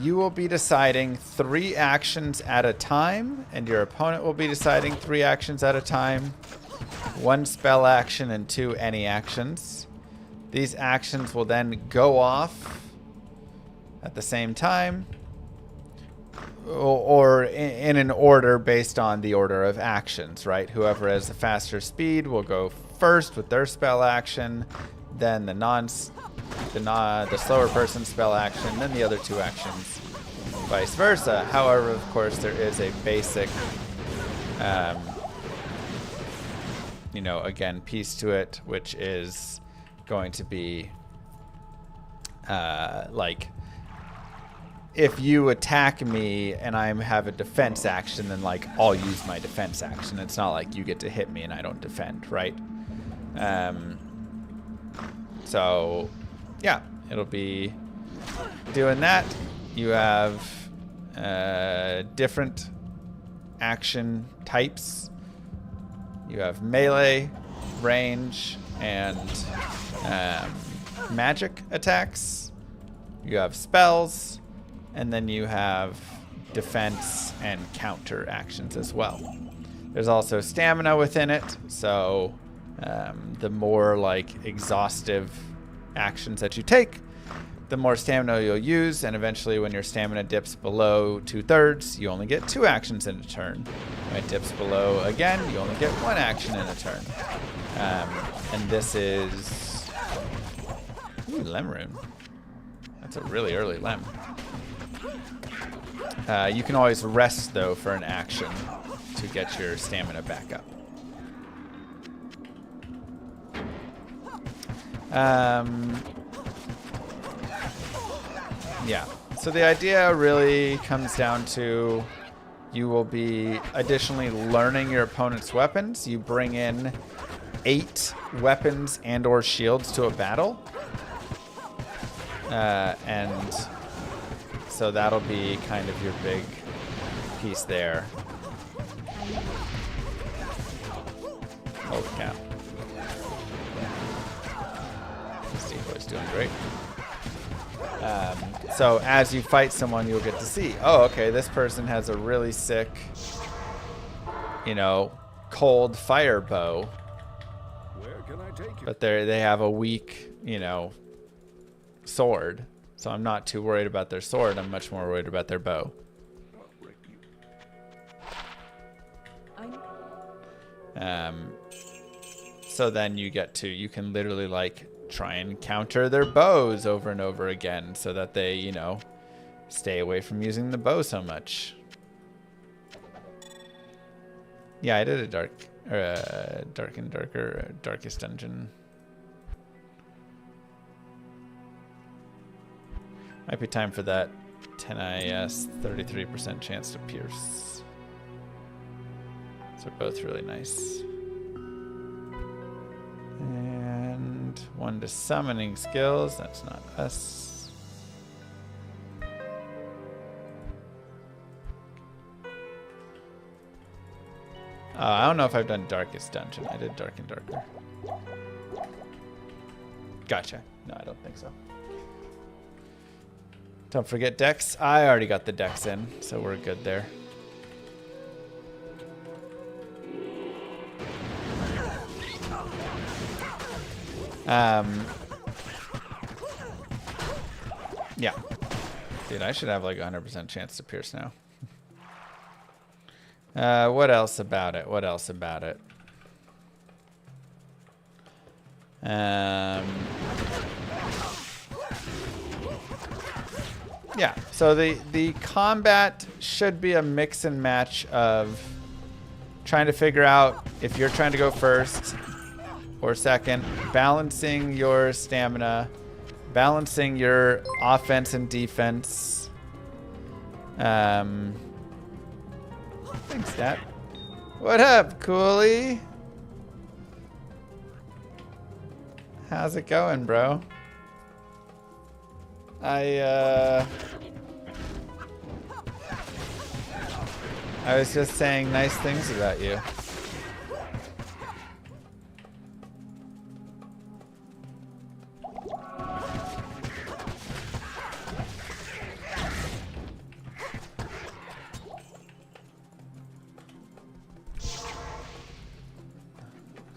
you will be deciding 3 actions at a time, and your opponent will be deciding 3 actions at a time. 1 spell action and 2 any actions. These actions will then go off at the same time, or in an order based on the order of actions, right? Whoever has the faster speed will go first with their spell action, then the slower person's spell action, then the other 2 actions, vice versa. However, of course, there is a basic, again, piece to it, which is going to be like, if you attack me and I have a defense action, then like I'll use my defense action. It's not like you get to hit me and I don't defend, right? So yeah, it'll be doing that. You have different action types. You have melee, range, and magic attacks. You have spells, and then you have defense and counter actions as well. There's also stamina within it, so the more like exhaustive actions that you take, the more stamina you'll use, and eventually when your stamina dips below 2/3, you only get 2 actions in a turn. When it dips below again, you only get 1 action in a turn. And this is... Ooh, Lem Rune. That's a really early Lem. You can always rest, though, for an action to get your stamina back up. Yeah, so the idea really comes down to you will be additionally learning your opponent's weapons. You bring in 8 weapons and or shields to a battle. And so that'll be kind of your big piece there. Holy cow. This decoy's doing great. So as you fight someone, you'll get to see, oh, okay, this person has a really sick, cold fire bow. Where can I take you? But they have a weak, sword. So I'm not too worried about their sword. I'm much more worried about their bow. So then you can literally like try and counter their bows over and over again so that they, stay away from using the bow so much. Yeah, I did a dark and darker, darkest dungeon. Might be time for that 10IS 33% chance to pierce. So both really nice. And 1 to summoning skills. That's not us. I don't know if I've done darkest dungeon. I did dark and darker. Gotcha. No, I don't think so. Don't forget dex. I already got the dex in, so we're good there. Yeah. Dude, I should have like 100% chance to pierce now. What else about it? Yeah, so the combat should be a mix and match of trying to figure out if you're trying to go first or second, balancing your stamina, balancing your offense and defense. Thanks, Dad. What up, Cooley? How's it going, bro? I was just saying nice things about you.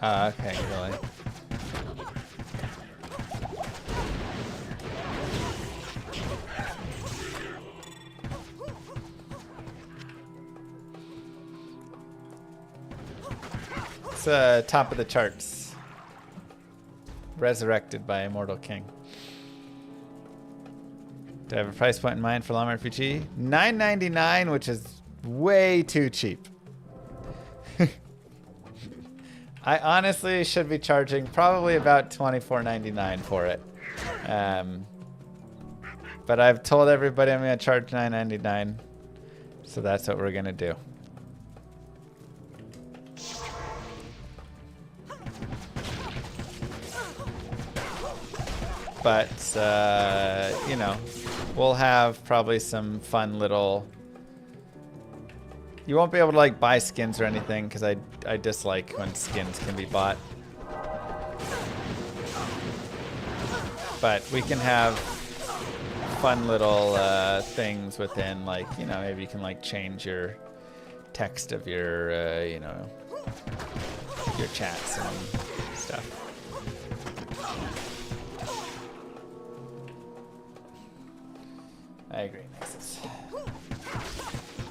Okay, really. It's top of the charts. Resurrected by Immortal King. Do I have a price point in mind for Llama RPG? $9.99, which is way too cheap. I honestly should be charging probably about $24.99 for it. But I've told everybody I'm going to charge $9.99. So that's what we're going to do. But, you know, we'll have probably some fun little... You won't be able to like buy skins or anything because I dislike when skins can be bought. But we can have fun little things within, like, you know, maybe you can like change your text of your, you know, your chats and stuff. I agree, Nexus.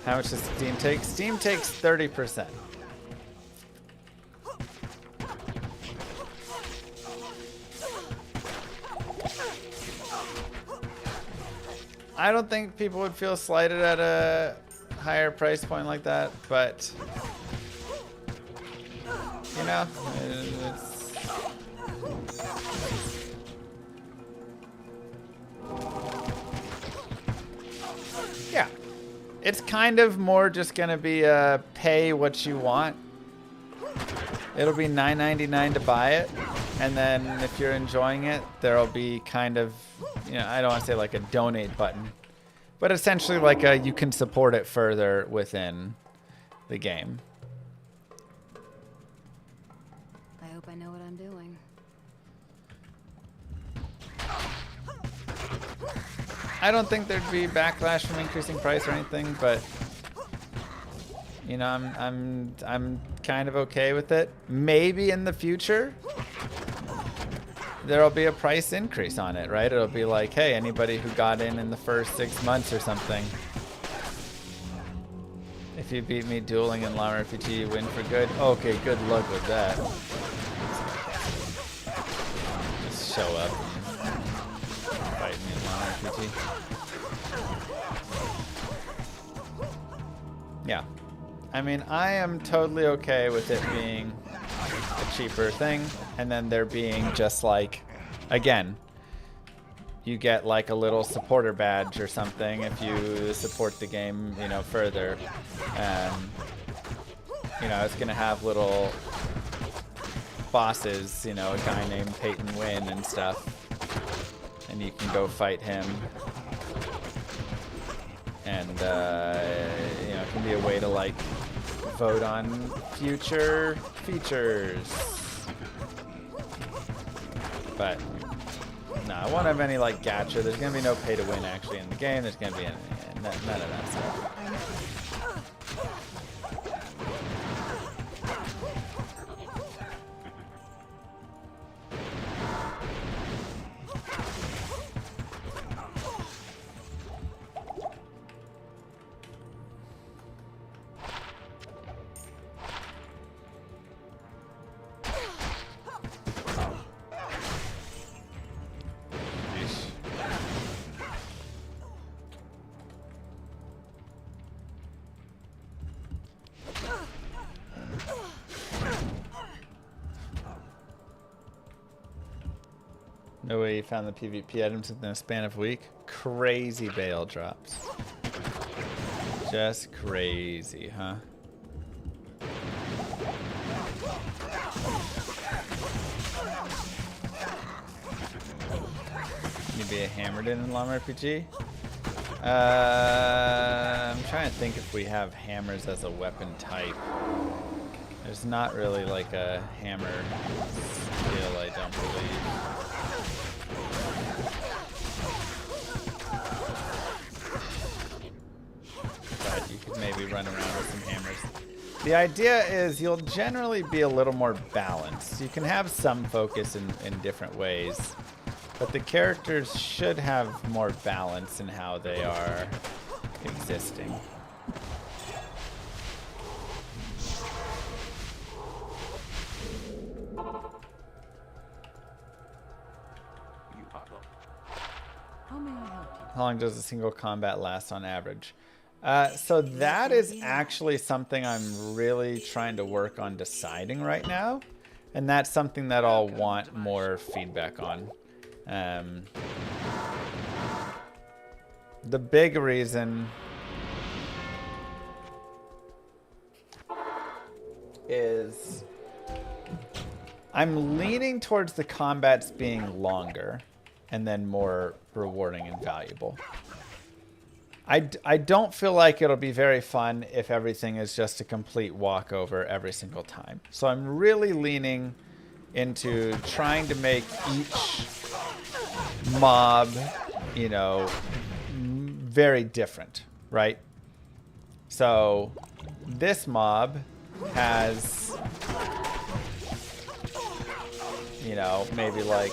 How much does Steam take? Steam takes 30%. I don't think people would feel slighted at a higher price point like that, but you know, it's yeah. It's kind of more just gonna be pay what you want. It'll be $9.99 to buy it, and then if you're enjoying it, there'll be kind of, you know, I don't want to say like a donate button, but essentially like a you can support it further within the game. I hope I know what I'm doing. I don't think there'd be backlash from increasing price or anything, but you know, I'm kind of okay with it. Maybe in the future there'll be a price increase on it, right? It'll be like, hey, anybody who got in the first 6 months or something, if you beat me dueling in Llama RPG, you win for good. Okay, good luck with that. Just show up and fight me in Llama RPG. Yeah. I mean, I am totally okay with it being a cheaper thing, and then there being just like, again, you get like a little supporter badge or something if you support the game, you know, further. You know, it's gonna have little bosses, you know, a guy named Peyton Wynn and stuff, and you can go fight him. And you know, it can be a way to like vote on future features. But no, I won't have any like gacha. There's gonna be no pay to win actually in the game. There's gonna be none of that stuff. No way you found the PvP items within a span of a week. Crazy bail drops. Just crazy, huh? You be a hammered in Llama RPG? I'm trying to think if we have hammers as a weapon type. There's not really like a hammer skill, I don't believe. But you could maybe run around with some hammers. The idea is you'll generally be a little more balanced. You can have some focus in different ways, but the characters should have more balance in how they are existing. How may I help you? How long does a single combat last on average? So that is actually something I'm really trying to work on deciding right now. And that's something that I'll want more feedback on. The big reason is I'm leaning towards the combats being longer and then more rewarding and valuable. I don't feel like it'll be very fun if everything is just a complete walkover every single time. So I'm really leaning into trying to make each mob, you know, very different, right? So this mob has, you know, maybe like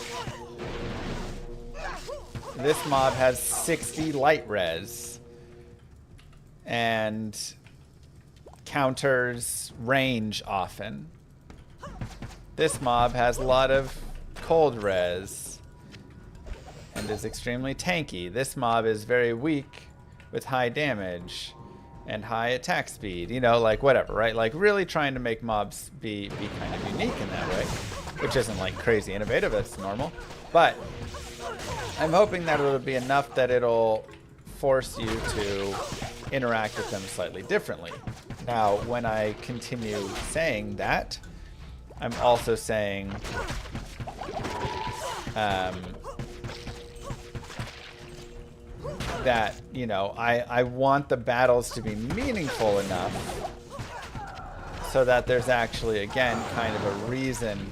this mob has 60 light res and counters range often. This mob has a lot of cold res and is extremely tanky. This mob is very weak with high damage and high attack speed, you know, like whatever, right? Like really trying to make mobs be kind of unique in that way, which isn't like crazy innovative, that's normal. But I'm hoping that it'll be enough that it'll force you to interact with them slightly differently. Now, when I continue saying that, I'm also saying that, you know, I want the battles to be meaningful enough so that there's actually, again, kind of a reason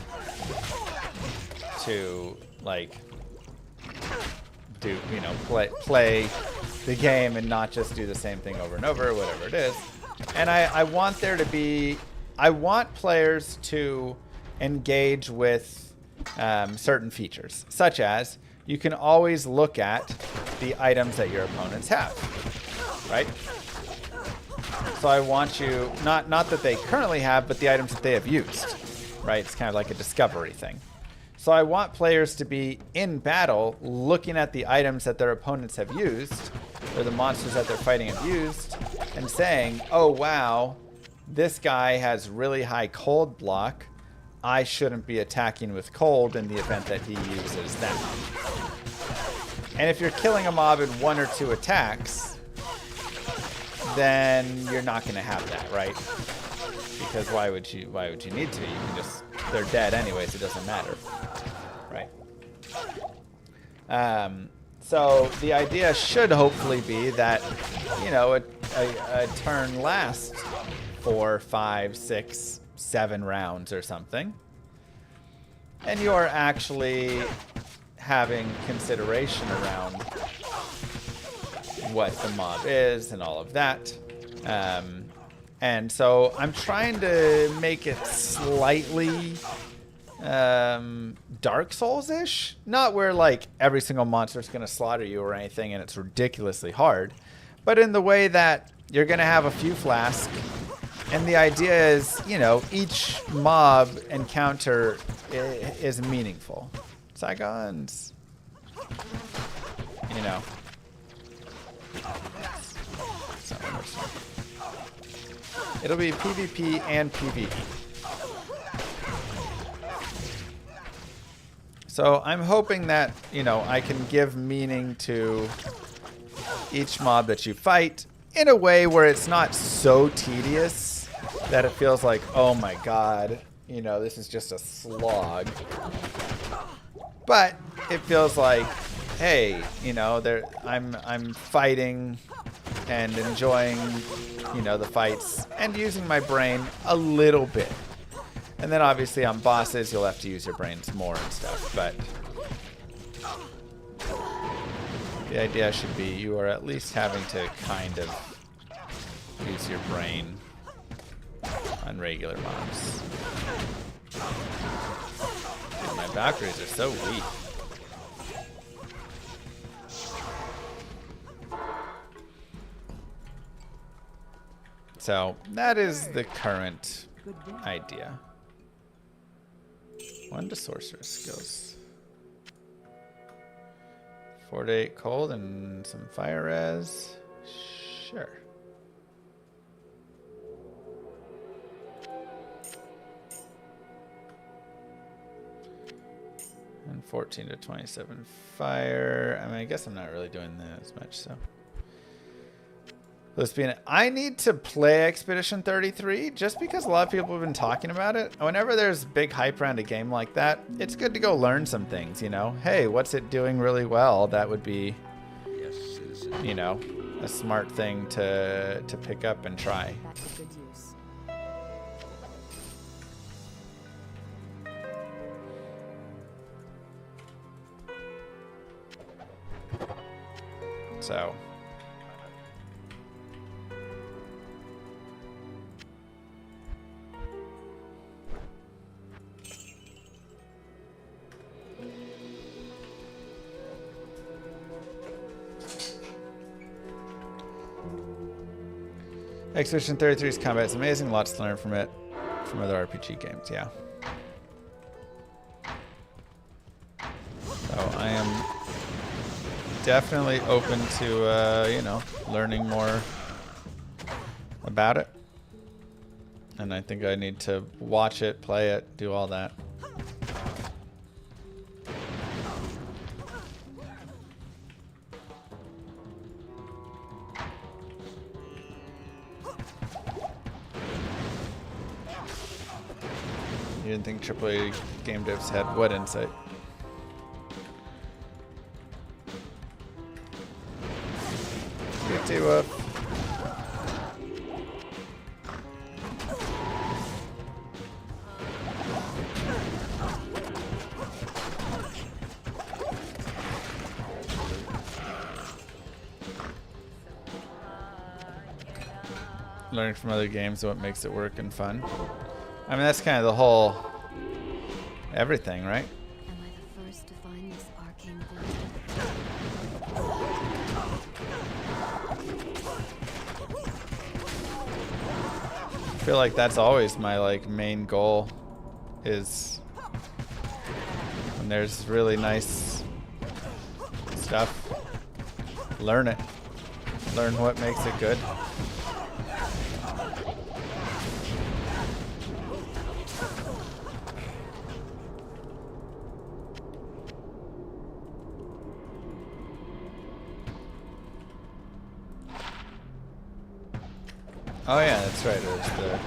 to, like, do, you know, play the game and not just do the same thing over and over, whatever it is. And I want there to be, I want players to engage with certain features, such as you can always look at the items that your opponents have, right? So I want you, not that they currently have, but the items that they have used, right? It's kind of like a discovery thing. So I want players to be in battle looking at the items that their opponents have used, or the monsters that they're fighting have used, and saying, oh wow, this guy has really high cold block. I shouldn't be attacking with cold in the event that he uses that. And if you're killing a mob in 1 or 2 attacks, then you're not going to have that, right? Because why would you need to? You can just, they're dead anyways, it doesn't matter, right? So the idea should hopefully be that, you know, a turn lasts 4, 5, 6, 7 rounds or something, and you are actually having consideration around what the mob is and all of that. And so I'm trying to make it slightly Dark Souls-ish. Not where like every single monster is going to slaughter you or anything and it's ridiculously hard, but in the way that you're going to have a few flasks. And the idea is, you know, each mob encounter is meaningful. Saigons, you know. It'll be PvP and PvE. So I'm hoping that, you know, I can give meaning to each mob that you fight in a way where it's not so tedious that it feels like, oh my god, you know, this is just a slog. But it feels like, hey, you know, I'm fighting and enjoying, you know, the fights and using my brain a little bit. And then obviously on bosses, you'll have to use your brains more and stuff, but the idea should be you are at least having to kind of use your brain on regular mobs. Dude, my Valkyries are so weak. So that is the current idea. 1 to sorcerer skills. 4 to 8 cold and some fire res. Sure. And 14 to 27 fire. I mean, I guess I'm not really doing that as much, so. Lesbian, I need to play Expedition 33 just because a lot of people have been talking about it. Whenever there's big hype around a game like that, it's good to go learn some things, you know? Hey, what's it doing really well? That would be, you know, a smart thing to pick up and try. That's a good use. So. Expedition 33's combat is amazing. Lots to learn from it, from other RPG games. Yeah. So I am definitely open to, you know, learning more about it. And I think I need to watch it, play it, do all that. You didn't think AAA game devs had what insight? You too, learning from other games what makes it work and fun. I mean, that's kind of the whole everything, right? Am I the first to find this arcane I feel like that's always my like main goal is when there's really nice stuff, learn it. Learn what makes it good. Oh yeah, that's right. It was the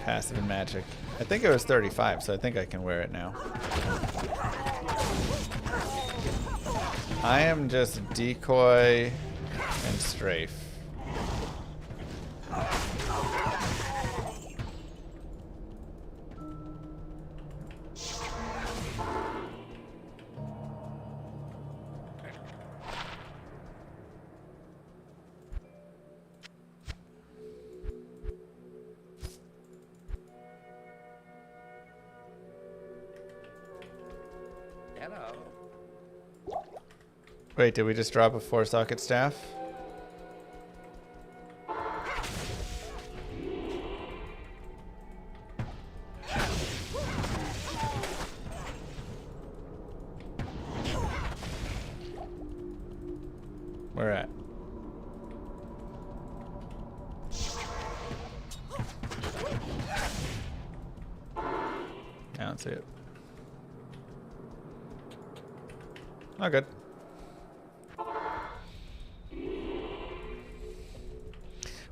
passive and magic. I think it was 35, so I think I can wear it now. I am just decoy and strafe. Wait, did we just drop a 4-socket staff? Where at? don't see it. Oh, good.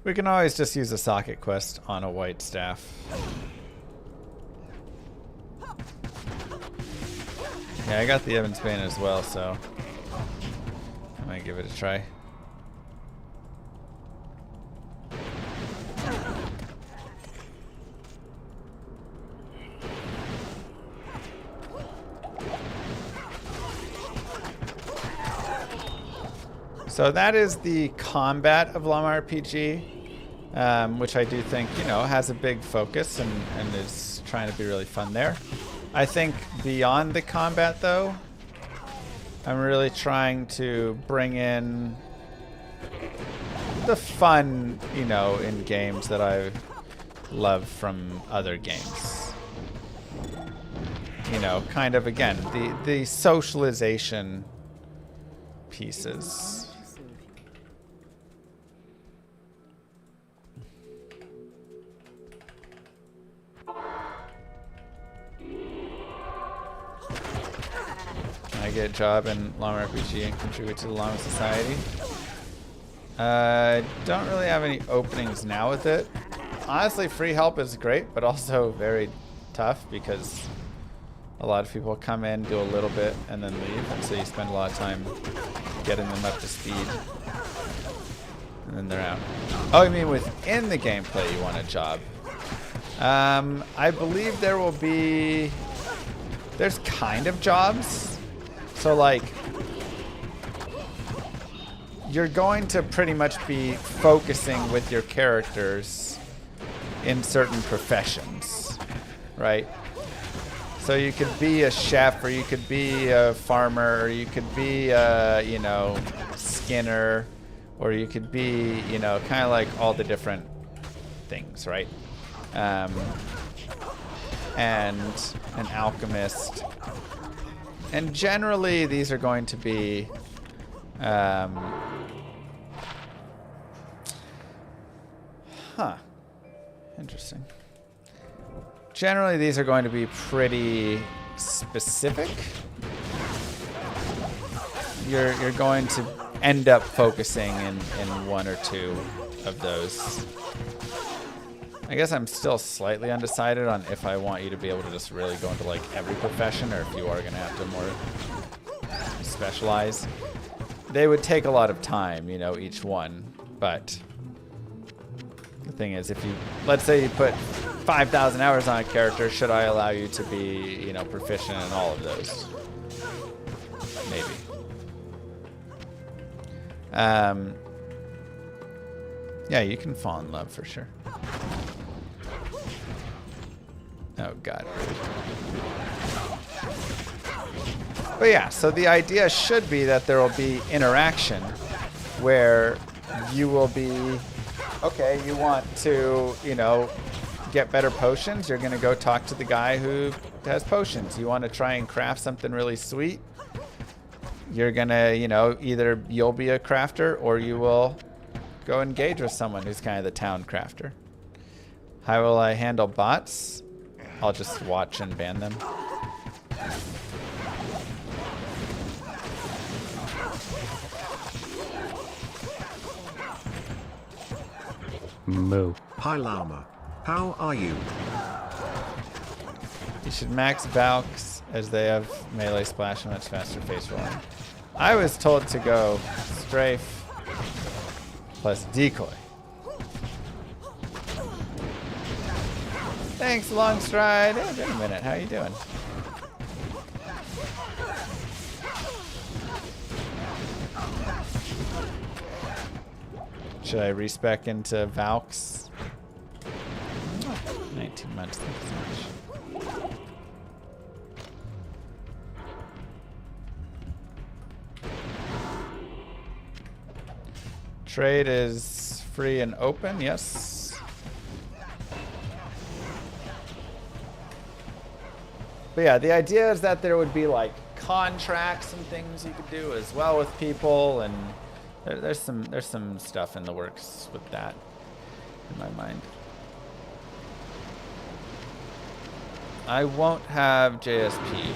We can always just use a socket quest on a white staff. Yeah, I got the Evans Bane as well, so I might give it a try. So that is the combat of Llama RPG, which I do think, you know, has a big focus and is trying to be really fun there. I think beyond the combat, though, I'm really trying to bring in the fun, you know, in games that I love from other games. You know, kind of, again, the socialization pieces. I get a job in Llama RPG and contribute to the Llama Society. Don't really have any openings now with it. Honestly, free help is great, but also very tough because a lot of people come in, do a little bit, and then leave, and so you spend a lot of time getting them up to speed, and then they're out. Oh, you mean within the gameplay you want a job? I believe there will be... There's kind of jobs. So, like, you're going to pretty much be focusing with your characters in certain professions, right? So you could be a chef, or you could be a farmer, or you could be a, you know, skinner, or you could be, you know, kind of like all the different things, right? And an alchemist. And generally, these are going to be interesting. Generally, these are going to be pretty specific. You're going to end up focusing in one or two of those. I guess I'm still slightly undecided on if I want you to be able to just really go into like every profession, or if you are going to have to more specialize. They would take a lot of time, you know, each one. But the thing is, if you, let's say you put 5,000 hours on a character, should I allow you to be, you know, proficient in all of those? Maybe. Yeah, you can fall in love for sure. Oh, God. But yeah, so the idea should be that there will be interaction where you will be, okay, you want to, you know, get better potions. You're going to go talk to the guy who has potions. You want to try and craft something really sweet. You're going to, you know, either you'll be a crafter or you will go engage with someone who's kind of the town crafter. How will I handle bots? I'll just watch and ban them. Moo. Hi Llama. How are you? You should max Valks as they have melee splash and much faster face rolling. I was told to go strafe plus decoy. Thanks, Long Stride. Hey, been a minute. How you doing? Should I respec into Valks? 19 months. Thank you so much. Trade is free and open, yes. But yeah, the idea is that there would be like contracts and things you could do as well with people, and there's some stuff in the works with that in my mind. I won't have JSP.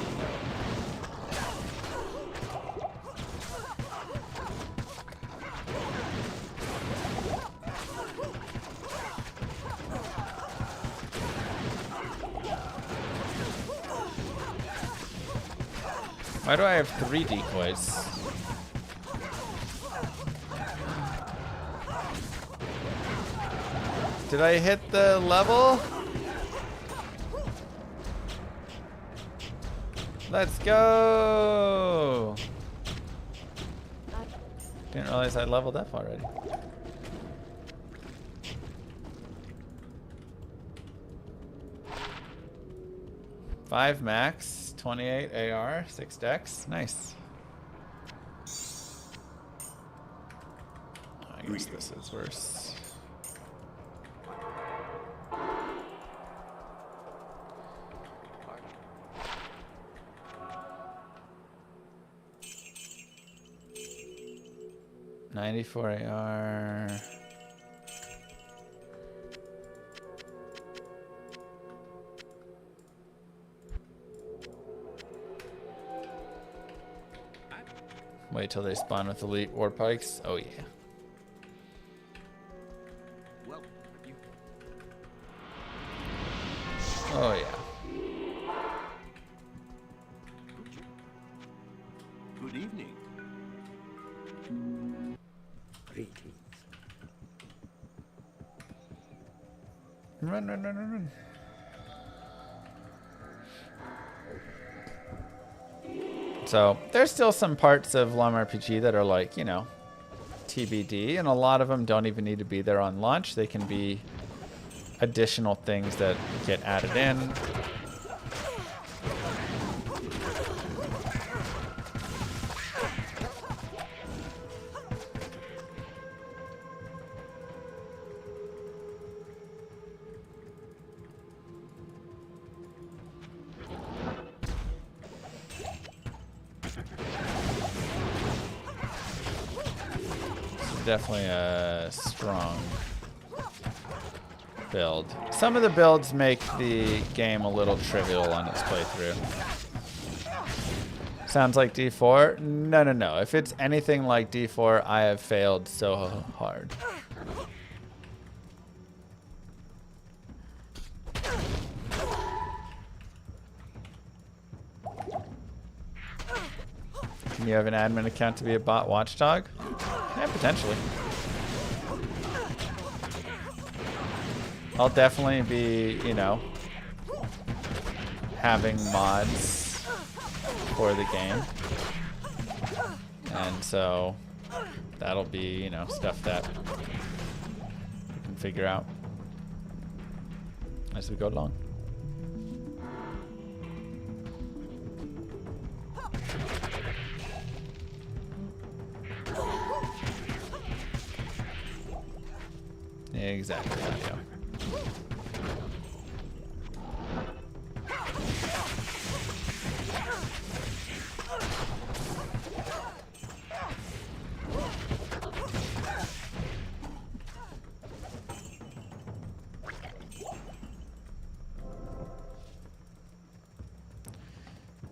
Why do I have 3 decoys? Did I hit the level? Let's go! Didn't realize I leveled up already. Five max, 28 AR, 6 dex. Nice. I guess this is worse. .94 AR. Wait till they spawn with elite war pikes. Oh yeah. Oh yeah. Good evening. Greetings. Run, run, run, run, run. So there's still some parts of Llama RPG that are like, you know, TBD, and a lot of them don't even need to be there on launch. They can be additional things that get added in. Definitely a strong build. Some of the builds make the game a little trivial on its playthrough. Sounds like D4? No, no, no. If it's anything like D4, I have failed so hard. Can you have an admin account to be a bot watchdog? Yeah, potentially. I'll definitely be, you know, having mods for the game. And so that'll be, you know, stuff that we can figure out as we go along. Exactly. Yeah.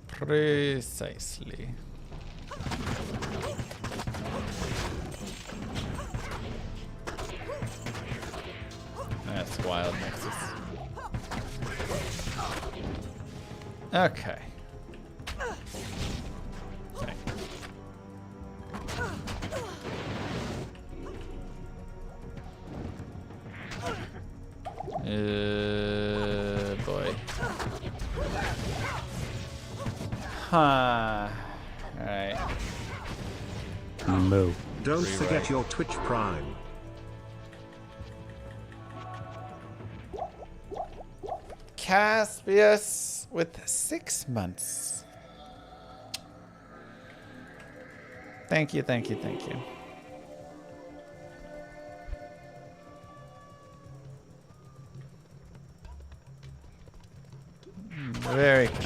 Precisely. That's wild Nexus. Okay. Boy. Huh. Alright. Moo. Don't forget your Twitch Prime. Caspius with 6 months. Thank you, thank you, thank you. Very kind.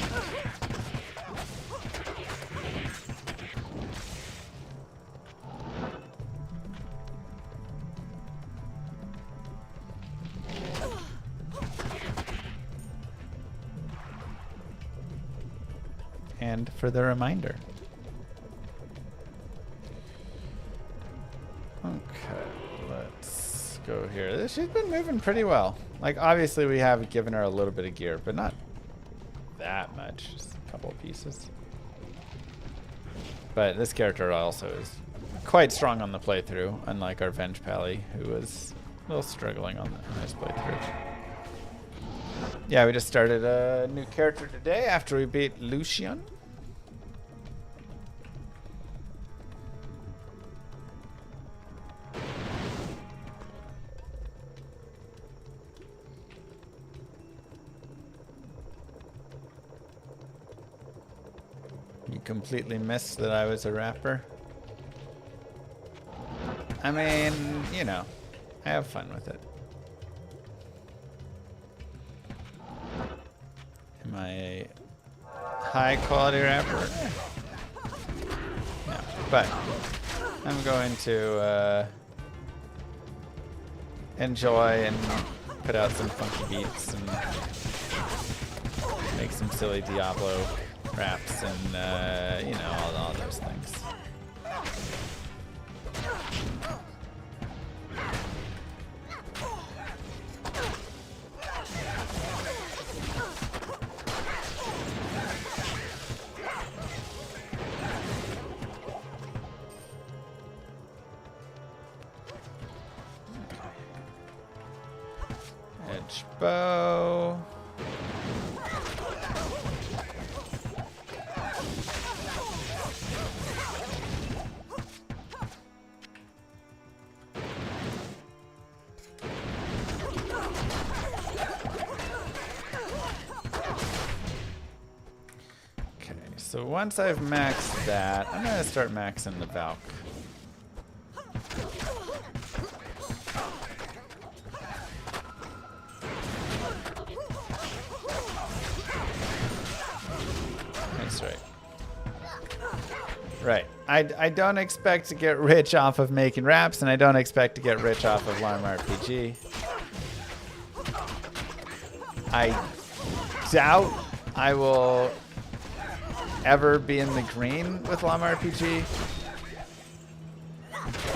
and for the reminder. Okay, let's go here. She's been moving pretty well. Like, obviously we have given her a little bit of gear, but not that much. Just a couple of pieces. But this character also is quite strong on the playthrough, unlike our Venge Pally, who was a little struggling on this playthrough. Yeah, we just started a new character today after we beat Lucian. You completely missed that I was a rapper. I mean, you know, I have fun with it. Am I a high quality rapper? No, but I'm going to enjoy and put out some funky beats and make some silly Diablo raps and, you know, all those things. Edge bow. Okay, so once I've maxed that, I'm gonna start maxing the Valk. That's right. Right. I don't expect to get rich off of making raps, and I don't expect to get rich off of Llama RPG. I doubt I will ever be in the green with Llama RPG,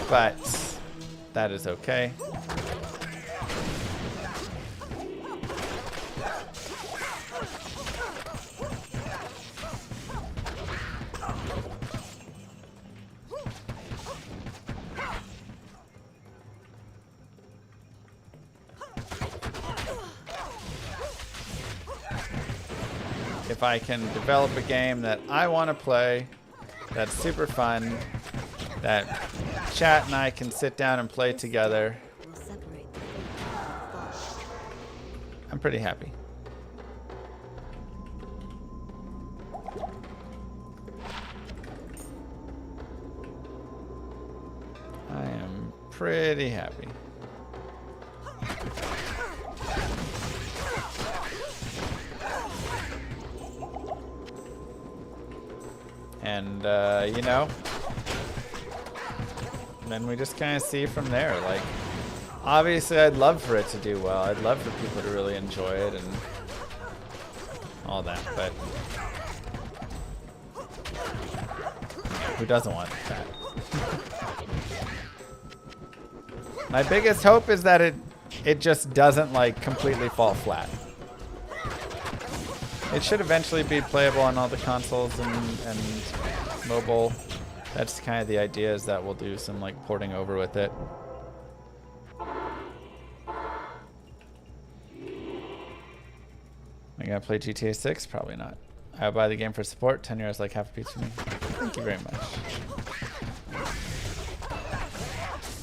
but that is okay. If I can develop a game that I want to play, that's super fun, that chat and I can sit down and play together, I'm pretty happy. I am pretty happy. And, you know, then we just kind of see from there. Like, obviously, I'd love for it to do well. I'd love for people to really enjoy it and all that, but who doesn't want that? My biggest hope is that it just doesn't, like, completely fall flat. It should eventually be playable on all the consoles and mobile. That's kind of the idea, is that we'll do some like porting over with it. Am I gonna play GTA 6? Probably not. I'll buy the game for support. 10 euros like half a piece for me. Thank you very much.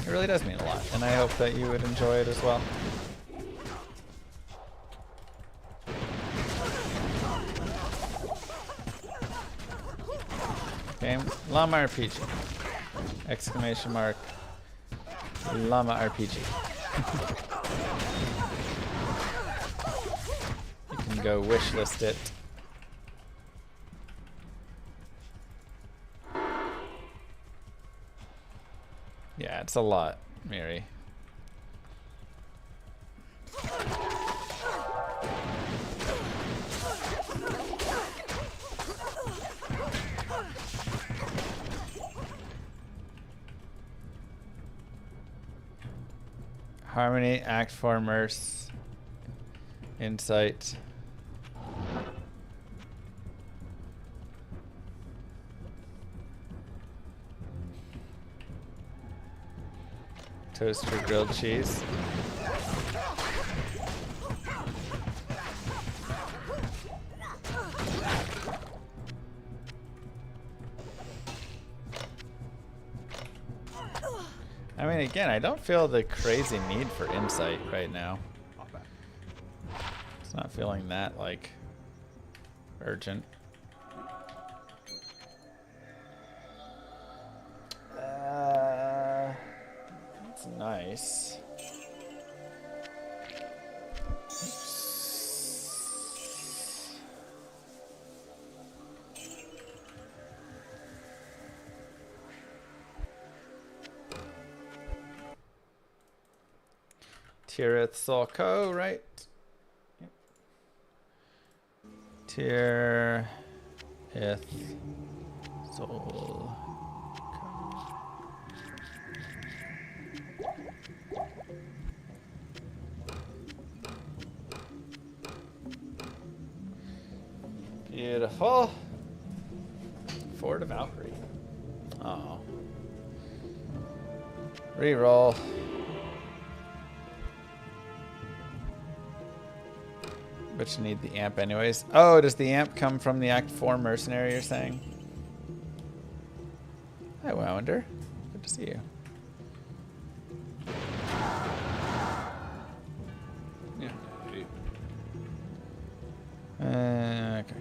It really does mean a lot, and I hope that you would enjoy it as well. Game Llama RPG! Exclamation mark Llama RPG. You can go wishlist it. Yeah, it's a lot, Miri. Harmony, Act 4, Merce, Insight. Toast for grilled cheese. I mean, again, I don't feel the crazy need for insight right now. It's not feeling that, like, urgent. That's nice. Tirith Soul Co, right? Yep. Tirith Soul Co. Beautiful. Forward to Valkyrie. Oh. Reroll. But you need the amp anyways. Oh, does the amp come from the Act 4 mercenary, you're saying? Hi, Wounder. Good to see you. Yeah. Okay.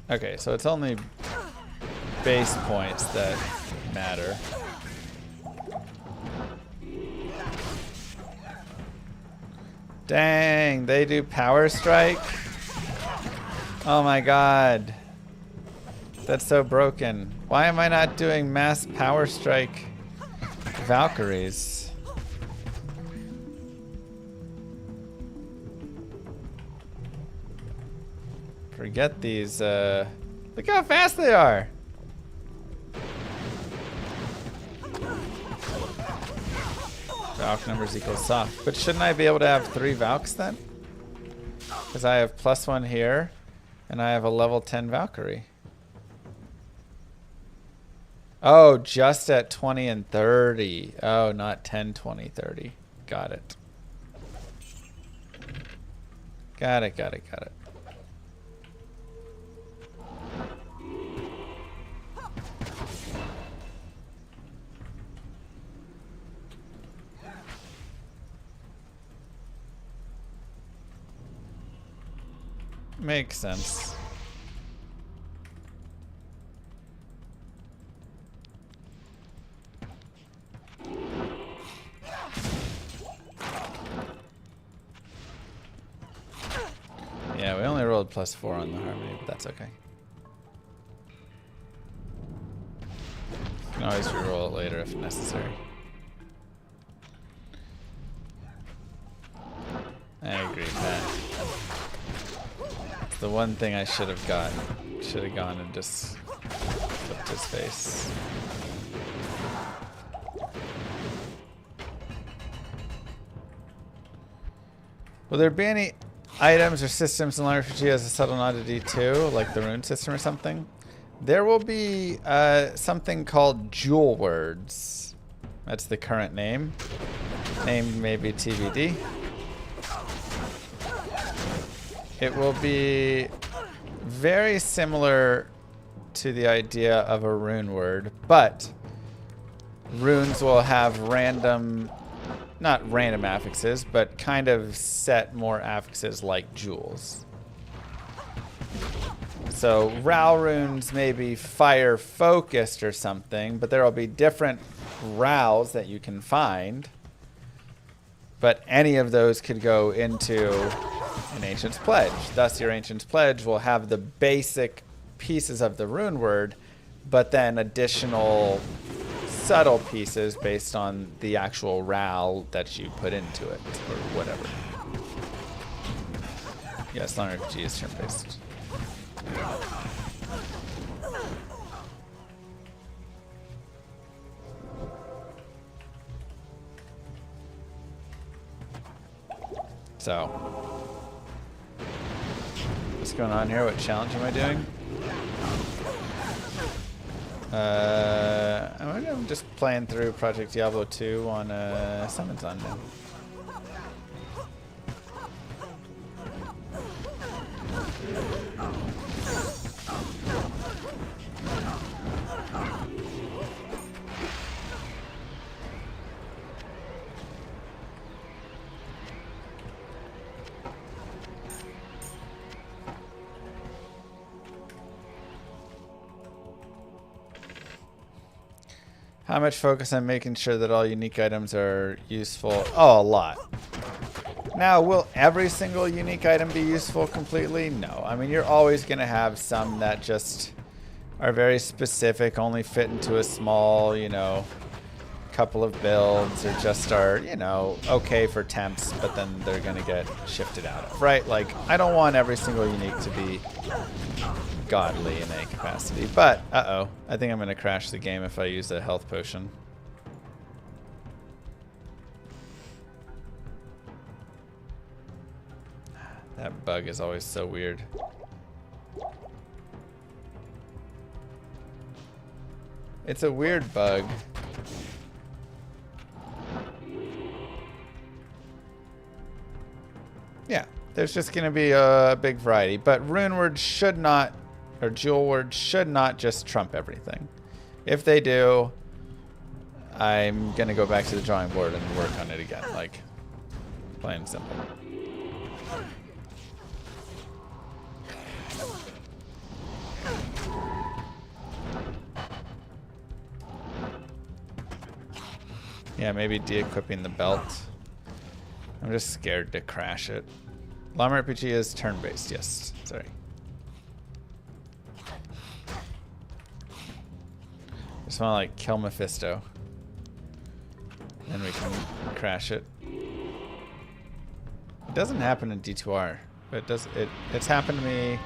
Okay, so it's only base points that matter. Dang, they do Power Strike? Oh my god. That's so broken. Why am I not doing mass Power Strike Valkyries? Forget these, look how fast they are! Valk numbers equals soft. But shouldn't I be able to have 3 Valks then? Because I have +1 here, and I have a level 10 Valkyrie. Oh, just at 20 and 30. Oh, not 10, 20, 30. Got it. Got it, got it, got it. Makes sense. Yeah, we only rolled +4 on the harmony, but that's okay. You can always reroll it later if necessary. I agree with that. The one thing I should have gotten. Should have gone and just flipped his face. Will there be any items or systems in Llama RPG as a subtle nod to D2, like the Rune system or something? There will be something called Jewel Words. That's the current name. Named maybe TBD. It will be very similar to the idea of a rune word, but runes will have random, not random affixes, but kind of set more affixes like jewels. So Ral runes may be fire focused or something, but there will be different Rals that you can find. But any of those could go into an Ancient's Pledge. Thus, your Ancient's Pledge will have the basic pieces of the rune word, but then additional subtle pieces based on the actual RAL that you put into it, or whatever. Yes, Llama RPG is turn-based. So, what's going on here? What challenge am I doing? I'm just playing through Project Diablo 2 on Summons on now. How much focus on making sure that all unique items are useful? Oh, a lot. Now, will every single unique item be useful completely? No. I mean, you're always going to have some that just are very specific, only fit into a small, you know, couple of builds, or just are, you know, okay for temps, but then they're going to get shifted out of, right? Like, I don't want every single unique to be godly in any capacity, but uh-oh, I think I'm going to crash the game if I use a health potion. That bug is always so weird. It's a weird bug. Yeah, there's just going to be a big variety, but rune words should not, or jewel words should not just trump everything. If they do, I'm going to go back to the drawing board and work on it again, like, plain and simple. Yeah, maybe de-equipping the belt. I'm just scared to crash it. Llama RPG is turn-based, yes. Sorry. Just want to like kill Mephisto. Then we can crash it. It doesn't happen in D2R, but it's happened to me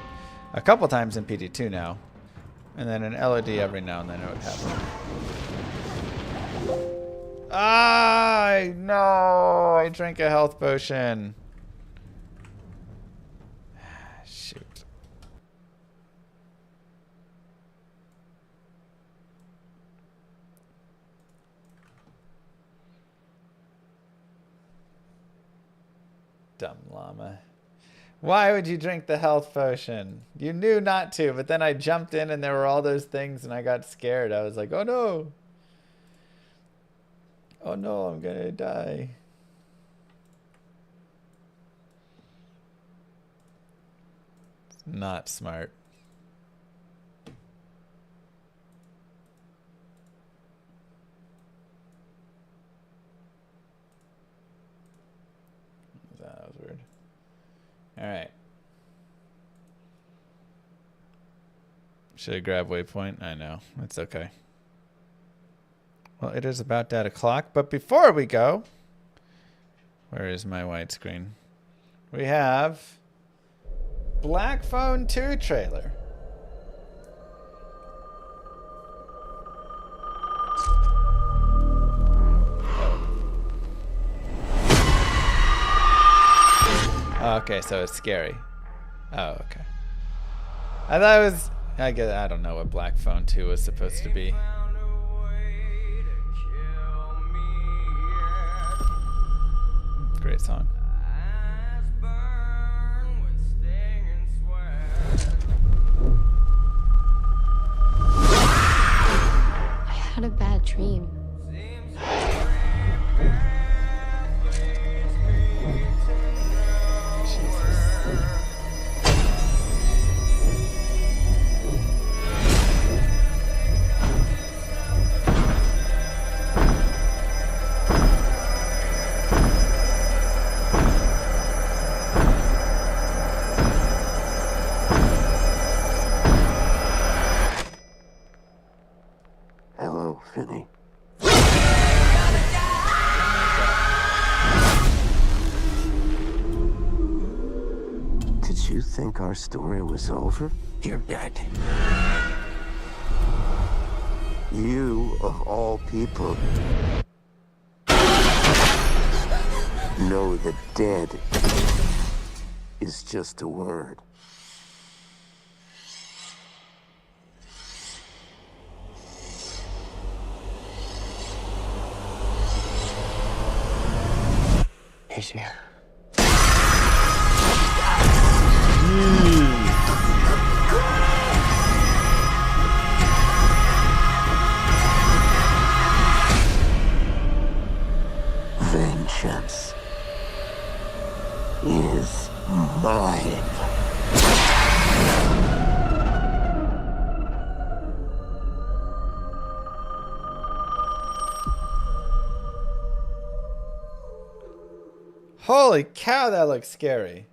a couple times in PD2 now. And then in LOD every now and then it would happen. Ah, no, I drank a health potion. Shoot. Dumb llama. Why would you drink the health potion? You knew not to, but then I jumped in and there were all those things and I got scared. I was like, oh no. Oh no, I'm gonna die. It's not smart. That was weird. Alright. Should I grab waypoint? I know. It's okay. Well, it is about that o'clock, but before we go, where is my widescreen? We have Black Phone 2 trailer. Oh, okay, so it's scary. Oh, okay. I thought it was, I don't know what Black Phone 2 was supposed to be. Great song. I had a bad dream. think our story was over? You're dead. You, of all people, know that dead is just a word. He's here. Vengeance is mine. Holy cow, that looks scary.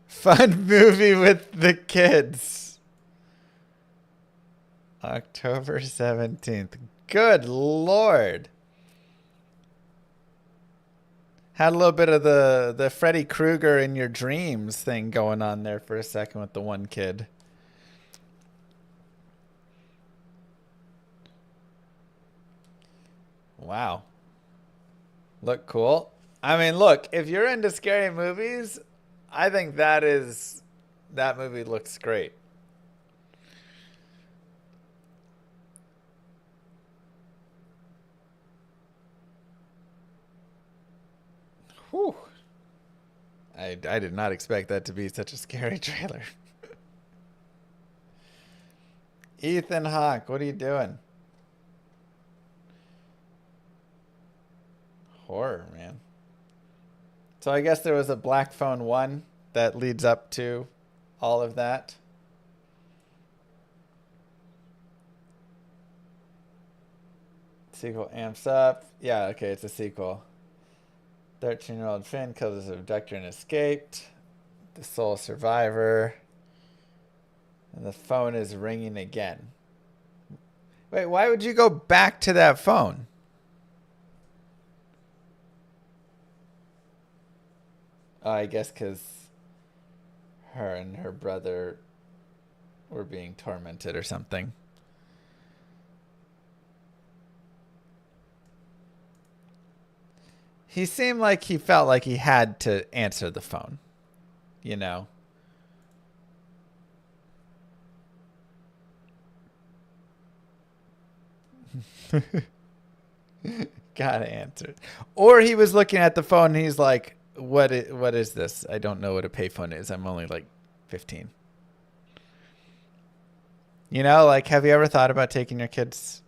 Fun movie with the kids. October 17th. Good Lord. Had a little bit of the Freddy Krueger in your dreams thing going on there for a second with the one kid. Wow. Look cool. I mean, look, if you're into scary movies, I think that movie looks great. Whew. I did not expect that to be such a scary trailer. Ethan Hawke, what are you doing? Horror, man. So I guess there was a Black Phone 1 that leads up to all of that. Sequel amps up. Yeah, okay, it's a sequel. 13-year-old Finn kills his abductor and escaped. The sole survivor. And the phone is ringing again. Wait, why would you go back to that phone? Oh, I guess because her and her brother were being tormented or something. He seemed like he felt like he had to answer the phone, you know? Gotta answer it. Or he was looking at the phone and he's like, what is this? I don't know what a payphone is. I'm only like 15. You know, like, have you ever thought about taking your kids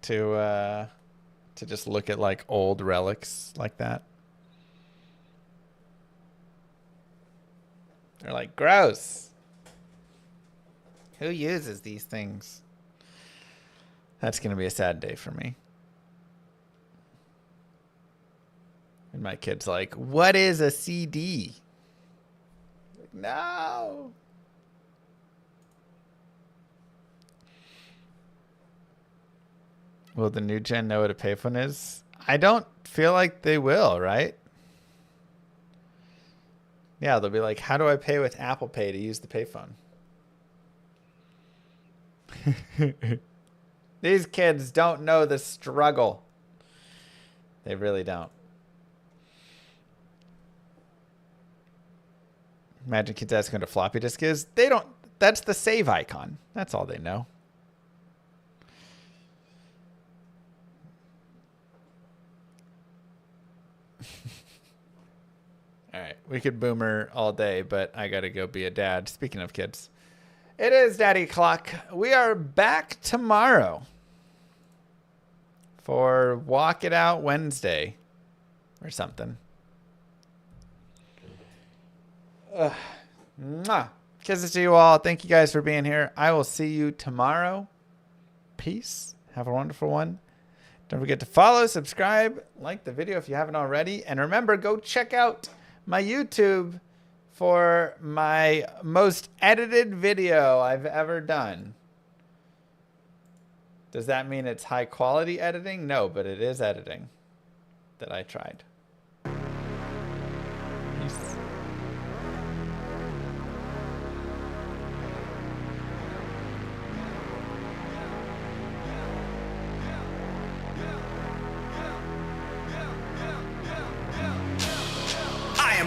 to just look at like old relics like that? They're like, gross. Who uses these things? That's going to be a sad day for me. And my kid's like, what is a CD? Like, no. Will the new gen know what a payphone is? I don't feel like they will, right? Yeah, they'll be like, how do I pay with Apple Pay to use the payphone? These kids don't know the struggle. They really don't. Imagine kids asking what a floppy disk is. They don't. That's the save icon. That's all they know. All right. We could boomer all day, but I got to go be a dad. Speaking of kids. It is Daddy Clock. We are back tomorrow for Walk It Out Wednesday or something. Mwah. Kisses to you all. Thank you guys for being here. I will see you tomorrow. Peace. Have a wonderful one. Don't forget to follow, subscribe, like the video if you haven't already. And remember, go check out my YouTube for my most edited video I've ever done. Does that mean it's high quality editing? No, but it is editing that I tried.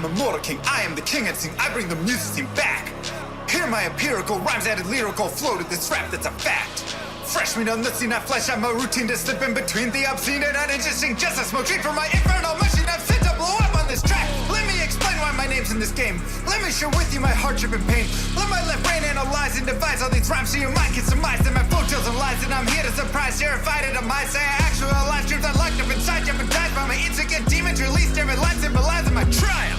am immortal king, I am the king and sing, I bring the music scene back. Hear my empirical rhymes added lyrical flow to this rap that's a fact. Fresh meat on the scene, I flesh out my routine to slip in between the obscene and uninteresting. Just a smoke treat for my infernal machine I've sent to blow up on this track. Let me explain why my name's in this game. Let me share with you my hardship and pain. Let my left brain analyze and devise all these rhymes so your mind can surmise that my flow tells and lies. And I'm here to surprise, terrified at a mind. Say I actualize dreams I locked up inside, jeopardized by my intricate demons. Released every line symbolizing my triumph.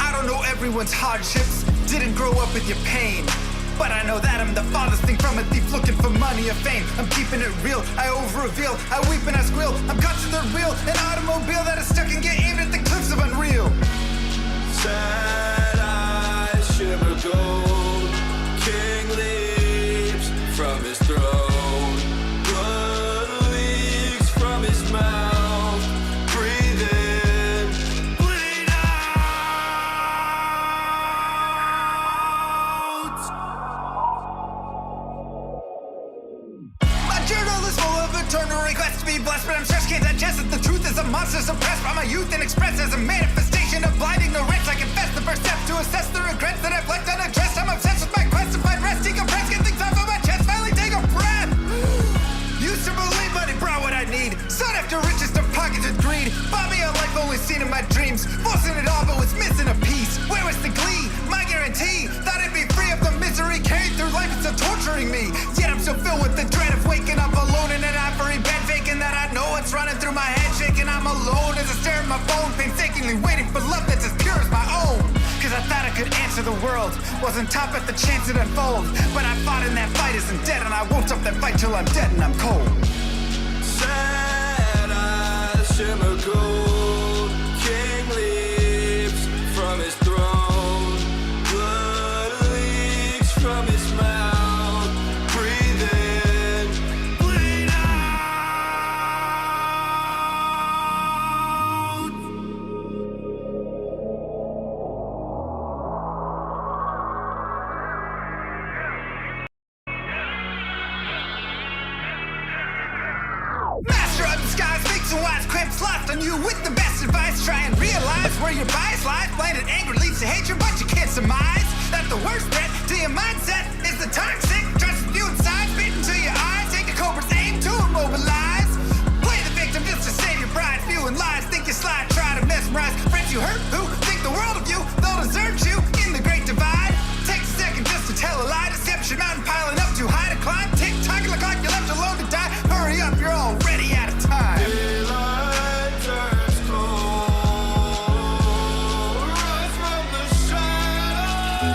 I don't know everyone's hardships, didn't grow up with your pain. But I know that I'm the farthest thing from a thief looking for money or fame. I'm keeping it real, I over-reveal, I weep and I squeal. I'm cut to the real, an automobile that is stuck and get aimed at the cliffs of unreal. Sad eyes shimmer gold. King leaps from his throne. Blood leaks from his mouth. Breathe in, bleed out. My journal is full of eternal requests to be blessed, but I'm stressed, can't digest it. The truth is a monster suppressed by my youth and expressed as a manifestation of blind ignorance. I confess the first step to assess the regrets that I've left unaddressed. I'm obsessed with my quest to find rest, decompress, get things off of my chest, finally take a breath. Used to believe money brought what I need. Sought after riches to pockets with greed. Bought me a life only seen in my dreams. Forcing it all but was missing a piece. Where was the glee? My guarantee. Thought I'd be free of the misery carried through life. It's still torturing me. Yet I'm so filled with the dread of waking up alone in an ivory bed, faking that I know what's running through my head, shaking I'm alone as I stare at my phone, painstakingly waiting for love that's as pure as my own. Cause I thought I could answer the world, wasn't top at the chance it unfold. But I fought in that fight isn't dead, and I won't stop that fight till I'm dead and I'm cold. Sad eyes shimmer gold. King leaps from his throne. Blood leaks from his mouth. Breathe in, bleed out. Master of the skies, makes some wise crimps lost on you with the best advice. Try and realize where your bias lies. Blinded anger leads to hatred, but you can't surmise that the worst threat to your mindset is the toxic trust with you inside, spit into your eyes. Take a cobra's aim to immobilize. Play the victim just to save your pride. Spewing lies, think you slide, try to mesmerize friends you hurt who think the world of you. They'll desert you in the great divide. Takes a second just to tell a lie. Deception mountain piling up too high to climb. Tick tocking like you're left alone to die. Hurry up, you're already out of time. Daylight turns cold. Rise from the shadows.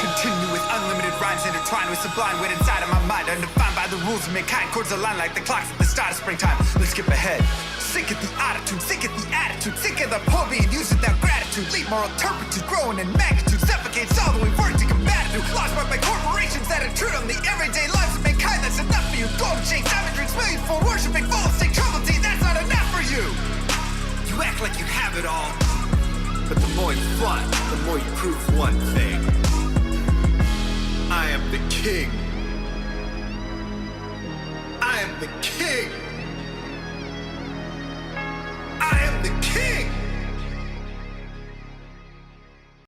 Continue with unlimited rhymes intertwined with sublime wit inside of my mind. Undefined by the rules of mankind. Chords align like the clocks at the start of springtime. Let's skip ahead. Sick of the attitude, sick of the attitude, sick of the poor being used without gratitude. Leave moral turpitude, growing in magnitude, suffocates all the way work to combat it. Lost by corporations that intrude on the everyday lives of mankind. That's enough for you. Golden chain, savageries, millions for worshiping, full of state trouble tea. That's not enough for you. You act like you have it all, but the more you flaunt, the more you prove one thing. I am the king. I am the king.